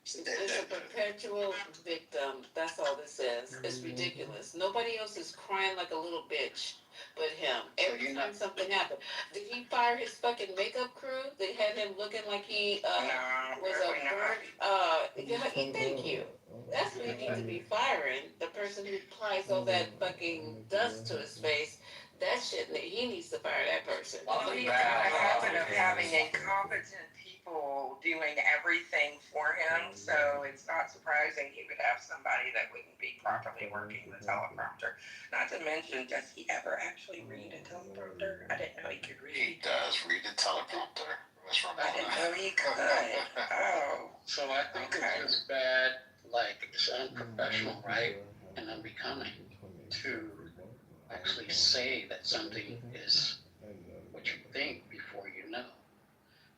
Speaker 3: It's a perpetual victim. That's all this is. It's ridiculous. Nobody else is crying like a little bitch but him. Every time something happened. Did he fire his fucking makeup crew? They had him looking like he was a burnt thank you. That's what he needs to be firing. The person who applies all that fucking dust to his face. That shit, he needs to fire that person.
Speaker 19: Well, he's got a habit of having incompetent people doing everything for him, so it's not surprising he would have somebody that wouldn't be properly working the teleprompter. Not to mention, does he ever actually read a teleprompter? I didn't know he could read.
Speaker 14: He does read the teleprompter.
Speaker 19: I didn't know he could. Oh.
Speaker 13: So I think it's just bad, like it's unprofessional, right? And unbecoming to actually say that something is what you think before you know,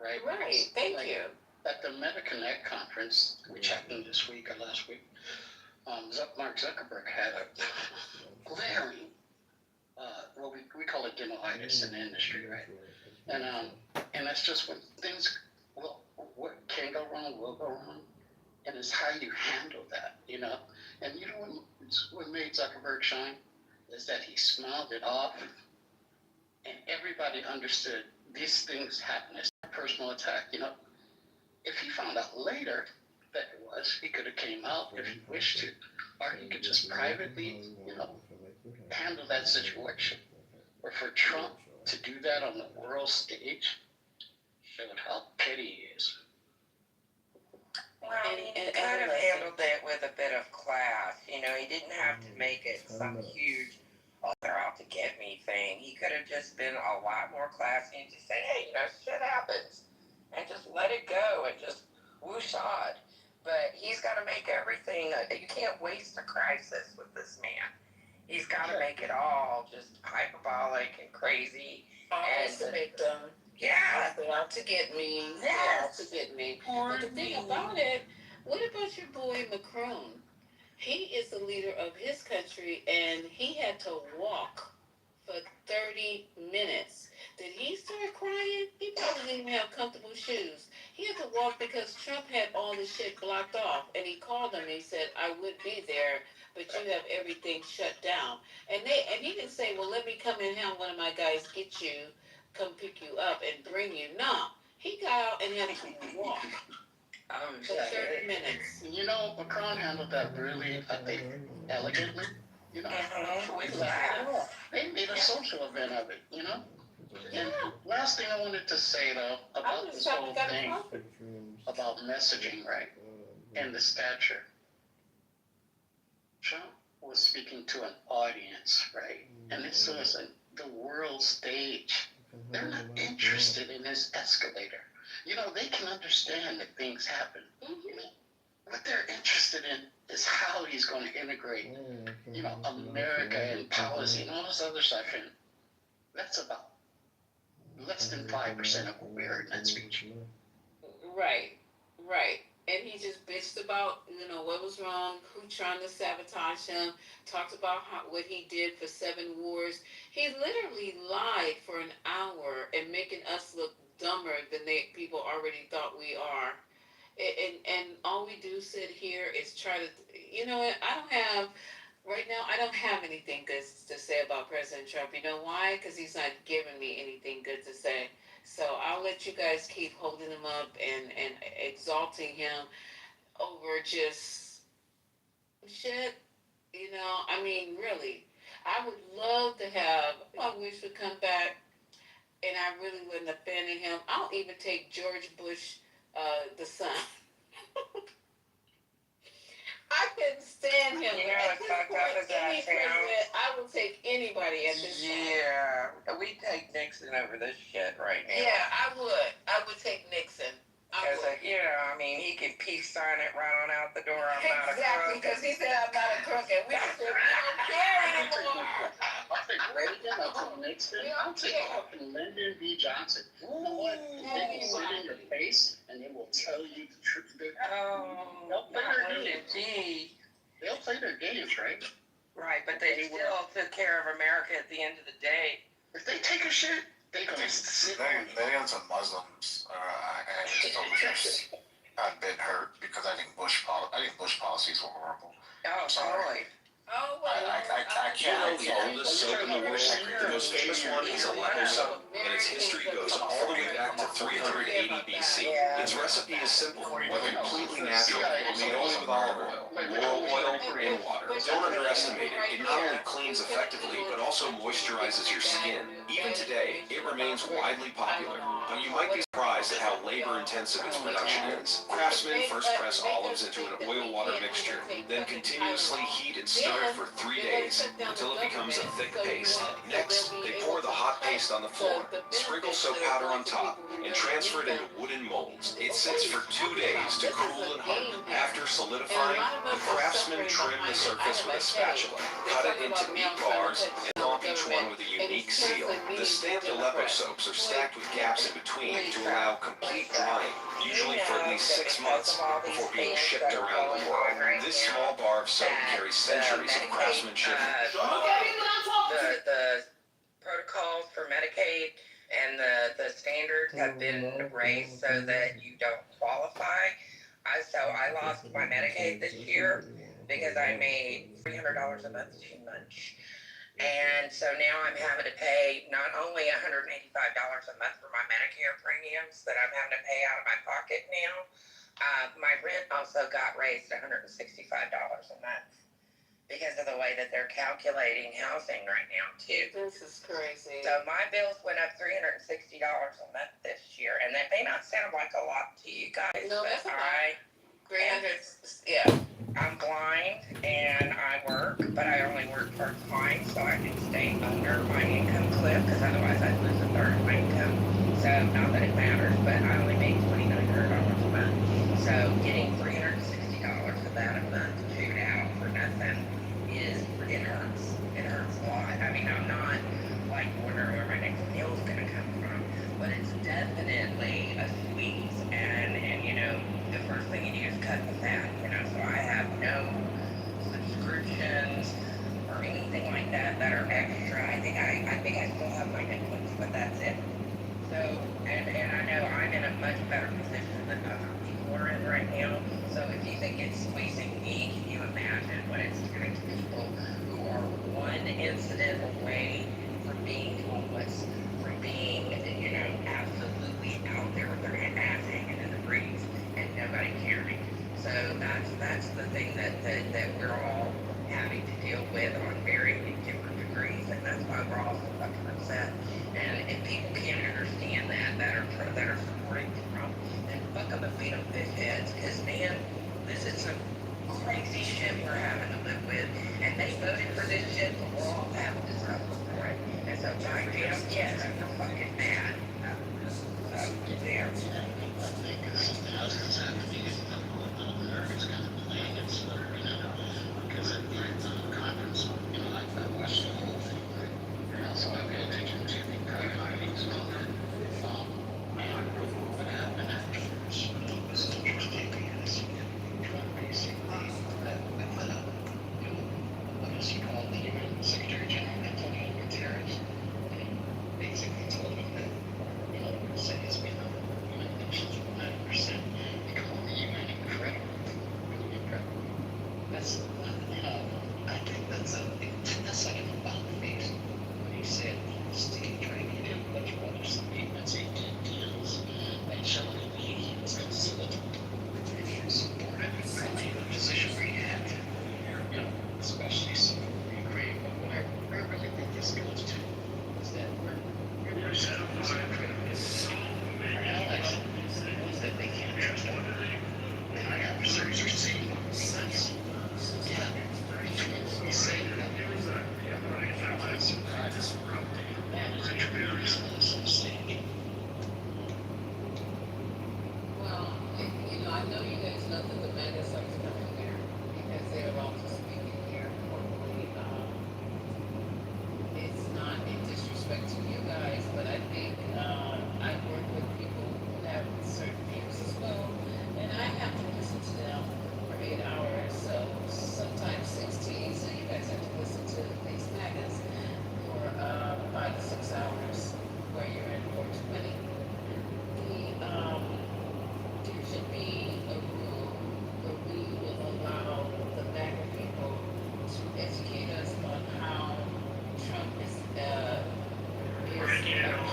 Speaker 13: right?
Speaker 3: Right, thank you.
Speaker 13: At the MetaConnect conference, which happened this week or last week, Mark Zuckerberg had a glaring, well, we call it denialitis in the industry, right? And that's just when things, well, what can go wrong will go wrong, and it's how you handle that, you know? And you know what made Zuckerberg shine? Is that he smiled it off, and everybody understood these things happen. It's a personal attack, you know. If he found out later that it was, he could have came out if he wished to, or he could just privately, you know, handle that situation. Or for Trump to do that on the world stage showed how petty he is.
Speaker 19: Well, he could have handled it with a bit of class. You know, he didn't have to make it some huge, oh, they're out to get me thing. He could have just been a lot more classy and just said, hey, you know, shit happens. And just let it go and just whoosh-hod. But he's got to make everything, you can't waste a crisis with this man. He's got to make it all just hyperbolic and crazy.
Speaker 3: Always the victim.
Speaker 19: Yeah.
Speaker 3: They're out to get me. They're out to get me. But the thing about it, what about your boy Macron? He is the leader of his country, and he had to walk for 30 minutes. Did he start crying? He probably didn't even have comfortable shoes. He had to walk because Trump had all the shit blocked off, and he called him and he said, I would be there, but you have everything shut down. And he didn't say, well, let me come and have one of my guys get you, come pick you up and bring you. No, he got out and had to walk for 30 minutes.
Speaker 13: You know, Macron handled that really, I think, elegantly. You know, they made a social event of it, you know? And last thing I wanted to say, though, about this whole thing, about messaging, right, and the stature. Trump was speaking to an audience, right? And this was the world stage. They're not interested in his escalator. You know, they can understand that things happen. You know? What they're interested in is how he's going to integrate, you know, America and policy and all this other stuff. And that's about less than 5% of what we heard in that speech.
Speaker 3: Right. And he just bitched about, you know, what was wrong, who trying to sabotage him, talked about what he did for 7 wars. He literally lied for an hour and making us look dumber than people already thought we are. And all we do sit here is try to, you know what, right now, I don't have anything good to say about President Trump. You know why? Because he's not giving me anything good to say. So I'll let you guys keep holding him up and exalting him over just shit. You know, I mean, really. I would love to have, I wish would come back, and I really wouldn't offend him. I'll even take George Bush, the son. I couldn't stand him.
Speaker 19: You know
Speaker 3: At
Speaker 19: what's
Speaker 3: this
Speaker 19: fucked up
Speaker 3: point,
Speaker 19: is that
Speaker 3: any president, I will take anybody at this point.
Speaker 19: Yeah, we take Nixon over this shit right now.
Speaker 3: Yeah, I would. I would take Nixon.
Speaker 19: Because, you know, I mean, he could peace sign it right on out the door. I'm not a crook.
Speaker 3: Exactly, because he said I'm not a crook, and we don't care anymore.
Speaker 13: I'll take Reagan, I'll take Nixon, I'll take fucking Lyndon B. Johnson. You know what? They will sit in your face and they will tell you the truth. They'll play their games. They'll play their games, right?
Speaker 19: Right, but they still took care of America at the end of the day.
Speaker 13: If they take a shit, they can just sit
Speaker 14: Millions of Muslims have been hurt because I think Bush policies were horrible.
Speaker 19: Oh, totally.
Speaker 3: Oh, well.
Speaker 14: I can't.
Speaker 9: The oldest soap in the world, the most famous one is Aleppo soap, and its history goes all the way back to 380 BC. Its recipe is simple, completely natural, made only with olive oil, laurel oil, and water. Don't underestimate it. It not only cleans effectively, but also moisturizes your skin. Even today, it remains widely popular. But you might be surprised at how labor-intensive its production is. Craftsmen first press olives into an oil-water mixture, then continuously heat and stir it for 3 days until it becomes a thick paste. Next, they pour the hot paste on the floor, sprinkle soap powder on top, and transfer it into wooden molds. It sits for 2 days to cool and harden. After solidifying, the craftsmen trim the surface with a spatula, cut it into neat bars, and stamp each one with a unique seal. The stamped Aleppo soaps are stacked with gaps in between to allow complete drying, usually for at least 6 months before being shipped around the world. This small bar of soap carries centuries of craftsmanship.
Speaker 19: The protocols for Medicaid and the standards have been raised so that you don't qualify. So I lost my Medicaid this year because I made $300 a month too much. And so now I'm having to pay not only $185 a month for my Medicare premiums that I'm having to pay out of my pocket now, my rent also got raised to $165 a month because of the way that they're calculating housing right now too.
Speaker 3: This is crazy.
Speaker 19: So my bills went up $360 a month this year, and that may not sound like a lot to you guys,
Speaker 3: no,
Speaker 19: but
Speaker 3: yeah.
Speaker 19: I'm blind and I work, but I only work part-time so I can stay under my income cliff because otherwise I'd lose a third of my income. So not that it matters, but I only make $2,900 a month. So getting $360 of that a month chewed out for nothing it hurts. It hurts a lot. I mean, I'm not like wondering where my next meal's gonna come from, but it's definitely a squeeze. And you know, the first thing you do is cut the fat, you know, so I have no subscriptions or anything like that that are extra. I think I still have my Netflix, but that's it. So, and I know I'm in a much better position than other people are in right now. So if you think it's squeezing me, can you imagine what it's doing to people who are one incident away from being homeless, from being, you know, absolutely out there with their ass hanging in the breeze and nobody caring. So that's the thing that we're all having to deal with on very different degrees, and that's why we're all so fucking upset. And if people can't understand that are supporting Trump, then fuck them and feed them fish heads, because man, this is some crazy shit we're having to live with, and they voted for this shit, but we're all having to suffer for it. And so goddamn, yes, I'm fucking mad. So there.
Speaker 13: Because at the conference, you know, I watched the whole thing, and also I paid attention to the private meetings and all that. What happened afterwards was interesting because Trump basically let up, what is he called, the Secretary General Antonio Guterres, and basically told him that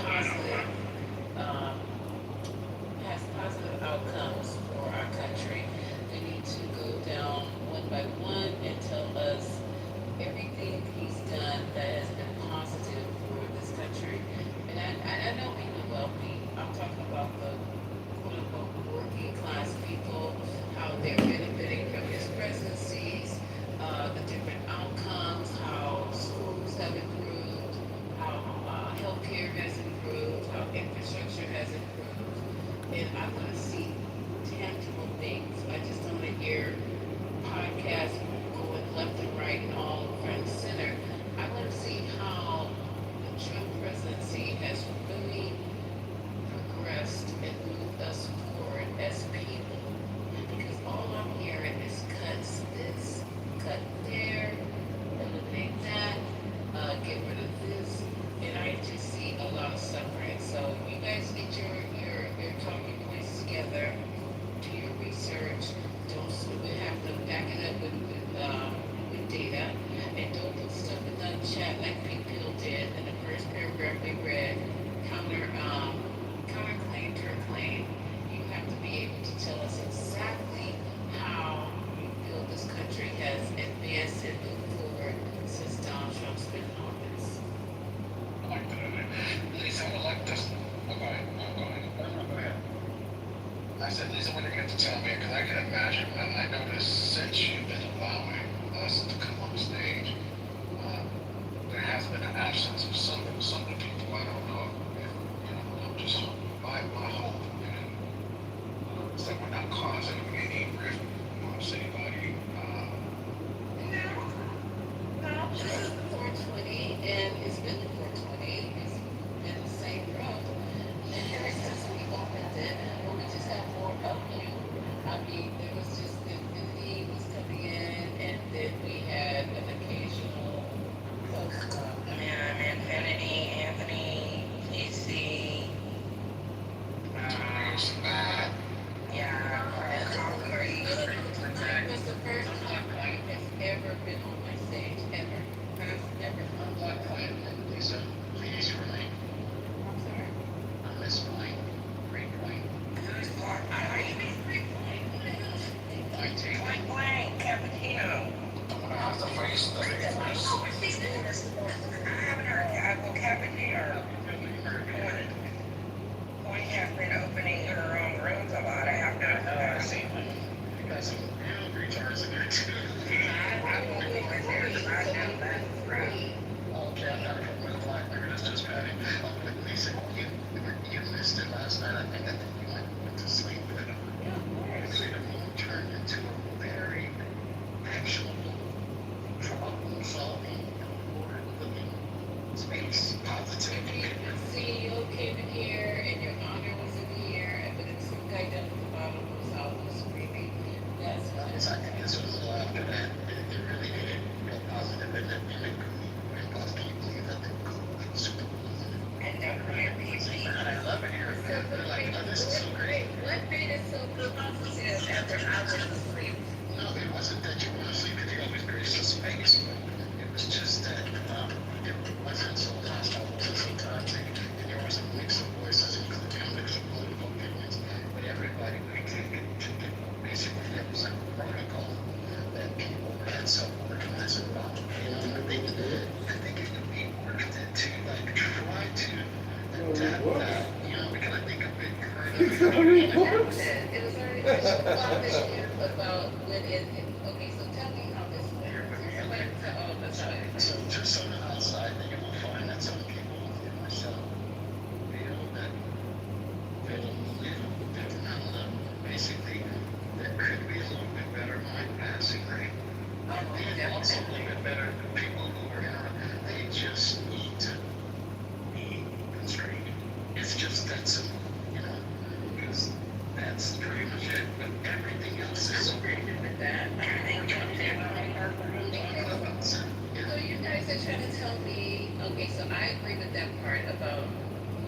Speaker 3: positive, um, has positive outcomes for our country. We need to go down one by one and tell us everything he's done that has been positive for this country. And I know we know wealthy. I'm talking about the quote unquote working class people, how they're benefiting from his presidencies, the different outcomes, how schools have improved, how healthcare has improved, how infrastructure has improved. And I want to see tangible things. I just don't want to hear podcasts going left and right and all front and center. I want to see how the Trump presidency has really progressed and moved us forward as people. Because all I'm hearing is cuts this, cut there, eliminate that, get rid of this, and I just see a lot of suffering. So you guys get your talking points together, do your research, don't have to back it up with data, and don't put stuff in the chat like Pink Pill did in the first paragraph we read, counterclaim to her claim. You have to be able to tell us exactly how you feel this country has advanced and moved forward since Donald Trump's been in office.
Speaker 14: Lisa, I would like to. Okay, go ahead. I said, Lisa, when you're going to tell me, because I can imagine, and I noticed since you've been allowing us to come on stage, there has been an absence of some of the people. I don't know if I'm just my hope is that we're not causing any rift amongst anybody.
Speaker 3: No, this is the 420, and it's been the 420. It's been the same road. And ever since we opened it, we just have more of you. I mean, there was just Infinity was coming in, and then we had an occasional post.
Speaker 19: Infinity, Anthony, PC, yeah, Concrete.
Speaker 3: It was the first time I has ever been on my stage, ever.
Speaker 13: Lisa, please remain.
Speaker 3: I'm sorry.
Speaker 13: On this point, great point.
Speaker 19: Who's part? Are you being free point?
Speaker 13: Point taken.
Speaker 19: Point blank, Cappuccino.
Speaker 14: How's the face thing?
Speaker 19: I haven't heard Cappuccino. Point has been opening her own rooms a lot. I have not heard.
Speaker 13: You got some real retards in there too.
Speaker 19: Okay,
Speaker 13: I'm not from the black liquor, that's just Patty. Lisa, you missed it last night. I think you might went to sleep. The moon turned into a very actionable, problem-solving, forward-looking space. Positivity.
Speaker 3: The CEO came in here, and your honor was in here, but then some guy down at the bottom was out screaming. That's what
Speaker 13: I think this was a little after that. It really did feel positive, and then can you believe that the Google Super Bowl
Speaker 19: and then
Speaker 13: I love it here. Like, oh, this is so great.
Speaker 3: What made it so good?
Speaker 19: After I was asleep.
Speaker 13: No, it wasn't that you want to sleep in the gracious space. It was just that it wasn't so hostile, it wasn't so toxic, and there was a mix of voices, including a mix of political opinions. But everybody basically there was a protocol that people had self-organized about. I think it would be worth it to try to adapt that, because I think a big part of
Speaker 3: it was already about when okay, so tell me how this went.
Speaker 13: So just on the outside, you will find that some people within myself feel that basically there could be a little bit better mind passing rate. And also a little bit better people who are they just need to be constrained. It's just that simple, because that's pretty much it. But everything else is great with that.
Speaker 3: So you guys are trying to tell me, okay, so I agree with that part about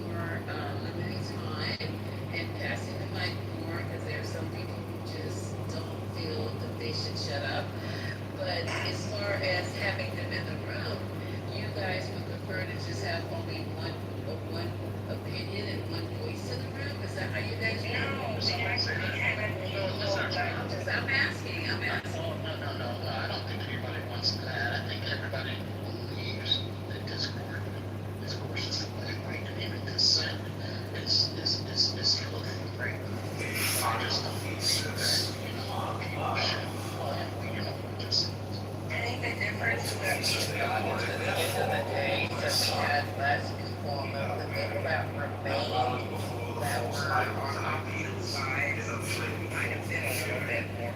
Speaker 3: more limited time and passing the mic more, because there are some people who just don't feel that they should shut up. But as far as having them in the room, you guys would prefer to just have only one
Speaker 19: side might have been a little bit more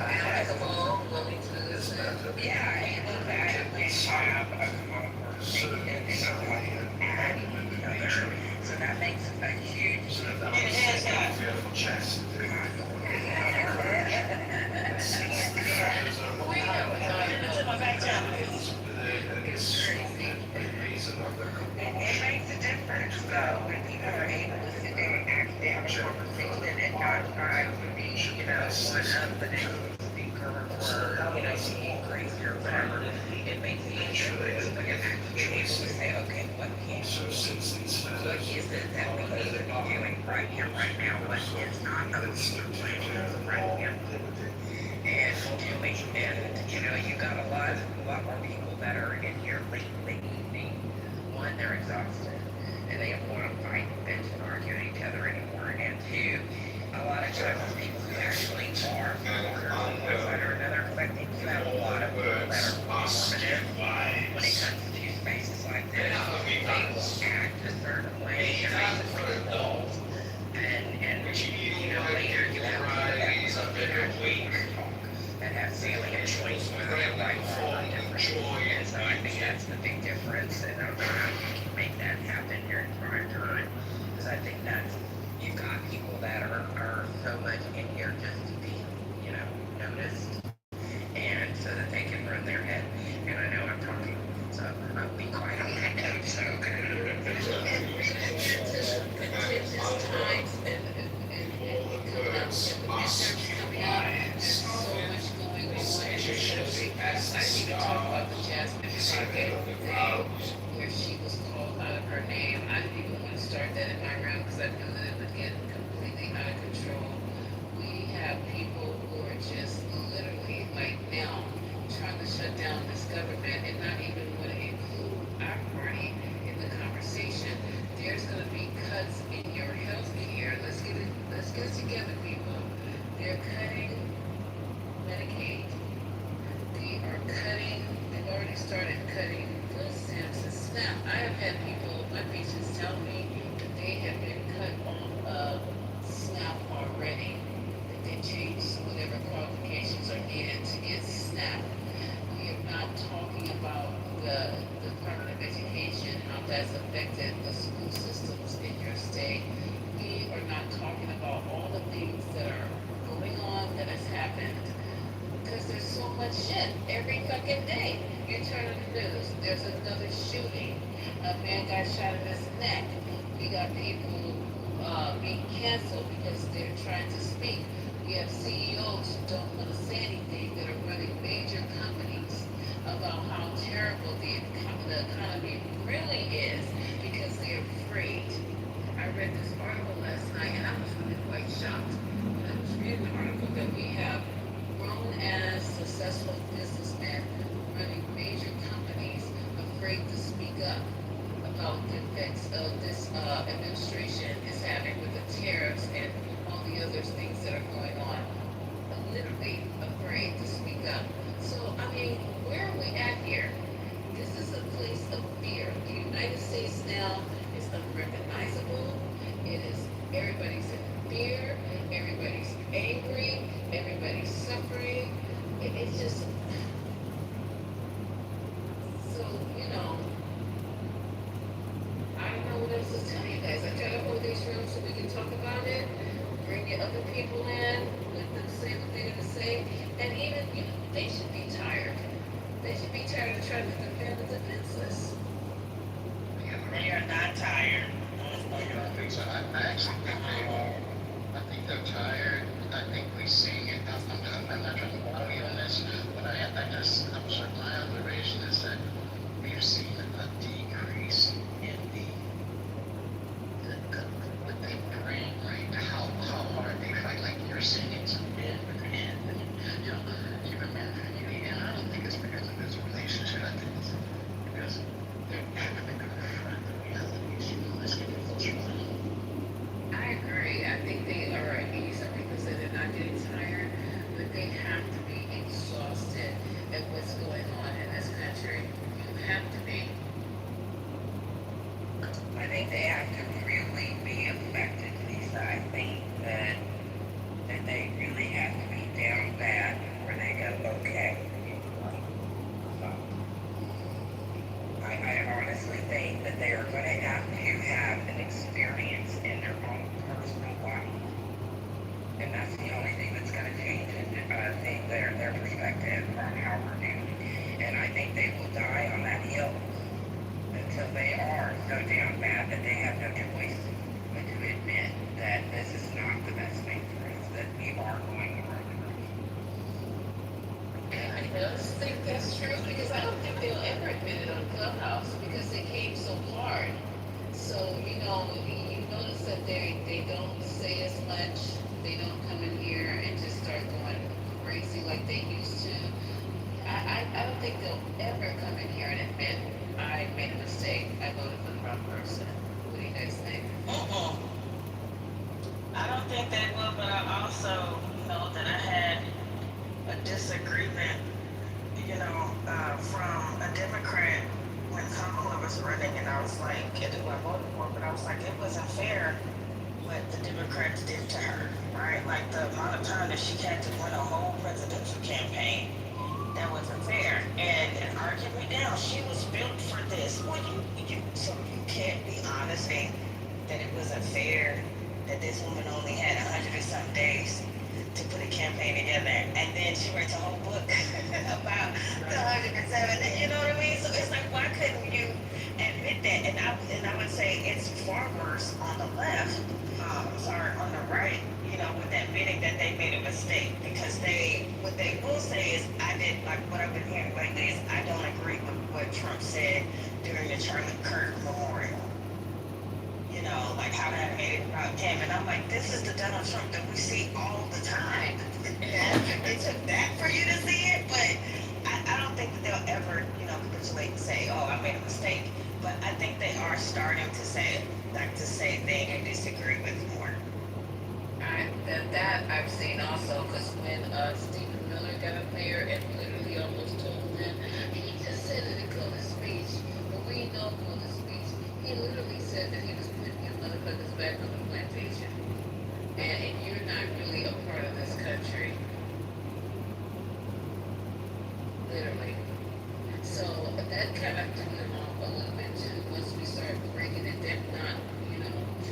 Speaker 19: amicable, willing to listen. Yeah, able to actually have a conversation and not at each other. So that makes a huge difference. We have it makes a difference though when people are able to sit there and actually have a conversation and not try to be, one up the next speaker or, crazy or whatever. It makes a difference when you're actually able to say, okay, what is it that we need to be doing right here, right now? What is not right here? And doing, and you got a lot more people that are in here late in the evening. One, they're exhausted, and they don't want to fight and bitch and argue at each other anymore. And two, a lot of times people who actually are on one side or another, because I think you have a lot of people that are formative when it comes to spaces like this. They will act a certain way, and they just roll. And later you have people that actually that have salient choice where their lives are different. And so I think that's the big difference. And I don't know how you can make that happen here in prime time. Because I think that's, you've got people that are so much in here just to be, noticed. And so that they can run their head. And I know I'm talking, so I'll be quiet on that note. So, contentious times and coming up with the midterms coming up. There's so much going on. I even talk about the Jasmine Crockett thing where she was called out of her name. I didn't even want to start that in my round because I knew that it would get completely out of control. We have people who are just literally like now trying to shut down this government and not even want to include our party in the conversation. There's going to be cuts in your health care. Let's get it together, people. They're cutting Medicaid. They've already started cutting food stamps and SNAP. I have had people, my patients tell me that they have been cut off of SNAP already. That they changed whatever qualifications are needed to get SNAP. We are not talking about the Department of Education, how that's affected the school systems in your state. We are not talking about all the things that are going on that has happened. Because there's so much shit every fucking day. You turn on the news, there's another shooting. A man got shot in his neck. We got people being canceled because they're trying to speak. We have CEOs who don't want to say anything that are running major companies about how terrible the economy really is because they're afraid. I read this article last night and I was really quite shocked. I was reading an article that we have grown as successful businessmen running major companies afraid to speak up about the effects of this administration is having with the tariffs and all the other things that are going on. Literally afraid to speak up. So, where are we at here? This is a place of fear. The United States now is unrecognizable. Everybody's in fear. Everybody's angry. Everybody's suffering. It's just, so, I don't know what else to tell you guys. I try to hold these rooms so we can talk about it, bring the other people in, let them say what they're going to say, and even, they should be tired. They should be tired of trying to defend the defenseless. They are not tired.
Speaker 13: I don't think so. I actually think they're tired. I think we see it. I'm not trying to bother you on this, but my observation is that we've seen a decrease in what they bring, right? How hard they fight. Like you're saying, it's men with men, and you've been men for you. And I don't think it's because of this relationship. I think it's because they're having to confront the reality. Let's get it closer.
Speaker 19: I agree. I think they are at ease. I think so damn bad that they have no choice but to admit that this is not the best thing for us, that we are going the wrong direction.
Speaker 3: I just think that's true because I don't think they'll ever admit it on Clubhouse because they came so hard. So, you notice that they don't say as much. They don't come in here and just start going crazy like they used to. I don't think they'll ever come in here and admit, I made a mistake. I voted for the wrong person. What do you guys think?
Speaker 15: I don't think they will, but I also know that I had a disagreement, from a Democrat when Kamala was running, and I was like, who I voted for, but I was like, it wasn't fair what the Democrats did to her, right? Like the amount of time that she had to run a whole presidential campaign, that wasn't fair. And arguing me down, she was built for this. Well, you can't be honest saying that it wasn't fair that this woman only had 100 and some days to put a campaign together, and then she writes a whole book about the 107. You know what I mean? So it's like, why couldn't you admit that? And I would say it's far worse on the left. On the right. With admitting that they made a mistake, because what they will say is, I did, like what I've been hearing lately is, I don't agree with what Trump said during the Charlie Kirk Memorial. Like how that made it about him. And I'm like, this is the Donald Trump that we see all the time. It took that for you to see it, but I don't think that they'll ever, capitulate and say, oh, I made a mistake. But I think they are starting to say they disagree with more.
Speaker 3: That I've seen also, because when Stephen Miller got up there and literally almost told them, he just said it in Coda's speech, but we know Coda's speech. He literally said that he was putting your motherfuckers back on the plantation. And you're not really a part of this country. Literally. So that kind of threw them off a little bit too, once we started breaking it, them not,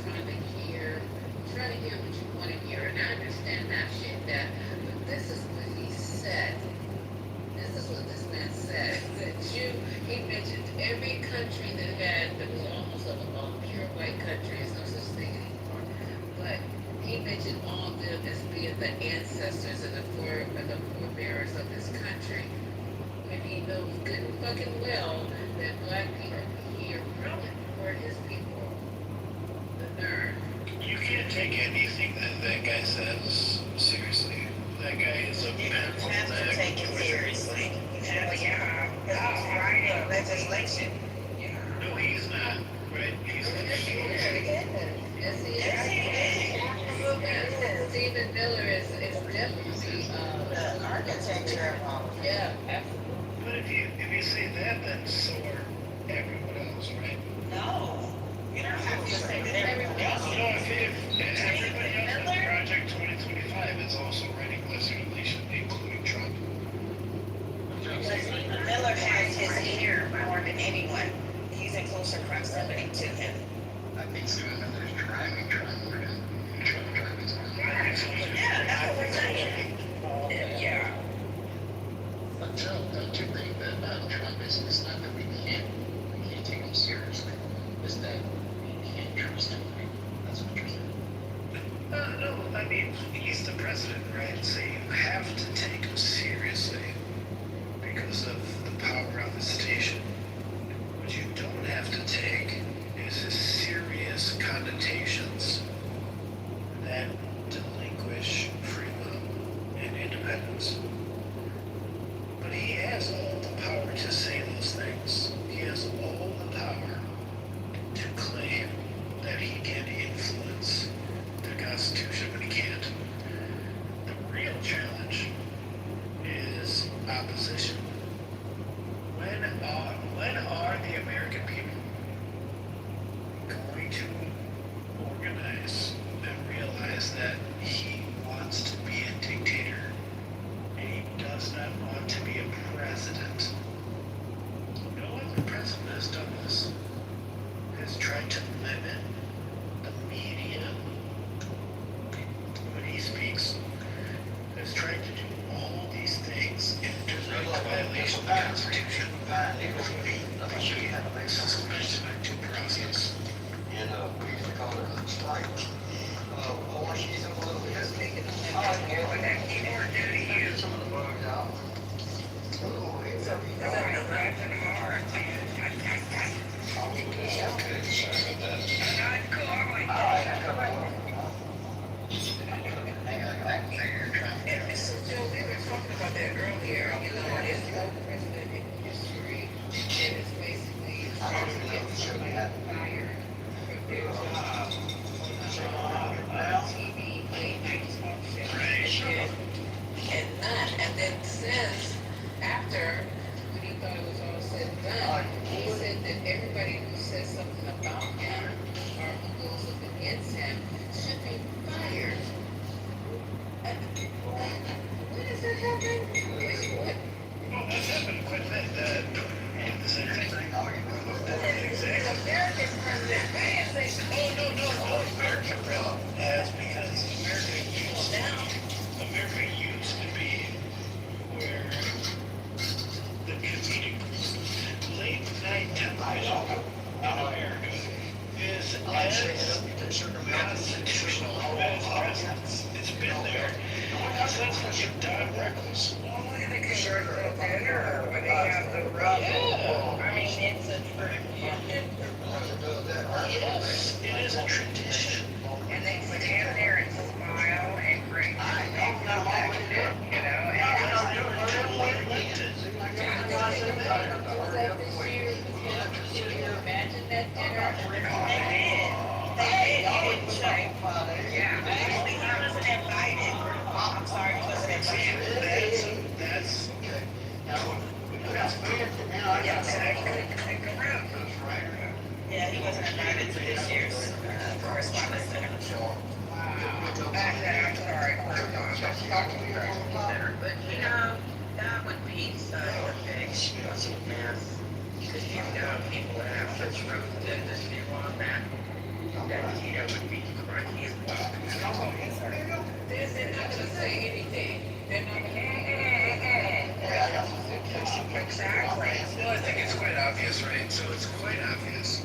Speaker 3: trying to hear what you want to hear. And I understand that shit, but this is what he said. This is what this man said. He mentioned every country that was almost a pure white country. There's no such thing anymore. But he mentioned all of them as being the ancestors and the forebearers of this country. When he knows good and fucking well that black people here probably were his people. The nerve.
Speaker 10: You can't take anything that guy says seriously. That guy is a pencil.
Speaker 15: You have to take it seriously. He's writing legislation.
Speaker 10: No, he's not. Right? He's not.
Speaker 3: Yes, he is. Stephen Miller is definitely
Speaker 15: the architecture of all.
Speaker 3: Yeah, absolutely.
Speaker 10: But if you say that, then so are everyone else, right?
Speaker 15: No. You don't have to say that everyone else.
Speaker 10: If everybody else in Project 2025 is also writing legislation, including Trump.
Speaker 15: Miller has his ear more than anyone. He's in closer proximity to him.
Speaker 13: I think Stephen Miller's driving Trump.
Speaker 15: Yeah, that's what we're saying. Yeah.
Speaker 13: But Joe, don't you think that Trump it's not that we can't take him seriously, it's that we can't trust him? That's what you're saying.
Speaker 10: No, I mean, he's the president, right? So you have to take him seriously because of the power of the station. What you don't have to take is his serious connotations that delinquish free will and independence. But he has all the power to say those things. He has all the power to claim that he can influence the Constitution, but he can't. The real challenge is opposition. When are the American people going to organize and realize that he wants to be a dictator and he does not want to be a president? No other president has done this. Has tried to limit the media when he speaks. Has tried to do all these things in direct violation of the Constitution, including the due process.
Speaker 8: Constitutional presence. It's been there. That's what you've done reckless.
Speaker 19: Well, look at the congressional dinner when they have the rubble. I mean, it's a tradition.
Speaker 8: Yes, it is a tradition.
Speaker 19: And they stand there and smile and greet. I know, you know, imagine that dinner. Yeah.
Speaker 15: Actually, I wasn't invited. I'm sorry, I wasn't invited.
Speaker 8: That's okay.
Speaker 15: Yeah, he wasn't invited to this year's correspondence dinner.
Speaker 19: I'm sorry for but you know, that would be such a big mess. Because you know people that have such roots in this view on that Tito would be crunchy as well. They're not going to say anything. They're not going to Exactly.
Speaker 2: Well, I think it's quite obvious, right? So it's quite obvious